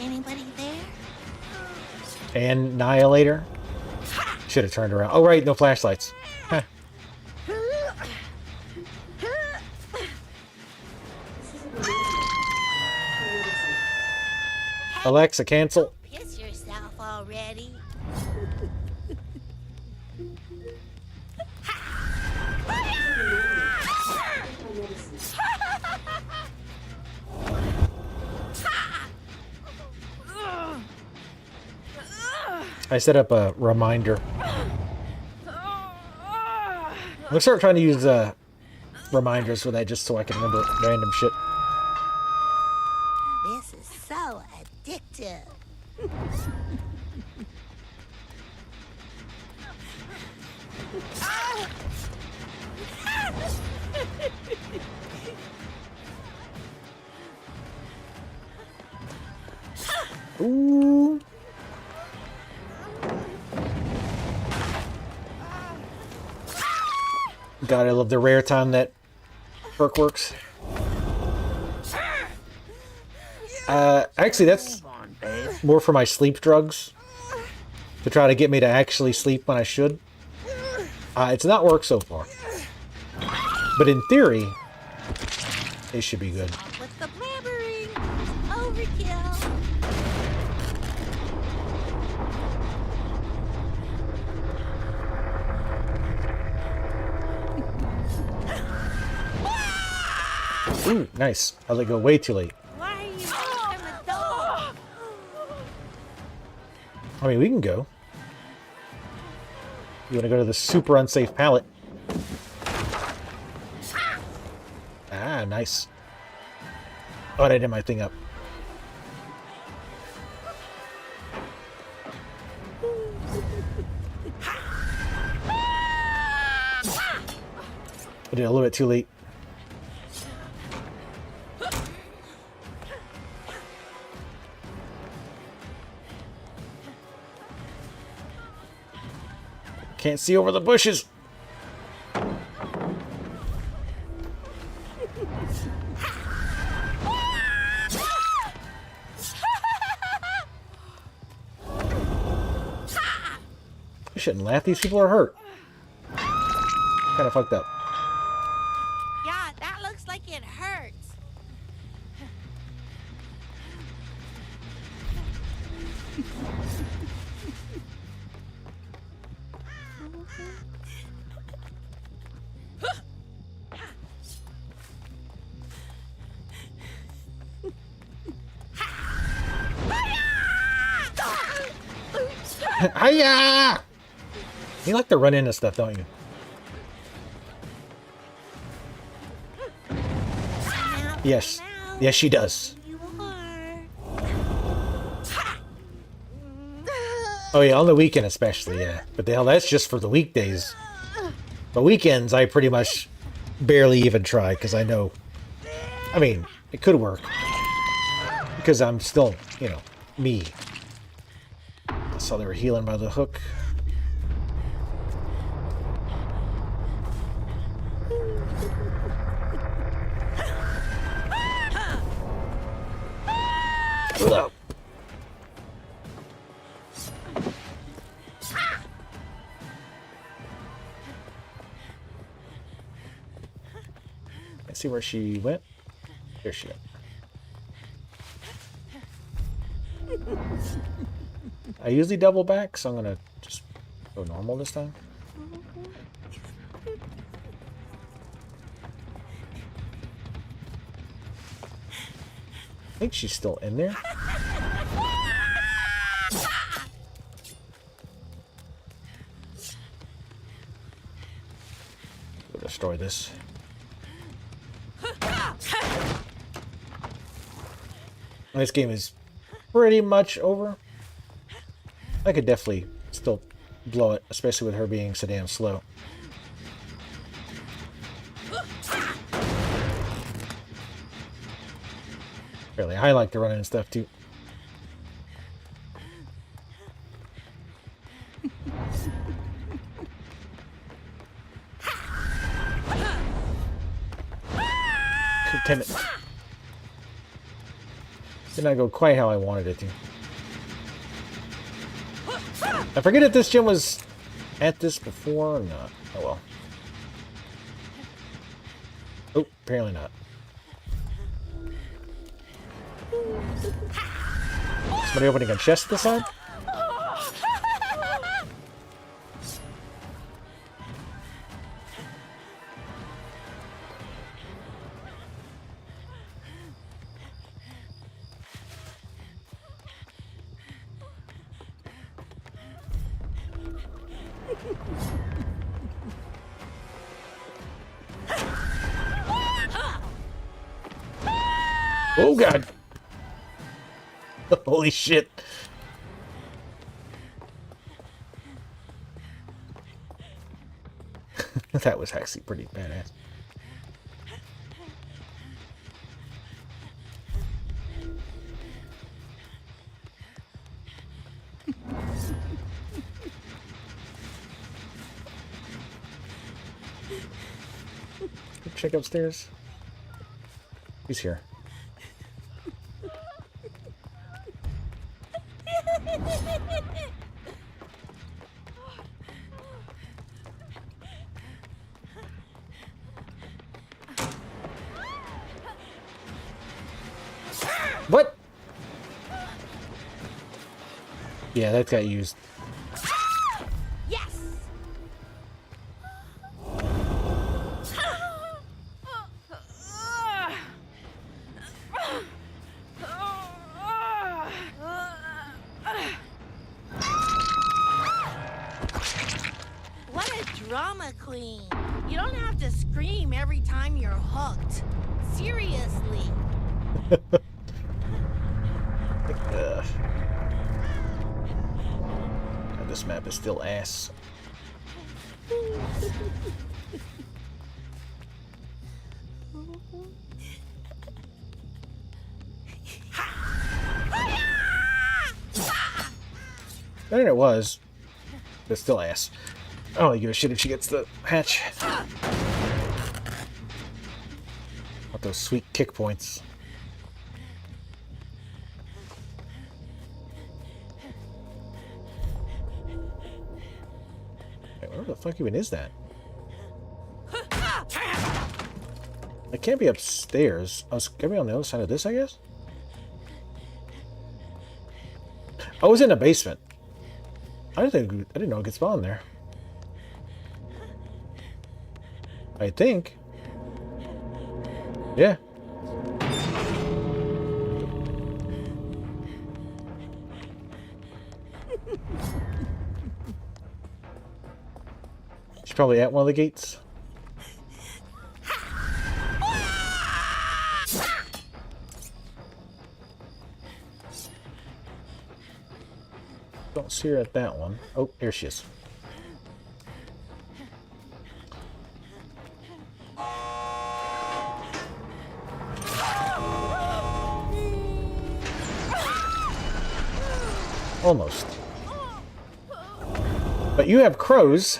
Anybody there? Annihilator. Should have turned around. Oh, right, no flashlights. Huh. Alexa, cancel. Piss yourself already. I set up a reminder. I'm gonna start trying to use reminders for that just so I can remember random shit. This is so addictive. Ooh. God, I love the rare time that perk works. Actually, that's more for my sleep drugs. To try to get me to actually sleep when I should. It's not worked so far. But in theory, it should be good. What's the blabbering? Overkill. Ooh, nice. I let go way too late. Why are you from a dog? I mean, we can go. You want to go to the super unsafe pallet? Ah, nice. Oh, I did my thing up. I did a little bit too late. Can't see over the bushes. I shouldn't laugh. These people are hurt. Kind of fucked up. Yeah, that looks like it hurts. Hiya! You like to run into stuff, don't you? Yes. Yes, she does. Oh yeah, on the weekend especially, yeah. But the hell, that's just for the weekdays. The weekends, I pretty much barely even try, because I know... I mean, it could work. Because I'm still, you know, me. I saw they were healing by the hook. Ugh. Let's see where she went. There she went. I usually double back, so I'm gonna just go normal this time. I think she's still in there. Go destroy this. This game is pretty much over. I could definitely still blow it, especially with her being so damn slow. Really, I like to run in stuff too. Damn it. Did not go quite how I wanted it to. I forget if this gym was at this before or not. Oh well. Oh, apparently not. Somebody opening a chest this time? Oh god! Holy shit! That was actually pretty badass. Check upstairs. He's here. What? Yeah, that got used. Yes. What a drama queen. You don't have to scream every time you're hooked. Seriously. God, this map is still ass. There it was. But still ass. I don't give a shit if she gets the hatch. Want those sweet kick points. Where the fuck even is that? It can't be upstairs. I was gonna be on the other side of this, I guess? I was in a basement. I didn't know it could spawn there. I think. Yeah. She's probably at one of the gates. Don't see her at that one. Oh, here she is. Almost. But you have crows,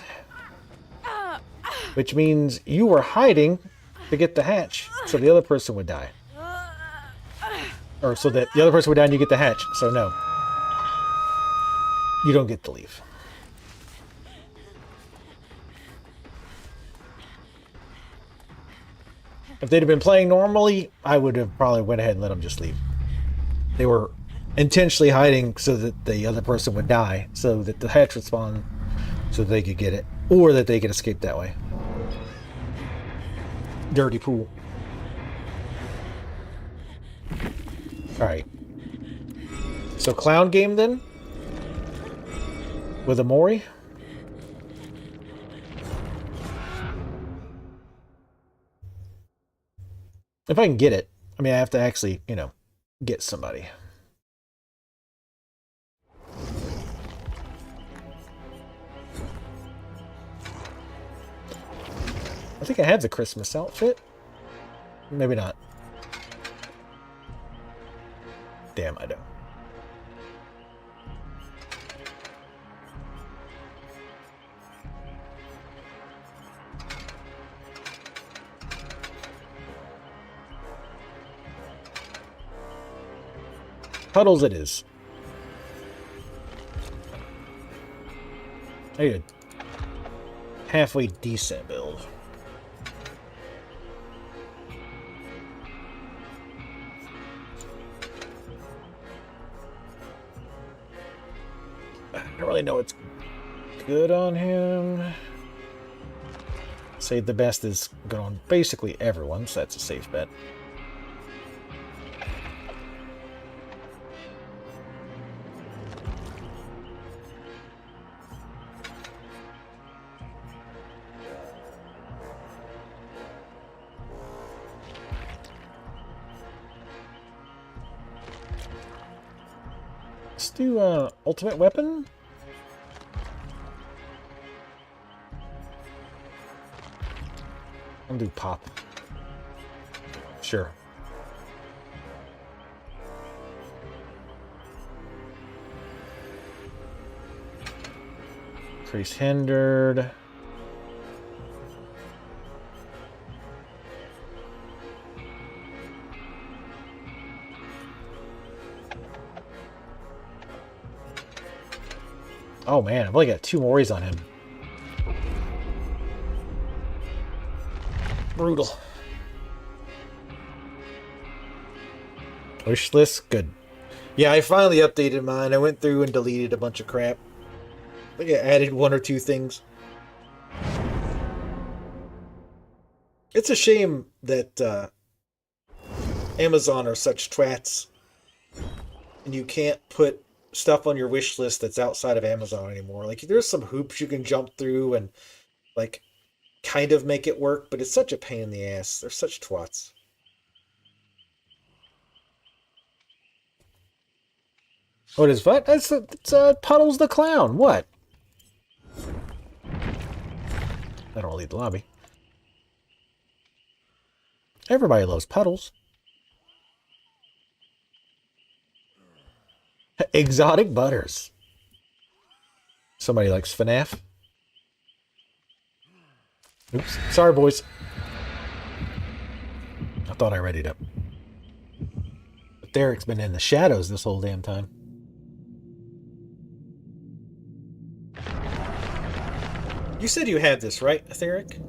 which means you were hiding to get the hatch, so the other person would die. Or so that the other person would die and you get the hatch, so no. You don't get to leave. If they'd have been playing normally, I would have probably went ahead and let them just leave. They were intentionally hiding so that the other person would die, so that the hatch would spawn, so that they could get it, or that they could escape that way. Dirty pool. Alright. So clown game then? With a Mori? If I can get it. I mean, I have to actually, you know, get somebody. I think I have the Christmas outfit. Maybe not. Damn, I don't. Puddles it is. I need a halfway decent build. I don't really know what's good on him. Say the best is good on basically everyone, so that's a safe bet. Let's do ultimate weapon. I'll do pop. Sure. Increase hindered. Oh man, I've only got 2 mores on him. Brutal. Wish list, good. Yeah, I finally updated mine. I went through and deleted a bunch of crap. I think I added 1 or 2 things. It's a shame that Amazon are such twats, and you can't put stuff on your wish list that's outside of Amazon anymore. Like, there's some hoops you can jump through and, like, kind of make it work, but it's such a pain in the ass. They're such twats. What is what? It's Puddles the Clown. What? I don't leave the lobby. Everybody loves Puddles. Exotic Butters. Somebody likes FNAF. Oops. Sorry, boys. I thought I readied up. But Derek's been in the shadows this whole damn time. You said you had this, right, Etheric?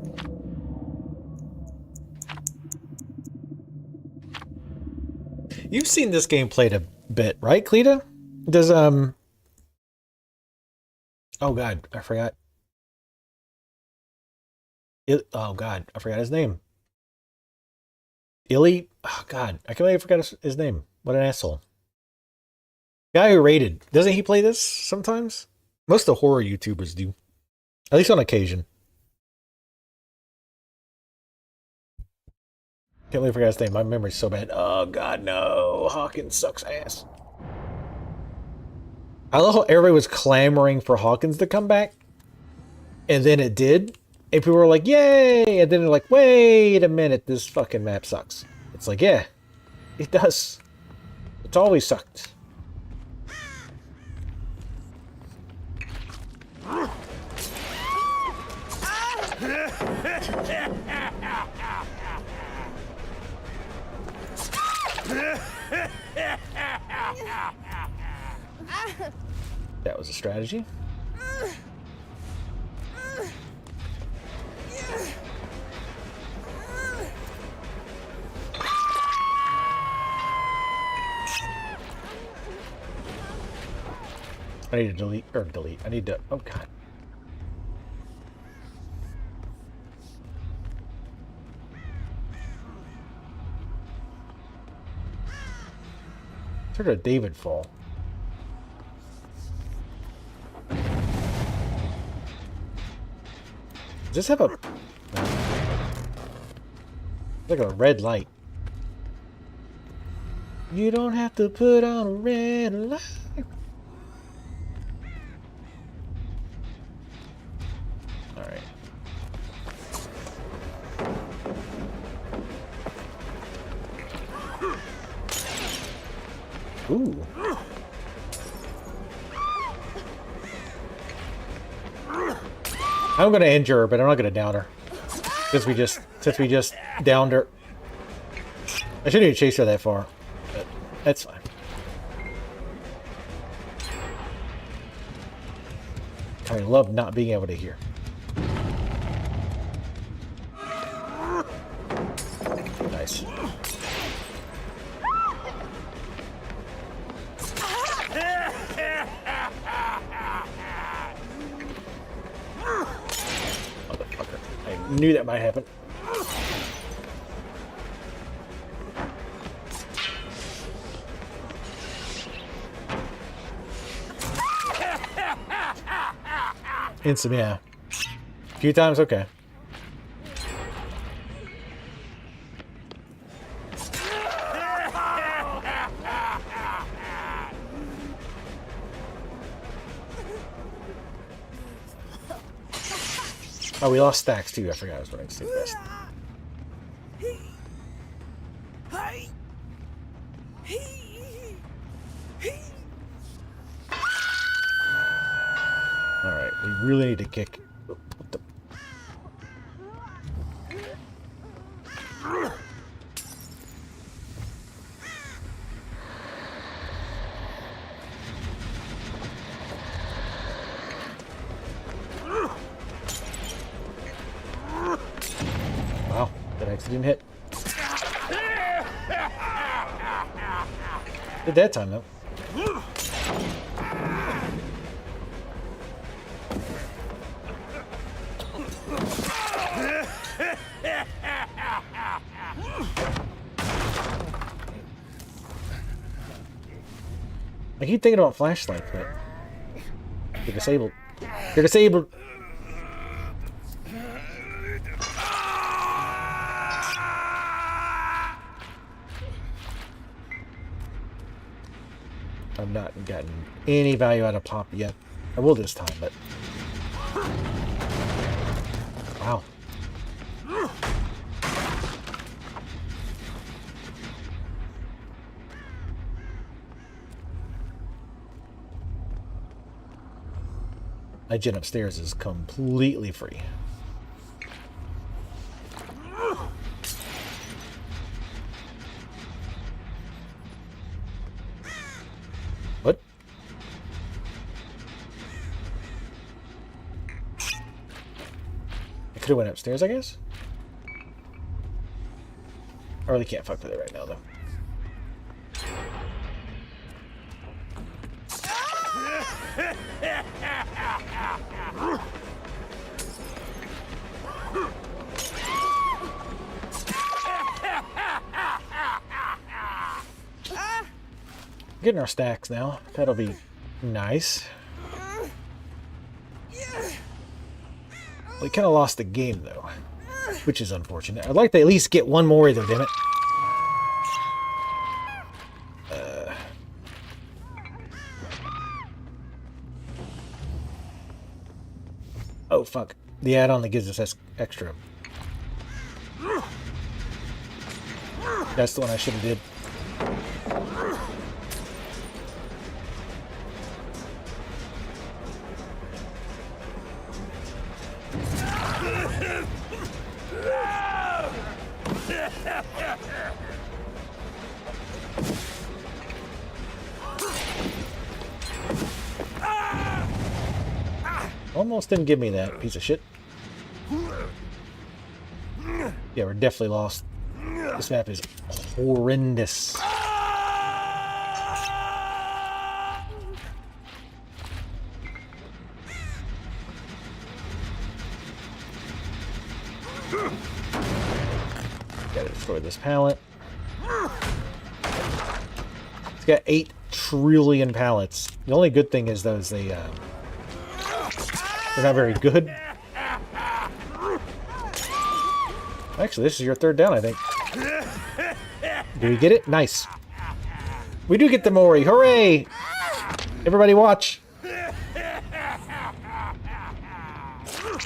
You've seen this game played a bit, right, Cleta? Does, oh god, I forgot. Oh god, I forgot his name. Illy? Oh god, I completely forgot his name. What an asshole. Guy who rated. Doesn't he play this sometimes? Most of the horror YouTubers do. At least on occasion. Can't believe I forgot his name. My memory's so bad. Oh god, no. Hawkins sucks ass. I love how everybody was clamoring for Hawkins to come back. And then it did. And people were like, yay! And then they're like, wait a minute, this fucking map sucks. It's like, yeah, it does. It's always sucked. That was a strategy. I need to delete. I need to, oh god. Where did David fall? Does this have a... like a red light. You don't have to put on a red light. Alright. Ooh. I'm gonna injure her, but I'm not gonna down her. Since we just downed her. I shouldn't even chase her that far. But that's fine. I love not being able to hear. Nice. Knew that might happen. Instant, yeah. A few times, okay. Oh, we lost stacks too. I forgot I was running to best. Alright, we really need to kick. What the? Wow, that actually didn't hit. Did that time though. I keep thinking about flashlights, but they're disabled. They're disabled. I've not gotten any value out of Pop yet. I will this time, but wow. My gen upstairs is completely free. What? I could have went upstairs, I guess? I really can't fuck with it right now, though. Getting our stacks now. That'll be nice. We kind of lost the game, though, which is unfortunate. I'd like to at least get one more either, damn it. Oh, fuck. The add-on that gives us extra. That's the one I should have did. Almost didn't give me that piece of shit. Yeah, we're definitely lost. This map is horrendous. Gotta destroy this pallet. It's got 8 trillion pallets. The only good thing is those they're not very good. Actually, this is your third down, I think. Do we get it? Nice. We do get the Mori. Hooray! Everybody watch.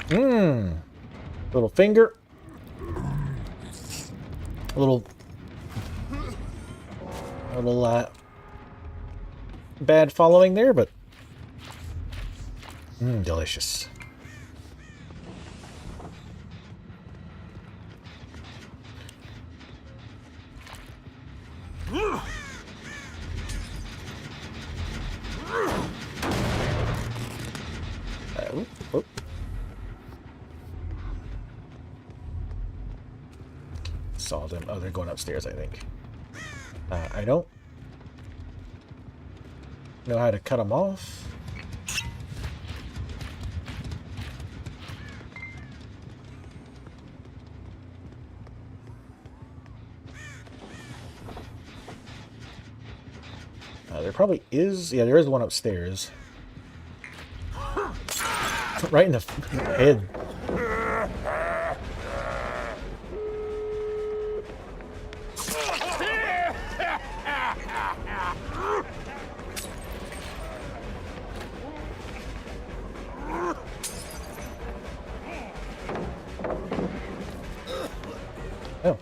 Little finger. A little bad following there, but delicious. Oop. Saw them. Oh, they're going upstairs, I think. I don't know how to cut them off. There probably is. Yeah, there is one upstairs. Right in the head. Oh.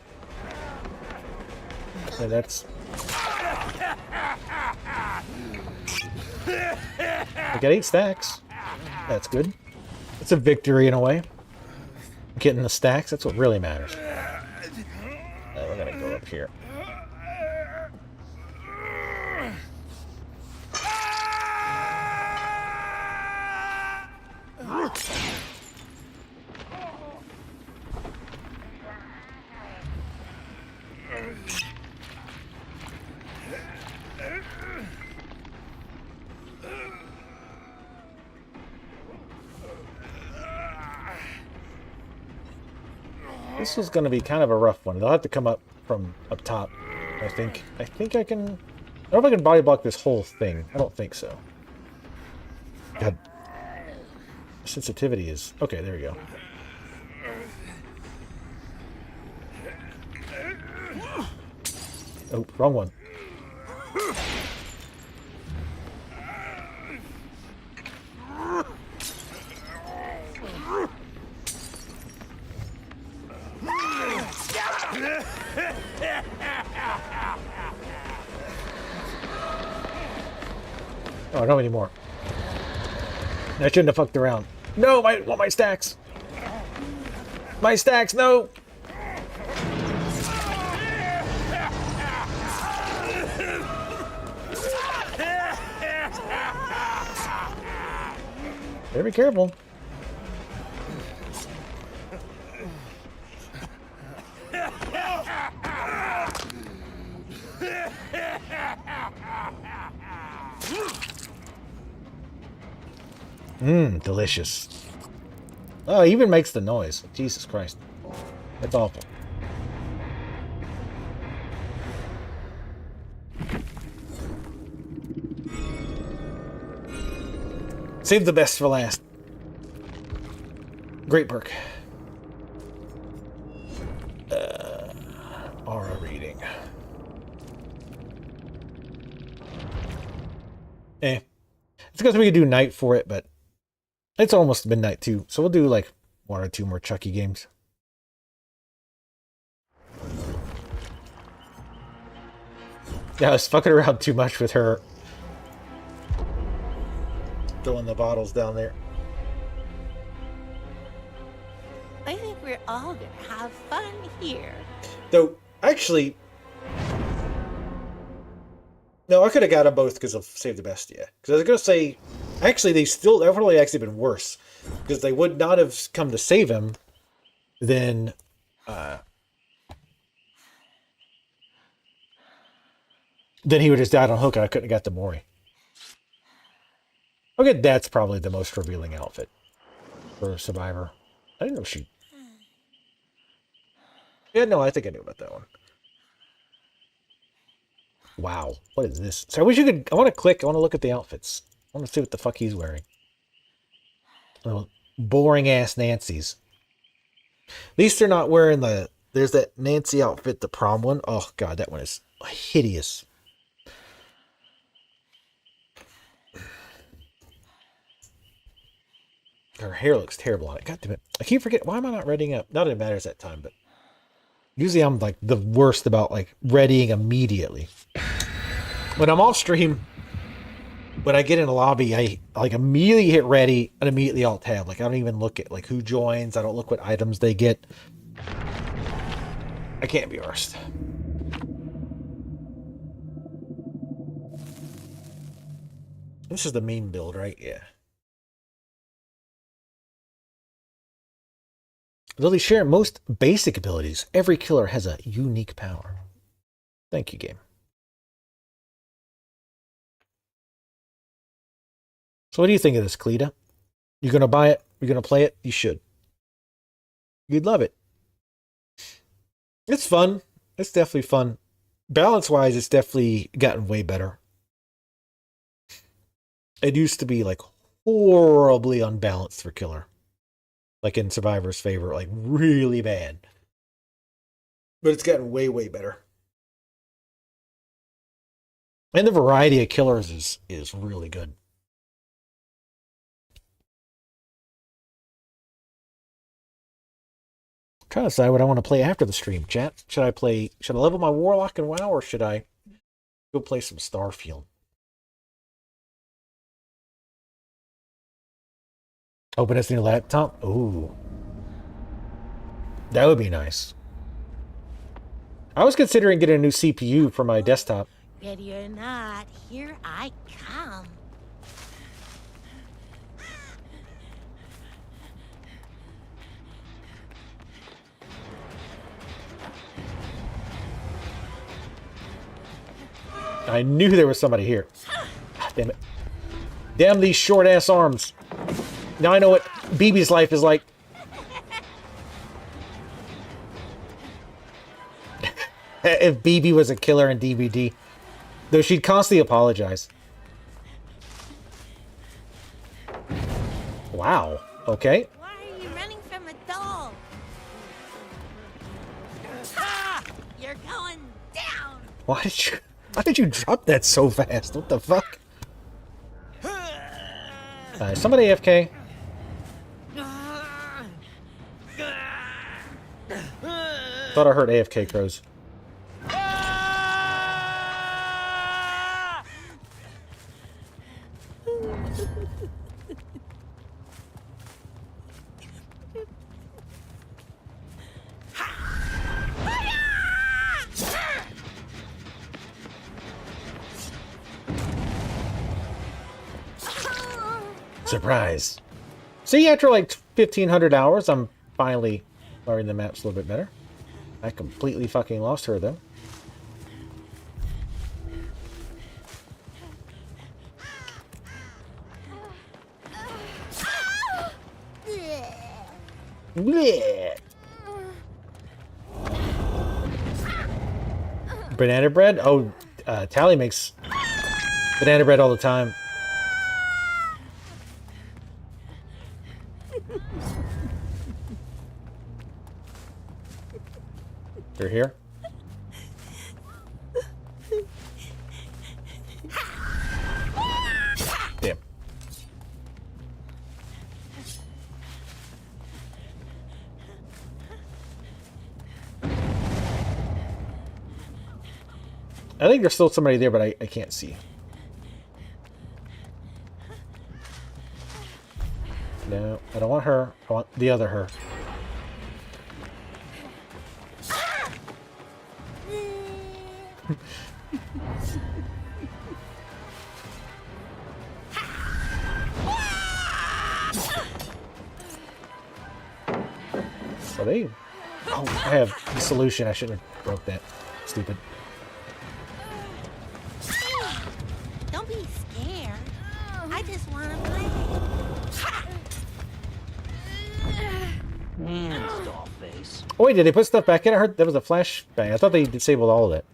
Yeah, that's... I got 8 stacks. That's good. It's a victory in a way. Getting the stacks, that's what really matters. We're gonna go up here. This is going to be kind of a rough one. They'll have to come up from up top, I think. I think I can... I don't know if I can body block this whole thing. I don't think so. God. Sensitivity is... Okay, there we go. Oh, wrong one. Oh, I don't anymore. I shouldn't have fucked around. No, I want my stacks. My stacks, no. Better be careful. Delicious. Oh, it even makes the noise. Jesus Christ. That's awful. Save the best for last. Great perk. Aura reading. It's because we could do night for it, but it's almost midnight too, so we'll do like 1 or 2 more Chucky games. Yeah, I was fucking around too much with her. Throwing the bottles down there. I think we're all gonna have fun here. Though, actually... No, I could have got them both because of Save the Best, yeah. Because I was going to say, actually, they've probably actually been worse. Because they would not have come to save him, then... then he would have died on hook and I couldn't have got the Mori. Okay, that's probably the most revealing outfit for a Survivor. I didn't know she... Yeah, no, I think I knew about that one. Wow, what is this? So I wish you could... I want to click, I want to look at the outfits. I want to see what the fuck he's wearing. Little boring-ass Nancy's. At least they're not wearing the... There's that Nancy outfit, the prom one. Oh, God, that one is hideous. Her hair looks terrible on it. God damn it. I keep forgetting. Why am I not readying up? Not that it matters that time, but... Usually I'm like the worst about like readying immediately. When I'm off stream, when I get in a lobby, I like immediately hit ready and immediately alt tab. Like I don't even look at like who joins. I don't look what items they get. I can't be arsed. This is the main build, right? Yeah. Though they share most basic abilities, every killer has a unique power. Thank you, game. So what do you think of this, Cleta? You gonna buy it? You gonna play it? You should. You'd love it. It's fun. It's definitely fun. Balance-wise, it's definitely gotten way better. It used to be like horribly unbalanced for killer. Like in Survivor's favor, like really bad. But it's gotten way, way better. And the variety of killers is really good. I'm trying to decide what I want to play after the stream, chat. Should I level my Warlock in WoW, or should I go play some Starfield? Open this new laptop? Ooh. That would be nice. I was considering getting a new CPU for my desktop. Ready or not, here I come. I knew there was somebody here. Ah, damn it. Damn these short-ass arms. Now I know what BB's life is like. If BB was a killer in DVD. Though she'd constantly apologize. Wow. Okay. Why are you running from a doll? Ha! You're going down! Why did you drop that so fast? What the fuck? Somebody AFK. Thought I heard AFK crows. Surprise. See, after like 1,500 hours, I'm finally learning the maps a little bit better. I completely fucking lost her, though. Blech. Banana bread? Oh, Tally makes banana bread all the time. You're here? Damn. I think there's still somebody there, but I can't see. No, I don't want her. I want the other her. Are they? Oh, I have the solution. I shouldn't have broke that. Stupid. Don't be scared. I just want to play. Man, Dollface. Oh wait, did they put stuff back in? I heard there was a flashbang. I thought they disabled all of it.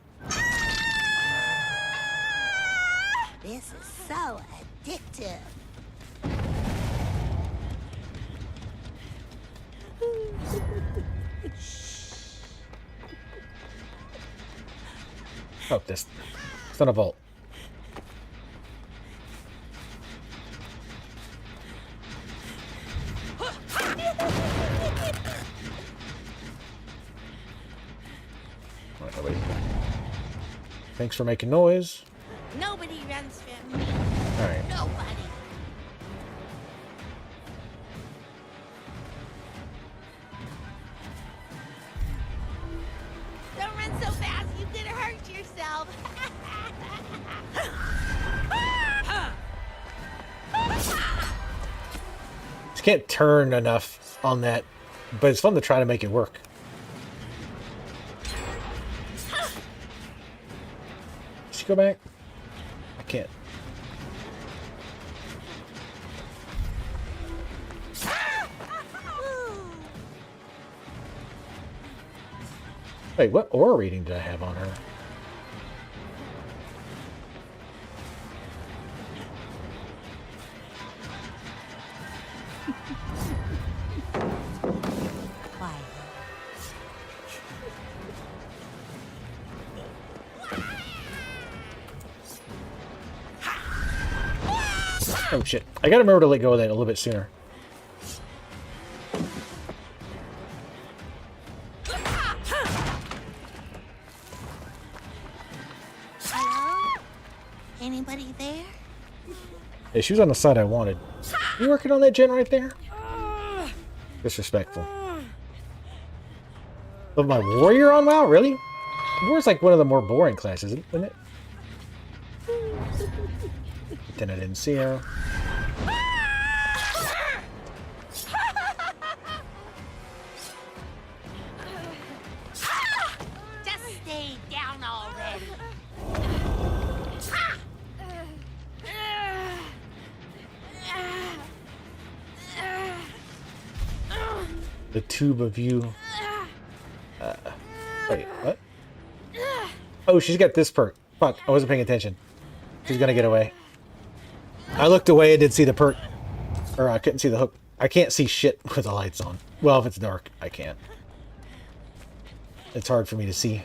This is so addictive. Oh, this. It's not a vault. Alright, thanks for making noise. Nobody runs from me. Alright. Nobody. Don't run so fast, you could hurt yourself. Just can't turn enough on that, but it's fun to try to make it work. Should go back? I can't. Wait, what aura reading did I have on her? Oh shit. I gotta remember to let go of that a little bit sooner. Hello? Anybody there? Hey, she was on the side I wanted. You working on that gen right there? Disrespectful. Of my warrior on WoW? Really? War's like one of the more boring classes, isn't it? Then I didn't see her. Just stay down already. The tube of you. Wait, what? Oh, she's got this perk. Fuck, I wasn't paying attention. She's gonna get away. I looked away and didn't see the perk. Or I couldn't see the hook. I can't see shit with the lights on. Well, if it's dark, I can't. It's hard for me to see.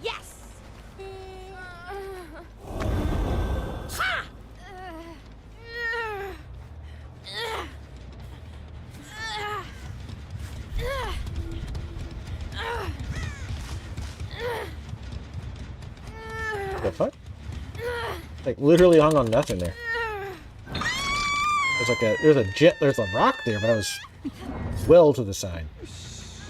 Yes. The fuck? Like literally hung on nothing there. There's like there's a rock there, but I was well to the side. It's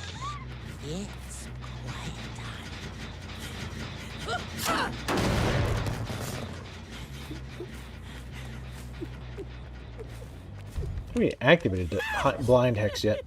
We haven't activated the blind hex yet.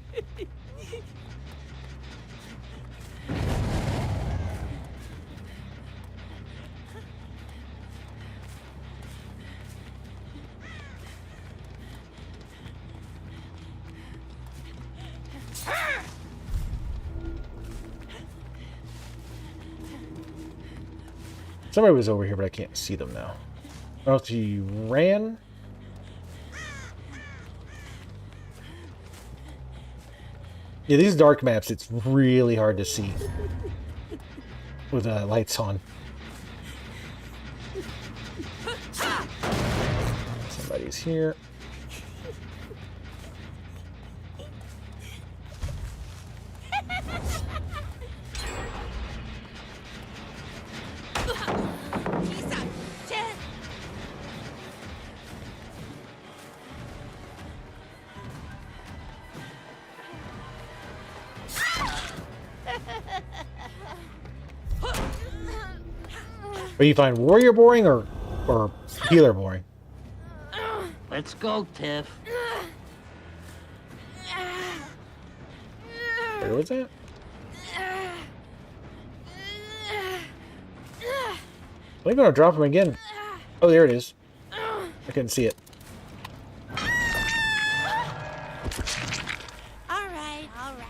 Somebody was over here, but I can't see them now. I don't know if he ran. Yeah, these dark maps, it's really hard to see with lights on. Somebody's here. Or you find warrior boring or healer boring? Let's go, Tiff. Where was that? I'm gonna drop him again. Oh, there it is. I couldn't see it. all right already.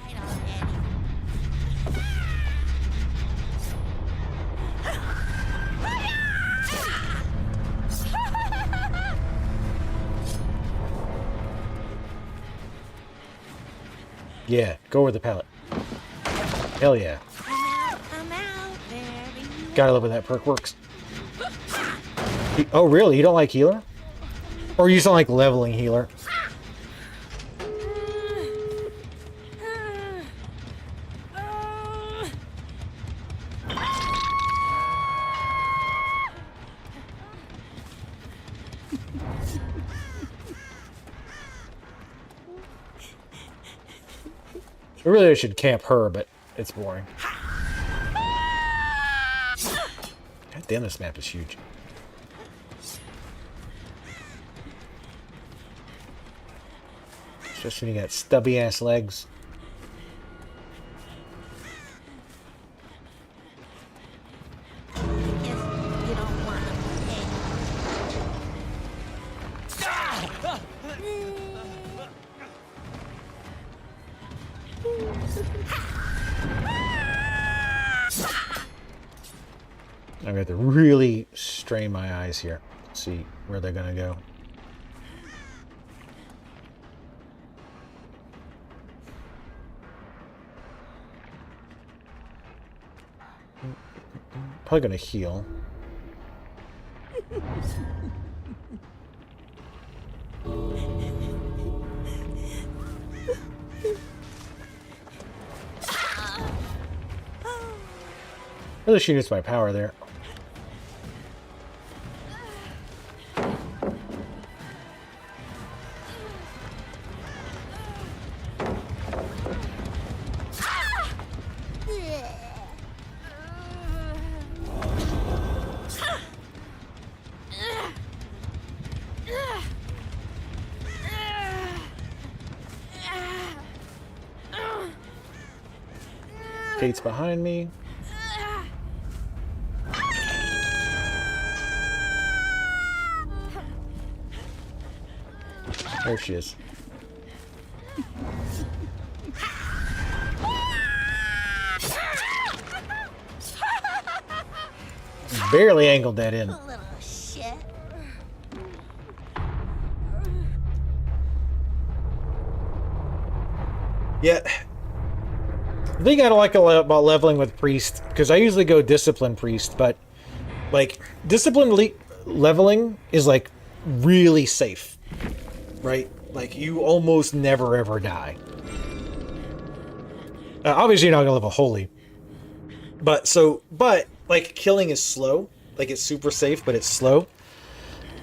Yeah, go with the pallet. Hell yeah. Come out, very Gotta love when that perk works. Oh, really? You don't like healer? Or you just don't like leveling healer? I really should camp her, but it's boring. God damn, this map is huge. Especially when you got stubby ass legs. I'm going to have to really strain my eyes here. See where they're going to go. Probably going to heal. Really she needs my power there. Kate's behind me. There she is. Barely angled that in. Little shit. Yeah. The thing I don't like about leveling with Priest, because I usually go Discipline Priest, but like Discipline leveling is like really safe, right? Like you almost never ever die. Obviously, you're not gonna level Holy, but like killing is slow. Like it's super safe, but it's slow.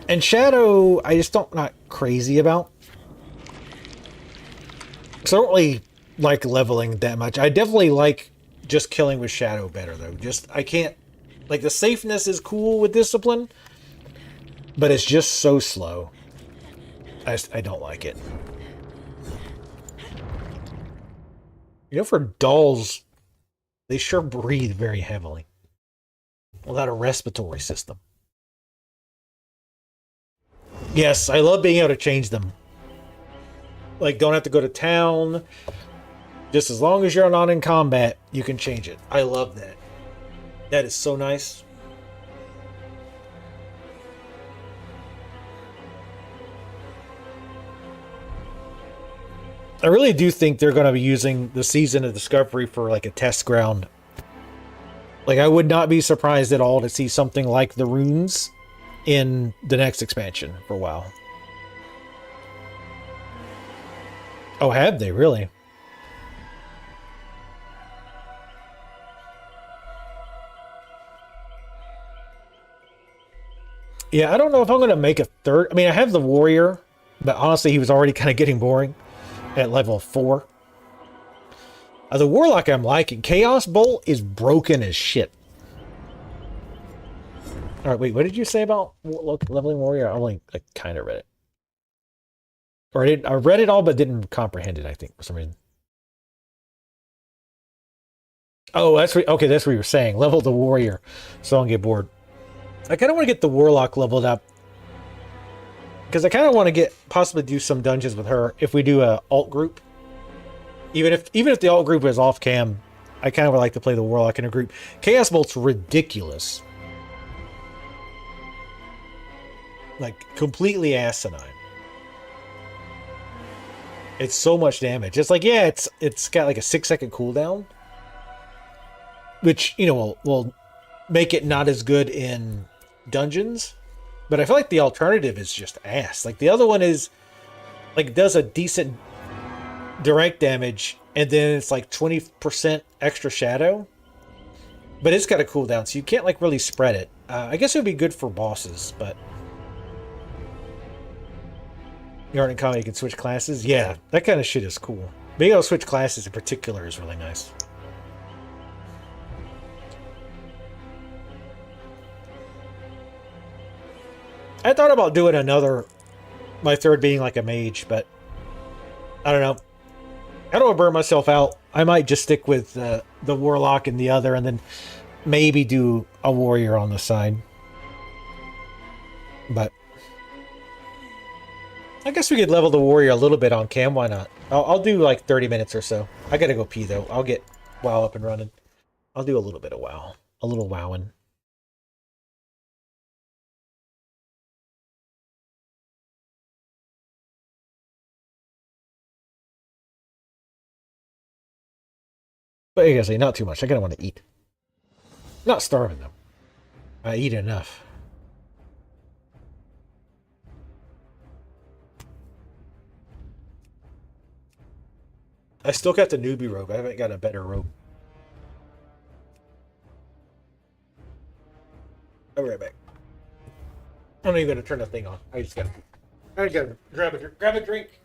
And Shadow, I just don't not crazy about. So I don't really like leveling that much. I definitely like just killing with Shadow better though. Just I can't like the safeness is cool with Discipline, but it's just so slow. I don't like it. You know, for dolls, they sure breathe very heavily without a respiratory system. Yes, I love being able to change them. Like, don't have to go to town. Just as long as you're not in combat, you can change it. I love that. That is so nice. I really do think they're going to be using the Season of Discovery for like a test ground. Like, I would not be surprised at all to see something like the runes in the next expansion for a while. Oh, have they really? Yeah, I don't know if I'm going to make a third. I mean, I have the warrior, but honestly, he was already kind of getting boring at level 4. The warlock I'm liking. Chaos Bolt is broken as shit. All right, wait, what did you say about leveling warrior? I only kind of read it. Or I read it all, but didn't comprehend it, I think, for some reason. Oh, that's okay, that's what you were saying. Level the warrior, so I don't get bored. I kind of want to get the warlock leveled up. Because I kind of want to possibly do some dungeons with her if we do a alt group. Even if the alt group is off cam, I kind of would like to play the warlock in a group. Chaos Bolt's ridiculous. Like, completely asinine. It's so much damage. It's like, yeah, it's got like a 6-second cooldown. Which, you know, will make it not as good in dungeons. But I feel like the alternative is just ass. Like, the other one is, like, does a decent direct damage, and then it's like 20% extra shadow. But it's got a cooldown, so you can't, like, really spread it. I guess it would be good for bosses, but... You aren't in combat, you can switch classes? Yeah, that kind of shit is cool. Being able to switch classes in particular is really nice. I thought about doing my third being like a mage, but I don't know. I don't want to burn myself out. I might just stick with the warlock and the other, and then maybe do a warrior on the side. But I guess we could level the warrior a little bit on cam. Why not? I'll do like 30 minutes or so. I gotta go pee though. I'll get WoW up and running. I'll do a little bit of WoW. A little wowing. But I gotta not too much. I gotta want to eat. Not starving though. I eat enough. I still got the newbie robe. I haven't got a better robe. I'll be right back. I'm not even gonna turn the thing on. I gotta grab a drink.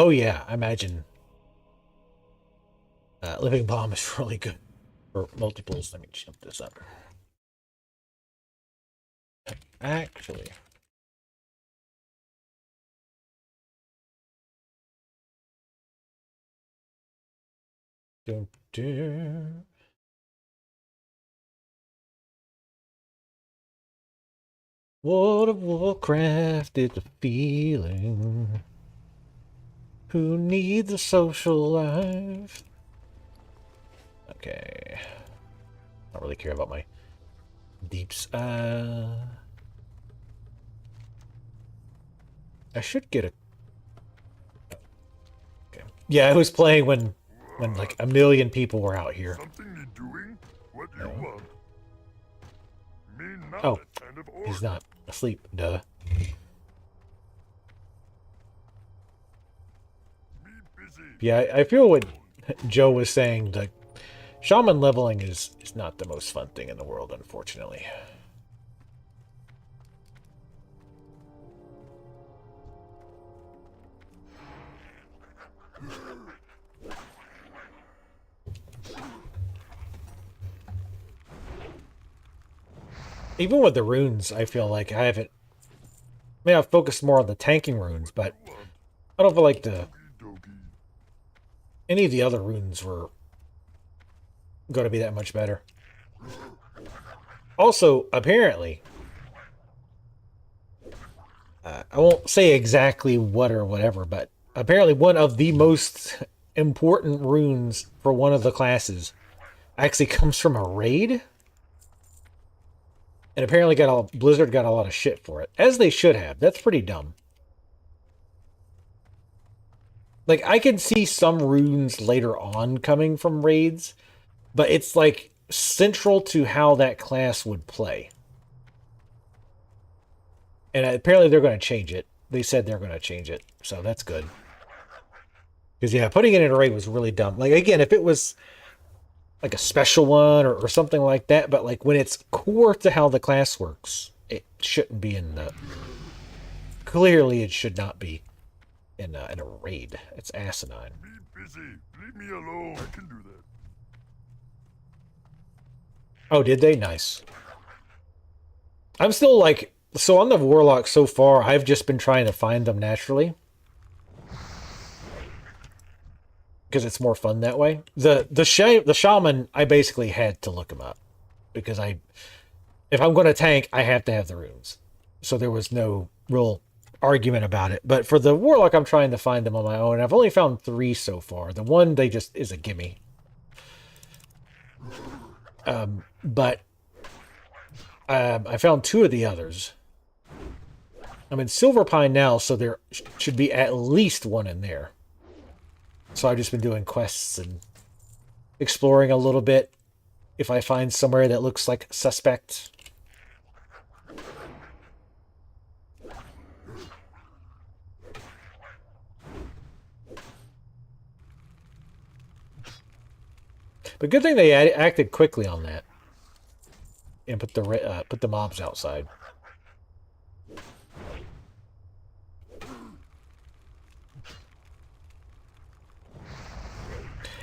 Oh yeah, I imagine Living Bomb is really good for multiples. Let me jump this up. Actually, dun, dun. World of Warcraft is a feeling. Who needs a social life? Okay. I don't really care about my deeps. I should get a... Okay. Yeah, I was playing when like a million people were out here. Something need doing? What do you want? Me not Oh, that kind of he's not asleep. Duh. Yeah, I feel what Joe was saying. Like, shaman leveling is not the most fun thing in the world, unfortunately. Even with the runes, I feel like I haven't... I mean, I've focused more on the tanking runes, but I don't feel like any of the other runes were going to be that much better. Also, apparently, I won't say exactly what or whatever, but apparently one of the most important runes for one of the classes actually comes from a raid. And apparently Blizzard got a lot of shit for it. As they should have. That's pretty dumb. Like, I can see some runes later on coming from raids, but it's like central to how that class would play. And apparently they're going to change it. They said they're going to change it, so that's good. Because, yeah, putting it in a raid was really dumb. Like, again, if it was like a special one or something like that, but like when it's core to how the class works, it shouldn't be in the... Clearly, it should not be in a raid. It's asinine. Be busy. Leave me alone. I can do that. Oh, did they? Nice. I'm still like... So on the Warlock so far, I've just been trying to find them naturally. Because it's more fun that way. The Shaman, I basically had to look him up. Because if I'm going to tank, I have to have the runes. So there was no real argument about it. But for the Warlock, I'm trying to find them on my own. I've only found 3 so far. The one, they just is a gimme. But I found 2 of the others. I'm in Silver Pine now, so there should be at least 1 in there. So I've just been doing quests and exploring a little bit. If I find somewhere that looks like suspect. But good thing they acted quickly on that. And put the mobs outside.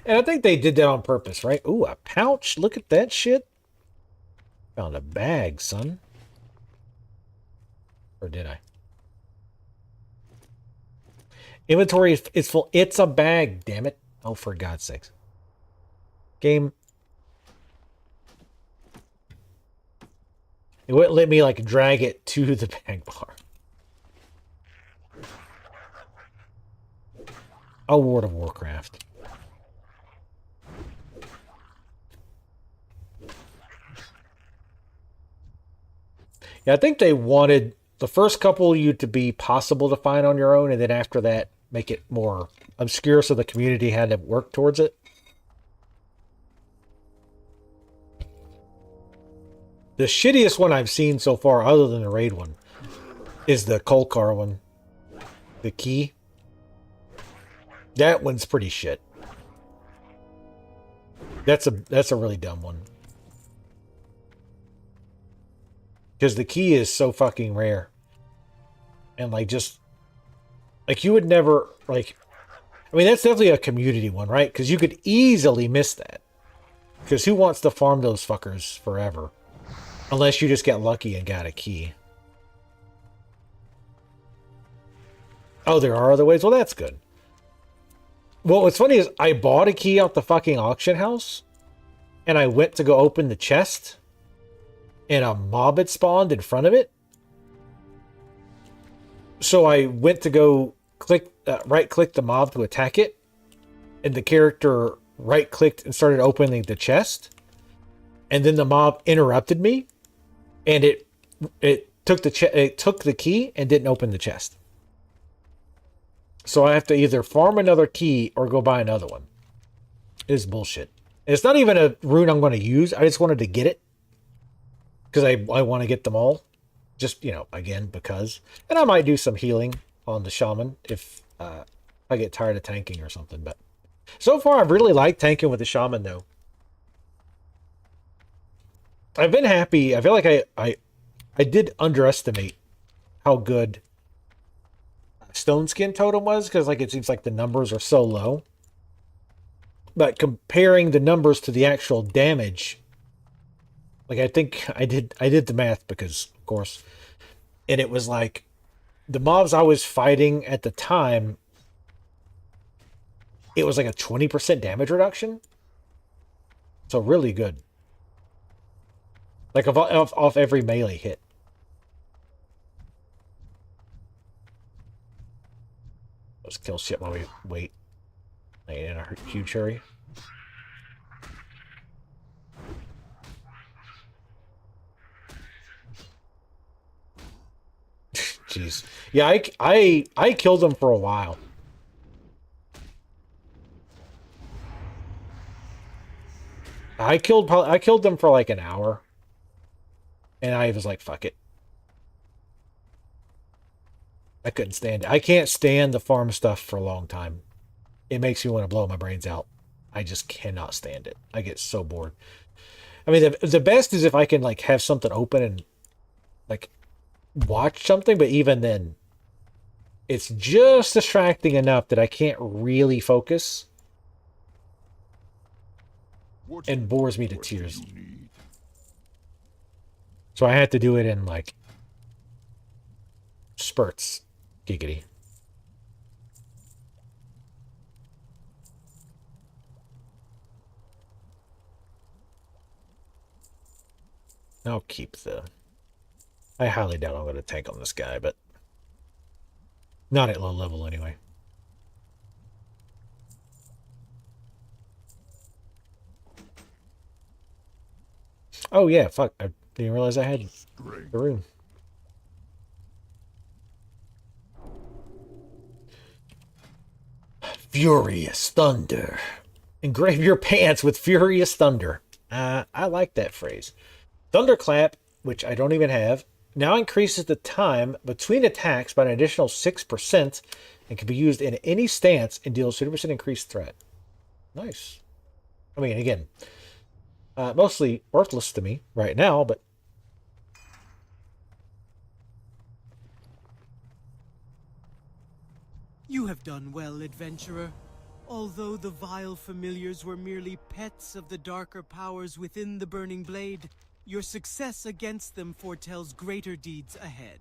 And I think they did that on purpose, right? Ooh, a pouch. Look at that shit. Found a bag, son. Or did I? Inventory is full. It's a bag, damn it. Oh, for God's sakes. Game. It wouldn't let me, like, drag it to the bag bar. Oh, World of Warcraft. Yeah, I think they wanted the first couple you to be possible to find on your own, and then after that, make it more obscure so the community had to work towards it. The shittiest one I've seen so far, other than the raid one, is the Kolkar one. The key. That one's pretty shit. That's a really dumb one. Because the key is so fucking rare. And like just... Like you would never... Like... I mean that's definitely a community one, right? Because you could easily miss that. Because who wants to farm those fuckers forever? Unless you just get lucky and got a key. Oh, there are other ways? Well, that's good. Well, what's funny is I bought a key out the fucking auction house. And I went to go open the chest. And a mob had spawned in front of it. So I went to go right-click the mob to attack it. And the character right-clicked and started opening the chest. And then the mob interrupted me. And it took the key and didn't open the chest. So I have to either farm another key or go buy another one. It's bullshit. And it's not even a rune I'm going to use. I just wanted to get it. Because I want to get them all. Just, you know, again, because. And I might do some healing on the shaman if I get tired of tanking or something. But so far, I've really liked tanking with the shaman, though. I've been happy. I feel like I did underestimate how good Stone Skin Totem was. Because, like, it seems like the numbers are so low. But comparing the numbers to the actual damage... Like, I think I did the math because, of course, and it was like, the mobs I was fighting at the time, it was like a 20% damage reduction. So really good. Like, off every melee hit. Let's kill shit while we wait. Like, in a huge hurry. Jeez. Yeah, I killed him for a while. I killed them for like an hour. And I was like, fuck it. I couldn't stand it. I can't stand the farm stuff for a long time. it makes me want to blow my brains out. I just cannot stand it. I get so bored. I mean, the best is if I can like have something open and like watch something, but even then, it's just distracting enough that I can't really focus and bores me to tears. So I had to do it in like spurts. Giggity. I'll keep the... I highly doubt I'm going to tank on this guy, but... Not at low level, anyway. Oh, yeah, fuck. I didn't realize I had the room. Furious Thunder. Engrave your pants with Furious Thunder. I like that phrase. Thunderclap, which I don't even have, now increases the time between attacks by an additional 6% and can be used in any stance and deals 30% increased threat. Nice. I mean, again, mostly worthless to me right now, but... You have done well, adventurer. Although the vile familiars were merely pets of the darker powers within the Burning Blade, your success against them foretells greater deeds ahead.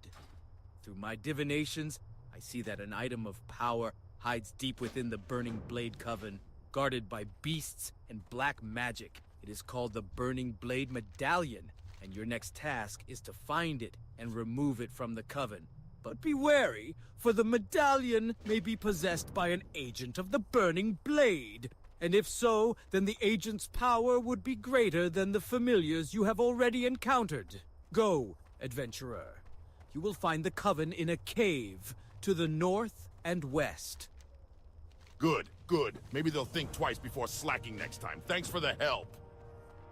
Through my divinations, I see that an item of power hides deep within the Burning Blade Coven, guarded by beasts and black magic. It is called the Burning Blade Medallion, and your next task is to find it and remove it from the Coven. But be wary, for the medallion may be possessed by an agent of the Burning Blade. And if so, then the agent's power would be greater than the familiars you have already encountered. Go, adventurer. You will find the Coven in a cave to the north and west. Good, good. Maybe they'll think twice before slacking next time. Thanks for the help.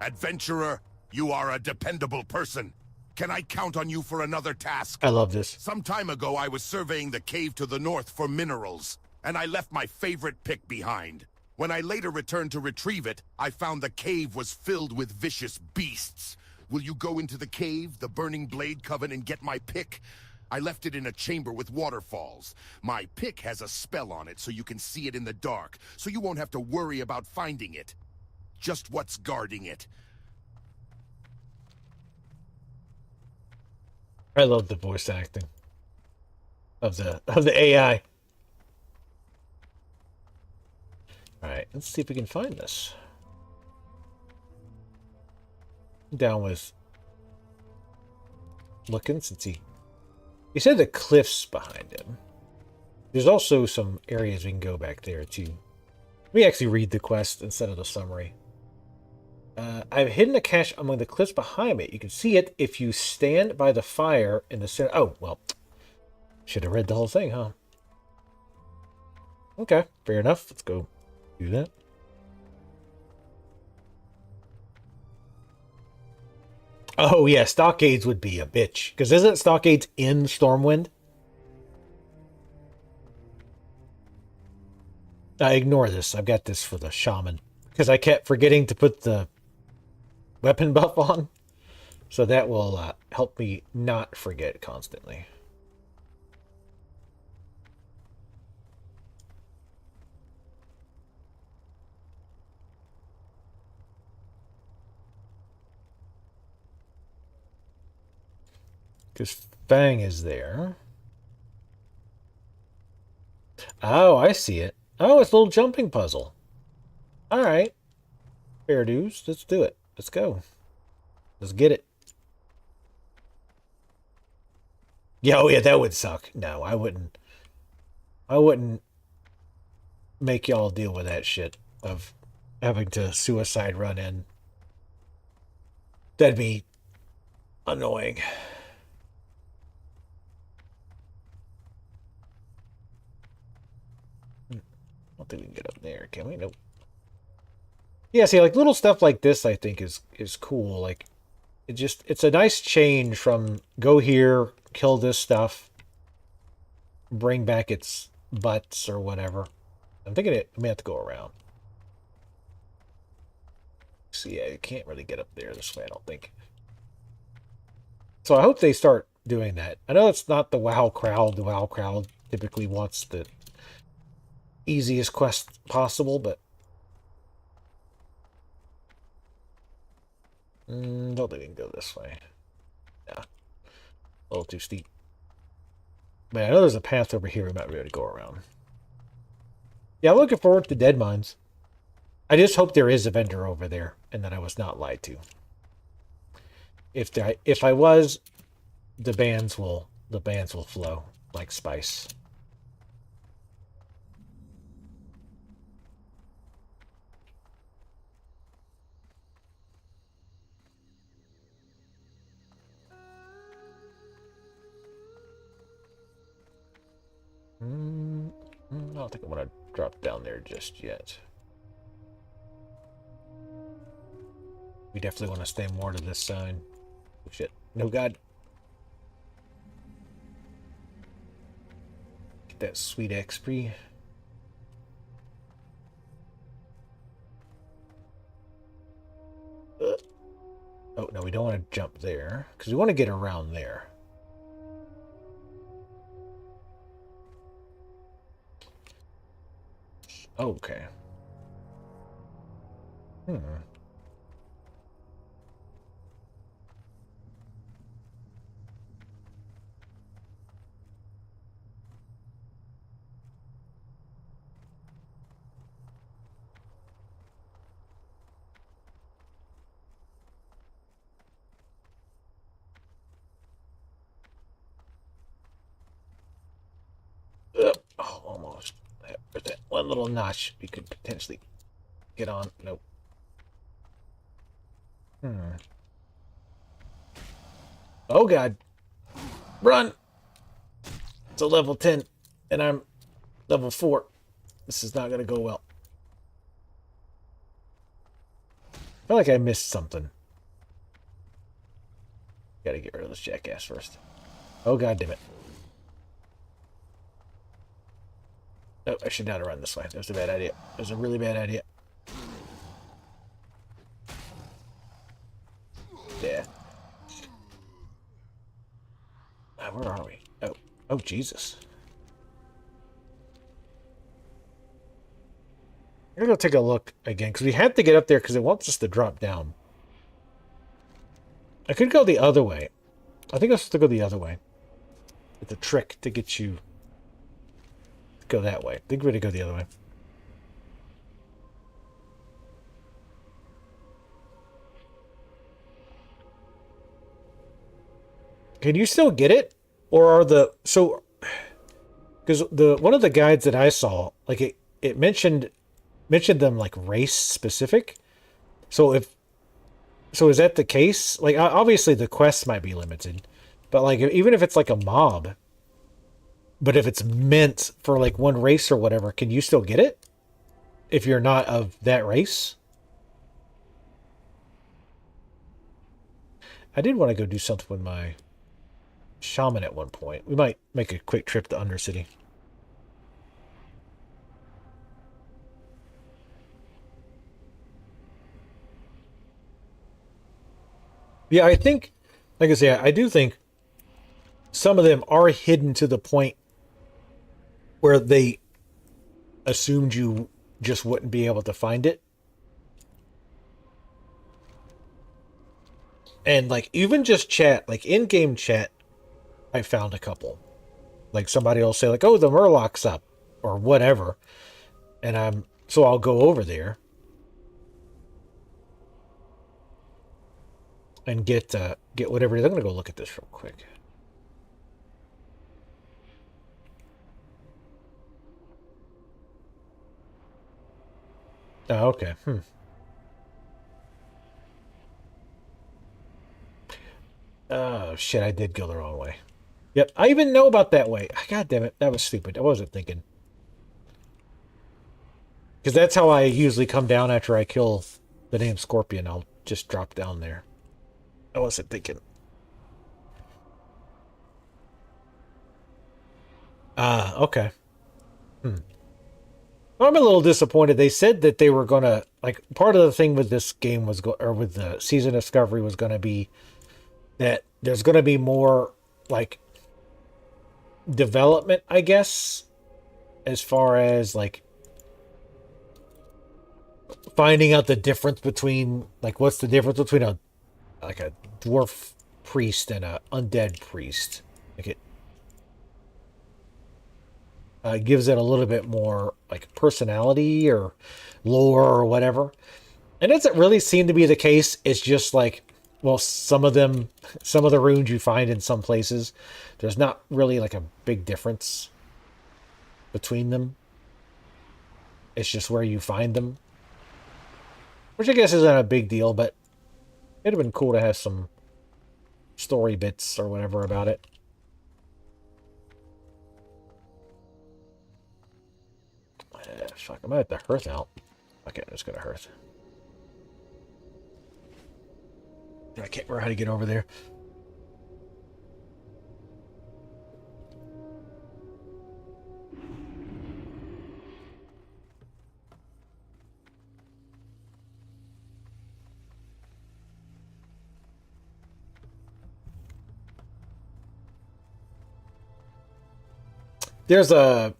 Adventurer, you are a dependable person. Can I count on you for another task? I love this. Some time ago, I was surveying the cave to the north for minerals, and I left my favorite pick behind. When I later returned to retrieve it, I found the cave was filled with vicious beasts. Will you go into the cave, the Burning Blade Coven, and get my pick? I left it in a chamber with waterfalls. My pick has a spell on it so you can see it in the dark, so you won't have to worry about finding it. Just what's guarding it. I love the voice acting of the AI. Alright, let's see if we can find this. Down with looking since he said the cliffs behind him. There's also some areas we can go back there too. Let me actually read the quest instead of the summary. I've hidden a cache among the cliffs behind me. You can see it if you stand by the fire in the center. Oh, well. Should have read the whole thing, huh? Okay, fair enough. Let's go do that. Oh, yeah, stockades would be a bitch. Because isn't stockades in Stormwind? I ignore this. I've got this for the shaman. Because I kept forgetting to put the weapon buff on. So that will help me not forget constantly. Because Fang is there. Oh, I see it. Oh, it's a little jumping puzzle. Alright. Fair dues. Let's do it. Let's go. Let's get it. Yeah, oh yeah, that would suck. No, I wouldn't. I wouldn't make y'all deal with that shit of having to suicide run in. That'd be annoying. I don't think we can get up there, can we? Nope. Yeah, see, like little stuff like this, I think is cool. Like, it's a nice change from go here, kill this stuff, bring back its butts or whatever, I'm thinking I may have to go around. So yeah, you can't really get up there this way, I don't think. So I hope they start doing that. I know it's not the WoW crowd. The WoW crowd typically wants the easiest quest possible, but don't even go this way. Yeah, a little too steep. But I know there's a path over here we might be able to go around. Yeah, I'm looking forward to Dead Mines. I just hope there is a vendor over there and that I was not lied to. If I was, the bands will flow like spice. I don't think I want to drop down there just yet. We definitely want to stay more to this side. Oh, shit. No, God. Get that sweet XP. Oh, no, we don't want to jump there. Because we want to get around there. Okay. Oh, almost. That one little notch we could potentially get on. Nope. Oh, God. Run! It's a level 10, and I'm level 4. This is not going to go well. I feel like I missed something. Gotta get rid of this jackass first. Oh, God damn it. Oh, I should not have run this way. That was a bad idea. That was a really bad idea. Yeah. Where are we? Oh, Jesus. I'm gonna go take a look again, because we had to get up there because it wants us to drop down. I could go the other way. I think I was supposed to go the other way. It's a trick to get you to go that way. I think we're going to go the other way. Can you still get it? Or are the... So... Because one of the guides that I saw, like it mentioned them like race specific. So is that the case? Like obviously the quests might be limited, but like even if it's like a mob, but if it's meant for like one race or whatever, can you still get it if you're not of that race? I did want to go do something with my shaman at one point. We might make a quick trip to Undercity. Yeah, I think, like I say, I do think some of them are hidden to the point where they assumed you just wouldn't be able to find it. And like even just chat, like in-game chat, I found a couple. Like somebody will say like, "Oh, the Murloc's up," or whatever, and so I'll go over there and get whatever it is. I'm gonna go look at this real quick. Oh, okay. Oh shit! I did go the wrong way. Yep, I even know about that way. God damn it, that was stupid. I wasn't thinking. Because that's how I usually come down after I kill the damn scorpion. I'll just drop down there. I wasn't thinking. Okay. Well, I'm a little disappointed. They said that they were gonna, like, part of the thing with this game was or with the season discovery was gonna be that there's gonna be more like development, I guess, as far as like finding out the difference between, like, what's the difference between a dwarf priest and a undead priest. Like, it gives it a little bit more like personality or lore or whatever. And it doesn't really seem to be the case. It's just like, well, some of the runes you find in some places, there's not really like a big difference between them. It's just where you find them. Which I guess isn't a big deal, but it'd have been cool to have some story bits or whatever about it. Fuck, I might have to hearth out. Okay, I'm just gonna hearth. I can't remember how to get over there. There's a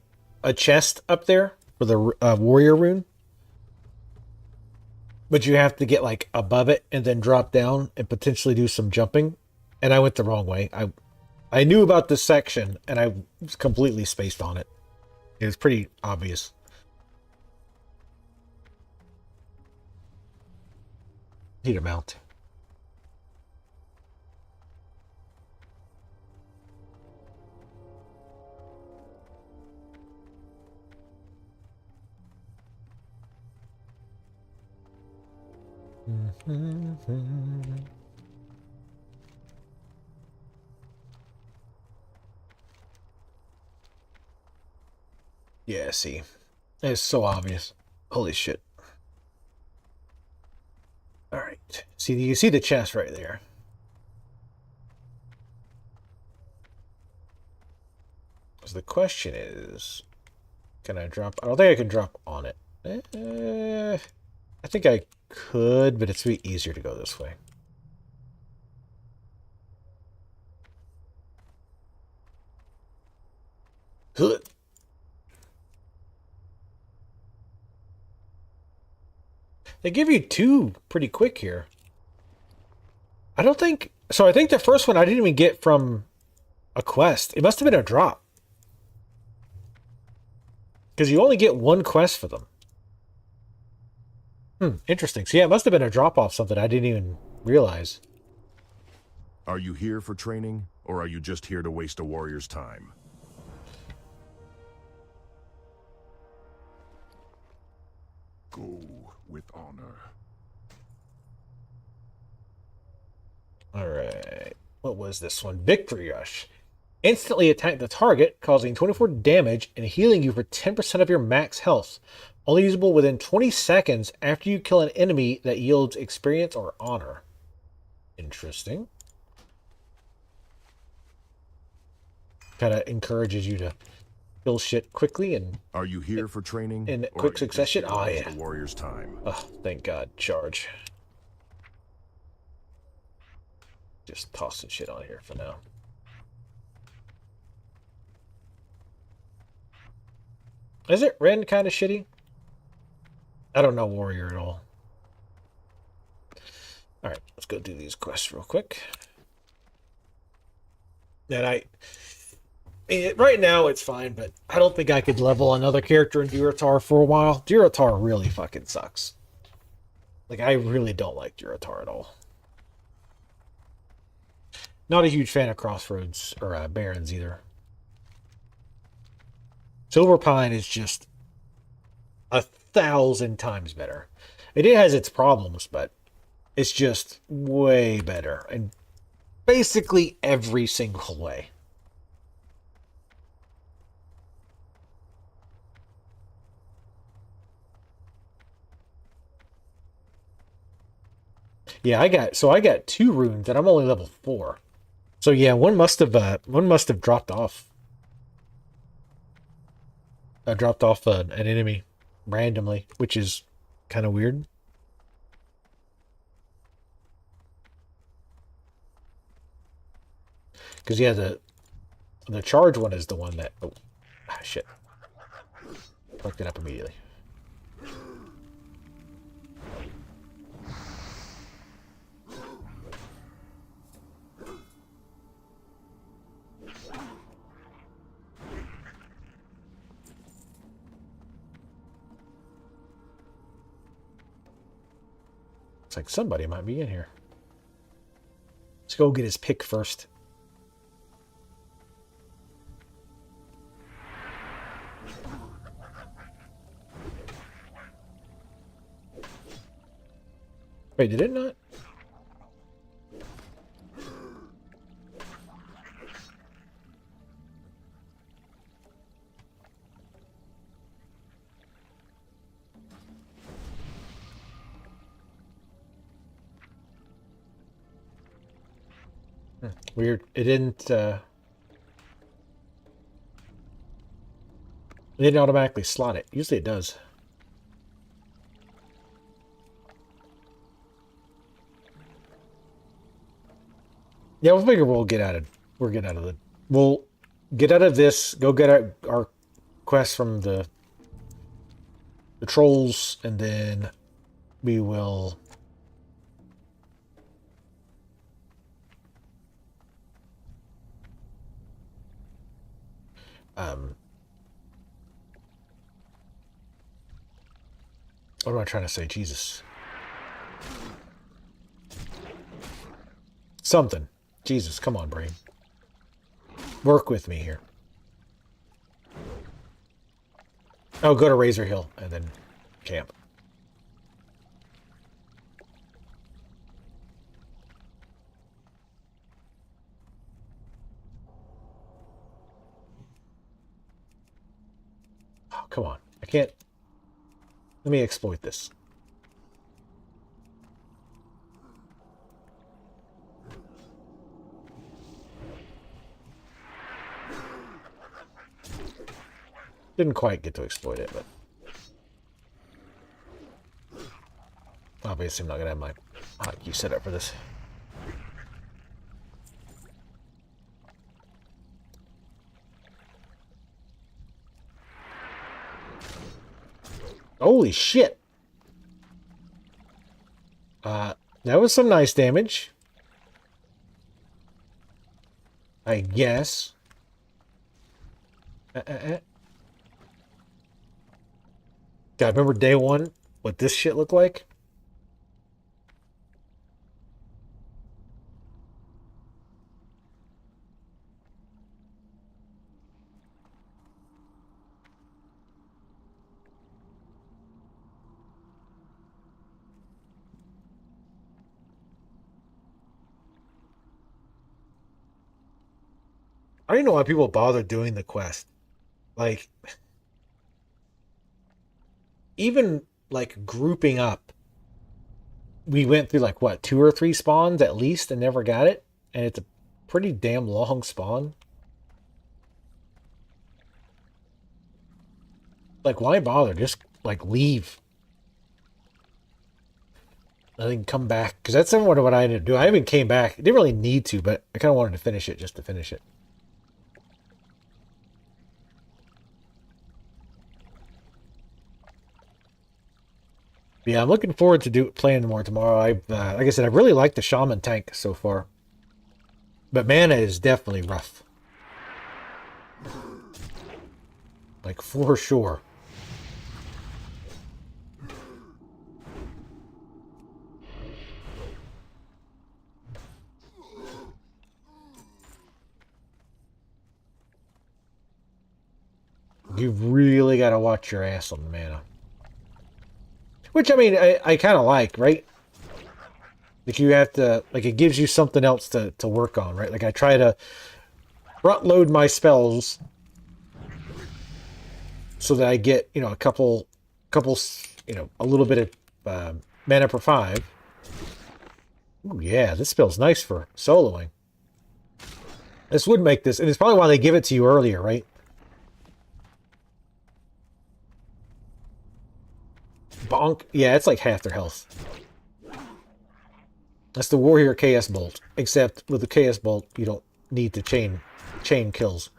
chest up there for the warrior rune. But you have to get like above it and then drop down and potentially do some jumping. And I went the wrong way. I knew about this section and I was completely spaced on it. It was pretty obvious. Need a mount. Yeah, see. It's so obvious. Holy shit. Alright. See, you see the chest right there. So the question is, can I drop? I don't think I can drop on it. I think I could, but it's be easier to go this way. They give you two pretty quick here. I don't think... So I think the first one I didn't even get from a quest. It must have been a drop. Because you only get one quest for them. Interesting. So yeah, it must have been a drop off something I didn't even realize. Are you here for training, or are you just here to waste a warrior's time? Go with honor. Alright. What was this one? Victory Rush. Instantly attack the target, causing 24 damage and healing you for 10% of your max health. Only usable within 20 seconds after you kill an enemy that yields experience or honor. Interesting. Kind of encourages you to kill shit quickly and... Are you here for training? In quick succession? Oh, yeah. The warrior's time. Oh, thank God. Charge. Just tossing shit on here for now. Is it Ren kind of shitty? I don't know warrior at all. Alright, let's go do these quests real quick. And right now it's fine, but I don't think I could level another character in Duratar for a while. Duratar really fucking sucks. Like, I really don't like Duratar at all. Not a huge fan of Crossroads or Barons either. Silverpine is just 1,000 times better. It has its problems, but it's just way better in basically every single way. Yeah, I got 2 runes and I'm only level 4. So yeah, one must have dropped off. Dropped off an enemy. randomly, which is kind of weird. Because yeah, the charge one is the one that shit. Fucked it up immediately. It's like somebody might be in here. Let's go get his pick first. Wait, did it not? Weird. It didn't automatically slot it. Usually it does. Yeah, we'll figure we'll get out of we'll get out of this, go get our quest from the trolls, and then we will what am I trying to say? Jesus. Something. Jesus, come on, brain. Work with me here. Oh, go to Razor Hill and then camp. Oh, come on. I can't. Let me exploit this. Didn't quite get to exploit it, but obviously I'm not gonna have my hotkey set up for this. Holy shit! That was some nice damage. I guess. God, remember day one? What this shit looked like? I don't even know why people bother doing the quest. Like, even like grouping up, we went through like what, 2 or 3 spawns at least and never got it, and it's a pretty damn long spawn. Like, why bother? Just like leave. I think come back, because that's similar to what I ended up doing. I even came back. I didn't really need to, but I kind of wanted to finish it just to finish it. Yeah, I'm looking forward to playing more tomorrow. Like I said, I really like the shaman tank so far, but mana is definitely rough. Like, for sure. You've really got to watch your ass on the mana. Which, I mean, I kind of like, right? Like, you have to, like, it gives you something else to work on, right? Like, I try to front load my spells so that I get, you know, a couple, you know, a little bit of mana per 5. Ooh, yeah, this spell's nice for soloing. This would make this, and it's probably why they give it to you earlier, right? bonk. Yeah, it's like half their health. That's the Warrior KS Bolt. Except with the KS Bolt, you don't need to chain kills.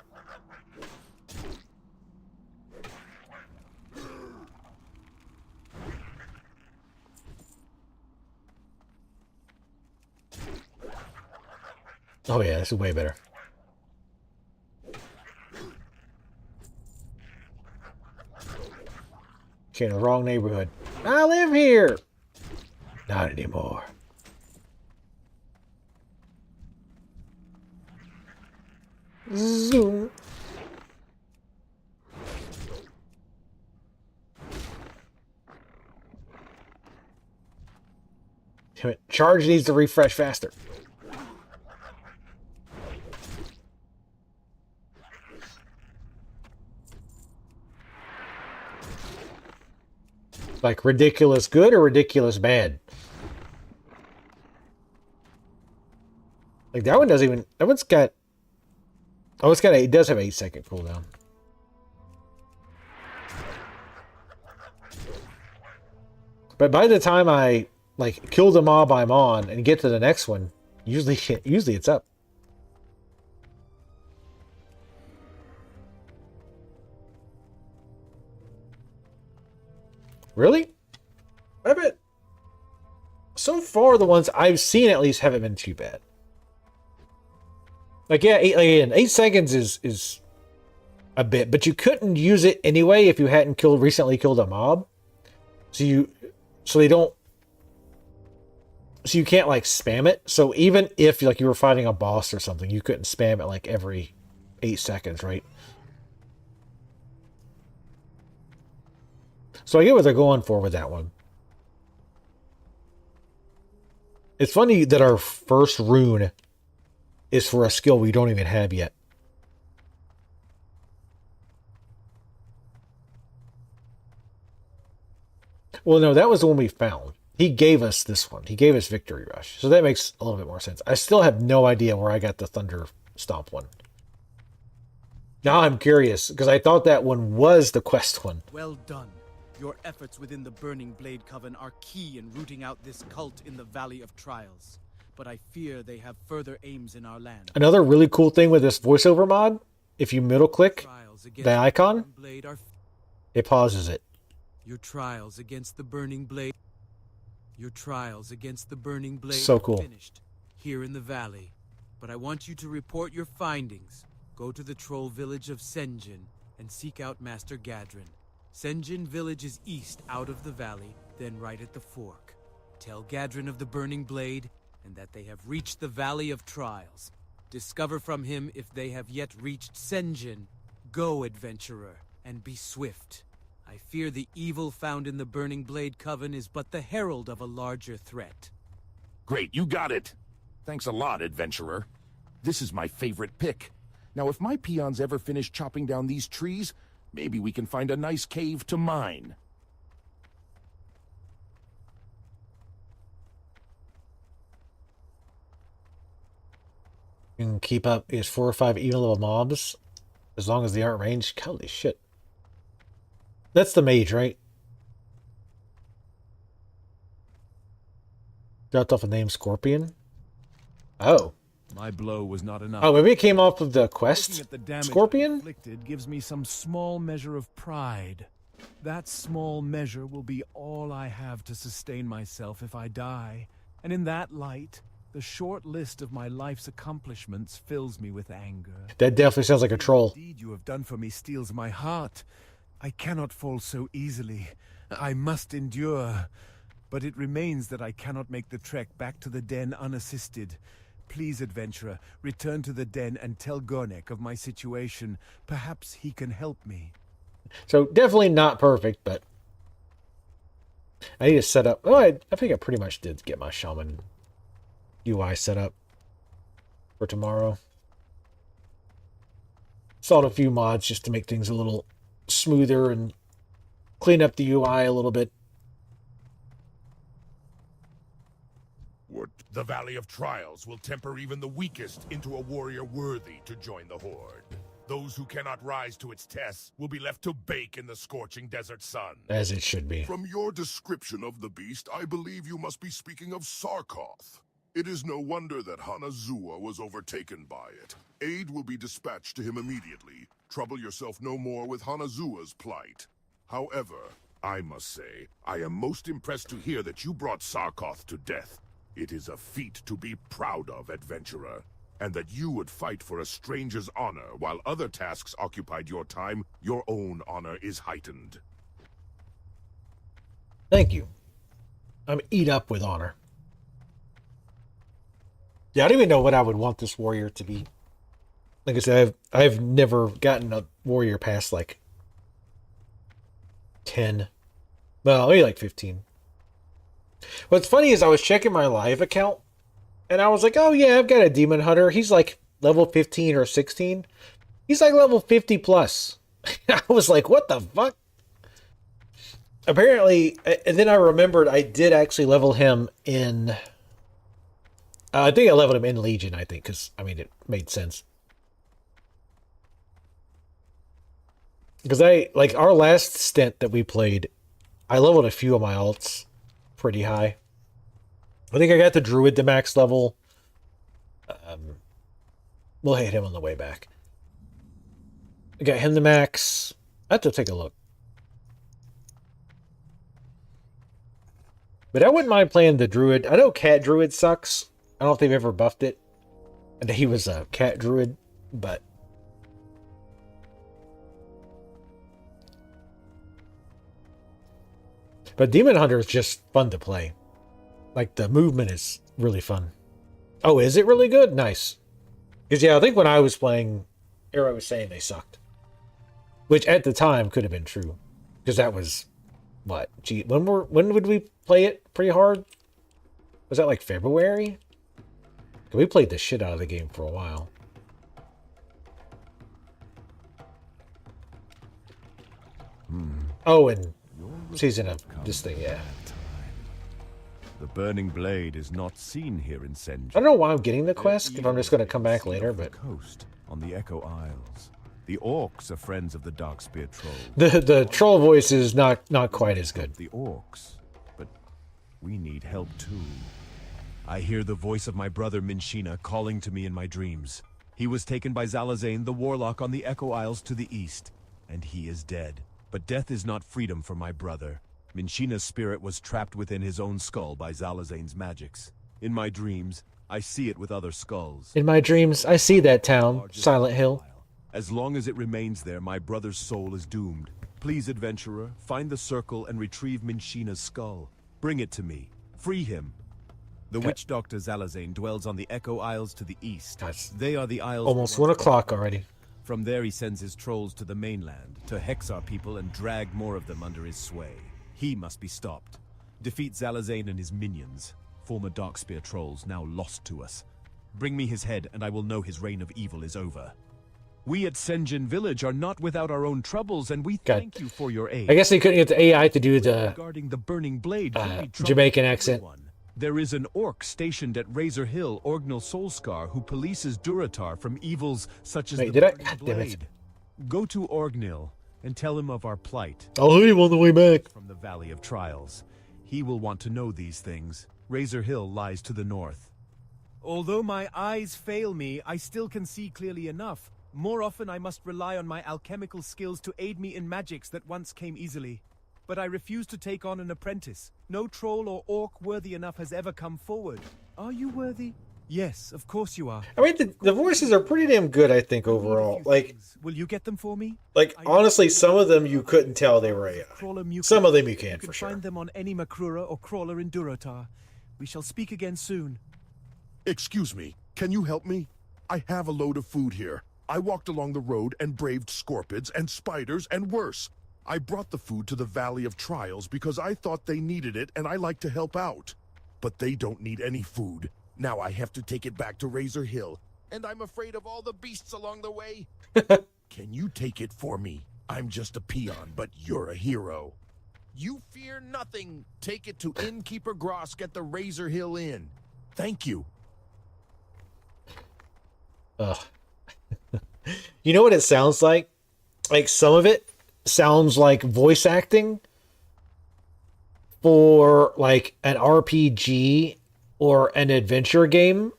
Oh yeah, this is way better. Okay, in the wrong neighborhood. I live here! Not anymore. Zoom. Damn it. Charge needs to refresh faster. Like ridiculous good or ridiculous bad? Like that one doesn't even. That one's got. Oh, it's got. It does have 8-second cooldown. But by the time I like kill the mob I'm on and get to the next one, usually it's up. Really? I bet. So far, the ones I've seen at least haven't been too bad. Like, yeah, 8 seconds is a bit, but you couldn't use it anyway if you hadn't recently killed a mob. So you can't like spam it. So even if like you were fighting a boss or something, you couldn't spam it like every 8 seconds, right? So I get what they're going for with that one. It's funny that our first rune is for a skill we don't even have yet. Well, no, that was the one we found. He gave us this one. He gave us Victory Rush. So that makes a little bit more sense. I still have no idea where I got the Thunder Stomp one. Now I'm curious, because I thought that one was the quest one. Well done. Your efforts within the Burning Blade Coven are key in rooting out this cult in the Valley of Trials. But I fear they have further aims in our land. Another really cool thing with this voiceover mod, if you middle click the icon, it pauses it. Your trials against the Burning Blade. Your trials against the Burning Blade So cool. are finished here in the valley. But I want you to report your findings. Go to the troll village of Senjin and seek out Master Gadrin. Senjin village is east out of the valley, then right at the fork. Tell Gadrin of the Burning Blade and that they have reached the Valley of Trials. Discover from him if they have yet reached Senjin. Go, adventurer, and be swift. I fear the evil found in the Burning Blade Coven is but the herald of a larger threat. Great, you got it. Thanks a lot, adventurer. This is my favorite pick. Now, if my peons ever finish chopping down these trees, maybe we can find a nice cave to mine. You can keep up is 4 or 5 even level mobs as long as they aren't ranged. Holy shit. That's the mage, right? Dropped off a name Scorpion. Oh. My blow was not enough. Oh, maybe it came off of the quest. Looking at the damage Scorpion? inflicted gives me some small measure of pride. That small measure will be all I have to sustain myself if I die. And in that light, the short list of my life's accomplishments fills me with anger. That definitely sounds like a troll. The deed you have done for me steals my heart. I cannot fall so easily. I must endure. But it remains that I cannot make the trek back to the den unassisted. Please, adventurer, return to the den and tell Gornek of my situation. Perhaps he can help me. So definitely not perfect, but I need to set up. Oh, I think I pretty much did get my shaman UI set up for tomorrow. Installed a few mods just to make things a little smoother and clean up the UI a little bit. The Valley of Trials will temper even the weakest into a warrior worthy to join the Horde. Those who cannot rise to its tests will be left to bake in the scorching desert sun. As it should be. From your description of the beast, I believe you must be speaking of Sarkoth. It is no wonder that Hanazuwa was overtaken by it. Aid will be dispatched to him immediately. Trouble yourself no more with Hanazuwa's plight. However, I must say, I am most impressed to hear that you brought Sarkoth to death. It is a feat to be proud of, adventurer. And that you would fight for a stranger's honor while other tasks occupied your time, your own honor is heightened. Thank you. I'm eat up with honor. Yeah, I don't even know what I would want this warrior to be. Like I said, I've never gotten a warrior past like 10. Well, maybe like 15. What's funny is I was checking my live account and I was like, oh yeah, I've got a demon hunter. He's like level 15 or 16. He's like level 50 plus. I was like, what the fuck? Apparently, and then I remembered I did actually level him in... I think I leveled him in Legion, I think, because, I mean, it made sense. Because like, our last stint that we played, I leveled a few of my alts pretty high. I think I got the Druid to max level. We'll hit him on the way back. I got him to max. I have to take a look. But I wouldn't mind playing the Druid. I know Cat Druid sucks. I don't know if they've ever buffed it. And he was a Cat Druid, but... But Demon Hunter is just fun to play. Like, the movement is really fun. Oh, is it really good? Nice. Because, yeah, I think when I was playing, Arrow was saying they sucked. Which, at the time, could have been true. Because that was... What? Gee, when would we play it pretty hard? Was that like February? We played the shit out of the game for a while. Oh, and season of this thing, yeah. The burning blade is not seen here in Senj. I don't know why I'm getting the quest, if I'm just going to come back later, but... Coast on the Echo Isles. The orcs are friends of the Darkspear troll. The troll voice is not quite as good. The orcs, but we need help too. I hear the voice of my brother Minshina calling to me in my dreams. He was taken by Zalazane, the warlock on the Echo Isles to the east, and he is dead. But death is not freedom for my brother. Minshina's spirit was trapped within his own skull by Zalazane's magics. In my dreams, I see it with other skulls. In my dreams, I see that town, Silent Hill. As long as it remains there, my brother's soul is doomed. Please, adventurer, find the circle and retrieve Minshina's skull. Bring it to me. Free him. The witch doctor Zalazane dwells on the Echo Isles to the east. They are the isles... Almost 1 o'clock already. From there he sends his trolls to the mainland, to hex our people and drag more of them under his sway. He must be stopped. Defeat Zalazane and his minions, former Darkspear trolls now lost to us. Bring me his head and I will know his reign of evil is over. We at Senjin Village are not without our own troubles, and we thank you for your aid. I guess they couldn't get the AI to do the, regarding the burning blade, Jamaican accent. There is an orc stationed at Razor Hill, Orgnal Soulscar, who polices Duratar from evils such as the burning blade. Go to Orgnil and tell him of our plight. I'll hit him on the way back. From the Valley of Trials. He will want to know these things. Razor Hill lies to the north. Although my eyes fail me, I still can see clearly enough. More often I must rely on my alchemical skills to aid me in magics that once came easily. But I refuse to take on an apprentice. No troll or orc worthy enough has ever come forward. Are you worthy? Yes, of course you are. I mean, the voices are pretty damn good, I think, overall. Like, will you get them for me? Like, honestly, some of them you couldn't tell they were AI. Some of them you can, for sure. Find them on any Makrura or crawler in Duratar. We shall speak again soon. Excuse me, can you help me? I have a load of food here. I walked along the road and braved scorpids and spiders and worse. I brought the food to the Valley of Trials because I thought they needed it and I like to help out. But they don't need any food. Now I have to take it back to Razor Hill. And I'm afraid of all the beasts along the way. Can you take it for me? I'm just a peon, but you're a hero. You fear nothing. Take it to Innkeeper Grosk at the Razor Hill Inn. Thank you. Ugh. You know what it sounds like? Like some of it sounds like voice acting for like an RPG or an adventure game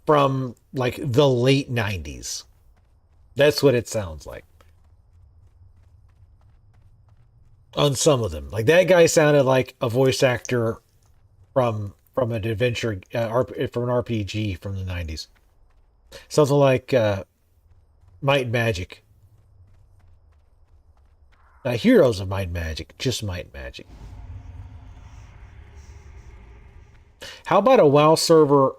from like the late 90s. That's what it sounds like. On some of them. Like that guy sounded like a voice actor from an adventure from an RPG from the 90s. Something like Might and Magic. Heroes of Might and Magic, just Might and Magic. How about a WoW server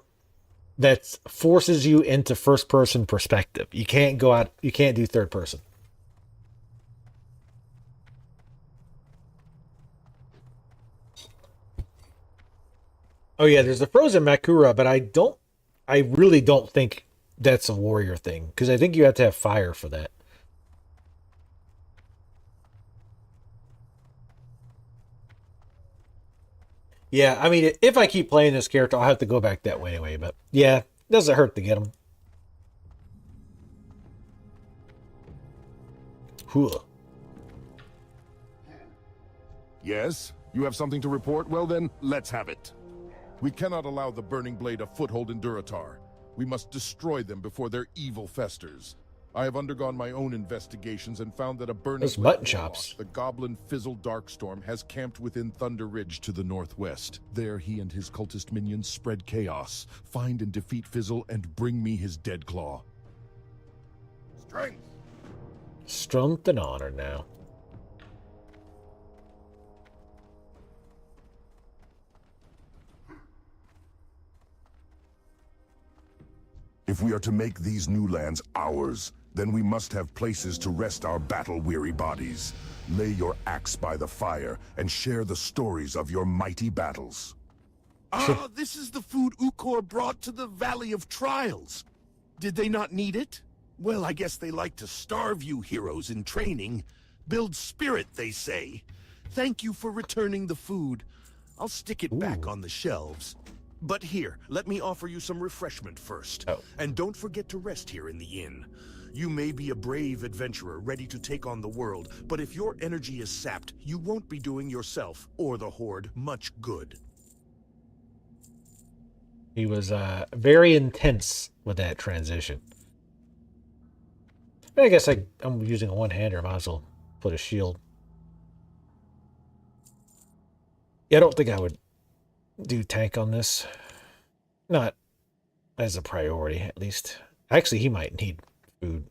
that forces you into first person perspective? You can't go out, you can't do third person. Oh yeah, there's the frozen Makura, but I really don't think that's a warrior thing because I think you have to have fire for that. Yeah, I mean, if I keep playing this character, I'll have to go back that way anyway. But yeah, it doesn't hurt to get him. Huh. Yes? You have something to report? Well then, let's have it. We cannot allow the Burning Blade a foothold in Duratar. We must destroy them before their evil festers. I have undergone my own investigations and found that a Burning Those Blade mutton warlock, chops. the Goblin Fizzle Darkstorm, has camped within Thunder Ridge to the northwest. There he and his cultist minions spread chaos. Find and defeat Fizzle and bring me his dead claw. Strength! Strength and honor now. If we are to make these new lands ours, then we must have places to rest our battle-weary bodies. Lay your axe by the fire and share the stories of your mighty battles. Ah, this is the food Ukor brought to the Valley of Trials. Did they not need it? Well, I guess they like to starve you heroes in training. Build spirit, they say. Thank you for returning the food. I'll stick it back on the shelves. But here, let me offer you some refreshment first. And don't forget to rest here in the inn. You may be a brave adventurer ready to take on the world, but if your energy is sapped, you won't be doing yourself or the Horde much good. He was very intense with that transition. I guess I'm using a one-hander. Might as well put a shield. Yeah, I don't think I would do tank on this. Not as a priority, at least. Actually, he might need food.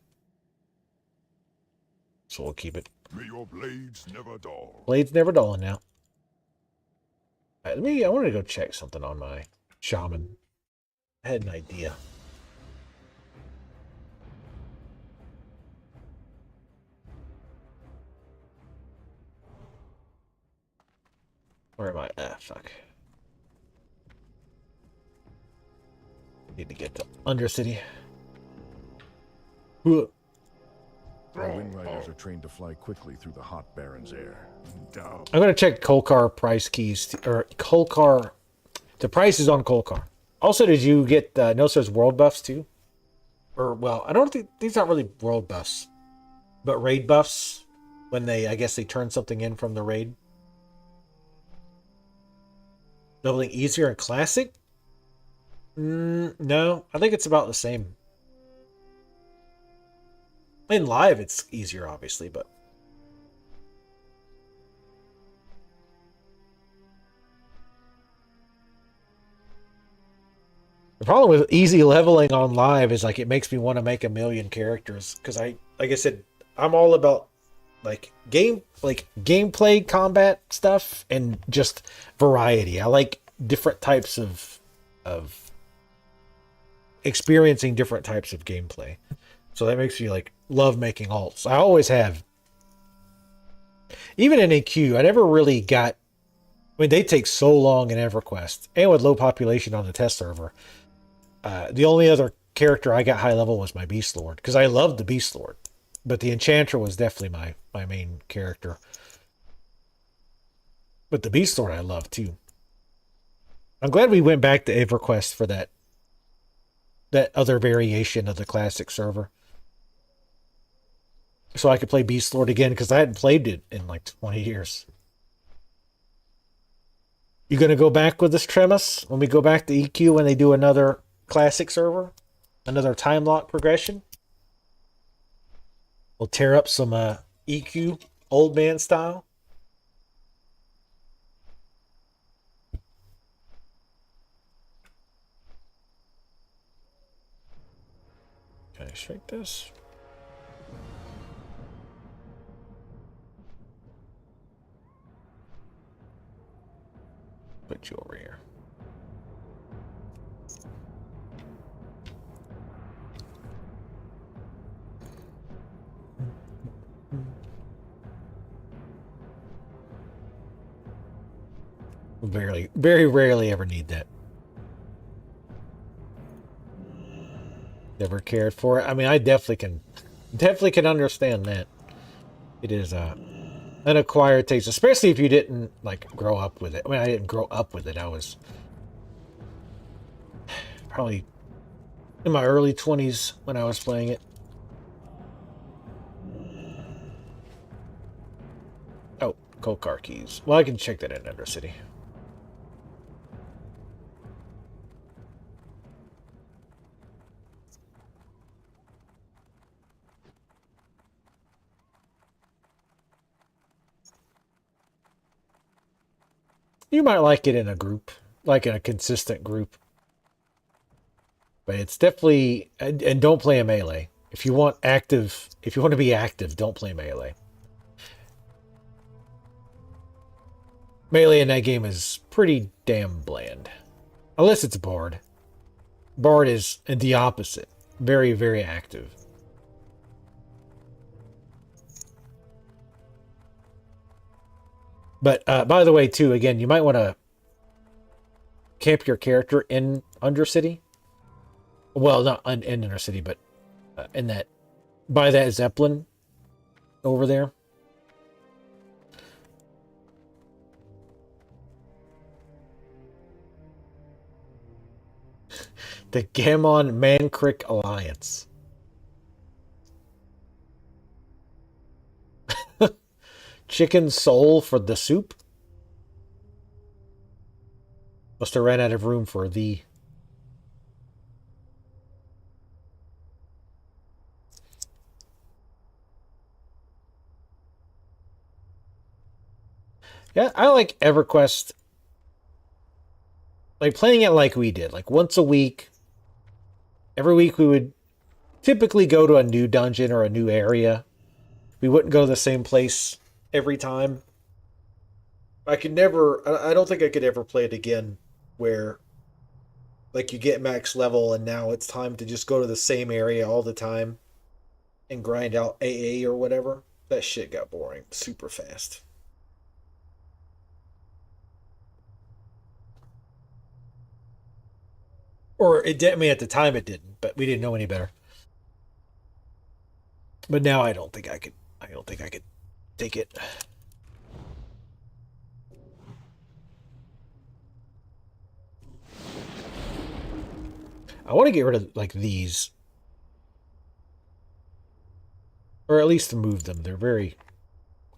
So we'll keep it. May your blades never dull. Blades never dulling now. All right, I wanted to go check something on my shaman. I had an idea. Where am I? Ah, fuck. Need to get to Undercity. Our Wind Riders are trained to fly quickly through the hot Baron's air. I'm going to check Kolkar price keys, or Kolkar, the prices on Kolkar. Also, did you get, notice there's world buffs too? Or, well, I don't think, these aren't really world buffs, but raid buffs, when I guess they turn something in from the raid. Leveling easier in Classic? No, I think it's about the same. In Live, it's easier, obviously, but... The problem with easy leveling on Live is, like, it makes me want to make 1,000,000 characters. Because like I said, I'm all about, gameplay, combat stuff, and just variety. I like different types of experiencing different types of gameplay. So that makes me love making alts. I always have. Even in AQ, I never really got. I mean, they take so long in EverQuest, and with low population on the test server. The only other character I got high level was my Beast Lord, because I loved the Beast Lord, but the Enchanter was definitely my main character. But the Beast Lord I love too. I'm glad we went back to EverQuest for that other variation of the classic server. so I could play Beast Lord again, because I hadn't played it in like 20 years. You gonna go back with this, Tremus, when we go back to EQ when they do another classic server? Another time lock progression? We'll tear up some EQ old man style. Can I shrink this? Put you over here. Very rarely ever need that. Never cared for it. I mean, I definitely can understand that. It is an acquired taste, especially if you didn't like grow up with it. I mean, I didn't grow up with it. I was probably in my early 20s when I was playing it. Oh, cold car keys. Well, I can check that in Undercity. You might like it in a group, like in a consistent group. But it's definitely, and don't play a melee. If you want to be active, don't play melee. Melee in that game is pretty damn bland. Unless it's Bard. Bard is the opposite. Very, very active. But by the way, too, again, you might want to camp your character in Undercity. Well, not in Undercity, but in that, by that Zeppelin over there. The Gammon Mancrick Alliance. Chicken soul for the soup? Must have ran out of room for the... Yeah, I like EverQuest. Like playing it like we did. Like once a week. Every week we would typically go to a new dungeon or a new area. We wouldn't go to the same place every time. I don't think I could ever play it again where like you get max level and now it's time to just go to the same area all the time and grind out AA or whatever. That shit got boring super fast. Or it did, I mean, at the time it didn't, but we didn't know any better. But now I don't think I could take it. I want to get rid of like these. Or at least to move them. They're very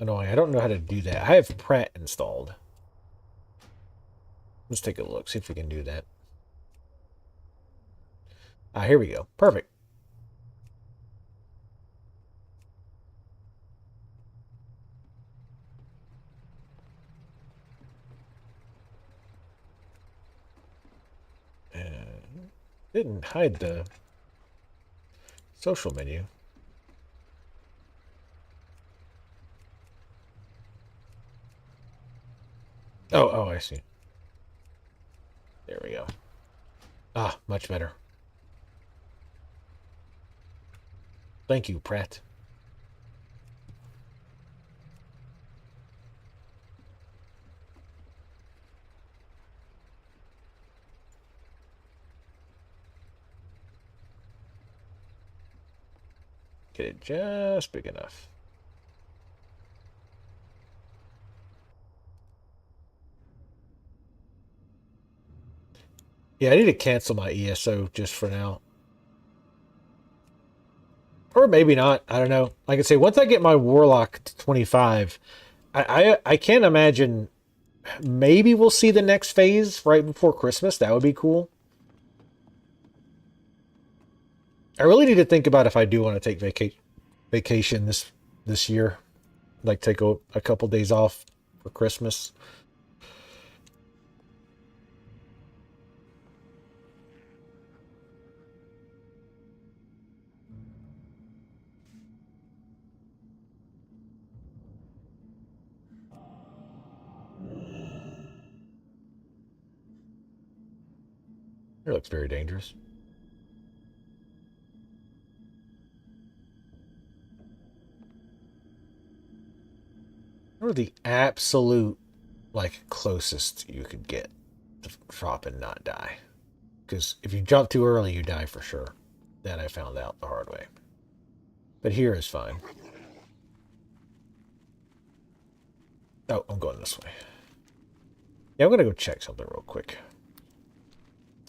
annoying. I don't know how to do that. I have Pratt installed. Let's take a look, see if we can do that. Ah, here we go. Perfect. Didn't hide the social menu. Oh, I see. There we go. Ah, much better. Thank you, Pratt. Get it just big enough. Yeah, I need to cancel my ESO just for now. Or maybe not. I don't know. Like I say, once I get my Warlock to 25, I can't imagine. Maybe we'll see the next phase right before Christmas. That would be cool. I really need to think about if I do want to take vacation this year. Like take a couple days off for Christmas. It looks very dangerous. Or the absolute, like, closest you could get to drop and not die. Because if you jump too early, you die for sure. That I found out the hard way. But here is fine. Oh, I'm going this way. Yeah, I'm going to go check something real quick.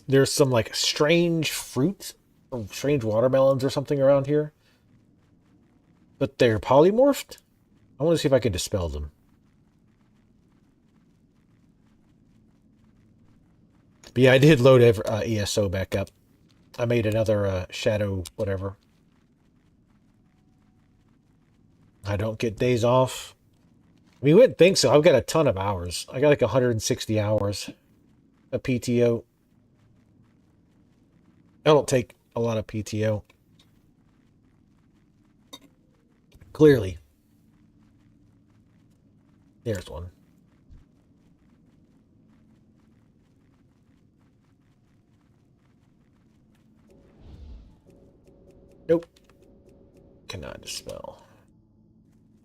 There's some, like, strange fruit, or strange watermelons or something around here. But they're polymorphed? I want to see if I can dispel them. But yeah, I did load ESO back up. I made another shadow whatever. I don't get days off. I mean, you wouldn't think so. I've got a ton of hours. I got like 160 hours of PTO. I don't take a lot of PTO. Clearly. There's one. Nope. Cannot dispel.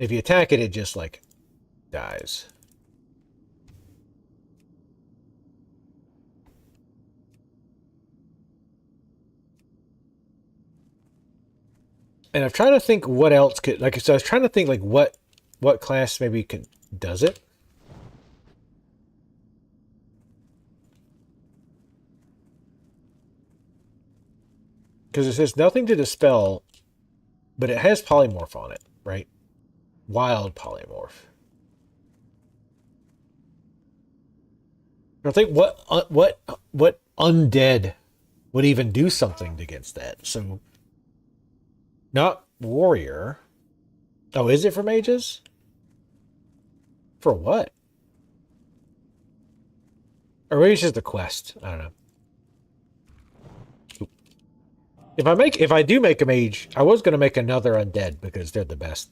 If you attack it, it just, like, dies. And I'm trying to think what else could, like, so I was trying to think, like, what class maybe does it. Because it says nothing to dispel, but it has polymorph on it, right? Wild polymorph. I think what undead would even do something against that. So, not warrior. Oh, is it for mages? For what? Or maybe it's just a quest. I don't know. If I do make a mage, I was going to make another undead because they're the best.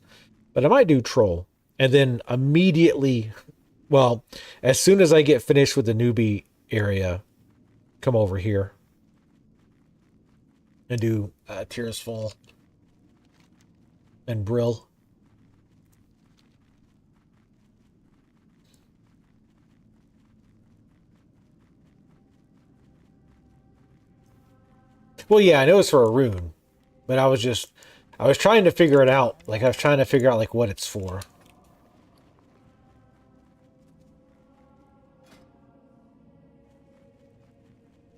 But I might do troll. And then immediately, well, as soon as I get finished with the newbie area, come over here. And do Tears Fall. And Brill. Well, yeah, I know it's for a rune, but I was trying to figure it out. Like, I was trying to figure out, like, what it's for.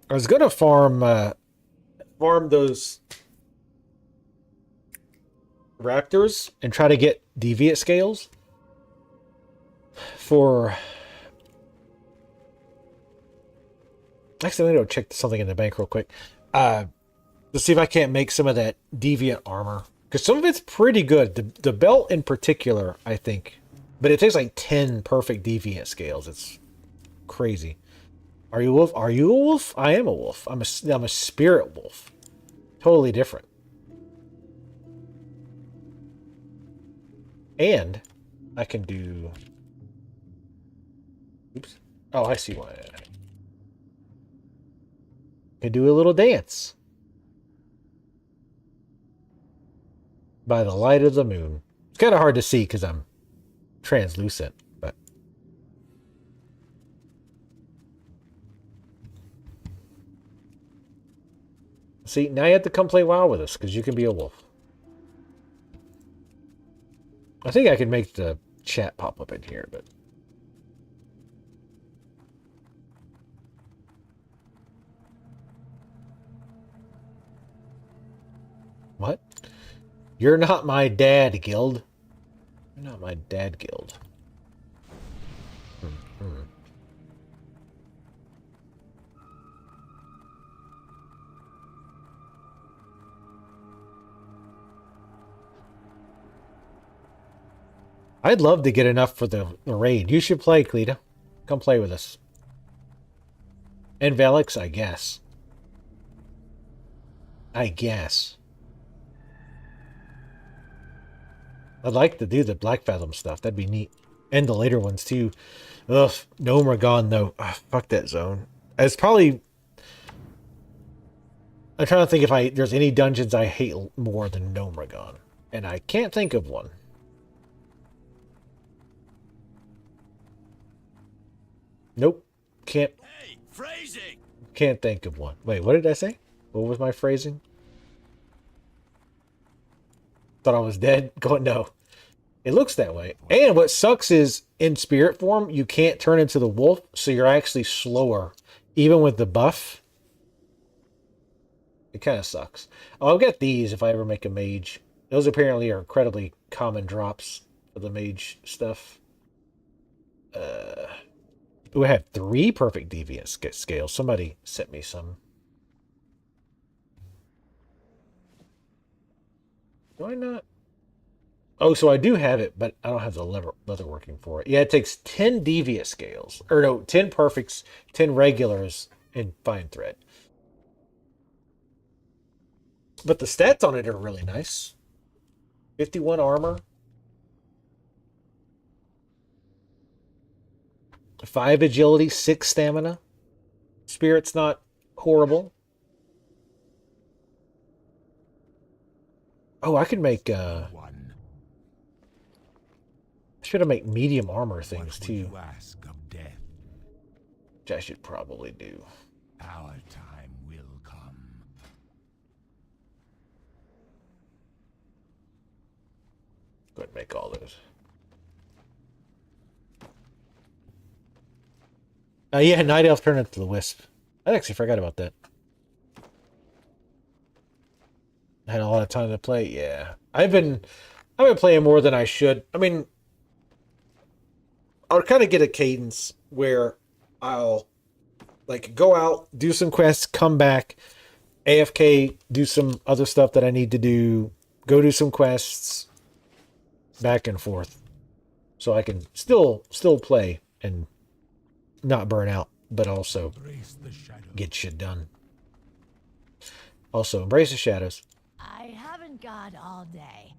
I was gonna farm those raptors and try to get deviate scales for. Actually, I'm gonna go check something in the bank real quick. To see if I can't make some of that deviant armor. Because some of it's pretty good. The belt in particular, I think. But it takes like 10 perfect deviant scales. It's crazy. Are you a wolf? Are you a wolf? I am a wolf. I'm a spirit wolf. Totally different. And I can do... Oops. Oh, I see why. I can do a little dance. By the light of the moon. It's kind of hard to see because I'm translucent, but... See, now you have to come play WoW with us because you can be a wolf. I think I can make the chat pop up in here, but... What? You're not my dad, guild. You're not my dad, guild. I'd love to get enough for the raid. You should play, Cleta. Come play with us. And Velix, I guess. I guess. I'd like to do the Black Fathom stuff. That'd be neat. And the later ones, too. Ugh, Gnome are gone, though. Ugh, fuck that zone. It's probably... I'm trying to think if there's any dungeons I hate more than Gnome are gone. And I can't think of one. Nope. Can't. Hey, phrasing. Can't think of one. Wait, what did I say? What was my phrasing? Thought I was dead? No. It looks that way. And what sucks is, in spirit form, you can't turn into the wolf, so you're actually slower. Even with the buff. It kind of sucks. Oh, I'll get these if I ever make a mage. Those apparently are incredibly common drops for the mage stuff. Ooh, I have 3 perfect deviant scales. Somebody sent me some. Do I not? Oh, so I do have it, but I don't have the leather working for it. Yeah, it takes 10 deviant scales. Or no, 10 perfects, 10 regulars, and fine thread. But the stats on it are really nice. 51 armor. 5 agility, 6 stamina. Spirit's not horrible. Oh, I could make should have make medium armor things too. Ask of death. Which I should probably do. Our time will come. Go ahead and make all those. Yeah, Night Elf turned into the Wisp. I actually forgot about that. I had a lot of time to play. Yeah, I've been playing more than I should. I mean, I'll kind of get a cadence where I'll like go out, do some quests, come back, AFK, do some other stuff that I need to do, go do some quests, back and forth, so I can still play and not burn out, but also get shit done. Also, embrace the shadows. I haven't got all day.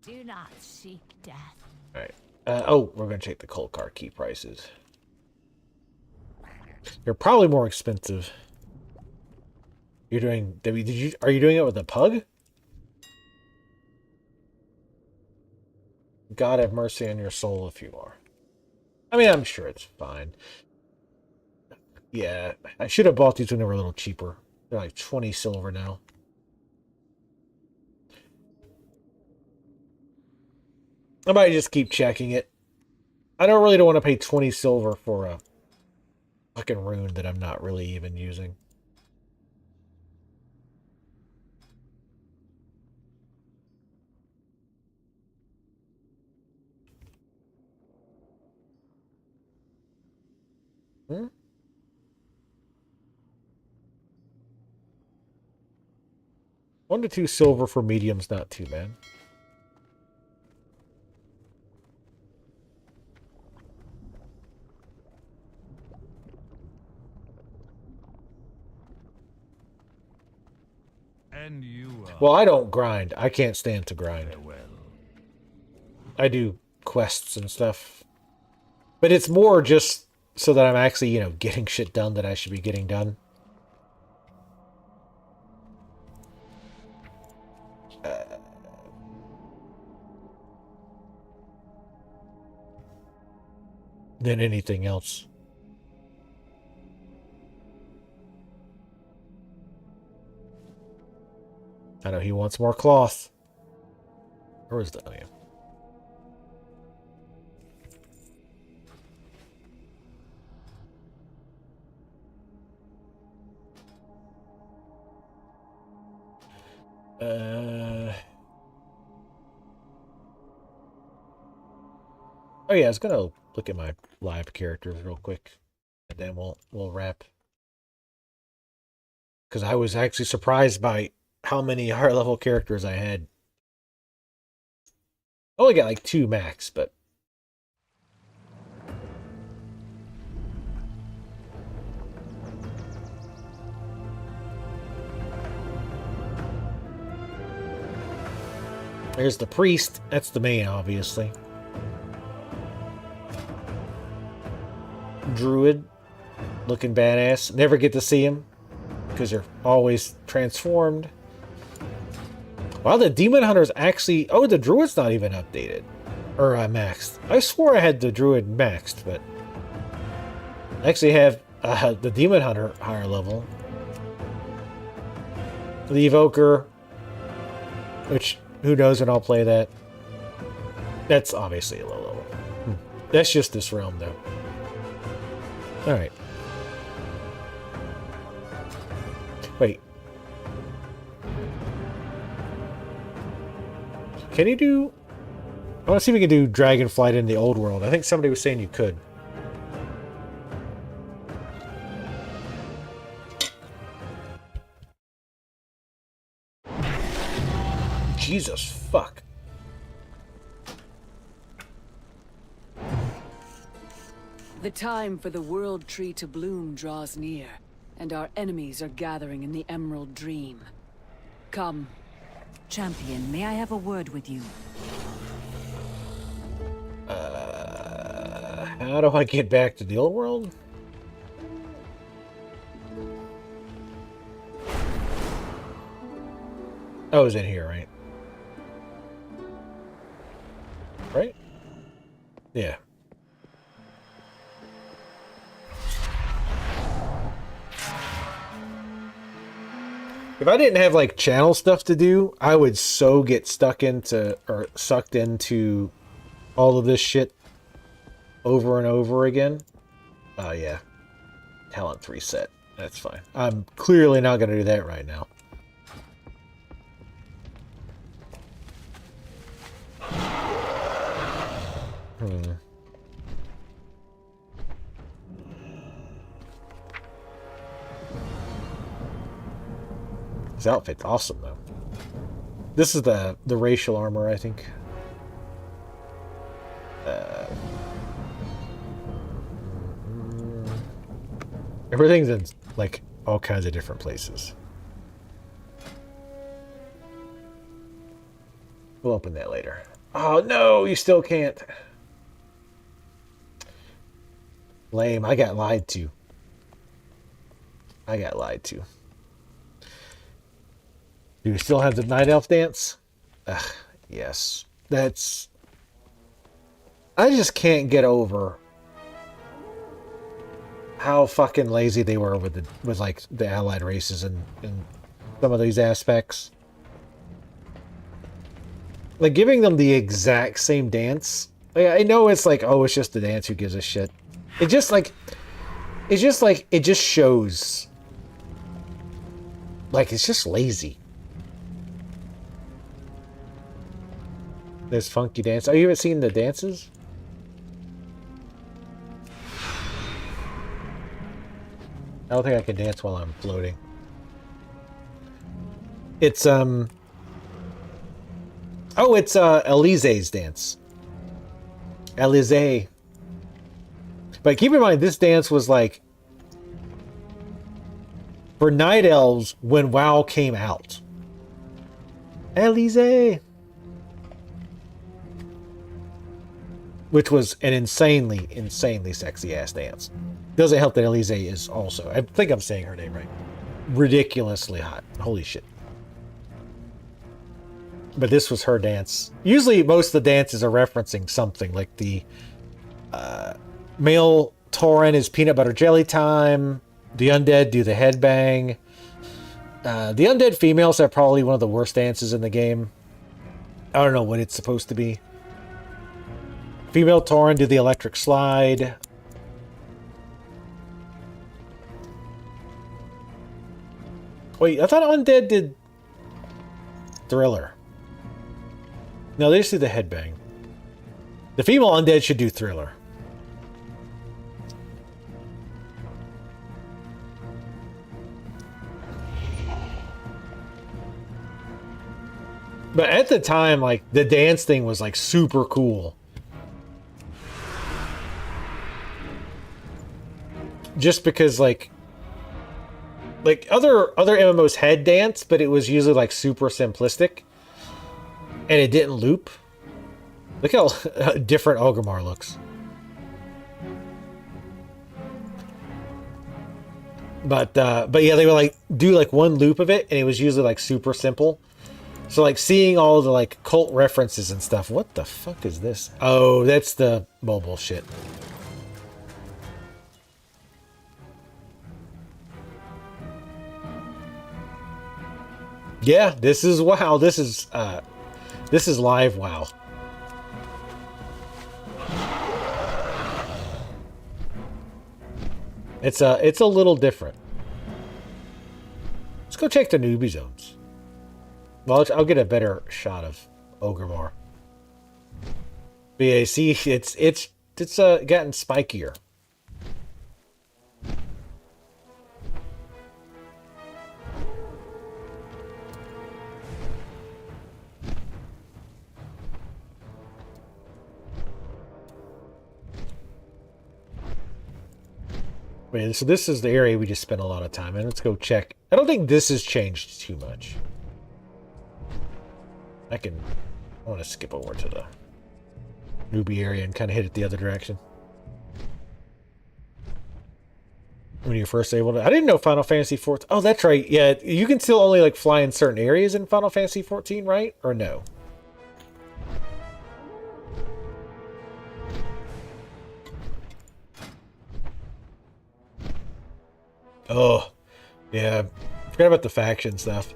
Do not seek death. All right. Oh, we're gonna check the cold car key prices. They're probably more expensive. You're doing. Are you doing it with a pug? God have mercy on your soul if you are. I mean, I'm sure it's fine. Yeah, I should have bought these when they were a little cheaper. They're like 20 silver now. I might just keep checking it. I don't want to pay 20 silver for a fucking rune that I'm not really even using. Hmm? One to 2 silver for medium's not too bad. And you Well, I don't grind. I can't stand to grind. I do quests and stuff. But it's more just so that I'm actually, getting shit done that I should be getting done. Than anything else. I know he wants more cloth. Where is the... Oh, yeah. Oh yeah, I was gonna look at my live characters real quick, and then we'll wrap. Because I was actually surprised by how many higher level characters I had. I only got like 2 max, but there's the priest. That's the main, obviously. Druid, looking badass. Never get to see him because they're always transformed. Wow, the Demon Hunter's actually... Oh, the Druid's not even updated. Or maxed. I swore I had the Druid maxed, but... I actually have the Demon Hunter higher level. The Evoker, which, who knows when I'll play that. That's obviously a low level. That's just this realm, though. Alright. Wait. Can you do... I want to see if we can do Dragonflight in the old world. I think somebody was saying you could. Jesus fuck. The time for the World Tree to bloom draws near, and our enemies are gathering in the Emerald Dream. Come. Champion, may I have a word with you? How do I get back to the old world? I was in here, right? Right? Yeah. If I didn't have like channel stuff to do, I would so get stuck into or sucked into all of this shit over and over again. Oh yeah. Talent 3 set. That's fine. I'm clearly not going to do that right now. His outfit's awesome, though. This is the racial armor, I think. Everything's in, like, all kinds of different places. We'll open that later. Oh, no! You still can't. Lame. I got lied to. I got lied to. Do we still have the Night Elf dance? Ugh, yes. That's... I just can't get over how fucking lazy they were with like the allied races and some of these aspects. Like giving them the exact same dance. Like, I know it's like, oh, it's just a dance, who gives a shit. It just shows like it's just lazy. There's funky dance. Oh, you haven't seen the dances? I don't think I can dance while I'm floating. It's oh, it's Elise's dance. Elise. But keep in mind, this dance was like for Night Elves when WoW came out. Elise. Which was an insanely sexy ass dance. Doesn't help that Elise is also, I think I'm saying her name right, ridiculously hot. Holy shit. But this was her dance. Usually most of the dances are referencing something, like the male Tauren is peanut butter jelly time, the undead do the headbang. The undead females have probably one of the worst dances in the game. I don't know what it's supposed to be. Female Tauren do the electric slide. Wait, I thought undead did... Thriller. No, they just do the headbang. The female undead should do Thriller. But at the time, like, the dance thing was, like, super cool. Just because, like other MMOs had dance, but it was usually, like, super simplistic. And it didn't loop. Look how different Orgrimmar looks. But yeah, they would, like, do, like, one loop of it, and it was usually, like, super simple. So, like, seeing all the, like, cult references and stuff. What the fuck is this? Oh, that's the mobile shit. Yeah, this is WoW. This is live WoW. It's a little different. Let's go check the newbie zones. Well, I'll get a better shot of Orgrimmar. But yeah, see, it's gotten spikier. Wait, so this is the area we just spent a lot of time in. Let's go check. I don't think this has changed too much. I want to skip over to the newbie area and kind of hit it the other direction. When you're first able to... I didn't know Final Fantasy XIV... Oh, that's right. Yeah, you can still only, like, fly in certain areas in Final Fantasy XIV, right? Or no? Oh, yeah. Forgot about the faction stuff.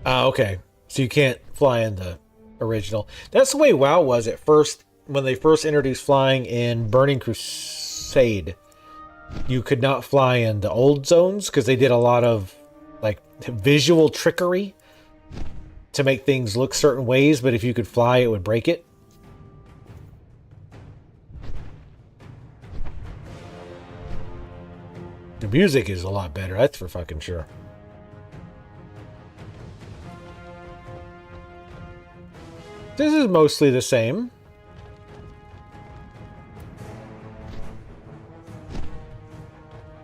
Okay. So you can't fly in the original. That's the way WoW was at first. When they first introduced flying in Burning Crusade, you could not fly in the old zones because they did a lot of, like, visual trickery to make things look certain ways, but if you could fly, it would break it. The music is a lot better, that's for fucking sure. This is mostly the same.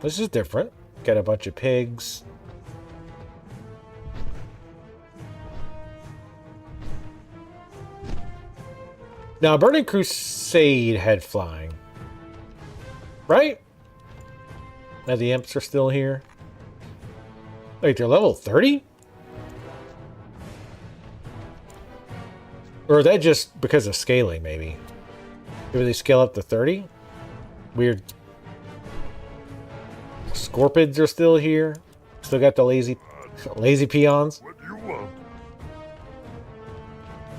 This is different. Got a bunch of pigs. Now, Burning Crusade had flying. Right? Now the imps are still here. Wait, they're level 30? Or is that just because of scaling, maybe? Maybe they scale up to 30? Weird. Scorpids are still here. Still got the lazy peons. What do you want?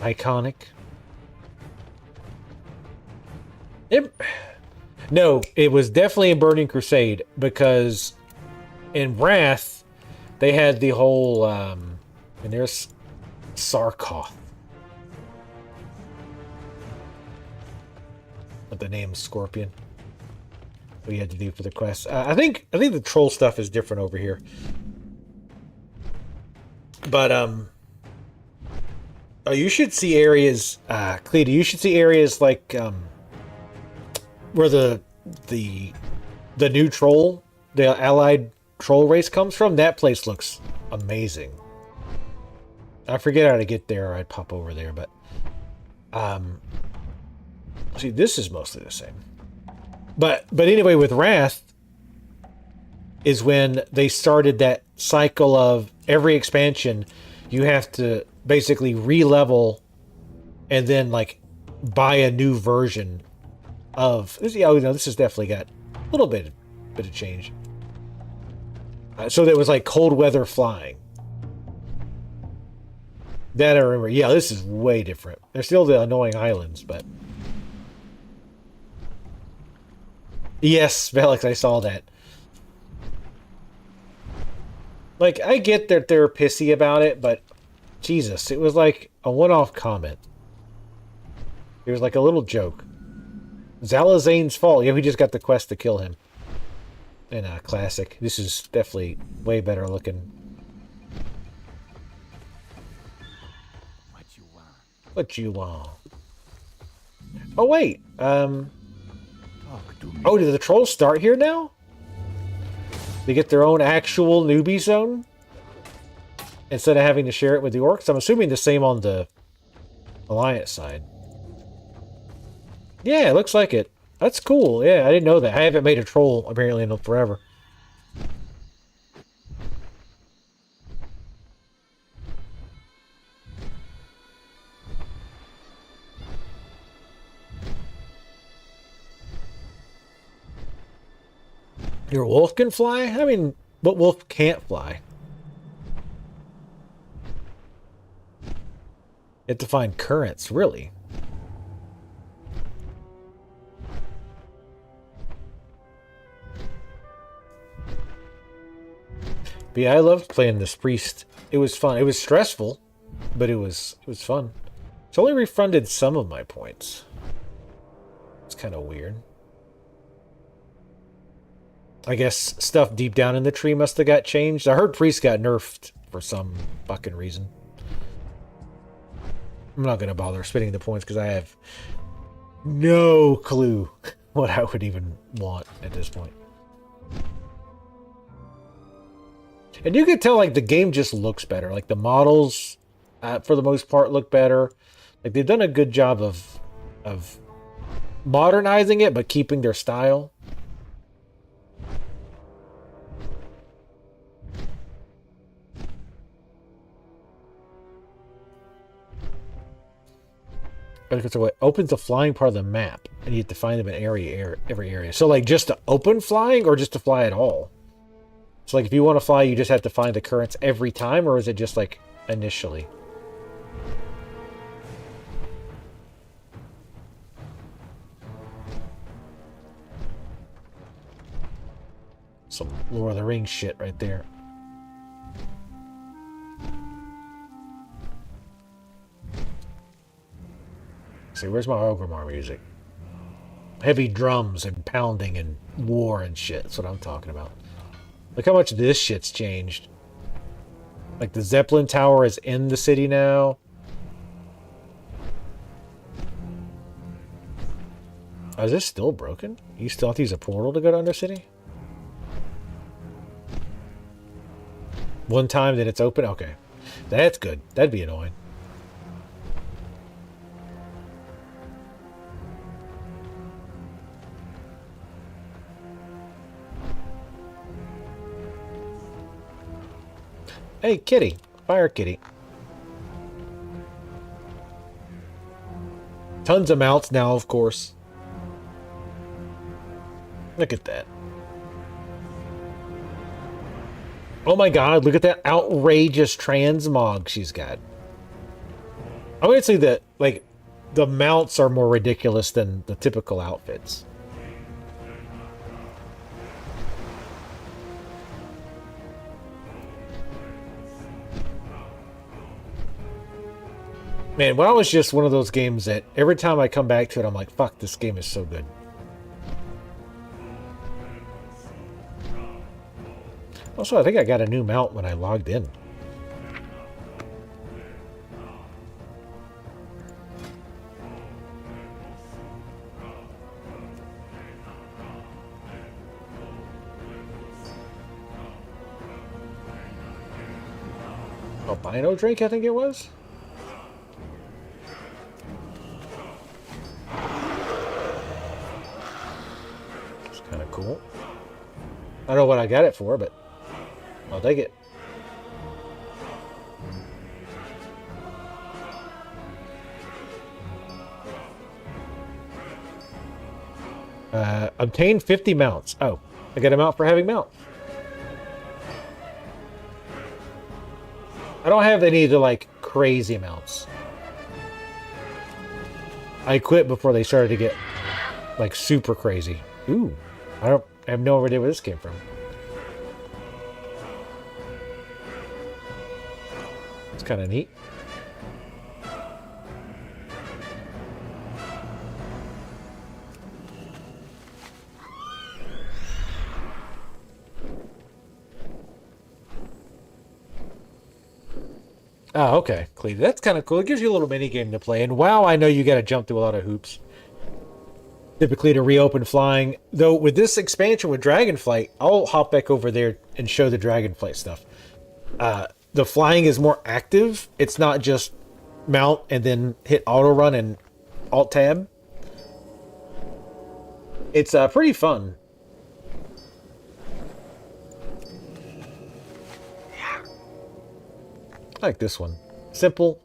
Iconic. No, it was definitely in Burning Crusade because in Wrath they had the whole and there's Sarkoth. But the name is Scorpion. What you had to do for the quest. I think the troll stuff is different over here. But oh, you should see areas, Cleta, you should see areas like where the new troll, the allied troll race comes from. That place looks amazing. I forget how to get there, or I'd pop over there, but see, this is mostly the same. But anyway, with Wrath is when they started that cycle of every expansion you have to basically re-level and then like buy a new version of this. Yeah, you know, this has definitely got a little bit of change. So that was like cold weather flying. That I remember. Yeah, this is way different. There's still the annoying islands, but Yes, Felix, I saw that. Like, I get that they're pissy about it, but Jesus, it was like a one-off comment. It was like a little joke. Zalazane's fault. Yeah, we just got the quest to kill him. And classic. This is definitely way better looking. What you want? Oh wait. Oh, did the trolls start here now? They get their own actual newbie zone instead of having to share it with the orcs. I'm assuming the same on the Alliance side. Yeah, it looks like it. That's cool. Yeah, I didn't know that. I haven't made a troll apparently in forever. Your wolf can fly? I mean, what wolf can't fly? You have to find currents, really. But yeah, I loved playing this priest. It was fun. It was stressful, but it was fun. It's only refunded some of my points. It's kind of weird. I guess stuff deep down in the tree must have got changed. I heard priest got nerfed for some fucking reason. I'm not going to bother spending the points because I have no clue what I would even want at this point. And you can tell, like, the game just looks better. Like, the models, for the most part, look better. Like, they've done a good job of modernizing it, but keeping their style. So it opens the flying part of the map, and you have to find them in every area. So, like, just to open flying, or just to fly at all? So, like, if you want to fly, you just have to find the currents every time, or is it just, like, initially? Some Lord of the Rings shit right there. See, where's my Ogrimmar music? Heavy drums and pounding and war and shit. That's what I'm talking about. Look how much this shit's changed. Like, the Zeppelin Tower is in the city now. Oh, is this still broken? You still have to use a portal to go to Undercity? One time that it's open? Okay. That's good. That'd be annoying. Hey, kitty. Fire kitty. Tons of mounts now, of course. Look at that. Oh my god, look at that outrageous transmog she's got. I would say that, like, the mounts are more ridiculous than the typical outfits. Man, WoW was just one of those games that every time I come back to it, I'm like, fuck, this game is so good. Also, I think I got a new mount when I logged in. Albino drink, I think it was? It's kind of cool. I don't know what I got it for, but I'll take it. Obtain 50 mounts. Oh, I got a mount for having mount. I don't have any of the, like, crazy amounts. I quit before they started to get, like, super crazy. Ooh, I have no idea where this came from. It's kind of neat. Oh, okay. Clean. That's kind of cool. It gives you a little mini game to play. And wow, I know you got to jump through a lot of hoops. Typically to reopen flying. Though with this expansion with Dragonflight, I'll hop back over there and show the Dragonflight stuff. The flying is more active. It's not just mount and then hit auto run and alt tab. It's pretty fun. I like this one. Simple,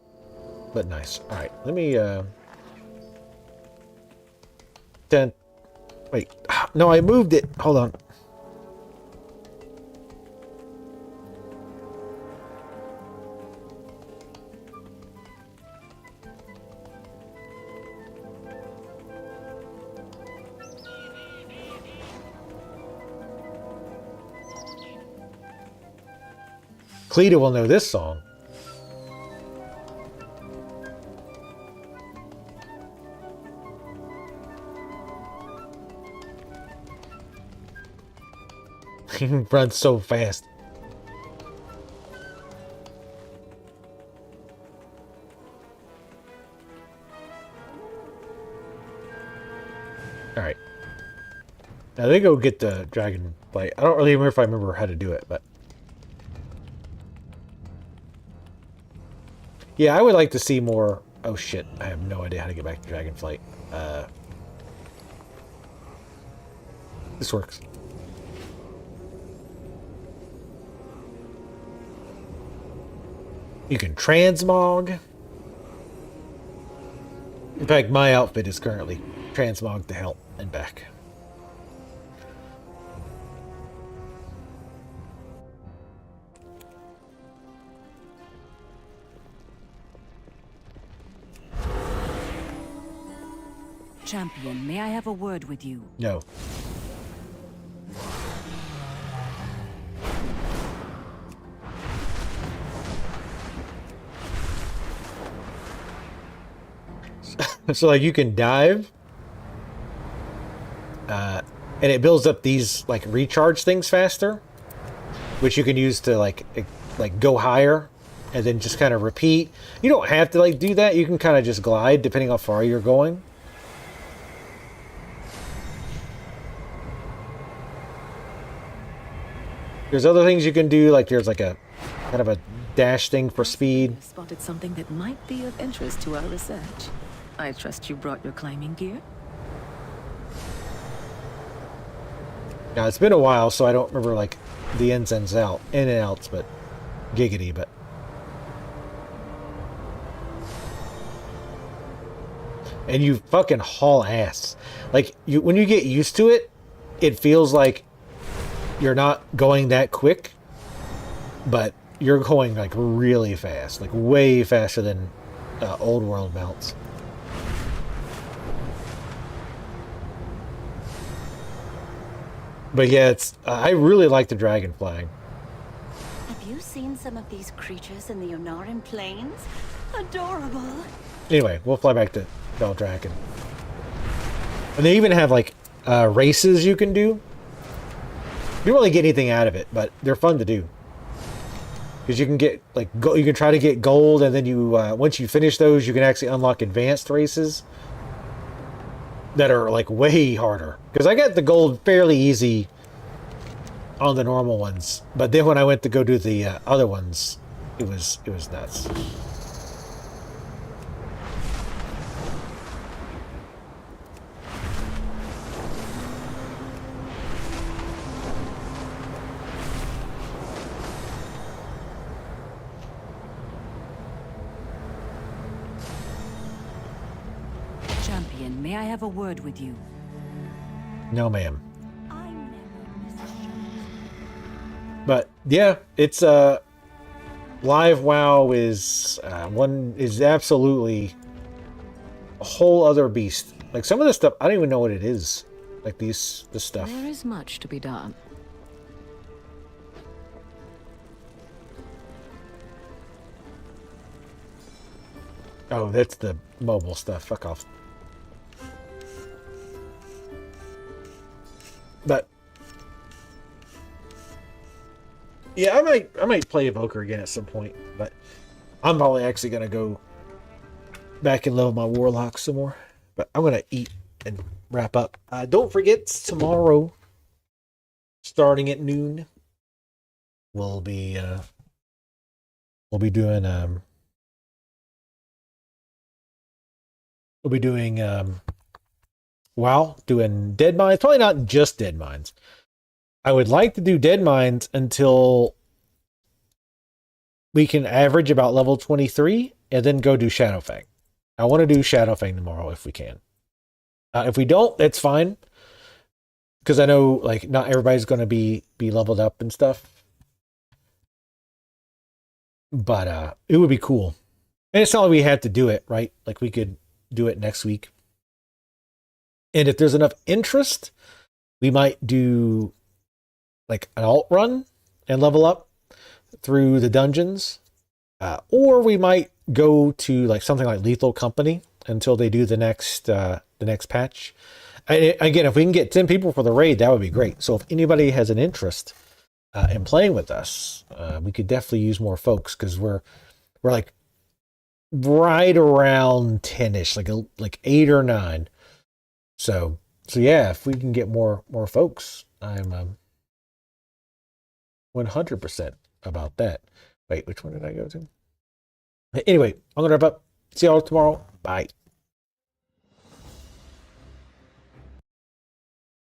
but nice. All right, let me... 10... Wait. No, I moved it. Hold on. Cleta will know this song. He runs so fast. Alright. Now they go get the dragon bite. I don't really remember if I remember how to do it, but... Yeah, I would like to see more... Oh shit, I have no idea how to get back to Dragonflight. This works. You can transmog. In fact, my outfit is currently transmog to help and back. Champion, may I have a word with you? No. So like you can dive, and it builds up these like recharge things faster, which you can use to like go higher, and then just kind of repeat. You don't have to like do that. You can kind of just glide depending how far you're going. There's other things you can do, like there's like a kind of a dash thing for speed. Spotted something that might be of interest to our research. I trust you brought your climbing gear? Now it's been a while, so I don't remember like the in and outs, but giggity, but and you fucking haul ass. Like when you get used to it, it feels like you're not going that quick, but you're going like really fast, like way faster than old world mounts. But yeah, it's I really like the dragon flying. Have you seen some of these creatures in the Onaran Plains? Adorable. Anyway, we'll fly back to Beldraken. And they even have like races you can do. You don't really get anything out of it, but they're fun to do. Because you can get like you can try to get gold, and then you once you finish those, you can actually unlock advanced races that are like way harder. Because I got the gold fairly easy on the normal ones, but then when I went to go do the other ones, it was nuts. Champion, may I have a word with you? No, ma'am. But yeah, it's live WoW is absolutely a whole other beast. Like some of this stuff, I don't even know what it is. Like this stuff. There is much to be done. Oh, that's the mobile stuff. Fuck off. But yeah, I might play Evoker again at some point. But I'm probably actually gonna go back and level my Warlock some more. But I'm gonna eat and wrap up. Don't forget tomorrow, starting at noon, we'll be doing doing Dead Mines. Probably not just Dead Mines. I would like to do Dead Mines until we can average about level 23 and then go do Shadowfang. I want to do Shadowfang tomorrow if we can. If we don't, that's fine. Because I know like not everybody's going to be leveled up and stuff. But it would be cool. And it's not like we had to do it, right? Like we could do it next week. And if there's enough interest, we might do like an alt run and level up through the dungeons. Or we might go to like something like Lethal Company until they do the next patch. And again, if we can get 10 people for the raid, that would be great. So if anybody has an interest in playing with us, we could definitely use more folks because we're like right around 10ish, like 8 or 9. So yeah, if we can get more folks, I'm 100% about that. Wait, which one did I go to? Anyway, I'm gonna wrap up. See y'all tomorrow. Bye.